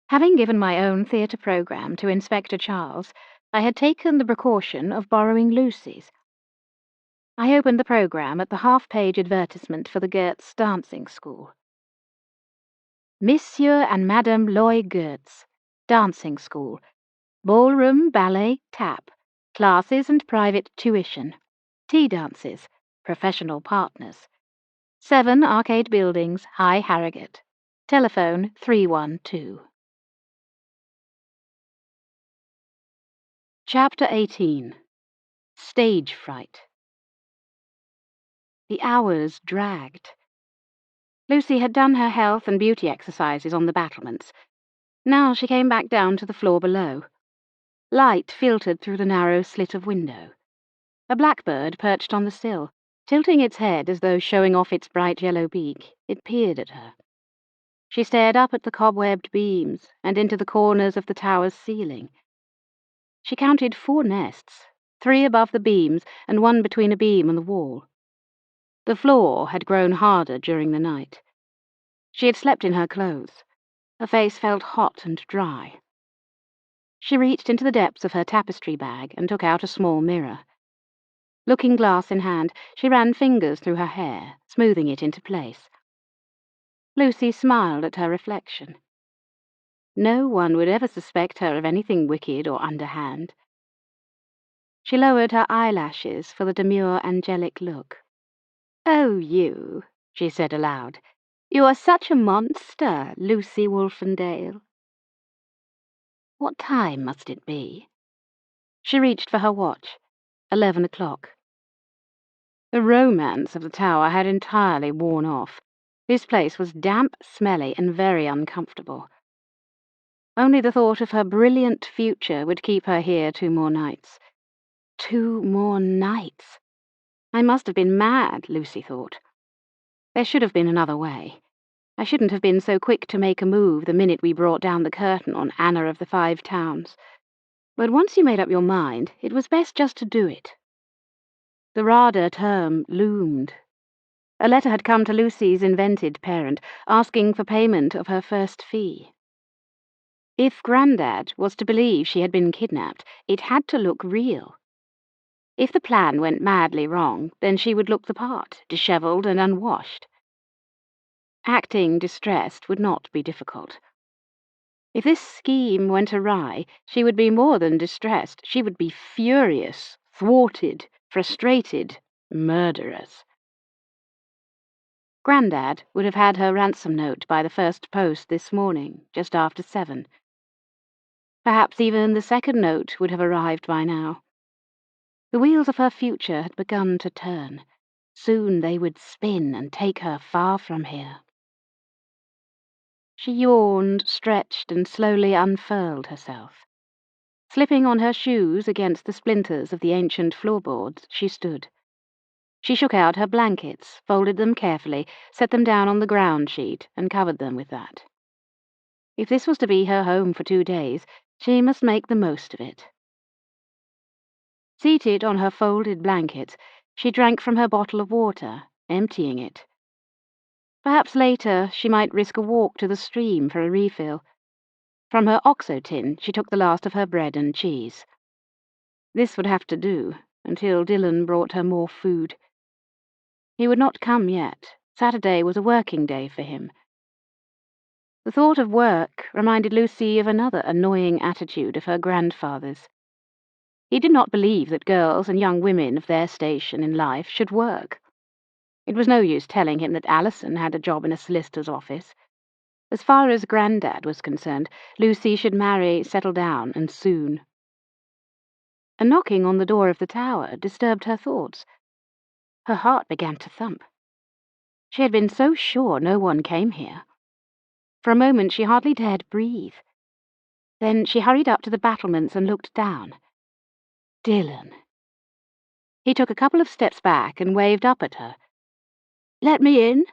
Having given my own theatre programme to Inspector Charles, I had taken the precaution of borrowing Lucy's. I opened the programme at the half-page advertisement for the Goetz dancing school. Monsieur and Madame Loy Goetz, dancing school, ballroom, ballet, tap, classes and private tuition, tea dances, professional partners. 7 Arcade Buildings, High Harrogate. Telephone 312. Chapter 18. Stage Fright. The hours dragged. Lucy had done her health and beauty exercises on the battlements. Now she came back down to the floor below. Light filtered through the narrow slit of window. A blackbird perched on the sill. Tilting its head as though showing off its bright yellow beak, it peered at her. She stared up at the cobwebbed beams and into the corners of the tower's ceiling. She counted 4 nests, 3 above the beams and 1 between a beam and the wall. The floor had grown harder during the night. She had slept in her clothes. Her face felt hot and dry. She reached into the depths of her tapestry bag and took out a small mirror. Looking glass in hand, she ran fingers through her hair, smoothing it into place. Lucy smiled at her reflection. No one would ever suspect her of anything wicked or underhand. She lowered her eyelashes for the demure, angelic look. "Oh, you," she said aloud. "You are such a monster, Lucy Wolfendale." What time must it be? She reached for her watch. 11 o'clock. The romance of the tower had entirely worn off. This place was damp, smelly, and very uncomfortable. Only the thought of her brilliant future would keep her here 2 more nights. 2 more nights! I must have been mad, Lucy thought. There should have been another way. I shouldn't have been so quick to make a move the minute we brought down the curtain on Anna of the 5 Towns. But once you made up your mind, it was best just to do it. The RADA term loomed. A letter had come to Lucy's invented parent, asking for payment of her first fee. If Grandad was to believe she had been kidnapped, it had to look real. If the plan went madly wrong, then she would look the part, dishevelled and unwashed. Acting distressed would not be difficult. If this scheme went awry, she would be more than distressed. She would be furious, thwarted, frustrated, murderous. Grandad would have had her ransom note by the first post this morning, just after 7. Perhaps even the second note would have arrived by now. The wheels of her future had begun to turn. Soon they would spin and take her far from here. She yawned, stretched, and slowly unfurled herself. Slipping on her shoes against the splinters of the ancient floorboards, she stood. She shook out her blankets, folded them carefully, set them down on the ground sheet, and covered them with that. If this was to be her home for 2 days, she must make the most of it. Seated on her folded blankets, she drank from her bottle of water, emptying it. Perhaps later she might risk a walk to the stream for a refill. From her OXO tin she took the last of her bread and cheese. This would have to do, until Dillon brought her more food. He would not come yet. Saturday was a working day for him. The thought of work reminded Lucy of another annoying attitude of her grandfather's. He did not believe that girls and young women of their station in life should work. It was no use telling him that Alison had a job in a solicitor's office. As far as Grandad was concerned, Lucy should marry, settle down, and soon. A knocking on the door of the tower disturbed her thoughts. Her heart began to thump. She had been so sure no one came here. For a moment she hardly dared breathe. Then she hurried up to the battlements and looked down. Dillon. He took a couple of steps back and waved up at her. "Let me in."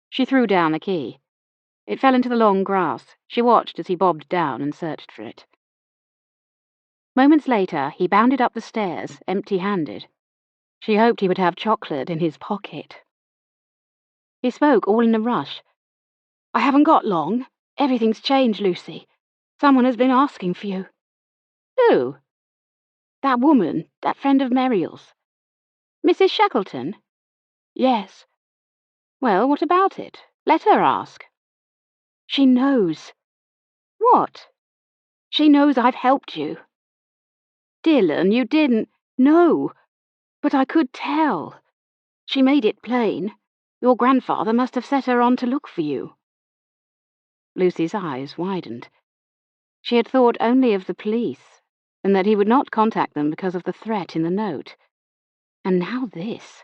She threw down the key. It fell into the long grass. She watched as he bobbed down and searched for it. Moments later, he bounded up the stairs, empty-handed. She hoped he would have chocolate in his pocket. He spoke all in a rush. "I haven't got long. Everything's changed, Lucy. Someone has been asking for you." "Who?" "That woman, that friend of Muriel's." "Mrs. Shackleton?" "Yes." "Well, what about it? Let her ask." "She knows." "What?" "She knows I've helped you." "Dylan, you didn't—" "No, but I could tell. She made it plain. Your grandfather must have set her on to look for you." Lucy's eyes widened. She had thought only of the police, and that he would not contact them because of the threat in the note. And now this.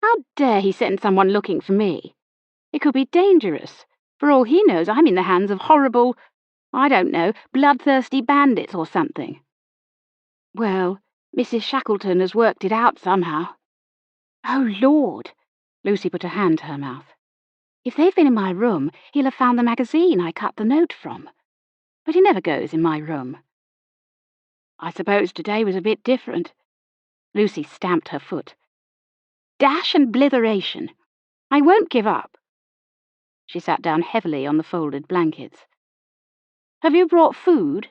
How dare he send someone looking for me? It could be dangerous. For all he knows, I'm in the hands of horrible, I don't know, bloodthirsty bandits or something. Well, Mrs. Shackleton has worked it out somehow. Oh, Lord! Lucy put a hand to her mouth. If they've been in my room, he'll have found the magazine I cut the note from. But he never goes in my room. I suppose today was a bit different. Lucy stamped her foot. Dash and blitheration. I won't give up. She sat down heavily on the folded blankets. Have you brought food?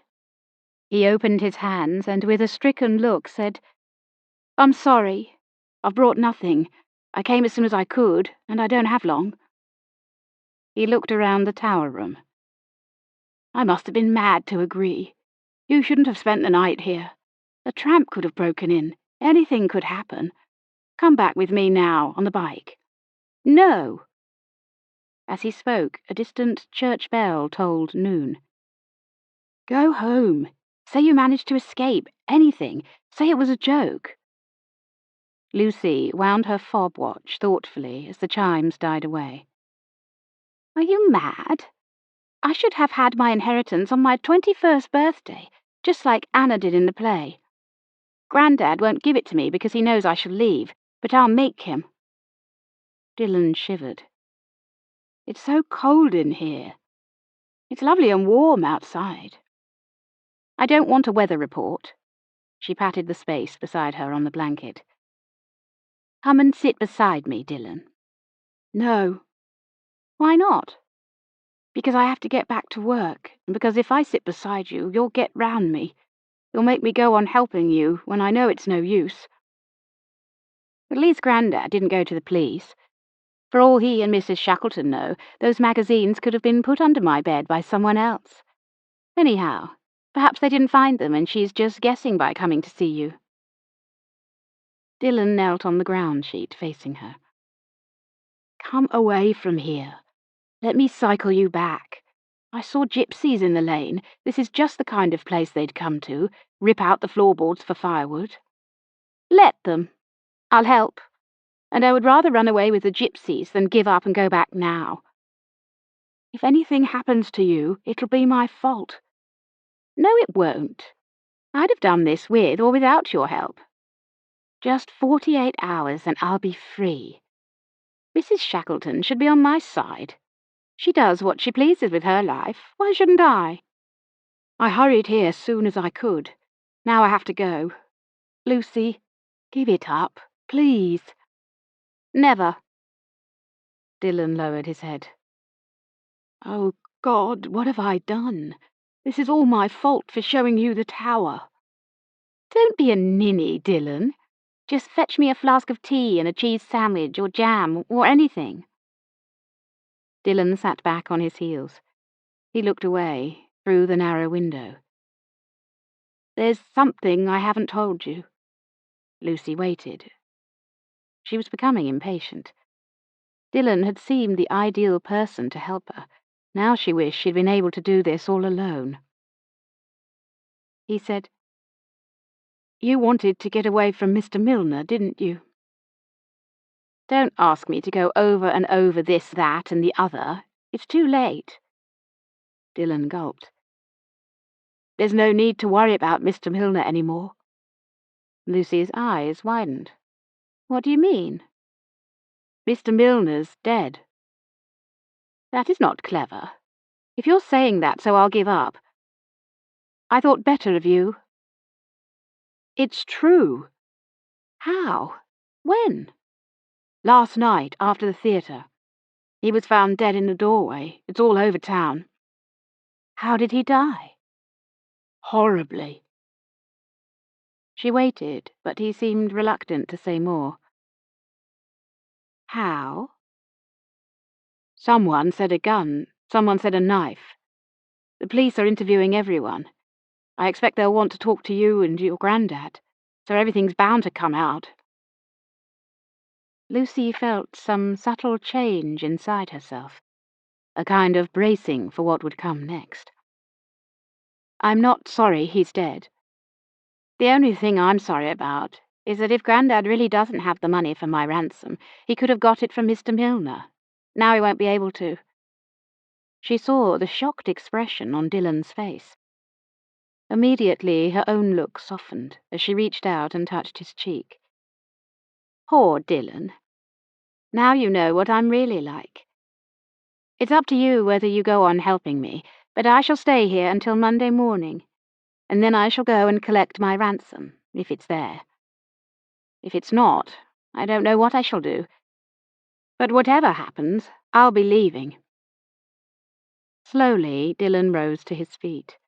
He opened his hands and with a stricken look said, I'm sorry. I've brought nothing. I came as soon as I could, and I don't have long. He looked around the tower room. I must have been mad to agree. You shouldn't have spent the night here. A tramp could have broken in. Anything could happen. Come back with me now, on the bike. No. As he spoke, a distant church bell tolled noon. Go home. Say you managed to escape. Anything. Say it was a joke. Lucy wound her fob watch thoughtfully as the chimes died away. Are you mad? I should have had my inheritance on my 21st birthday, just like Anna did in the play. Grandad won't give it to me because he knows I shall leave, but I'll make him. Dylan shivered. It's so cold in here. It's lovely and warm outside. I don't want a weather report. She patted the space beside her on the blanket. Come and sit beside me, Dylan. No. Why not? Because I have to get back to work, and because if I sit beside you, you'll get round me. You'll make me go on helping you when I know it's no use. At least Grandad didn't go to the police. For all he and Mrs. Shackleton know, those magazines could have been put under my bed by someone else. Anyhow, perhaps they didn't find them and she's just guessing by coming to see you. Dylan knelt on the ground sheet facing her. Come away from here. Let me cycle you back. I saw gypsies in the lane. This is just the kind of place they'd come to, rip out the floorboards for firewood. Let them. I'll help. And I would rather run away with the gypsies than give up and go back now. If anything happens to you, it'll be my fault. No, it won't. I'd have done this with or without your help. Just 48 hours and I'll be free. Mrs. Shackleton should be on my side. She does what she pleases with her life. Why shouldn't I? I hurried here as soon as I could. Now I have to go. Lucy, give it up, please. Never. Dylan lowered his head. Oh, God, what have I done? This is all my fault for showing you the tower. Don't be a ninny, Dylan. Just fetch me a flask of tea and a cheese sandwich or jam or anything. Dylan sat back on his heels. He looked away, through the narrow window. There's something I haven't told you. Lucy waited. She was becoming impatient. Dylan had seemed the ideal person to help her. Now she wished she'd been able to do this all alone. He said, You wanted to get away from Mr. Milner, didn't you? Don't ask me to go over and over this, that, and the other. It's too late. Dylan gulped. There's no need to worry about Mr. Milner any more. Lucy's eyes widened. What do you mean? Mr. Milner's dead. That is not clever. If you're saying that so I'll give up. I thought better of you. It's true. How? When? Last night, after the theatre. He was found dead in the doorway. It's all over town. How did he die? Horribly. She waited, but he seemed reluctant to say more. How? Someone said a gun. Someone said a knife. The police are interviewing everyone. I expect they'll want to talk to you and your granddad, so everything's bound to come out. Lucy felt some subtle change inside herself, a kind of bracing for what would come next. I'm not sorry he's dead. The only thing I'm sorry about is that if Grandad really doesn't have the money for my ransom, he could have got it from Mr. Milner. Now he won't be able to. She saw the shocked expression on Dylan's face. Immediately her own look softened as she reached out and touched his cheek. Poor Dylan. Now you know what I'm really like. It's up to you whether you go on helping me, but I shall stay here until Monday morning, and then I shall go and collect my ransom, if it's there. If it's not, I don't know what I shall do. But whatever happens, I'll be leaving. Slowly, Dylan rose to his feet.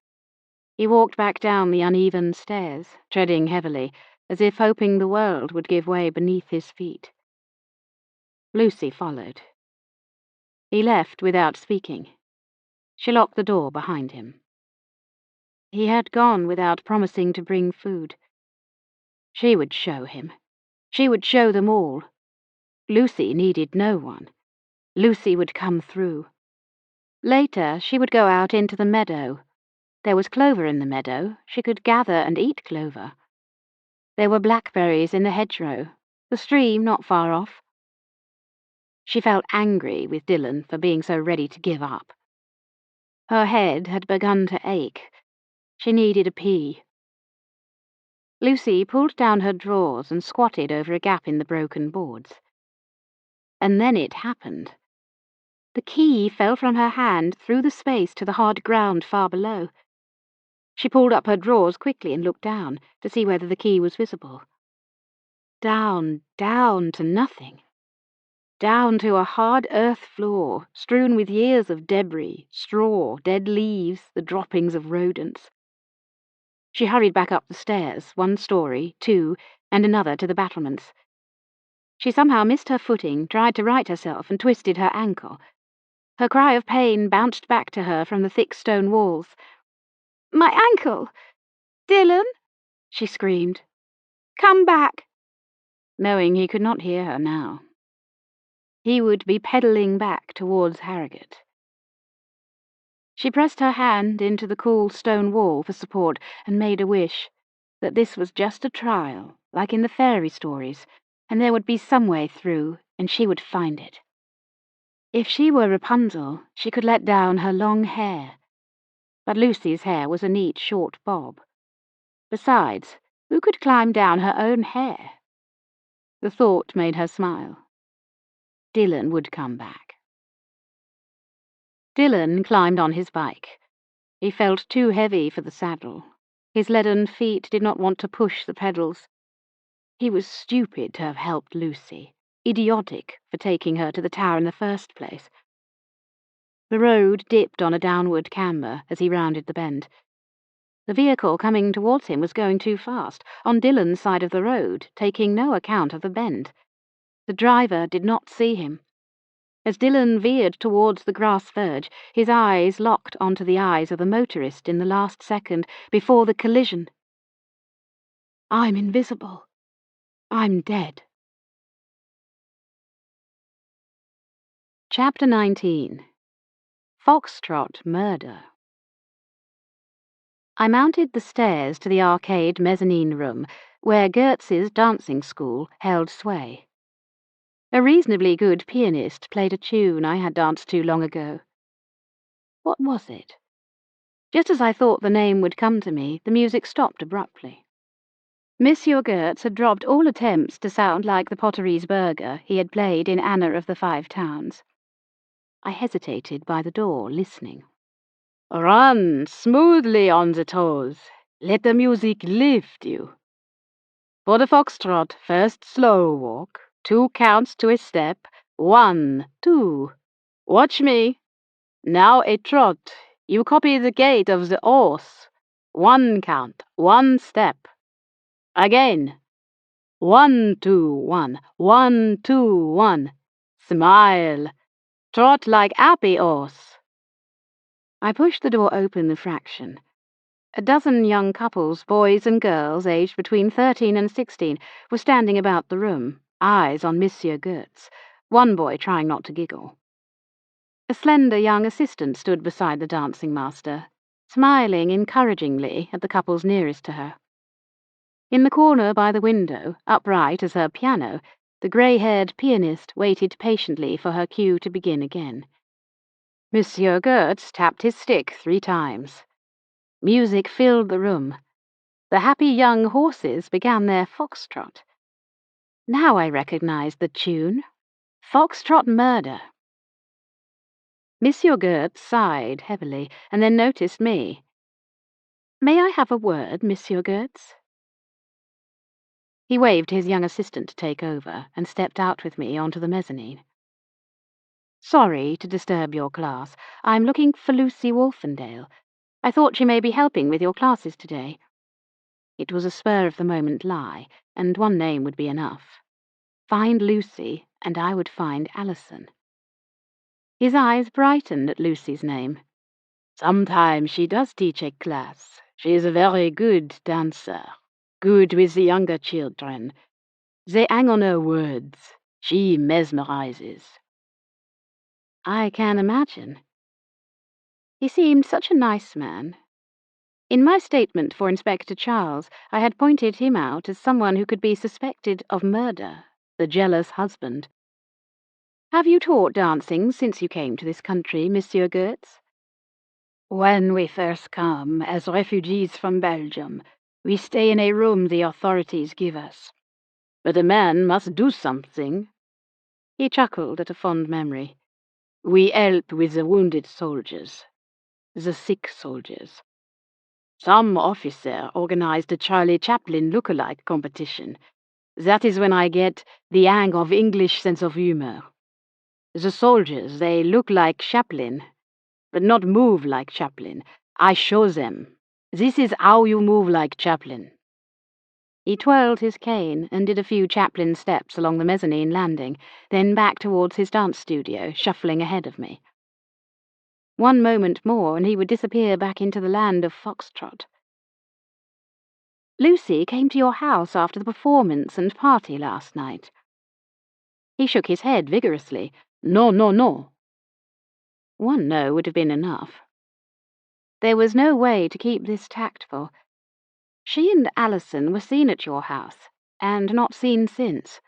He walked back down the uneven stairs, treading heavily, as if hoping the world would give way beneath his feet. Lucy followed. He left without speaking. She locked the door behind him. He had gone without promising to bring food. She would show him. She would show them all. Lucy needed no one. Lucy would come through. Later, she would go out into the meadow. There was clover in the meadow. She could gather and eat clover. There were blackberries in the hedgerow, the stream not far off. She felt angry with Dylan for being so ready to give up. Her head had begun to ache. She needed a pee. Lucy pulled down her drawers and squatted over a gap in the broken boards. And then it happened. The key fell from her hand through the space to the hard ground far below. She pulled up her drawers quickly and looked down to see whether the key was visible. Down, down to nothing. Down to a hard earth floor, strewn with years of debris, straw, dead leaves, the droppings of rodents. She hurried back up the stairs, 1 story, 2, and another to the battlements. She somehow missed her footing, tried to right herself, and twisted her ankle. Her cry of pain bounced back to her from the thick stone walls. "My ankle! Dylan!" she screamed. "Come back!" Knowing he could not hear her now. He would be pedalling back towards Harrogate. She pressed her hand into the cool stone wall for support and made a wish that this was just a trial, like in the fairy stories, and there would be some way through, and she would find it. If she were Rapunzel, she could let down her long hair. But Lucy's hair was a neat, short bob. Besides, who could climb down her own hair? The thought made her smile. Dylan would come back. Dylan climbed on his bike. He felt too heavy for the saddle. His leaden feet did not want to push the pedals. He was stupid to have helped Lucy, idiotic for taking her to the tower in the first place. The road dipped on a downward camber as he rounded the bend. The vehicle coming towards him was going too fast, on Dylan's side of the road, taking no account of the bend. The driver did not see him. As Dylan veered towards the grass verge, his eyes locked onto the eyes of the motorist in the last second before the collision. I'm invisible. I'm dead. Chapter 19. Foxtrot Murder. I mounted the stairs to the arcade mezzanine room, where Gertz's dancing school held sway. A reasonably good pianist played a tune I had danced to long ago. What was it? Just as I thought the name would come to me, the music stopped abruptly. Monsieur Gertz had dropped all attempts to sound like the Potteries burger he had played in Anna of the Five Towns. I hesitated by the door, listening. Run smoothly on the toes. Let the music lift you. For the foxtrot, first slow walk, 2 counts to a step, 1, 2. Watch me. Now a trot. You copy the gait of the horse. 1 count, 1 step. Again. 1, 2, 1, 1, 2, 1. Smile. Trot like happy horse. I pushed the door open a fraction. A dozen young couples, boys and girls aged between 13 and 16, were standing about the room, eyes on Monsieur Goetz, one boy trying not to giggle. A slender young assistant stood beside the dancing master, smiling encouragingly at the couples nearest to her. In the corner by the window, upright as her piano, the grey-haired pianist waited patiently for her cue to begin again. Monsieur Goetz tapped his stick 3 times. Music filled the room. The happy young horses began their foxtrot. Now I recognized the tune. Foxtrot Murder. Monsieur Goetz sighed heavily and then noticed me. "May I have a word, Monsieur Goetz?" He waved his young assistant to take over and stepped out with me onto the mezzanine. "Sorry to disturb your class. I'm looking for Lucy Wolfendale. I thought she may be helping with your classes today." It was a spur-of-the-moment lie, and one name would be enough. Find Lucy, and I would find Alison. His eyes brightened at Lucy's name. "Sometimes she does teach a class. She is a very good dancer, good with the younger children. They hang on her words. She mesmerizes." I can imagine. He seemed such a nice man. In my statement for Inspector Charles, I had pointed him out as someone who could be suspected of murder, the jealous husband. "Have you taught dancing since you came to this country, Monsieur Goetz?" "When we first come, as refugees from Belgium, we stay in a room the authorities give us. But a man must do something." He chuckled at a fond memory. "We help with the wounded soldiers, the sick soldiers. Some officer organized a Charlie Chaplin look-alike competition. That is when I get the hang of English sense of humor. The soldiers, they look like Chaplin, but not move like Chaplin. I show them. This is how you move like Chaplin." He twirled his cane and did a few Chaplin steps along the mezzanine landing, then back towards his dance studio, shuffling ahead of me. One moment more, and he would disappear back into the land of foxtrot. "Lucy came to your house after the performance and party last night." He shook his head vigorously. "No, no, no." One no would have been enough. There was no way to keep this tactful. "She and Alison were seen at your house, and not seen since."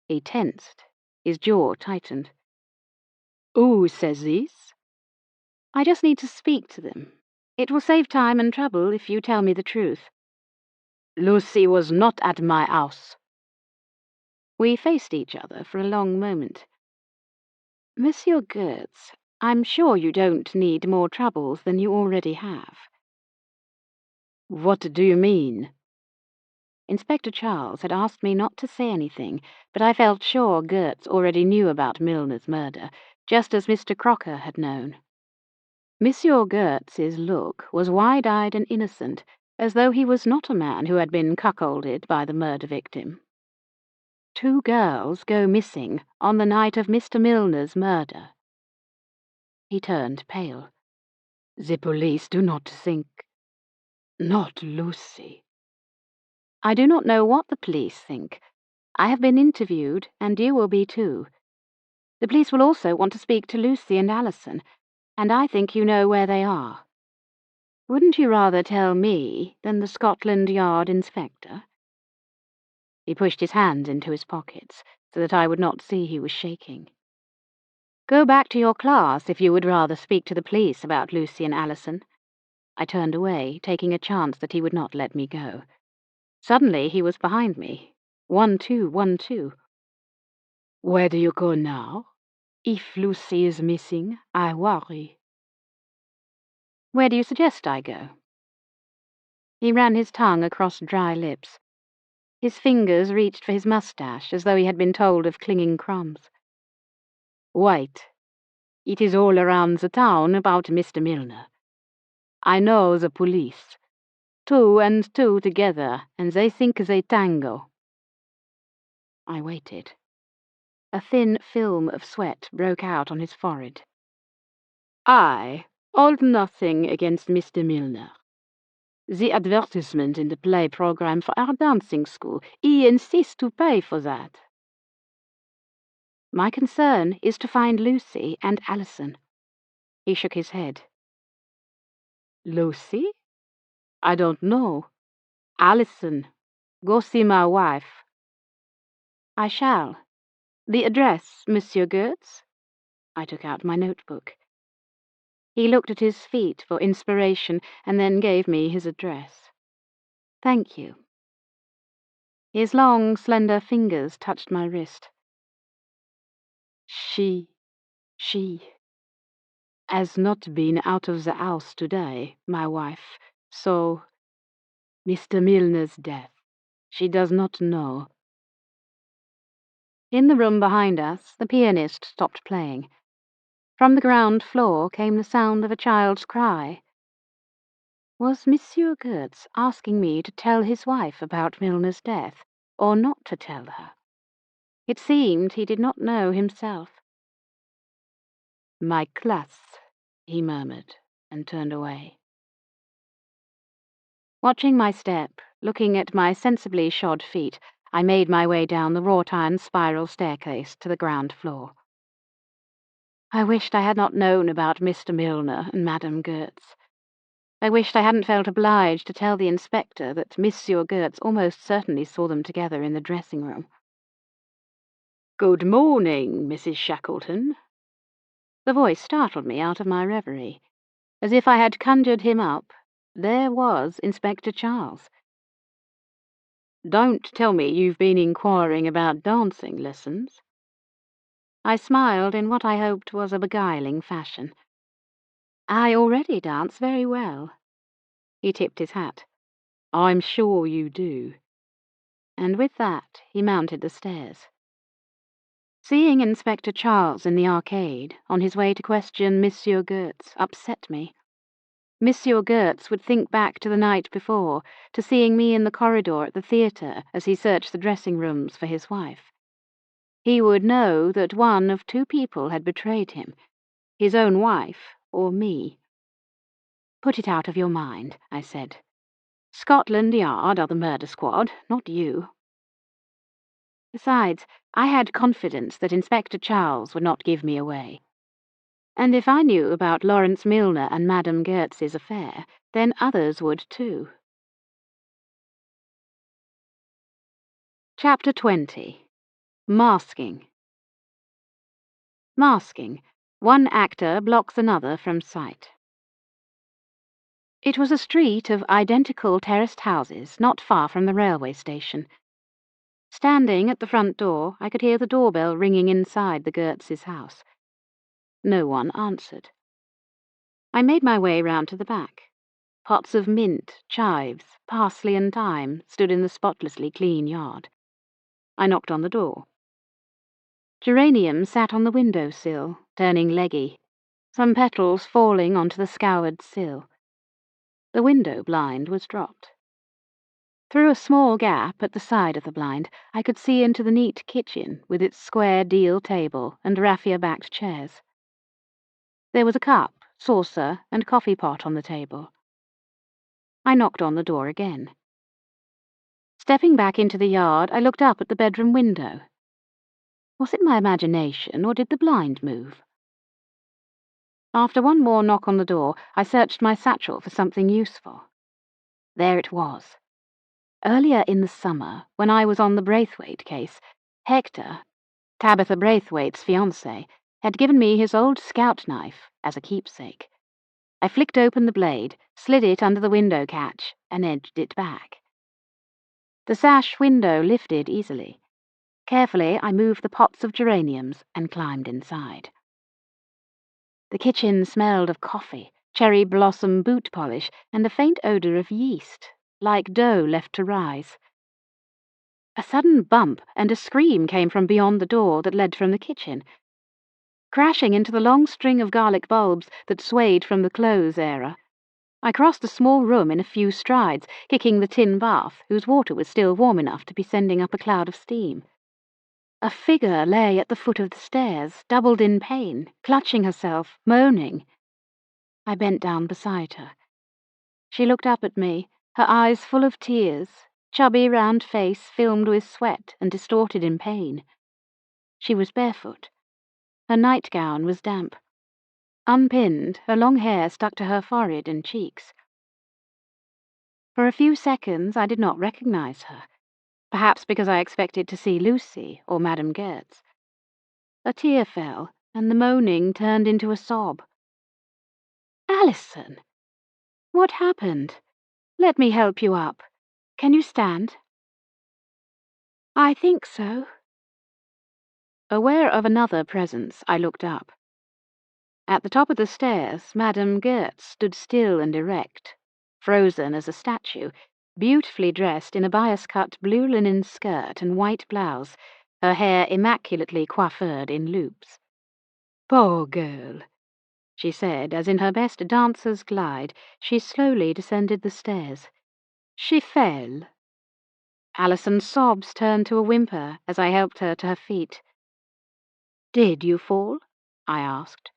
He tensed. His jaw tightened. "Who says this?" "I just need to speak to them. It will save time and trouble if you tell me the truth." "Lucy was not at my house." We faced each other for a long moment. "Monsieur Goetz, I'm sure you don't need more troubles than you already have." "What do you mean?" Inspector Charles had asked me not to say anything, but I felt sure Goetz already knew about Milner's murder, just as Mr. Crocker had known. Monsieur Goetz's look was wide-eyed and innocent, as though he was not a man who had been cuckolded by the murder victim. 2 girls go missing on the night of Mr. Milner's murder. He turned pale. "The police do not think—" "Not Lucy." "I do not know what the police think. I have been interviewed, and you will be too. The police will also want to speak to Lucy and Alison, and I think you know where they are. Wouldn't you rather tell me than the Scotland Yard inspector?" He pushed his hands into his pockets so that I would not see he was shaking. "Go back to your class if you would rather speak to the police about Lucy and Alison." I turned away, taking a chance that he would not let me go. Suddenly he was behind me. 1, 2, 1, 2. "Where do you go now? If Lucy is missing, I worry." "Where do you suggest I go?" He ran his tongue across dry lips. His fingers reached for his moustache as though he had been told of clinging crumbs. "Wait. It is all around the town about Mr. Milner. I know the police. 2 and 2 together, and they think they tango." I waited. A thin film of sweat broke out on his forehead. "I hold nothing against Mr. Milner. The advertisement in the play program for our dancing school, he insists to pay for that. My concern is to find Lucy and Alison." He shook his head. "Lucy? I don't know. Alison, go see my wife." "I shall. The address, Monsieur Goetz?" I took out my notebook. He looked at his feet for inspiration and then gave me his address. "Thank you." His long, slender fingers touched my wrist. She has not been out of the house today, my wife, so Mr. Milner's death. She does not know." In the room behind us, the pianist stopped playing. From the ground floor came the sound of a child's cry. Was Monsieur Goetz asking me to tell his wife about Milner's death, or not to tell her? It seemed he did not know himself. "My class," he murmured, and turned away. Watching my step, looking at my sensibly shod feet, I made my way down the wrought-iron spiral staircase to the ground floor. I wished I had not known about Mr. Milner and Madame Goetz. I wished I hadn't felt obliged to tell the inspector that Monsieur Goetz almost certainly saw them together in the dressing-room. "Good morning, Mrs. Shackleton." The voice startled me out of my reverie. As if I had conjured him up, there was Inspector Charles. "Don't tell me you've been inquiring about dancing lessons." I smiled in what I hoped was a beguiling fashion. "I already dance very well." He tipped his hat. "I'm sure you do." And with that he mounted the stairs. Seeing Inspector Charles in the arcade, on his way to question Monsieur Goetz, upset me. Monsieur Goetz would think back to the night before, to seeing me in the corridor at the theatre as he searched the dressing-rooms for his wife. He would know that one of 2 people had betrayed him, his own wife or me. "Put it out of your mind," I said. "Scotland Yard are the murder squad, not you." Besides, I had confidence that Inspector Charles would not give me away. And if I knew about Lawrence Milner and Madame Goetz's affair, then others would too. Chapter 20. Masking. Masking. One actor blocks another from sight. It was a street of identical terraced houses not far from the railway station. Standing at the front door, I could hear the doorbell ringing inside the Goetz's house. No one answered. I made my way round to the back. Pots of mint, chives, parsley and thyme stood in the spotlessly clean yard. I knocked on the door. Geranium sat on the window-sill, turning leggy, some petals falling onto the scoured sill. The window blind was dropped. Through a small gap at the side of the blind, I could see into the neat kitchen with its square deal table and raffia-backed chairs. There was a cup, saucer, and coffee pot on the table. I knocked on the door again. Stepping back into the yard, I looked up at the bedroom window. Was it my imagination, or did the blind move? After one more knock on the door, I searched my satchel for something useful. There it was. Earlier in the summer, when I was on the Braithwaite case, Hector, Tabitha Braithwaite's fiancé, had given me his old scout knife as a keepsake. I flicked open the blade, slid it under the window catch, and edged it back. The sash window lifted easily. Carefully, I moved the pots of geraniums and climbed inside. The kitchen smelled of coffee, cherry blossom boot polish, and a faint odor of yeast, like dough left to rise. A sudden bump and a scream came from beyond the door that led from the kitchen. Crashing into the long string of garlic bulbs that swayed from the clothes era, I crossed the small room in a few strides, kicking the tin bath, whose water was still warm enough to be sending up a cloud of steam. A figure lay at the foot of the stairs, doubled in pain, clutching herself, moaning. I bent down beside her. She looked up at me, her eyes full of tears, chubby round face filmed with sweat and distorted in pain. She was barefoot. Her nightgown was damp. Unpinned, her long hair stuck to her forehead and cheeks. For a few seconds I did not recognize her, perhaps because I expected to see Lucy or Madame Gertz. A tear fell, and the moaning turned into a sob. "Alison! What happened? Let me help you up. Can you stand?" "I think so." Aware of another presence, I looked up. At the top of the stairs, Madame Gertz stood still and erect, frozen as a statue, beautifully dressed in a bias-cut blue linen skirt and white blouse, her hair immaculately coiffured in loops. "Poor girl," she said, as in her best dancer's glide she slowly descended the stairs. "She fell." Alison's sobs turned to a whimper as I helped her to her feet. "Did you fall?" I asked.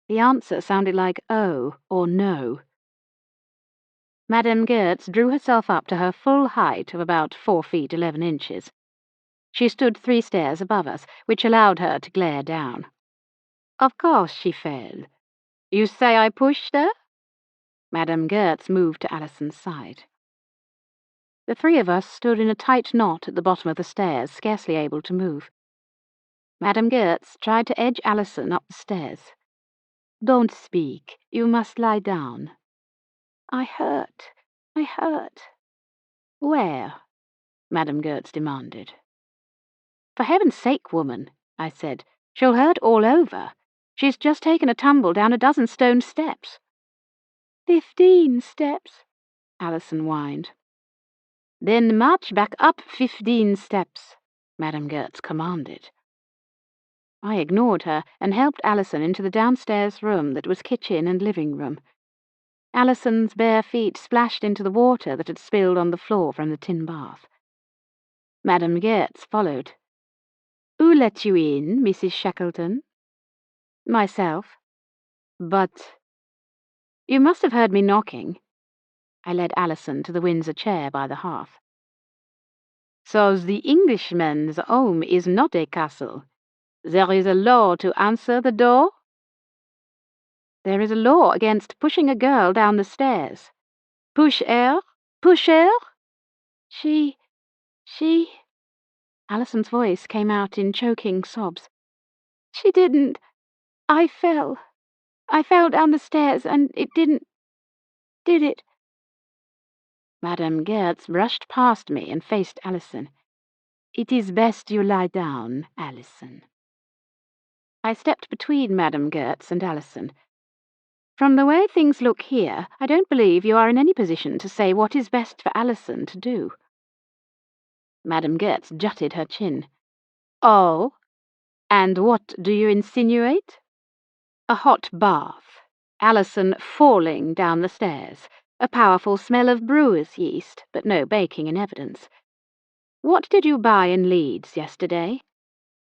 The answer sounded like "oh" or "no." Madame Gertz drew herself up to her full height of about 4 feet 11 inches. She stood 3 stairs above us, which allowed her to glare down. "Of course she fell. You say I pushed her?" Madame Gertz moved to Alison's side. The 3 of us stood in a tight knot at the bottom of the stairs, scarcely able to move. Madame Gertz tried to edge Alison up the stairs. "Don't speak. You must lie down." I hurt. "Where?" Madame Gertz demanded. "For heaven's sake, woman," I said. "She'll hurt all over. She's just taken a tumble down a dozen stone steps." 15 steps, Alison whined. "Then march back up 15 steps," Madame Gertz commanded. I ignored her and helped Alison into the downstairs room that was kitchen and living room. Alison's bare feet splashed into the water that had spilled on the floor from the tin bath. Madame Gertz followed. "Who let you in, Mrs. Shackleton?" "Myself." "But—" "You must have heard me knocking." I led Alison to the Windsor chair by the hearth. "So the Englishman's home is not a castle. There is a law to answer the door?" "There is a law against pushing a girl down the stairs." "Push her? Push her?" She... Alison's voice came out in choking sobs. "She didn't. I fell. I fell down the stairs, and it did it." Madame Gertz brushed past me and faced Alison. "It is best you lie down, Alison." I stepped between Madame Gertz and Alison. "From the way things look here, I don't believe you are in any position to say what is best for Alison to do." Madame Gertz jutted her chin. "Oh? And what do you insinuate?" A hot bath. Alison falling down the stairs. A powerful smell of brewer's yeast, but no baking in evidence. "What did you buy in Leeds yesterday?"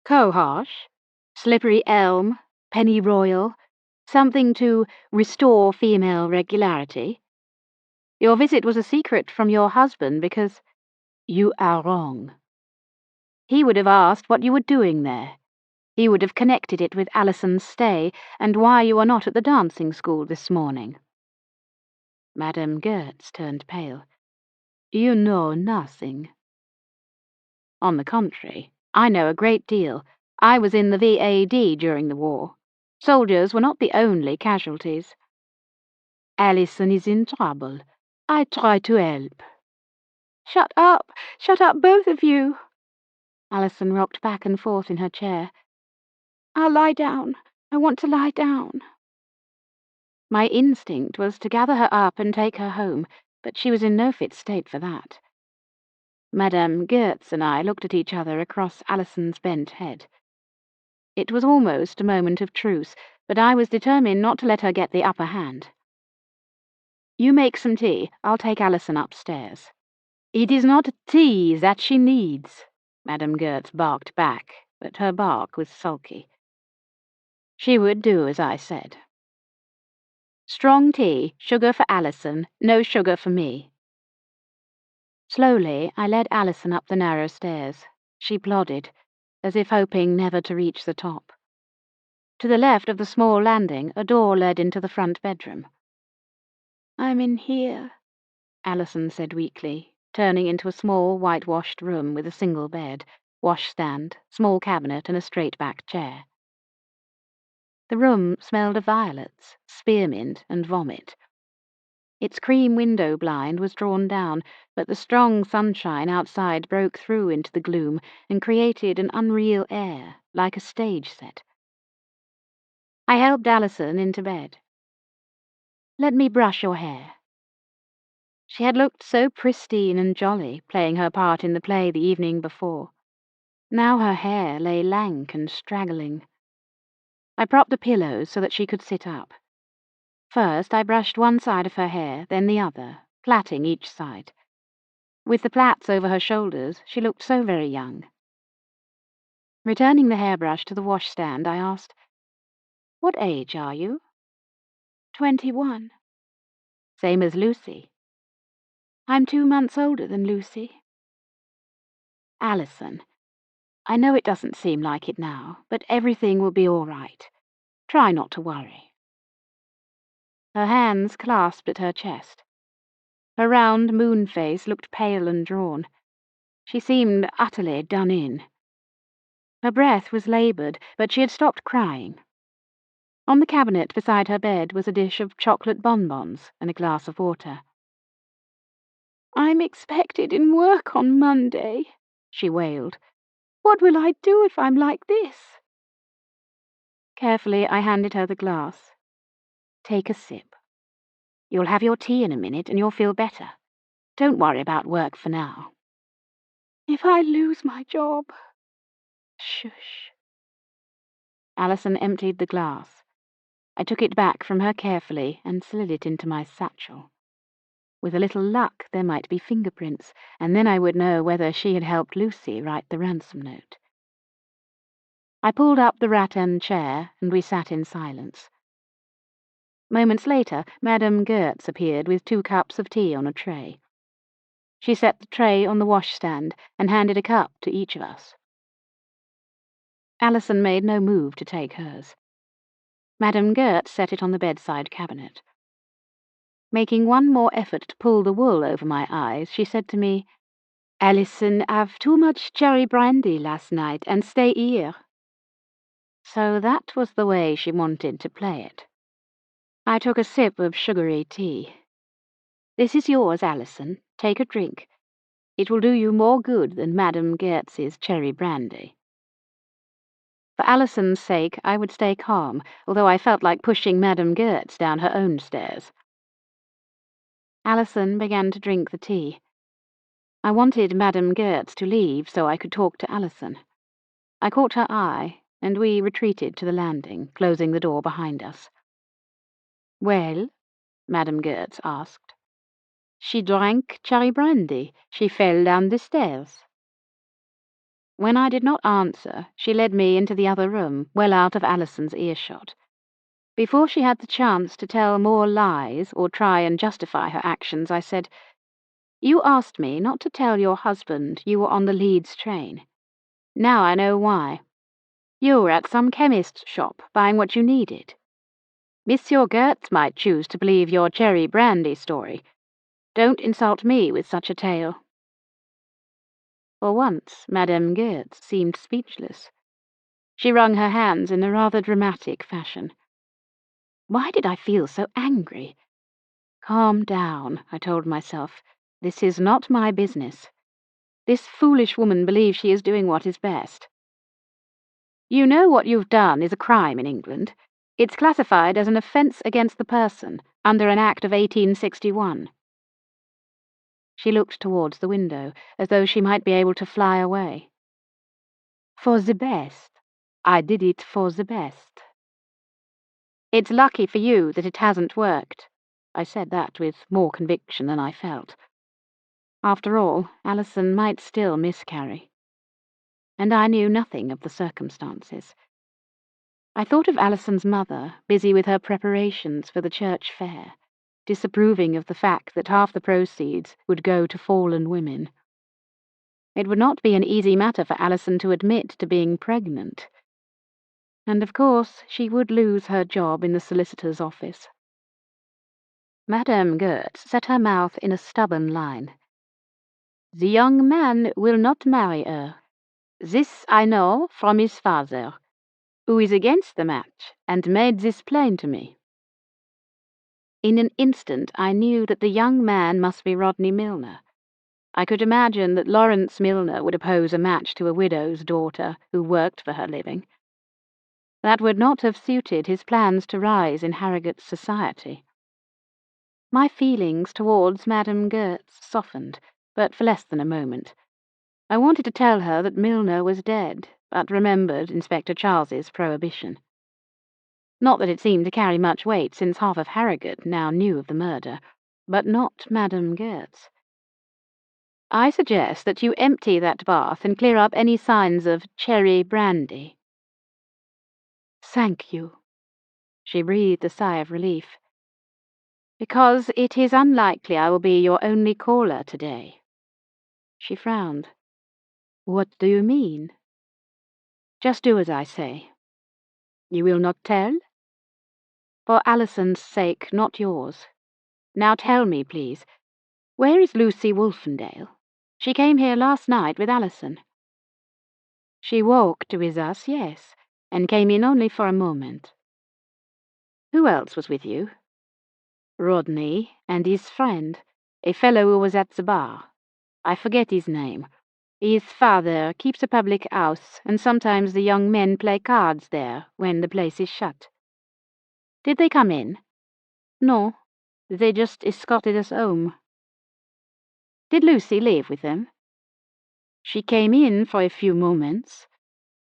"Cohosh, slippery elm, pennyroyal, something to restore female regularity. Your visit was a secret from your husband because—" "You are wrong." "He would have asked what you were doing there. He would have connected it with Alison's stay and why you are not at the dancing school this morning." Madame Gertz turned pale. "You know nothing." "On the contrary, I know a great deal. I was in the VAD during the war. Soldiers were not the only casualties." "Alison is in trouble. I try to help." Shut up, both of you." Alison rocked back and forth in her chair. "I'll lie down. I want to lie down." My instinct was to gather her up and take her home, but she was in no fit state for that. Madame Goetz and I looked at each other across Alison's bent head. It was almost a moment of truce, but I was determined not to let her get the upper hand. "You make some tea. I'll take Alison upstairs." "It is not tea that she needs," Madame Goetz barked back, but her bark was sulky. She would do as I said. "Strong tea, sugar for Alison, no sugar for me." Slowly, I led Alison up the narrow stairs. She plodded, as if hoping never to reach the top. To the left of the small landing, a door led into the front bedroom. "I'm in here," Alison said weakly, turning into a small whitewashed room with a single bed, washstand, small cabinet, and a straight-backed chair. The room smelled of violets, spearmint, and vomit. Its cream window blind was drawn down, but the strong sunshine outside broke through into the gloom and created an unreal air, like a stage set. I helped Alison into bed. "Let me brush your hair." She had looked so pristine and jolly, playing her part in the play the evening before. Now her hair lay lank and straggling. I propped the pillows so that she could sit up. First, I brushed one side of her hair, then the other, plaiting each side. With the plaits over her shoulders, she looked so very young. Returning the hairbrush to the washstand, I asked, "What age are you?" 21. "Same as Lucy." "I'm 2 months older than Lucy." "Alison, I know it doesn't seem like it now, but everything will be all right. Try not to worry." Her hands clasped at her chest. Her round moon face looked pale and drawn. She seemed utterly done in. Her breath was laboured, but she had stopped crying. On the cabinet beside her bed was a dish of chocolate bonbons and a glass of water. "I'm expected in work on Monday," she wailed. "What will I do if I'm like this?" Carefully, I handed her the glass. "Take a sip. You'll have your tea in a minute and you'll feel better. Don't worry about work for now." "If I lose my job..." "Shush." Alison emptied the glass. I took it back from her carefully and slid it into my satchel. With a little luck, there might be fingerprints, and then I would know whether she had helped Lucy write the ransom note. I pulled up the rattan chair, and we sat in silence. Moments later, Madame Goetz appeared with 2 cups of tea on a tray. She set the tray on the washstand and handed a cup to each of us. Alison made no move to take hers. Madame Goetz set it on the bedside cabinet. Making one more effort to pull the wool over my eyes, she said to me, "Alison, have too much cherry brandy last night and stay here." So that was the way she wanted to play it. I took a sip of sugary tea. "This is yours, Alison. Take a drink. It will do you more good than Madame Goetz's cherry brandy." For Alison's sake, I would stay calm, although I felt like pushing Madame Goetz down her own stairs. Alison began to drink the tea. I wanted Madame Goetz to leave so I could talk to Alison. I caught her eye, and we retreated to the landing, closing the door behind us. "Well?" Madame Goetz asked. "She drank cherry brandy. She fell down the stairs." When I did not answer, she led me into the other room, well out of Alison's earshot. Before she had the chance to tell more lies or try and justify her actions, I said, "You asked me not to tell your husband you were on the Leeds train. Now I know why. You were at some chemist's shop, buying what you needed. Monsieur Goetz might choose to believe your cherry brandy story. Don't insult me with such a tale." For once, Madame Goetz seemed speechless. She wrung her hands in a rather dramatic fashion. Why did I feel so angry? Calm down, I told myself. This is not my business. This foolish woman believes she is doing what is best. "You know what you've done is a crime in England. It's classified as an offence against the person, under an Act of 1861. She looked towards the window, as though she might be able to fly away. "For the best. I did it for the best." "It's lucky for you that it hasn't worked." I said that with more conviction than I felt. After all, Alison might still miscarry. And I knew nothing of the circumstances. I thought of Alison's mother, busy with her preparations for the church fair, disapproving of the fact that half the proceeds would go to fallen women. It would not be an easy matter for Alison to admit to being pregnant. And of course she would lose her job in the solicitor's office. Madame Goetz set her mouth in a stubborn line. "The young man will not marry her. This I know from his father, who is against the match, and made this plain to me." In an instant I knew that the young man must be Rodney Milner. I could imagine that Lawrence Milner would oppose a match to a widow's daughter who worked for her living. That would not have suited his plans to rise in Harrogate's society. My feelings towards Madame Goetz softened, but for less than a moment. I wanted to tell her that Milner was dead, but remembered Inspector Charles's prohibition. Not that it seemed to carry much weight, since half of Harrogate now knew of the murder, but not Madame Goetz. "I suggest that you empty that bath and clear up any signs of cherry brandy." "Thank you." She breathed a sigh of relief. "Because it is unlikely I will be your only caller today." She frowned. "What do you mean?" "Just do as I say." "You will not tell?" "For Alison's sake, not yours. Now tell me, please, where is Lucy Wolfendale? She came here last night with Alison." "She walked with us, yes, and came in only for a moment." "Who else was with you?" "Rodney and his friend, a fellow who was at the bar. I forget his name. His father keeps a public house, and sometimes the young men play cards there when the place is shut." "Did they come in?" "No, they just escorted us home." "Did Lucy leave with them?" "She came in for a few moments,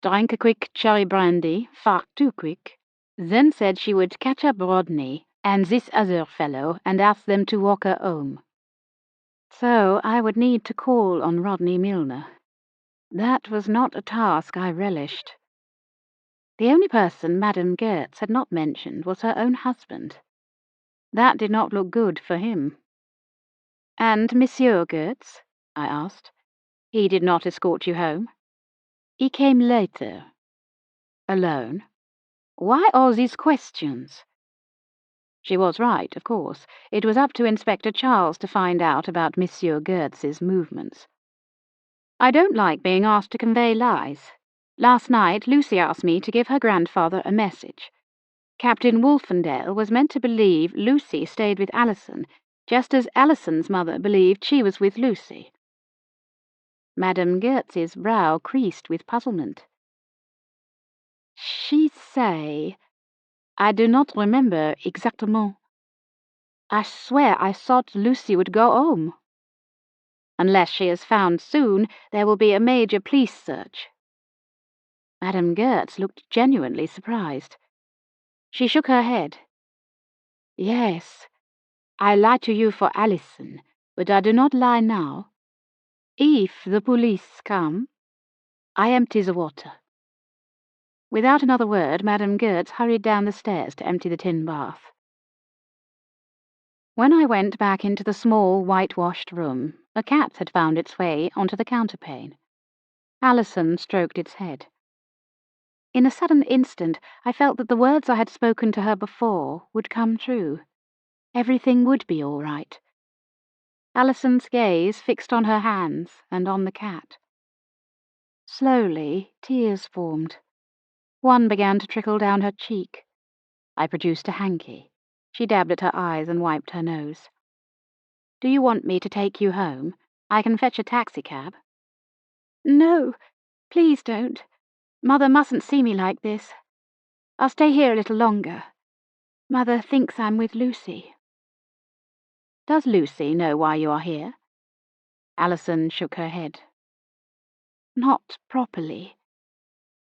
drank a quick cherry brandy, far too quick, then said she would catch up Rodney and this other fellow and ask them to walk her home." So I would need to call on Rodney Milner. That was not a task I relished. The only person Madame Goetz had not mentioned was her own husband. That did not look good for him. "And Monsieur Goetz?" I asked. "He did not escort you home?" "He came later." "Alone? Why all these questions?" She was right, of course. It was up to Inspector Charles to find out about Monsieur Goetz's movements. "I don't like being asked to convey lies. Last night Lucy asked me to give her grandfather a message. Captain Wolfendale was meant to believe Lucy stayed with Alison, just as Alison's mother believed she was with Lucy." Madame Goetz's brow creased with puzzlement. "She say, I do not remember exactement. I swear I thought Lucy would go home." "Unless she is found soon, there will be a major police search." Madame Goetz looked genuinely surprised. She shook her head. "Yes, I lie to you for Alison, but I do not lie now. If the police come, I empty the water." Without another word, Madame Goetz hurried down the stairs to empty the tin bath. When I went back into the small, whitewashed room, a cat had found its way onto the counterpane. Alison stroked its head. In a sudden instant, I felt that the words I had spoken to her before would come true. Everything would be all right. Alison's gaze fixed on her hands and on the cat. Slowly, tears formed. One began to trickle down her cheek. I produced a hanky. She dabbed at her eyes and wiped her nose. "Do you want me to take you home? I can fetch a taxicab." "No, please don't. Mother mustn't see me like this. I'll stay here a little longer. Mother thinks I'm with Lucy." "Does Lucy know why you are here?" Alison shook her head. Not properly.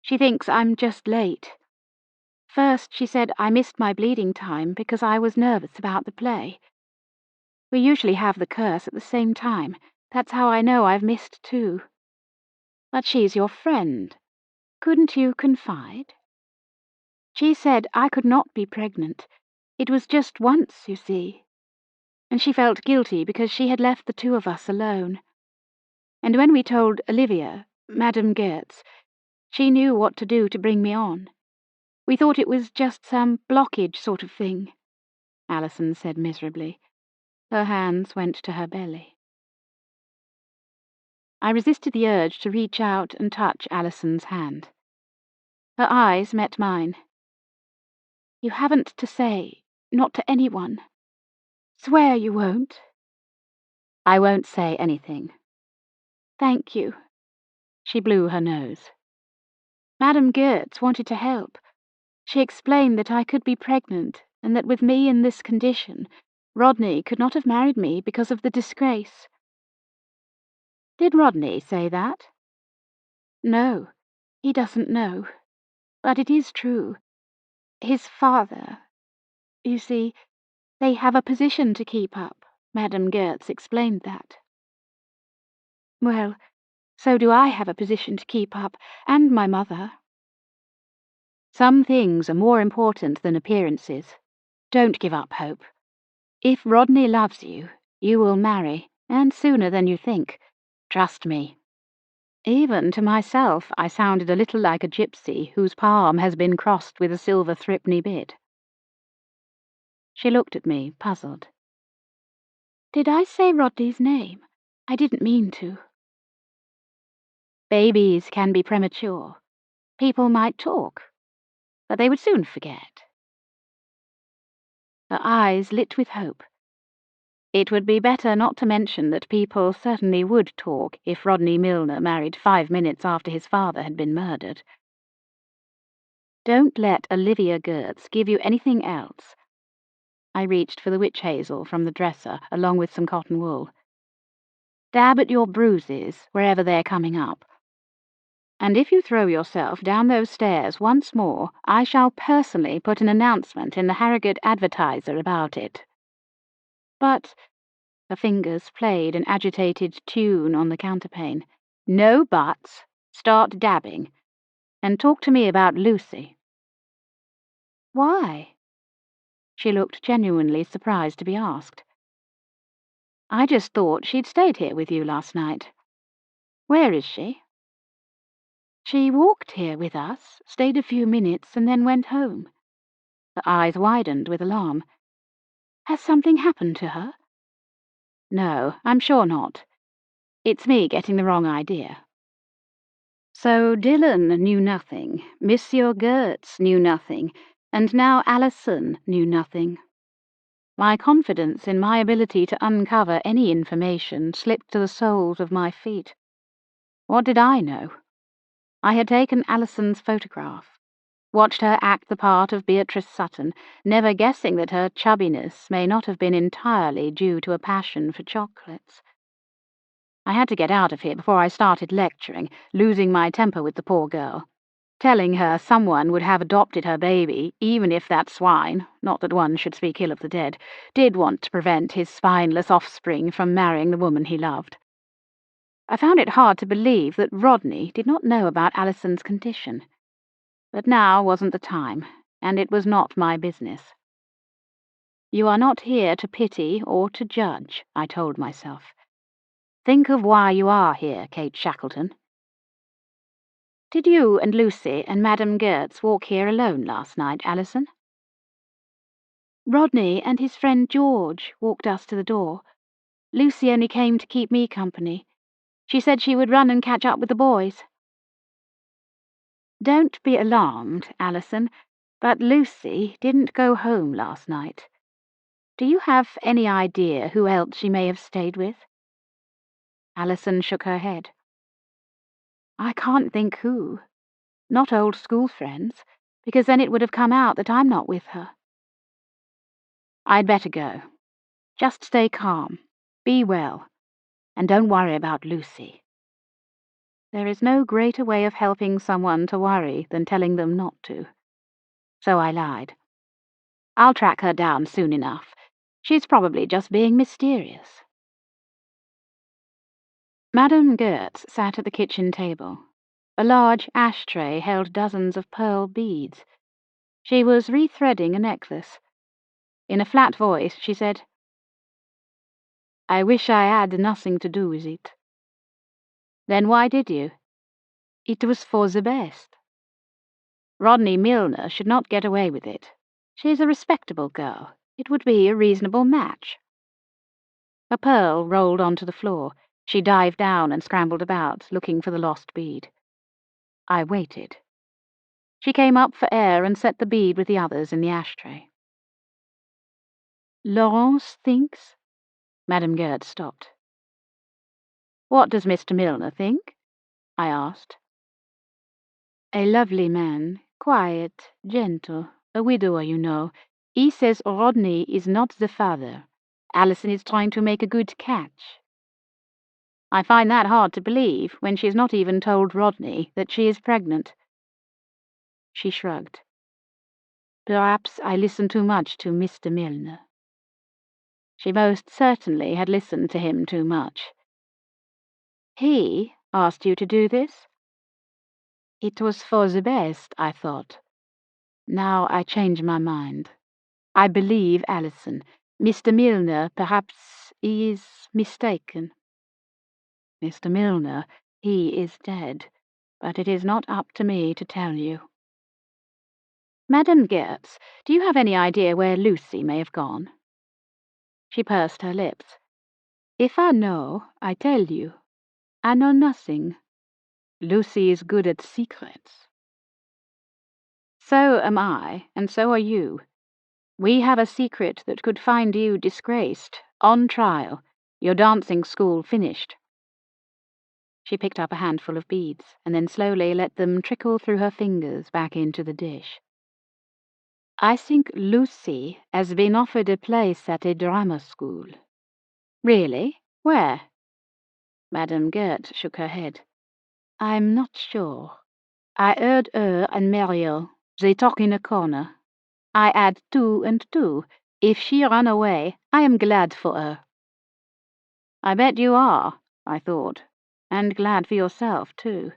She thinks I'm just late. First, she said I missed my bleeding time because I was nervous about the play. We usually have the curse at the same time. That's how I know I've missed too. But she's your friend. Couldn't you confide? She said I could not be pregnant. It was just once, you see. And she felt guilty because she had left the two of us alone. And when we told Olivia, Madame Goetz, she knew what to do to bring me on. We thought it was just some blockage sort of thing, Alison said miserably. Her hands went to her belly. I resisted the urge to reach out and touch Alison's hand. Her eyes met mine. You haven't to say, not to anyone. Swear you won't. I won't say anything. Thank you. She blew her nose. Madame Goetz wanted to help. She explained that I could be pregnant, and that with me in this condition, Rodney could not have married me because of the disgrace. Did Rodney say that? No, he doesn't know. But it is true. His father... You see, they have a position to keep up. Madame Goetz explained that. Well, so do I have a position to keep up, and my mother. Some things are more important than appearances. Don't give up hope. If Rodney loves you, you will marry, and sooner than you think. Trust me. Even to myself I sounded a little like a gypsy whose palm has been crossed with a silver threepenny bit. She looked at me, puzzled. Did I say Rodney's name? I didn't mean to. Babies can be premature. People might talk, but they would soon forget. Her eyes lit with hope. It would be better not to mention that people certainly would talk if Rodney Milner married 5 minutes after his father had been murdered. Don't let Olivia Goetz give you anything else. I reached for the witch hazel from the dresser, along with some cotton wool. Dab at your bruises, wherever they're coming up. And if you throw yourself down those stairs once more, I shall personally put an announcement in the Harrogate Advertiser about it. But... Her fingers played an agitated tune on the counterpane. No buts. Start dabbing. And talk to me about Lucy. Why? She looked genuinely surprised to be asked. I just thought she'd stayed here with you last night. Where is she? She walked here with us, stayed a few minutes, and then went home. Her eyes widened with alarm. Has something happened to her? No, I'm sure not. It's me getting the wrong idea. So Dillon knew nothing, Monsieur Goetz knew nothing, and now Alison knew nothing. My confidence in my ability to uncover any information slipped to the soles of my feet. What did I know? I had taken Alison's photograph, watched her act the part of Beatrice Sutton, never guessing that her chubbiness may not have been entirely due to a passion for chocolates. I had to get out of here before I started lecturing, losing my temper with the poor girl, telling her someone would have adopted her baby, even if that swine, not that one should speak ill of the dead, did want to prevent his spineless offspring from marrying the woman he loved. I found it hard to believe that Rodney did not know about Alison's condition. But now wasn't the time, and it was not my business. You are not here to pity or to judge, I told myself. Think of why you are here, Kate Shackleton. Did you and Lucy and Madame Goetz walk here alone last night, Alison? Rodney and his friend George walked us to the door. Lucy only came to keep me company. She said she would run and catch up with the boys. Don't be alarmed, Alison, but Lucy didn't go home last night. Do you have any idea who else she may have stayed with? Alison shook her head. I can't think who. Not old school friends, because then it would have come out that I'm not with her. I'd better go. Just stay calm. Be well. and don't worry about Lucy." There is no greater way of helping someone to worry than telling them not to. So I lied. "I'll track her down soon enough. She's probably just being mysterious." Madame Gertz sat at the kitchen table. A large ashtray held dozens of pearl beads. She was rethreading a necklace. In a flat voice, she said, "I wish I had nothing to do with it." "Then why did you?" "It was for the best. Rodney Milner should not get away with it. She's a respectable girl. It would be a reasonable match." A pearl rolled onto the floor. She dived down and scrambled about, looking for the lost bead. I waited. She came up for air and set the bead with the others in the ashtray. "Laurence thinks—" Madame Gertz stopped. "What does Mr. Milner think?" I asked. "A lovely man, quiet, gentle, a widower, you know. He says Rodney is not the father. Allison is trying to make a good catch." "I find that hard to believe when she's not even told Rodney that she is pregnant." She shrugged. "Perhaps I listen too much to Mr. Milner." She most certainly had listened to him too much. "He asked you to do this?" "It was for the best, I thought. Now I change my mind. I believe Allison. Mr. Milner, perhaps he is mistaken." "Mr. Milner, he is dead, but it is not up to me to tell you." "Madame Gertz, do you have any idea where Lucy may have gone?" She pursed her lips. "If I know, I tell you. I know nothing. Lucy is good at secrets." "So am I, and so are you. We have a secret that could find you disgraced, on trial, your dancing school finished." She picked up a handful of beads, and then slowly let them trickle through her fingers back into the dish. "I think Lucy has been offered a place at a drama school." "Really? Where?" Madame Gertz shook her head. "I'm not sure. I heard her and Muriel. They talk in a corner. I add 2 and 2. If she run away, I am glad for her." "I bet you are," I thought, "and glad for yourself, too."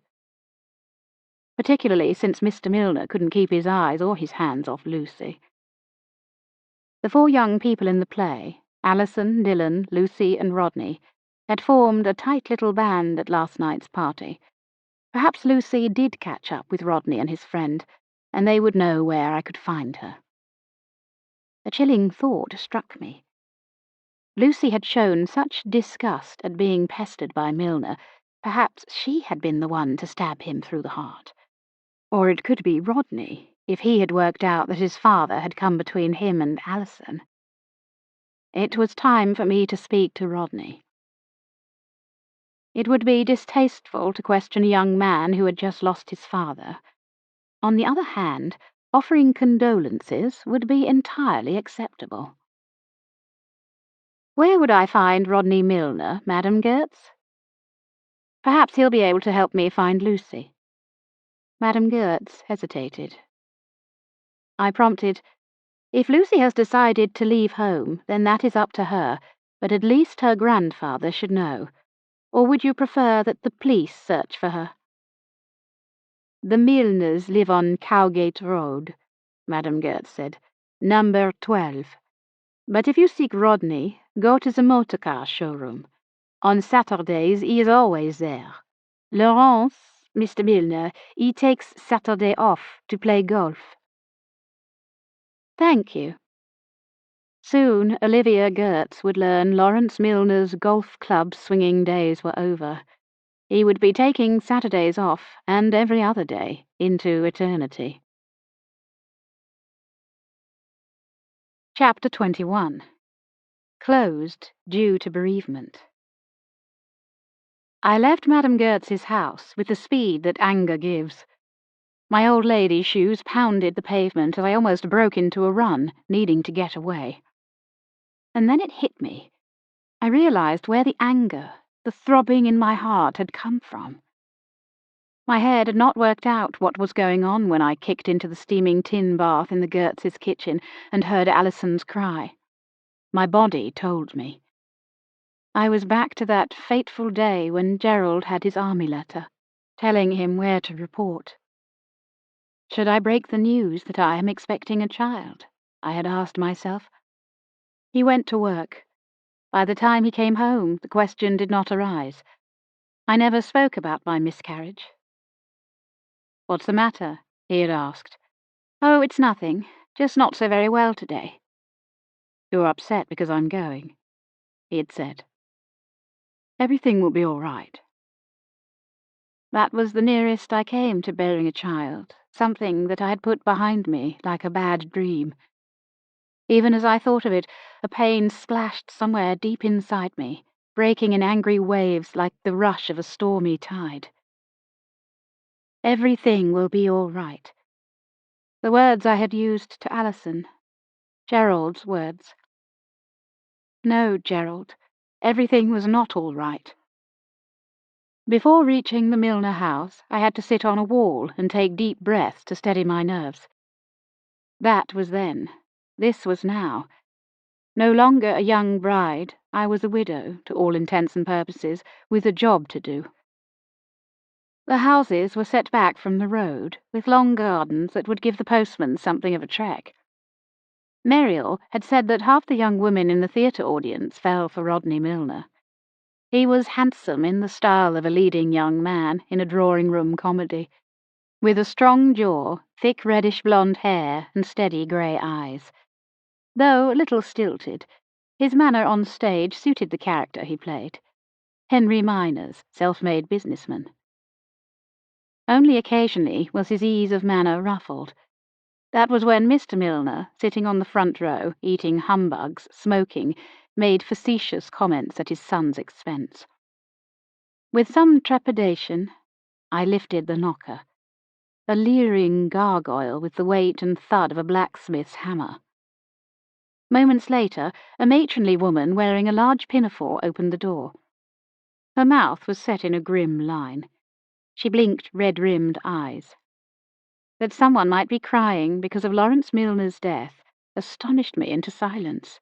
Particularly since Mr. Milner couldn't keep his eyes or his hands off Lucy. The 4 young people in the play, Allison, Dylan, Lucy, and Rodney, had formed a tight little band at last night's party. Perhaps Lucy did catch up with Rodney and his friend, and they would know where I could find her. A chilling thought struck me. Lucy had shown such disgust at being pestered by Milner, perhaps she had been the one to stab him through the heart. Or it could be Rodney, if he had worked out that his father had come between him and Allison. It was time for me to speak to Rodney. It would be distasteful to question a young man who had just lost his father. On the other hand, offering condolences would be entirely acceptable. "Where would I find Rodney Milner, Madame Gertz?" "Perhaps he'll be able to help me find Lucy." Madame Gertz hesitated. I prompted, "If Lucy has decided to leave home, then that is up to her, but at least her grandfather should know. Or would you prefer that the police search for her?" "The Milners live on Cowgate Road," Madame Gertz said. "Number 12. But if you seek Rodney, go to the motor-car showroom. On Saturdays he is always there. Laurence, Mr. Milner, he takes Saturday off to play golf." "Thank you." Soon Olivia Gertz would learn Lawrence Milner's golf club swinging days were over. He would be taking Saturdays off, and every other day, into eternity. Chapter 21. Closed due to bereavement. I left Madame Gertz's house with the speed that anger gives. My old lady's shoes pounded the pavement and I almost broke into a run, needing to get away. And then it hit me. I realized where the anger, the throbbing in my heart had come from. My head had not worked out what was going on when I kicked into the steaming tin bath in the Gertz's kitchen and heard Alison's cry. My body told me. I was back to that fateful day when Gerald had his army letter, telling him where to report. Should I break the news that I am expecting a child? I had asked myself. He went to work. By the time he came home, the question did not arise. I never spoke about my miscarriage. "What's the matter?" he had asked. "Oh, it's nothing. Just not so very well today." "You're upset because I'm going," he had said. "Everything will be all right." That was the nearest I came to bearing a child, something that I had put behind me like a bad dream. Even as I thought of it, a pain splashed somewhere deep inside me, breaking in angry waves like the rush of a stormy tide. Everything will be all right. The words I had used to Alison. Gerald's words. No, Gerald. Everything was not all right. Before reaching the Milner house, I had to sit on a wall and take deep breaths to steady my nerves. That was then. This was now. No longer a young bride, I was a widow, to all intents and purposes, with a job to do. The houses were set back from the road, with long gardens that would give the postman something of a trek. Muriel had said that half the young women in the theatre audience fell for Rodney Milner. He was handsome in the style of a leading young man in a drawing-room comedy, with a strong jaw, thick reddish-blonde hair, and steady grey eyes. Though a little stilted, his manner on stage suited the character he played. Henry Miners, self-made businessman. Only occasionally was his ease of manner ruffled. That was when Mr. Milner, sitting on the front row, eating humbugs, smoking, made facetious comments at his son's expense. With some trepidation, I lifted the knocker, a leering gargoyle with the weight and thud of a blacksmith's hammer. Moments later, a matronly woman wearing a large pinafore opened the door. Her mouth was set in a grim line. She blinked red-rimmed eyes. That someone might be crying because of Lawrence Milner's death astonished me into silence.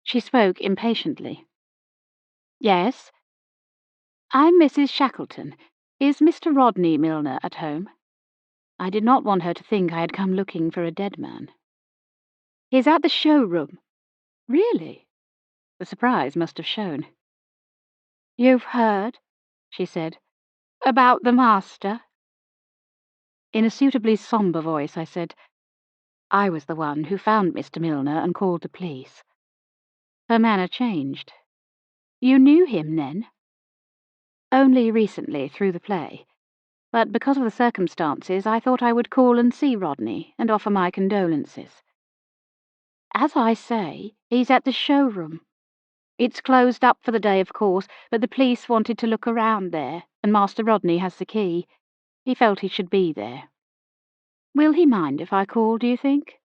She spoke impatiently. "Yes?" "I'm Mrs. Shackleton. Is Mr. Rodney Milner at home?" I did not want her to think I had come looking for a dead man. "He's at the showroom." "Really?" The surprise must have shown. "You've heard," she said, "about the master?" In a suitably sombre voice I said, "I was the one who found Mr. Milner and called the police." Her manner changed. "You knew him, then?" "Only recently, through the play. But because of the circumstances, I thought I would call and see Rodney and offer my condolences." "As I say, he's at the showroom. It's closed up for the day, of course, but the police wanted to look around there, and Master Rodney has the key. He felt he should be there. Will he mind if I call, do you think?"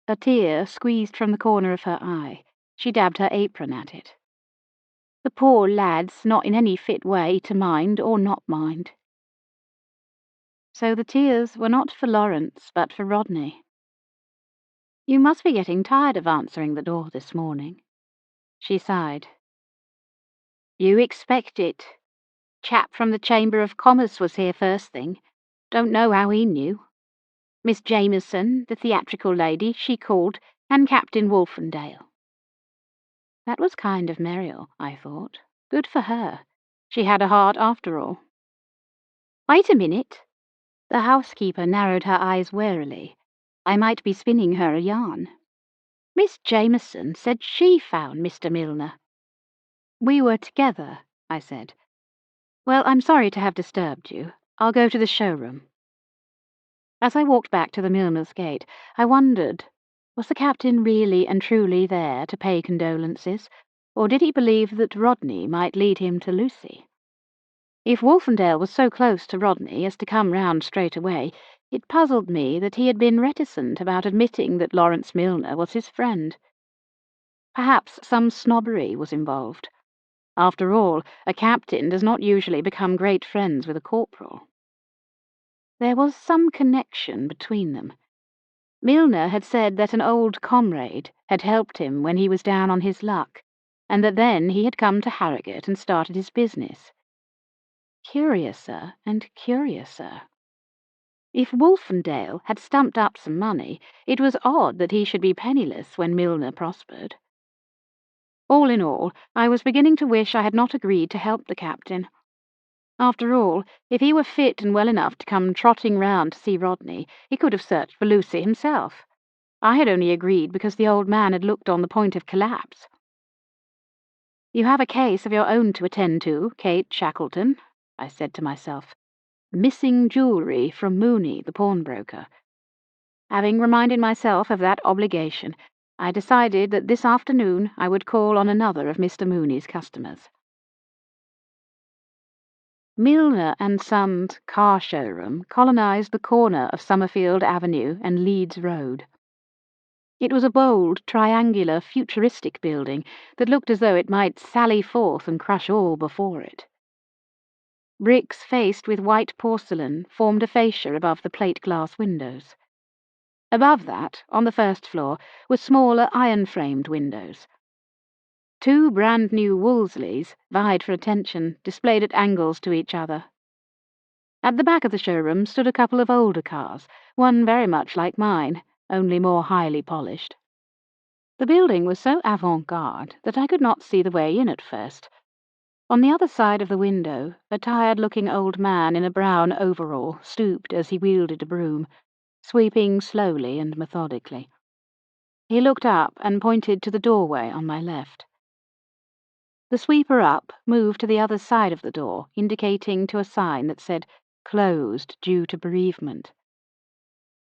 A tear squeezed from the corner of her eye. She dabbed her apron at it. "The poor lad's not in any fit way to mind or not mind." So the tears were not for Lawrence, but for Rodney. "You must be getting tired of answering the door this morning." She sighed. "You expect it. Chap from the Chamber of Commerce was here first thing. Don't know how he knew. Miss Jameson, the theatrical lady, she called, and Captain Wolfendale." That was kind of Muriel, I thought. Good for her. She had a heart after all. "Wait a minute." The housekeeper narrowed her eyes warily. I might be spinning her a yarn. "Miss Jameson said she found Mr. Milner." "We were together," I said. "Well, I'm sorry to have disturbed you. I'll go to the showroom." As I walked back to the Milner's gate, I wondered, was the captain really and truly there to pay condolences, or did he believe that Rodney might lead him to Lucy? If Wolfendale was so close to Rodney as to come round straight away, it puzzled me that he had been reticent about admitting that Lawrence Milner was his friend. Perhaps some snobbery was involved. After all, a captain does not usually become great friends with a corporal. There was some connection between them. Milner had said that an old comrade had helped him when he was down on his luck, and that then he had come to Harrogate and started his business. Curiouser and curiouser. If Wolfendale had stumped up some money, it was odd that he should be penniless when Milner prospered. All in all, I was beginning to wish I had not agreed to help the captain. After all, if he were fit and well enough to come trotting round to see Rodney, he could have searched for Lucy himself. I had only agreed because the old man had looked on the point of collapse. "You have a case of your own to attend to, Kate Shackleton," I said to myself. "Missing jewellery from Mooney, the pawnbroker." Having reminded myself of that obligation, I decided that this afternoon I would call on another of Mr. Mooney's customers. Milner and Son's car showroom colonized the corner of Summerfield Avenue and Leeds Road. It was a bold, triangular, futuristic building that looked as though it might sally forth and crush all before it. Bricks faced with white porcelain formed a fascia above the plate-glass windows. Above that, on the first floor, were smaller iron-framed windows. Two brand-new Wolseleys, vied for attention, displayed at angles to each other. At the back of the showroom stood a couple of older cars, one very much like mine, only more highly polished. The building was so avant-garde that I could not see the way in at first. On the other side of the window, a tired-looking old man in a brown overall stooped as he wielded a broom, sweeping slowly and methodically. He looked up and pointed to the doorway on my left. The sweeper-up moved to the other side of the door, indicating to a sign that said, "Closed due to bereavement."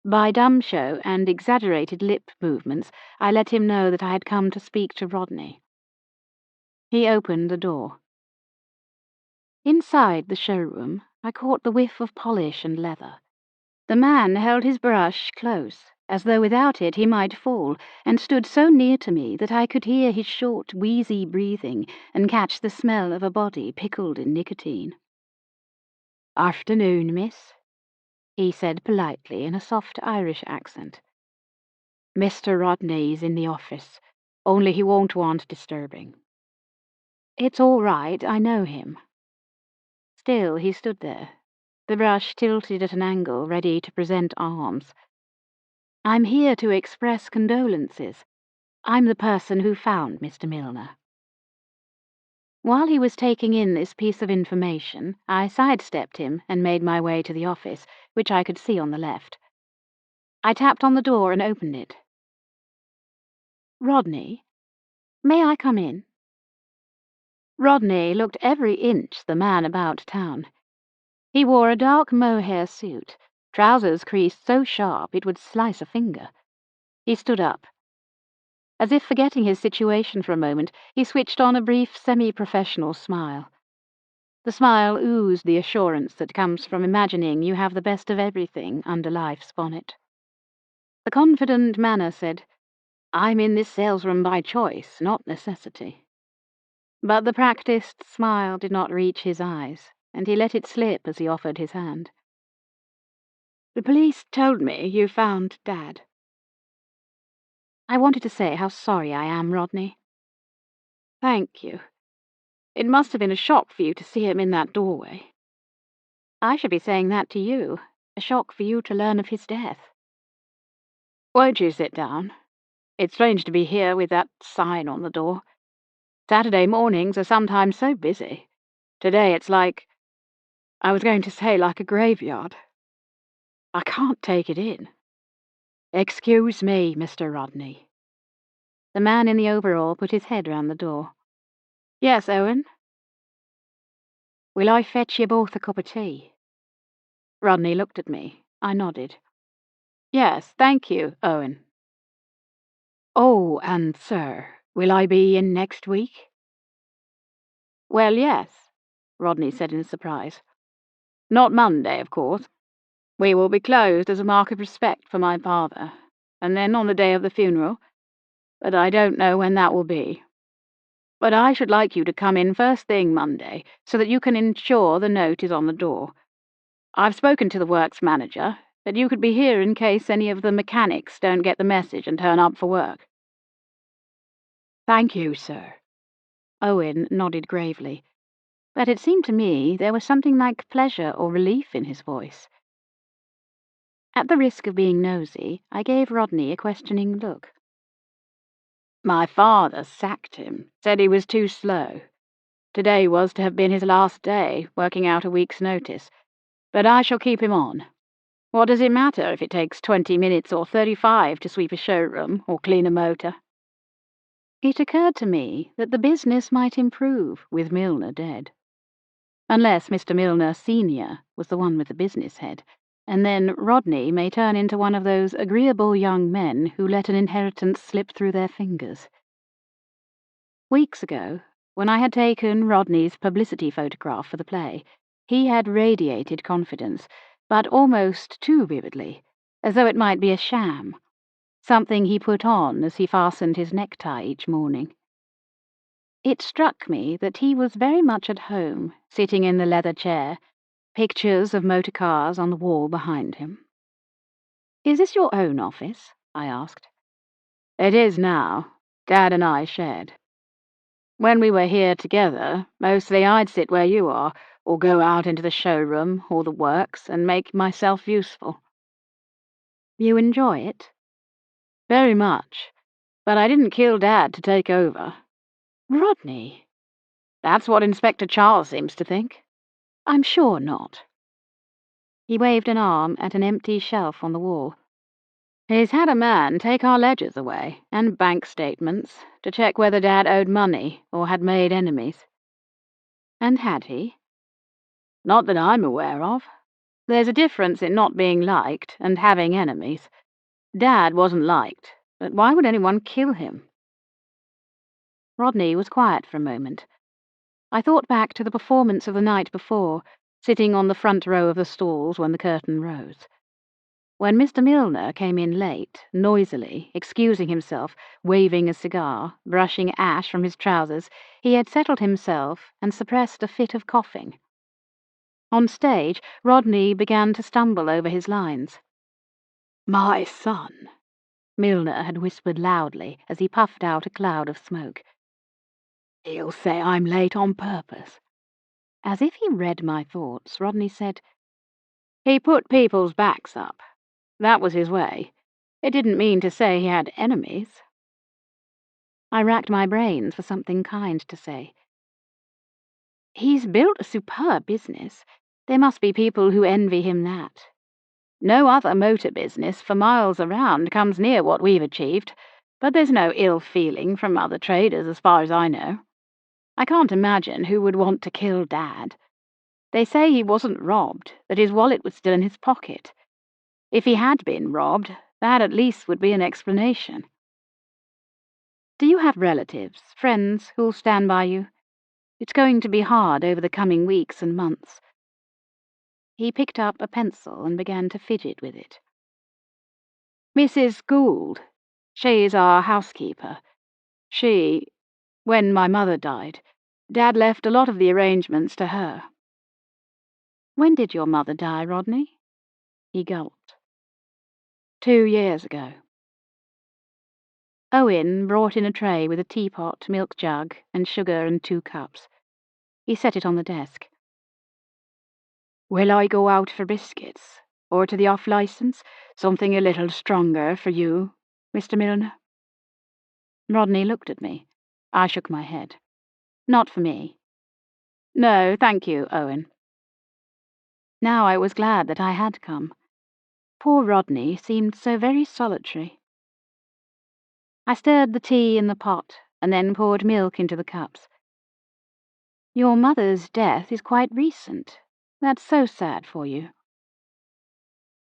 By dumb show and exaggerated lip movements, I let him know that I had come to speak to Rodney. He opened the door. Inside the showroom, I caught the whiff of polish and leather. The man held his brush close, as though without it he might fall, and stood so near to me that I could hear his short, wheezy breathing and catch the smell of a body pickled in nicotine. "Afternoon, miss," he said politely in a soft Irish accent. "Mr. Rodney's in the office, only he won't want disturbing." "It's all right, I know him." Still he stood there, the brush tilted at an angle, ready to present arms. "I'm here to express condolences. I'm the person who found Mr. Milner." While he was taking in this piece of information, I sidestepped him and made my way to the office, which I could see on the left. I tapped on the door and opened it. "Rodney, may I come in?" Rodney looked every inch the man about town. He wore a dark mohair suit, trousers creased so sharp it would slice a finger. He stood up. As if forgetting his situation for a moment, he switched on a brief, semi-professional smile. The smile oozed the assurance that comes from imagining you have the best of everything under life's bonnet. The confident manner said, "I'm in this salesroom by choice, not necessity." But the practiced smile did not reach his eyes, and he let it slip as he offered his hand. "The police told me you found Dad." "I wanted to say how sorry I am, Rodney." "Thank you. It must have been a shock for you to see him in that doorway." "I should be saying that to you. A shock for you to learn of his death." "Won't you sit down? It's strange to be here with that sign on the door. Saturday mornings are sometimes so busy. Today it's I was going to say like a graveyard. I can't take it in." "Excuse me, Mr. Rodney." The man in the overall put his head round the door. "Yes, Owen?" "Will I fetch you both a cup of tea?" Rodney looked at me. I nodded. "Yes, thank you, Owen." "Oh, and, sir, will I be in next week?" "Well, yes," Rodney said in surprise. "Not Monday, of course. We will be closed as a mark of respect for my father, and then on the day of the funeral, but I don't know when that will be." But I should like you to come in first thing Monday, so that you can ensure the note is on the door. I've spoken to the works manager, that you could be here in case any of the mechanics don't get the message and turn up for work." "Thank you, sir." Owen nodded gravely, but it seemed to me there was something like pleasure or relief in his voice. At the risk of being nosy, I gave Rodney a questioning look. "My father sacked him, said he was too slow. Today was to have been his last day, working out a week's notice, but I shall keep him on. What does it matter if it takes 20 minutes or 35 to sweep a showroom or clean a motor?" It occurred to me that the business might improve with Milner dead. Unless Mr. Milner Senior was the one with the business head, and then Rodney may turn into one of those agreeable young men who let an inheritance slip through their fingers. Weeks ago, when I had taken Rodney's publicity photograph for the play, he had radiated confidence, but almost too vividly, as though it might be a sham, something he put on as he fastened his necktie each morning. It struck me that he was very much at home, sitting in the leather chair, pictures of motor cars on the wall behind him. "Is this your own office?" I asked. "It is now. Dad and I shared. When we were here together, mostly I'd sit where you are, or go out into the showroom or the works and make myself useful." "You enjoy it?" "Very much. But I didn't kill Dad to take over." "Rodney!" "That's what Inspector Charles seems to think." "I'm sure not." He waved an arm at an empty shelf on the wall. "He's had a man take our ledgers away, and bank statements, to check whether Dad owed money or had made enemies." "And had he?" "Not that I'm aware of. There's a difference in not being liked and having enemies. Dad wasn't liked, but why would anyone kill him?" Rodney was quiet for a moment. I thought back to the performance of the night before, sitting on the front row of the stalls when the curtain rose. When Mr. Milner came in late, noisily, excusing himself, waving a cigar, brushing ash from his trousers, he had settled himself and suppressed a fit of coughing. On stage, Rodney began to stumble over his lines. "My son," Milner had whispered loudly as he puffed out a cloud of smoke. "He'll say I'm late on purpose." As if he read my thoughts, Rodney said, "He put people's backs up. That was his way. It didn't mean to say he had enemies." I racked my brains for something kind to say. "He's built a superb business. There must be people who envy him that." "No other motor business for miles around comes near what we've achieved, but there's no ill feeling from other traders as far as I know. I can't imagine who would want to kill Dad. They say he wasn't robbed, that his wallet was still in his pocket. If he had been robbed, that at least would be an explanation." "Do you have relatives, friends, who'll stand by you? It's going to be hard over the coming weeks and months." He picked up a pencil and began to fidget with it. "Mrs. Gould. She's our housekeeper. When my mother died, Dad left a lot of the arrangements to her." "When did your mother die, Rodney?" He gulped. 2 years ago. Owen brought in a tray with a teapot, milk jug, and sugar and 2 cups. He set it on the desk. "Will I go out for biscuits, or to the off-licence, something a little stronger for you, Mr. Milner?" Rodney looked at me. I shook my head. "Not for me." "No, thank you, Owen." Now I was glad that I had come. Poor Rodney seemed so very solitary. I stirred the tea in the pot and then poured milk into the cups. "Your mother's death is quite recent. That's so sad for you."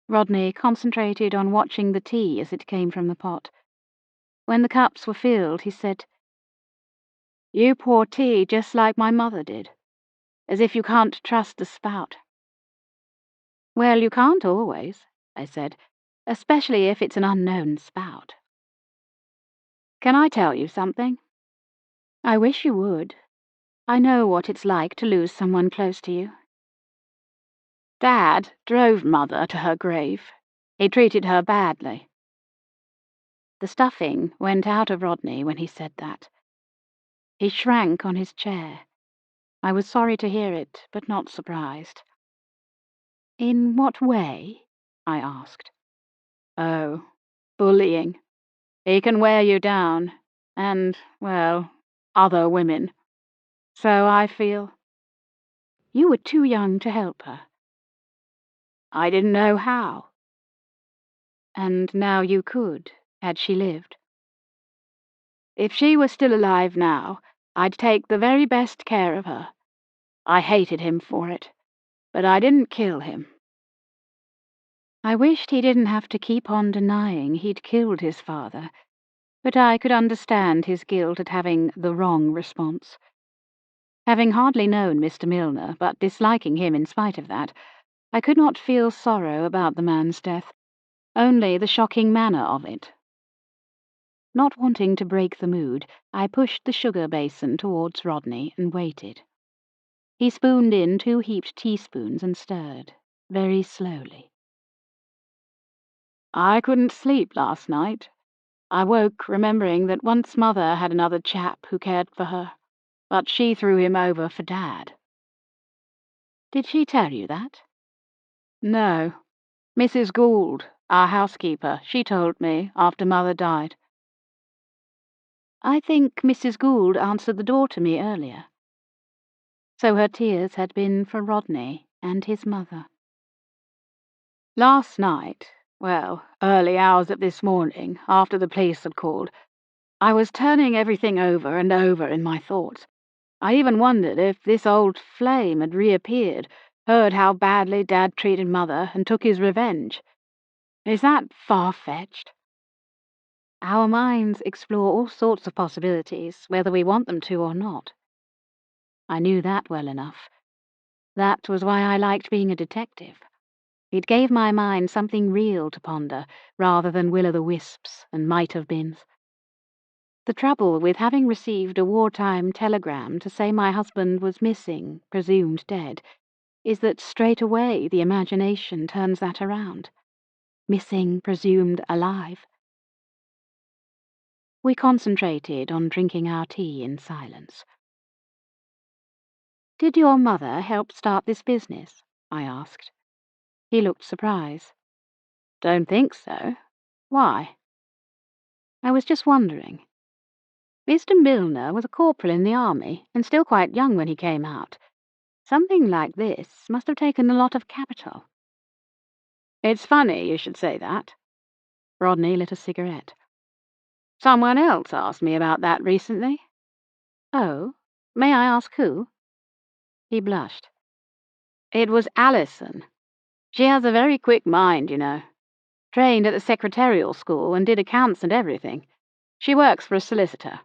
Rodney concentrated on watching the tea as it came from the pot. When the cups were filled, he said, "You pour tea just like my mother did, as if you can't trust the spout." "Well, you can't always," I said, "especially if it's an unknown spout." "Can I tell you something?" I wish you would. I know what it's like to lose someone close to you. Dad drove Mother to her grave. He treated her badly. The stuffing went out of Rodney when he said that. He shrank on his chair. I was sorry to hear it, but not surprised. In what way? I asked. Oh, bullying. He can wear you down, and, well, other women. So I feel. You were too young to help her. I didn't know how. And now you could, had she lived. If she were still alive now, I'd take the very best care of her. I hated him for it, but I didn't kill him. I wished he didn't have to keep on denying he'd killed his father, but I could understand his guilt at having the wrong response. Having hardly known Mr. Milner, but disliking him in spite of that, I could not feel sorrow about the man's death, only the shocking manner of it. Not wanting to break the mood, I pushed the sugar basin towards Rodney and waited. He spooned in 2 heaped teaspoons and stirred, very slowly. I couldn't sleep last night. I woke remembering that once Mother had another chap who cared for her, but she threw him over for Dad. Did she tell you that? No. Mrs. Gould, our housekeeper, she told me after Mother died. I think Mrs. Gould answered the door to me earlier. So her tears had been for Rodney and his mother. Last night, well, early hours of this morning, after the police had called, I was turning everything over and over in my thoughts. I even wondered if this old flame had reappeared, heard how badly Dad treated Mother, and took his revenge. Is that far-fetched? Our minds explore all sorts of possibilities, whether we want them to or not. I knew that well enough. That was why I liked being a detective. It gave my mind something real to ponder, rather than will-o'-the-wisps and might-have-beens. The trouble with having received a wartime telegram to say my husband was missing, presumed dead, is that straight away the imagination turns that around. Missing, presumed alive. We concentrated on drinking our tea in silence. Did your mother help start this business? I asked. He looked surprised. Don't think so. Why? I was just wondering. Mr. Milner was a corporal in the army, and still quite young when he came out. Something like this must have taken a lot of capital. It's funny you should say that. Rodney lit a cigarette. Someone else asked me about that recently. Oh, may I ask who? He blushed. It was Alison. She has a very quick mind, you know. Trained at the secretarial school and did accounts and everything. She works for a solicitor.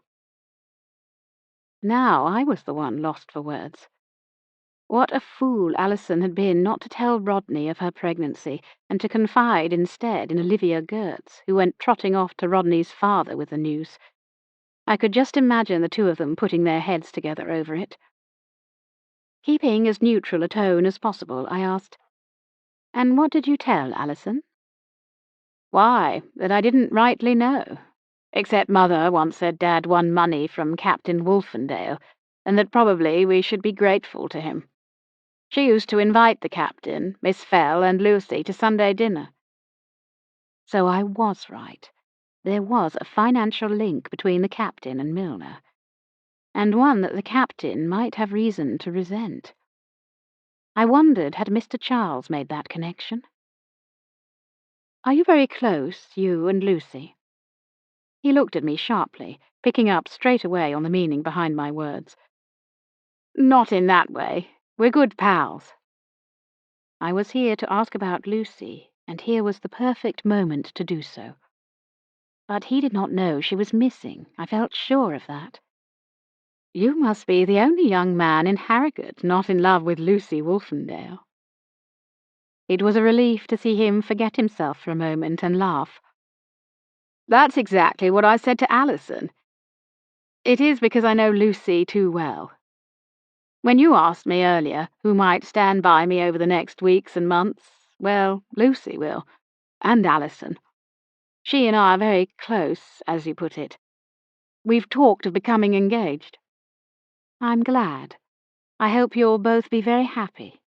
Now I was the one lost for words. What a fool Alison had been not to tell Rodney of her pregnancy, and to confide instead in Olivia Gertz, who went trotting off to Rodney's father with the news. I could just imagine the two of them putting their heads together over it. Keeping as neutral a tone as possible, I asked, "And what did you tell Alison?" Why, that I didn't rightly know. Except Mother once said Dad won money from Captain Wolfendale, and that probably we should be grateful to him. She used to invite the Captain, Miss Fell, and Lucy to Sunday dinner. So I was right. There was a financial link between the Captain and Milner, and one that the Captain might have reason to resent. I wondered, had Mr. Charles made that connection? Are you very close, you and Lucy? He looked at me sharply, picking up straight away on the meaning behind my words. Not in that way. We're good pals. I was here to ask about Lucy, and here was the perfect moment to do so. But he did not know she was missing. I felt sure of that. You must be the only young man in Harrogate not in love with Lucy Wolfendale. It was a relief to see him forget himself for a moment and laugh. That's exactly what I said to Alison. It is because I know Lucy too well. When you asked me earlier who might stand by me over the next weeks and months, well, Lucy will, and Alison. She and I are very close, as you put it. We've talked of becoming engaged. I'm glad. I hope you'll both be very happy.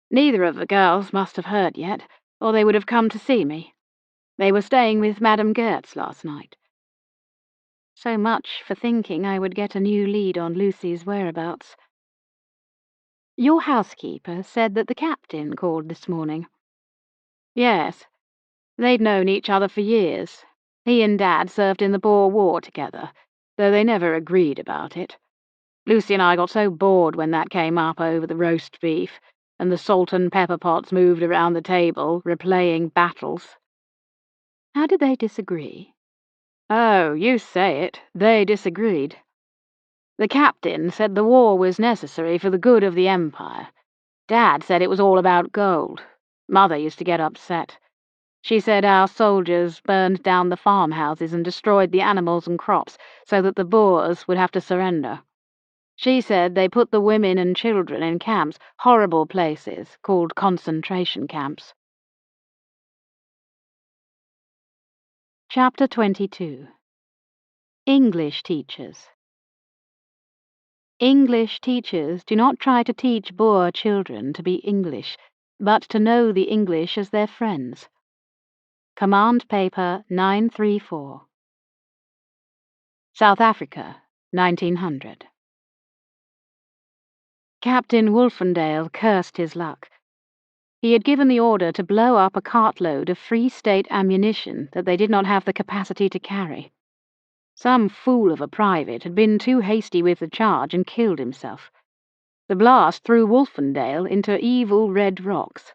Neither of the girls must have heard yet, or they would have come to see me. They were staying with Madame Gertz last night. So much for thinking I would get a new lead on Lucy's whereabouts. Your housekeeper said that the captain called this morning. Yes. They'd known each other for years. He and Dad served in the Boer War together, though they never agreed about it. Lucy and I got so bored when that came up over the roast beef, and the salt and pepper pots moved around the table, replaying battles. How did they disagree? Oh, you say it. They disagreed. The captain said the war was necessary for the good of the Empire. Dad said it was all about gold. Mother used to get upset. She said our soldiers burned down the farmhouses and destroyed the animals and crops so that the Boers would have to surrender. She said they put the women and children in camps, horrible places, called concentration camps. Chapter 22. English Teachers. English teachers do not try to teach Boer children to be English, but to know the English as their friends. Command Paper 934. South Africa, 1900. Captain Wolfendale cursed his luck. He had given the order to blow up a cartload of Free State ammunition that they did not have the capacity to carry. Some fool of a private had been too hasty with the charge and killed himself. The blast threw Wolfendale into evil red rocks.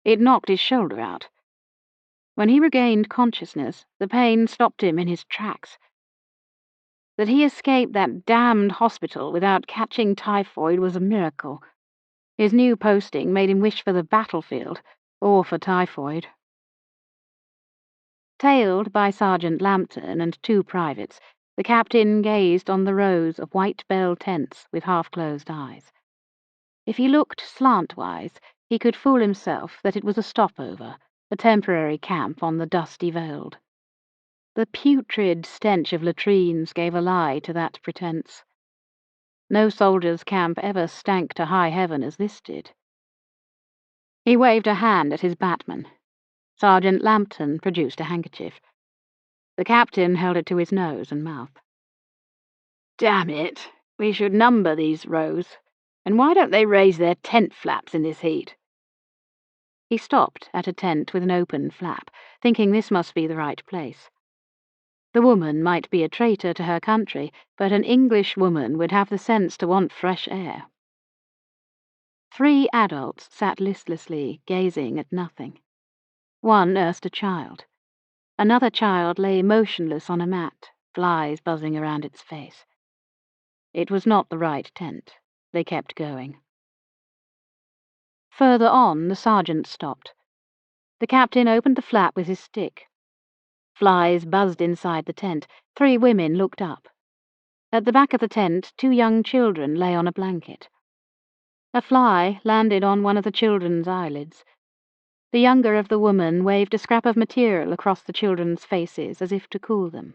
It knocked his shoulder out. When he regained consciousness, the pain stopped him in his tracks. That he escaped that damned hospital without catching typhoid was a miracle. His new posting made him wish for the battlefield, or for typhoid. Tailed by Sergeant Lambton and 2 privates, the captain gazed on the rows of white bell tents with half-closed eyes. If he looked slantwise, he could fool himself that it was a stopover, a temporary camp on the dusty Wold. The putrid stench of latrines gave a lie to that pretense. No soldier's camp ever stank to high heaven as this did. He waved a hand at his batman. Sergeant Lambton produced a handkerchief. The captain held it to his nose and mouth. Damn it, we should number these rows. And why don't they raise their tent flaps in this heat? He stopped at a tent with an open flap, thinking this must be the right place. The woman might be a traitor to her country, but an English woman would have the sense to want fresh air. 3 adults sat listlessly, gazing at nothing. One nursed a child. Another child lay motionless on a mat, flies buzzing around its face. It was not the right tent. They kept going. Further on, the sergeant stopped. The captain opened the flap with his stick. Flies buzzed inside the tent. 3 women looked up. At the back of the tent, 2 young children lay on a blanket. A fly landed on one of the children's eyelids. The younger of the women waved a scrap of material across the children's faces as if to cool them.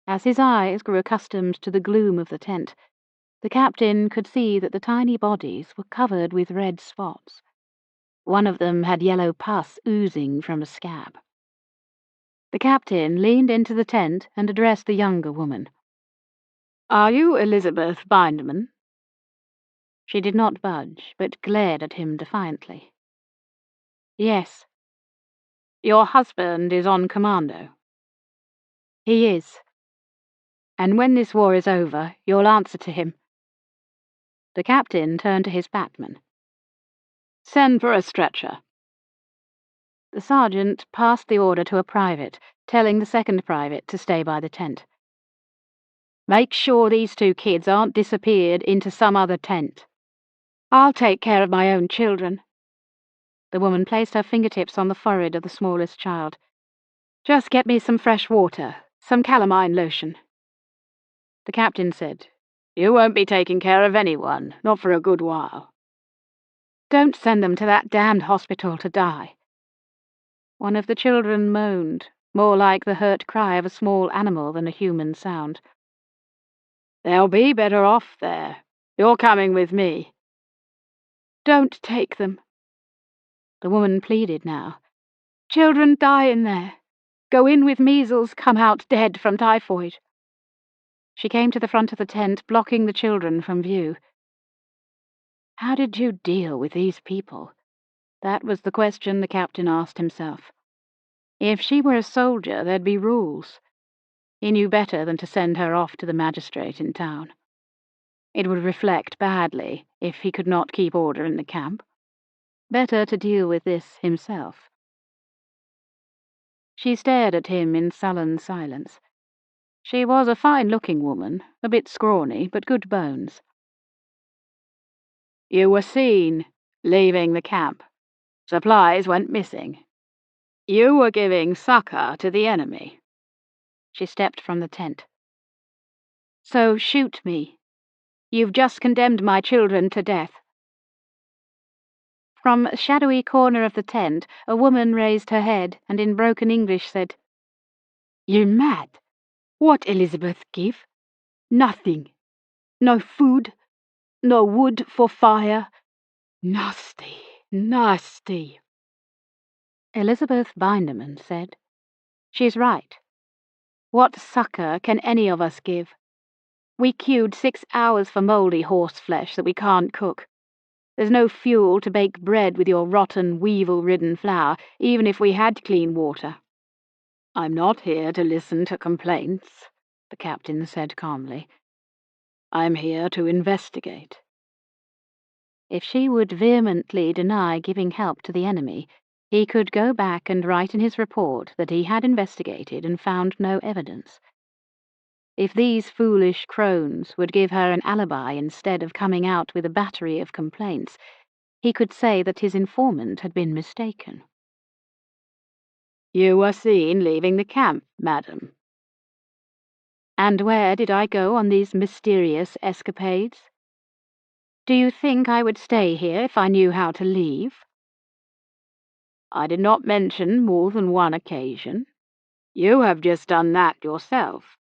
As his eyes grew accustomed to the gloom of the tent, the captain could see that the tiny bodies were covered with red spots. One of them had yellow pus oozing from a scab. The captain leaned into the tent and addressed the younger woman. "Are you Elizabeth Binderman?" She did not budge, but glared at him defiantly. "Yes." "Your husband is on commando?" "He is." "And when this war is over, you'll answer to him." The captain turned to his batman. "Send for a stretcher." The sergeant passed the order to a private, telling the second private to stay by the tent. "Make sure these 2 kids aren't disappeared into some other tent." "I'll take care of my own children." The woman placed her fingertips on the forehead of the smallest child. "Just get me some fresh water. Some calamine lotion." The captain said, "You won't be taking care of anyone, not for a good while." "Don't send them to that damned hospital to die." One of the children moaned, more like the hurt cry of a small animal than a human sound. "They'll be better off there. You're coming with me." "Don't take them." The woman pleaded now. "Children die in there. Go in with measles, come out dead from typhoid." She came to the front of the tent, blocking the children from view. How did you deal with these people? That was the question the captain asked himself. If she were a soldier, there'd be rules. He knew better than to send her off to the magistrate in town. It would reflect badly if he could not keep order in the camp. Better to deal with this himself. She stared at him in sullen silence. She was a fine-looking woman, a bit scrawny, but good bones. "You were seen leaving the camp. Supplies went missing. You were giving succor to the enemy." She stepped from the tent. "So shoot me. You've just condemned my children to death." From a shadowy corner of the tent, a woman raised her head and in broken English said, "You're mad. What Elizabeth give? Nothing. No food, no wood for fire. Nasty, nasty." Elizabeth Binderman said, "She's right. What succor can any of us give? We queued 6 hours for mouldy horseflesh that we can't cook. There's no fuel to bake bread with your rotten, weevil-ridden flour, even if we had clean water." "I'm not here to listen to complaints," the captain said calmly. "I'm here to investigate." If she would vehemently deny giving help to the enemy, he could go back and write in his report that he had investigated and found no evidence. If these foolish crones would give her an alibi instead of coming out with a battery of complaints, he could say that his informant had been mistaken. "You were seen leaving the camp, madam." "And where did I go on these mysterious escapades? Do you think I would stay here if I knew how to leave?" "I did not mention more than one occasion. You have just done that yourself."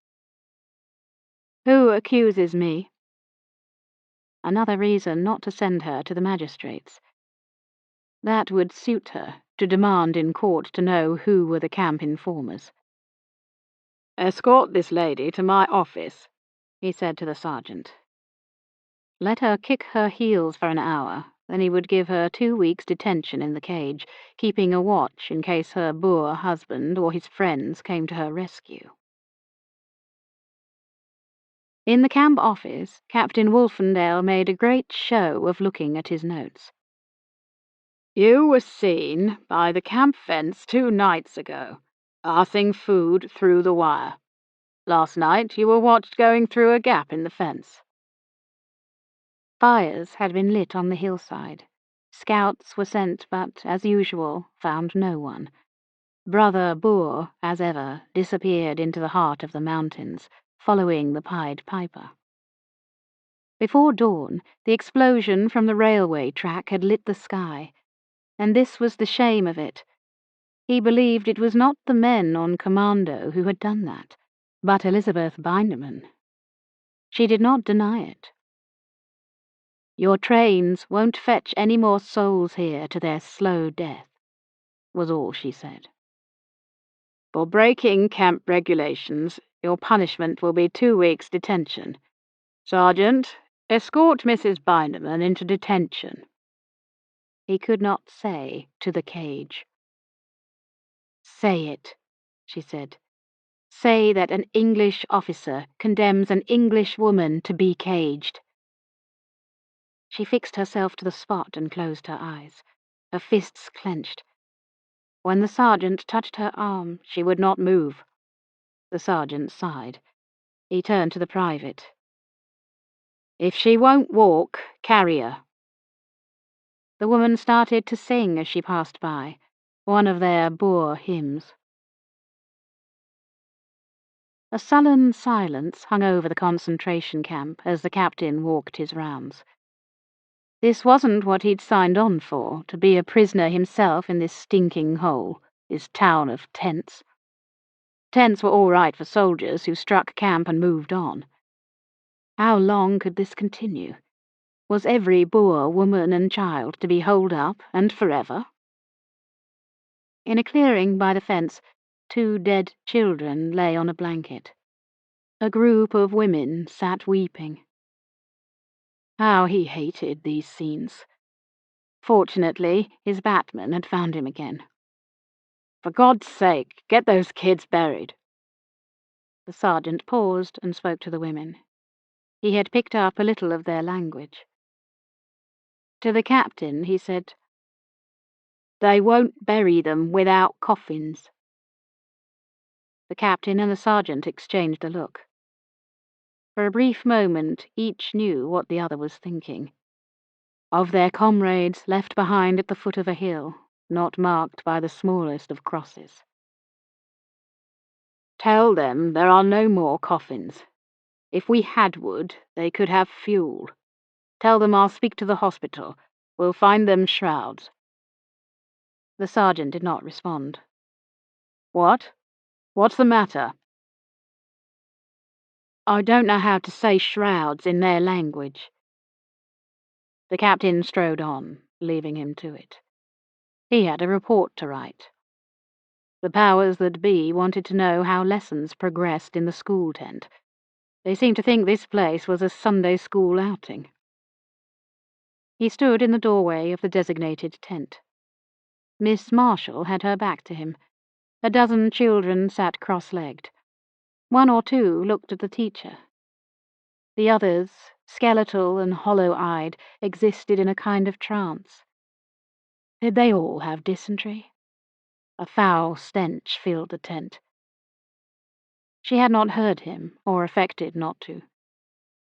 "Who accuses me?" Another reason not to send her to the magistrates. That would suit her, to demand in court to know who were the camp informers. "Escort this lady to my office," he said to the sergeant. Let her kick her heels for an hour, then he would give her 2 weeks' detention in the cage, keeping a watch in case her Boer husband or his friends came to her rescue. In the camp office, Captain Wolfendale made a great show of looking at his notes. "You were seen by the camp fence 2 nights ago, passing food through the wire. Last night you were watched going through a gap in the fence." Fires had been lit on the hillside. Scouts were sent, but, as usual, found no one. Brother Boer, as ever, disappeared into the heart of the mountains, following the Pied Piper. Before dawn, the explosion from the railway track had lit the sky, and this was the shame of it. He believed it was not the men on commando who had done that, but Elizabeth Binderman. She did not deny it. "Your trains won't fetch any more souls here to their slow death," was all she said. "For breaking camp regulations, your punishment will be 2 weeks' detention. Sergeant, escort Mrs. Binderman into detention." He could not say to the cage. "Say it," she said. "Say that an English officer condemns an English woman to be caged." She fixed herself to the spot and closed her eyes, her fists clenched. When the sergeant touched her arm, she would not move. The sergeant sighed. He turned to the private. "If she won't walk, carry her." The woman started to sing as she passed by, one of their Boer hymns. A sullen silence hung over the concentration camp as the captain walked his rounds. This wasn't what he'd signed on for, to be a prisoner himself in this stinking hole, this town of tents. Tents were all right for soldiers who struck camp and moved on. How long could this continue? Was every Boer woman and child to be holed up, and forever? In a clearing by the fence, 2 dead children lay on a blanket. A group of women sat weeping. How he hated these scenes. Fortunately, his batman had found him again. "For God's sake, get those kids buried." The sergeant paused and spoke to the women. He had picked up a little of their language. To the captain he said, "They won't bury them without coffins." The captain and the sergeant exchanged a look. For a brief moment each knew what the other was thinking. Of their comrades left behind at the foot of a hill, not marked by the smallest of crosses. "Tell them there are no more coffins. If we had wood, they could have fuel. Tell them I'll speak to the hospital. We'll find them shrouds." The sergeant did not respond. "What? What's the matter?" "I don't know how to say shrouds in their language." The captain strode on, leaving him to it. He had a report to write. The powers that be wanted to know how lessons progressed in the school tent. They seemed to think this place was a Sunday school outing. He stood in the doorway of the designated tent. Miss Marshall had her back to him. A dozen children sat cross-legged. 1 or 2 looked at the teacher. The others, skeletal and hollow-eyed, existed in a kind of trance. Did they all have dysentery? A foul stench filled the tent. She had not heard him, or affected not to.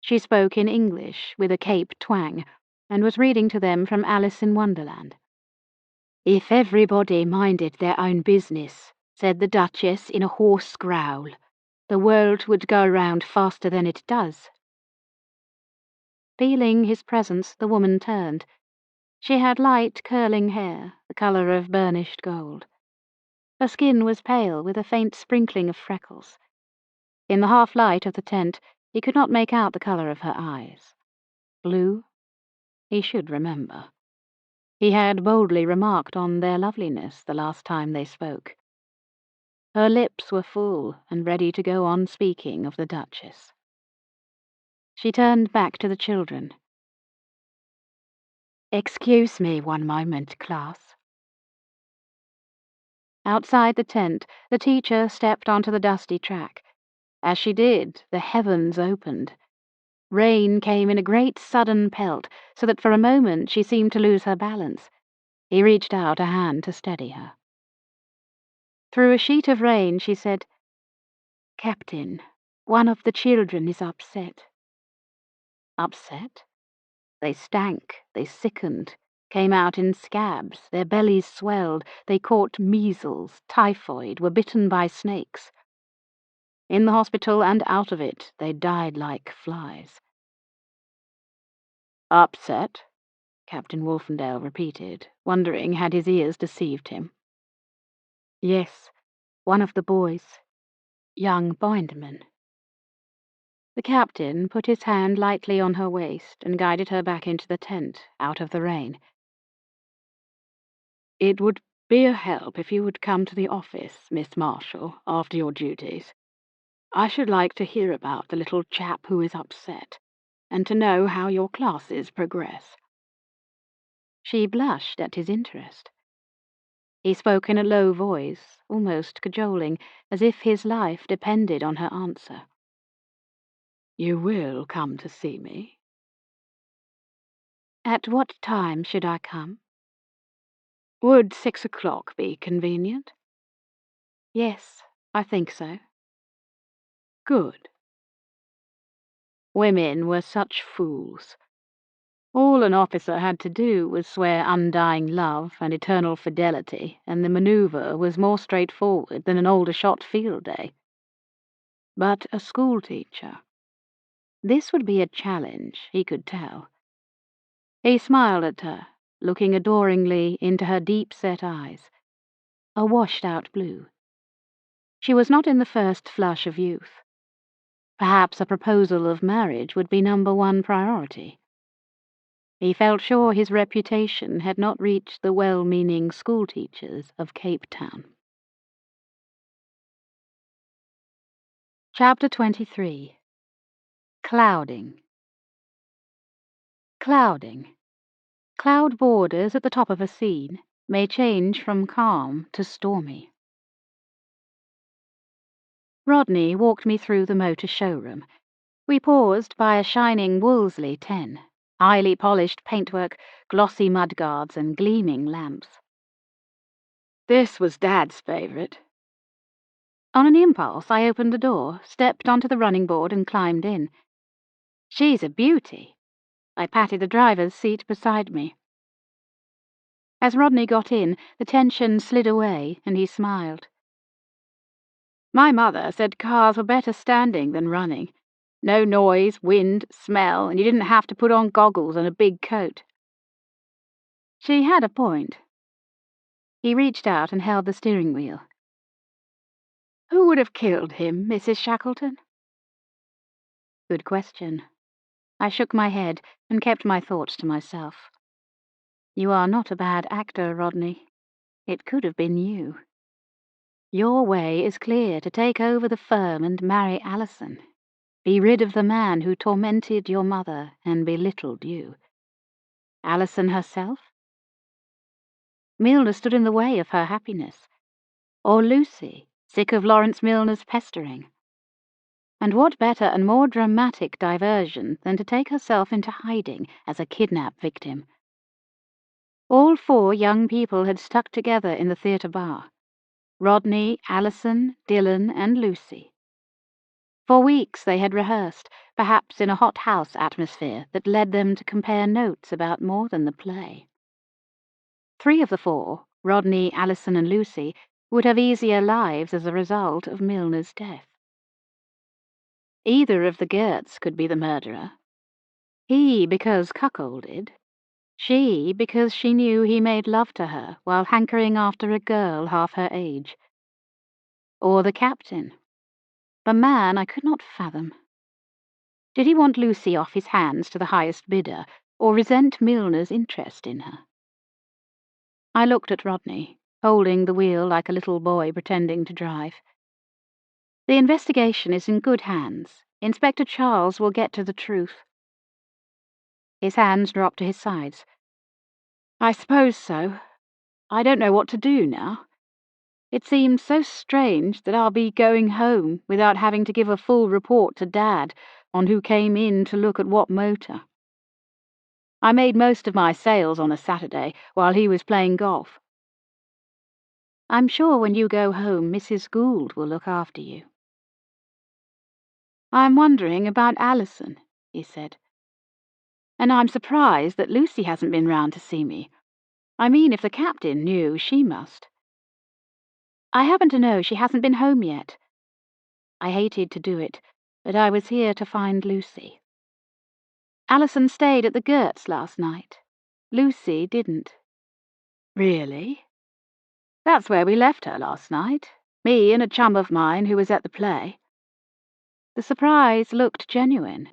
She spoke in English, with a Cape twang, and was reading to them from Alice in Wonderland. "If everybody minded their own business," said the Duchess in a hoarse growl, "the world would go round faster than it does." Feeling his presence, the woman turned. She had light, curling hair, the colour of burnished gold. Her skin was pale, with a faint sprinkling of freckles. In the half-light of the tent, he could not make out the colour of her eyes. Blue? He should remember. He had boldly remarked on their loveliness the last time they spoke. Her lips were full and ready to go on speaking of the Duchess. She turned back to the children. "Excuse me one moment, class." Outside the tent, the teacher stepped onto the dusty track. As she did, the heavens opened. Rain came in a great sudden pelt, so that for a moment she seemed to lose her balance. He reached out a hand to steady her. Through a sheet of rain she said, "Captain, one of the children is upset." Upset? They stank, they sickened, came out in scabs, their bellies swelled, they caught measles, typhoid, were bitten by snakes. In the hospital and out of it, they died like flies. "Upset?" Captain Wolfendale repeated, wondering had his ears deceived him. "Yes, one of the boys. Young Bindman." The captain put his hand lightly on her waist and guided her back into the tent, out of the rain. "It would be a help if you would come to the office, Miss Marshall, after your duties. I should like to hear about the little chap who is upset, and to know how your classes progress." She blushed at his interest. He spoke in a low voice, almost cajoling, as if his life depended on her answer. "You will come to see me?" "At what time should I come?" "Would 6 o'clock be convenient?" "Yes, I think so." "Good." Women were such fools. All an officer had to do was swear undying love and eternal fidelity, and the manoeuvre was more straightforward than an Aldershot field day. but a schoolteacher. This would be a challenge, he could tell. He smiled at her, looking adoringly into her deep-set eyes, a washed-out blue. She was not in the first flush of youth. Perhaps a proposal of marriage would be #1 priority. He felt sure his reputation had not reached the well-meaning schoolteachers of Cape Town. Chapter 23. Clouding. Clouding. Cloud borders at the top of a scene may change from calm to stormy. Rodney walked me through the motor showroom. We paused by a shining Wolseley 10, highly polished paintwork, glossy mudguards, and gleaming lamps. This was Dad's favourite. On an impulse, I opened the door, stepped onto the running board, and climbed in. She's a beauty. I patted the driver's seat beside me. As Rodney got in, the tension slid away, and he smiled. My mother said cars were better standing than running. No noise, wind, smell, and you didn't have to put on goggles and a big coat. She had a point. He reached out and held the steering wheel. Who would have killed him, Mrs. Shackleton? Good question. I shook my head and kept my thoughts to myself. You are not a bad actor, Rodney. It could have been you. Your way is clear, to take over the firm and marry Alison. Be rid of the man who tormented your mother and belittled you. Alison herself? Milner stood in the way of her happiness. Or Lucy, sick of Lawrence Milner's pestering. And what better and more dramatic diversion than to take herself into hiding as a kidnap victim? All 4 young people had stuck together in the theatre bar. Rodney, Alison, Dylan, and Lucy. For weeks they had rehearsed, perhaps in a hot-house atmosphere that led them to compare notes about more than the play. 3 of the 4, Rodney, Alison, and Lucy, would have easier lives as a result of Milner's death. Either of the Gerts could be the murderer. He because cuckolded, she because she knew he made love to her while hankering after a girl half her age. Or the captain, the man I could not fathom. Did he want Lucy off his hands to the highest bidder, or resent Milner's interest in her? I looked at Rodney, holding the wheel like a little boy pretending to drive. The investigation is in good hands. Inspector Charles will get to the truth. His hands dropped to his sides. I suppose so. I don't know what to do now. It seems so strange that I'll be going home without having to give a full report to Dad on who came in to look at what motor. I made most of my sales on a Saturday while he was playing golf. I'm sure when you go home, Mrs. Gould will look after you. I'm wondering about Alison, he said. And I'm surprised that Lucy hasn't been round to see me. I mean, if the captain knew, she must. I happen to know she hasn't been home yet. I hated to do it, but I was here to find Lucy. Alison stayed at the Gerts last night. Lucy didn't. Really? That's where we left her last night. Me and a chum of mine who was at the play. The surprise looked genuine.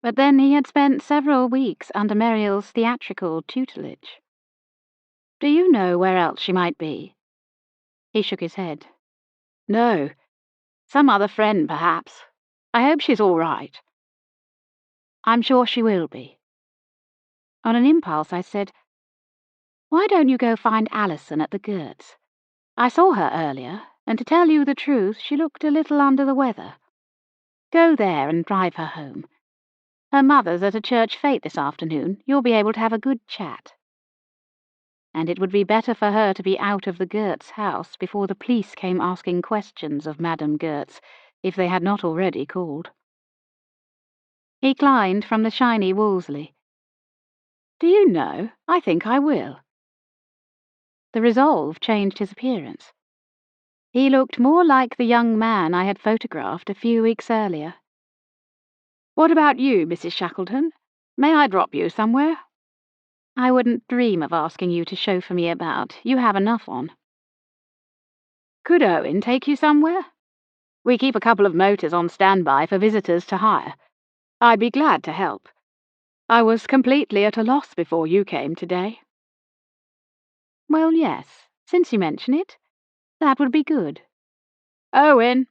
But then he had spent several weeks under Muriel's theatrical tutelage. Do you know where else she might be? He shook his head. No. Some other friend, perhaps. I hope she's all right. I'm sure she will be. On an impulse, I said, Why don't you go find Alison at the Gerts? I saw her earlier, and to tell you the truth, she looked a little under the weather. Go there and drive her home. Her mother's at a church fete this afternoon. You'll be able to have a good chat. And it would be better for her to be out of the Gerts' house before the police came asking questions of Madame Gerts, if they had not already called. He climbed from the shiny Wolseley. Do you know, I think I will. The resolve changed his appearance. He looked more like the young man I had photographed a few weeks earlier. "What about you, Mrs. Shackleton? May I drop you somewhere?" I wouldn't dream of asking you to chauffeur me about. You have enough on. "Could Owen take you somewhere? We keep a couple of motors on standby for visitors to hire. I'd be glad to help. I was completely at a loss before you came today." Well, yes, since you mention it, that would be good. "Owen!"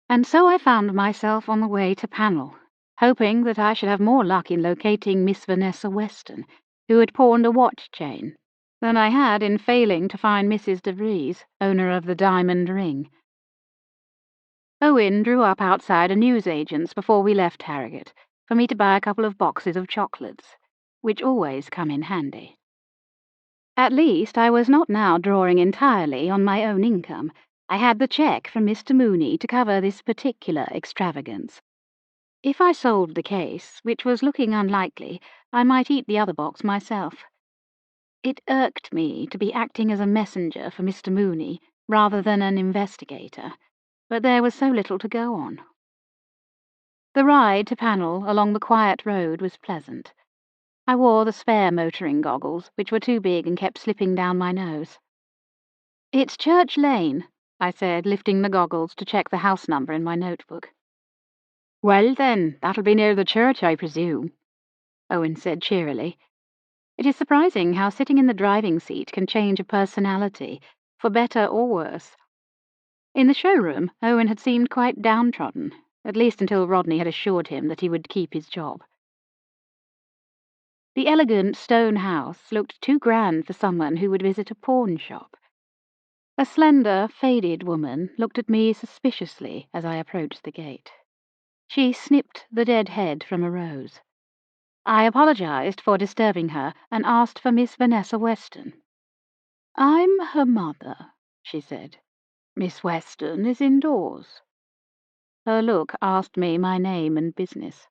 And so I found myself on the way to Panel, hoping that I should have more luck in locating Miss Vanessa Weston, who had pawned a watch chain, than I had in failing to find Mrs. de Vries, owner of the diamond ring. Owen drew up outside a newsagent's before we left Harrogate, for me to buy a couple of boxes of chocolates, which always come in handy. At least I was not now drawing entirely on my own income. I had the cheque from Mr. Mooney to cover this particular extravagance. If I solved the case, which was looking unlikely, I might eat the other box myself. It irked me to be acting as a messenger for Mr. Mooney rather than an investigator, but there was so little to go on. The ride to Panel along the quiet road was pleasant. I wore the spare motoring goggles, which were too big and kept slipping down my nose. "It's Church Lane," I said, lifting the goggles to check the house number in my notebook. "Well, then, that'll be near the church, I presume," Owen said cheerily. It is surprising how sitting in the driving seat can change a personality, for better or worse. In the showroom, Owen had seemed quite downtrodden, at least until Rodney had assured him that he would keep his job. The elegant stone house looked too grand for someone who would visit a pawn shop. A slender, faded woman looked at me suspiciously as I approached the gate. She snipped the dead head from a rose. I apologized for disturbing her and asked for Miss Vanessa Weston. "I'm her mother," she said. "Miss Weston is indoors." Her look asked me my name and business.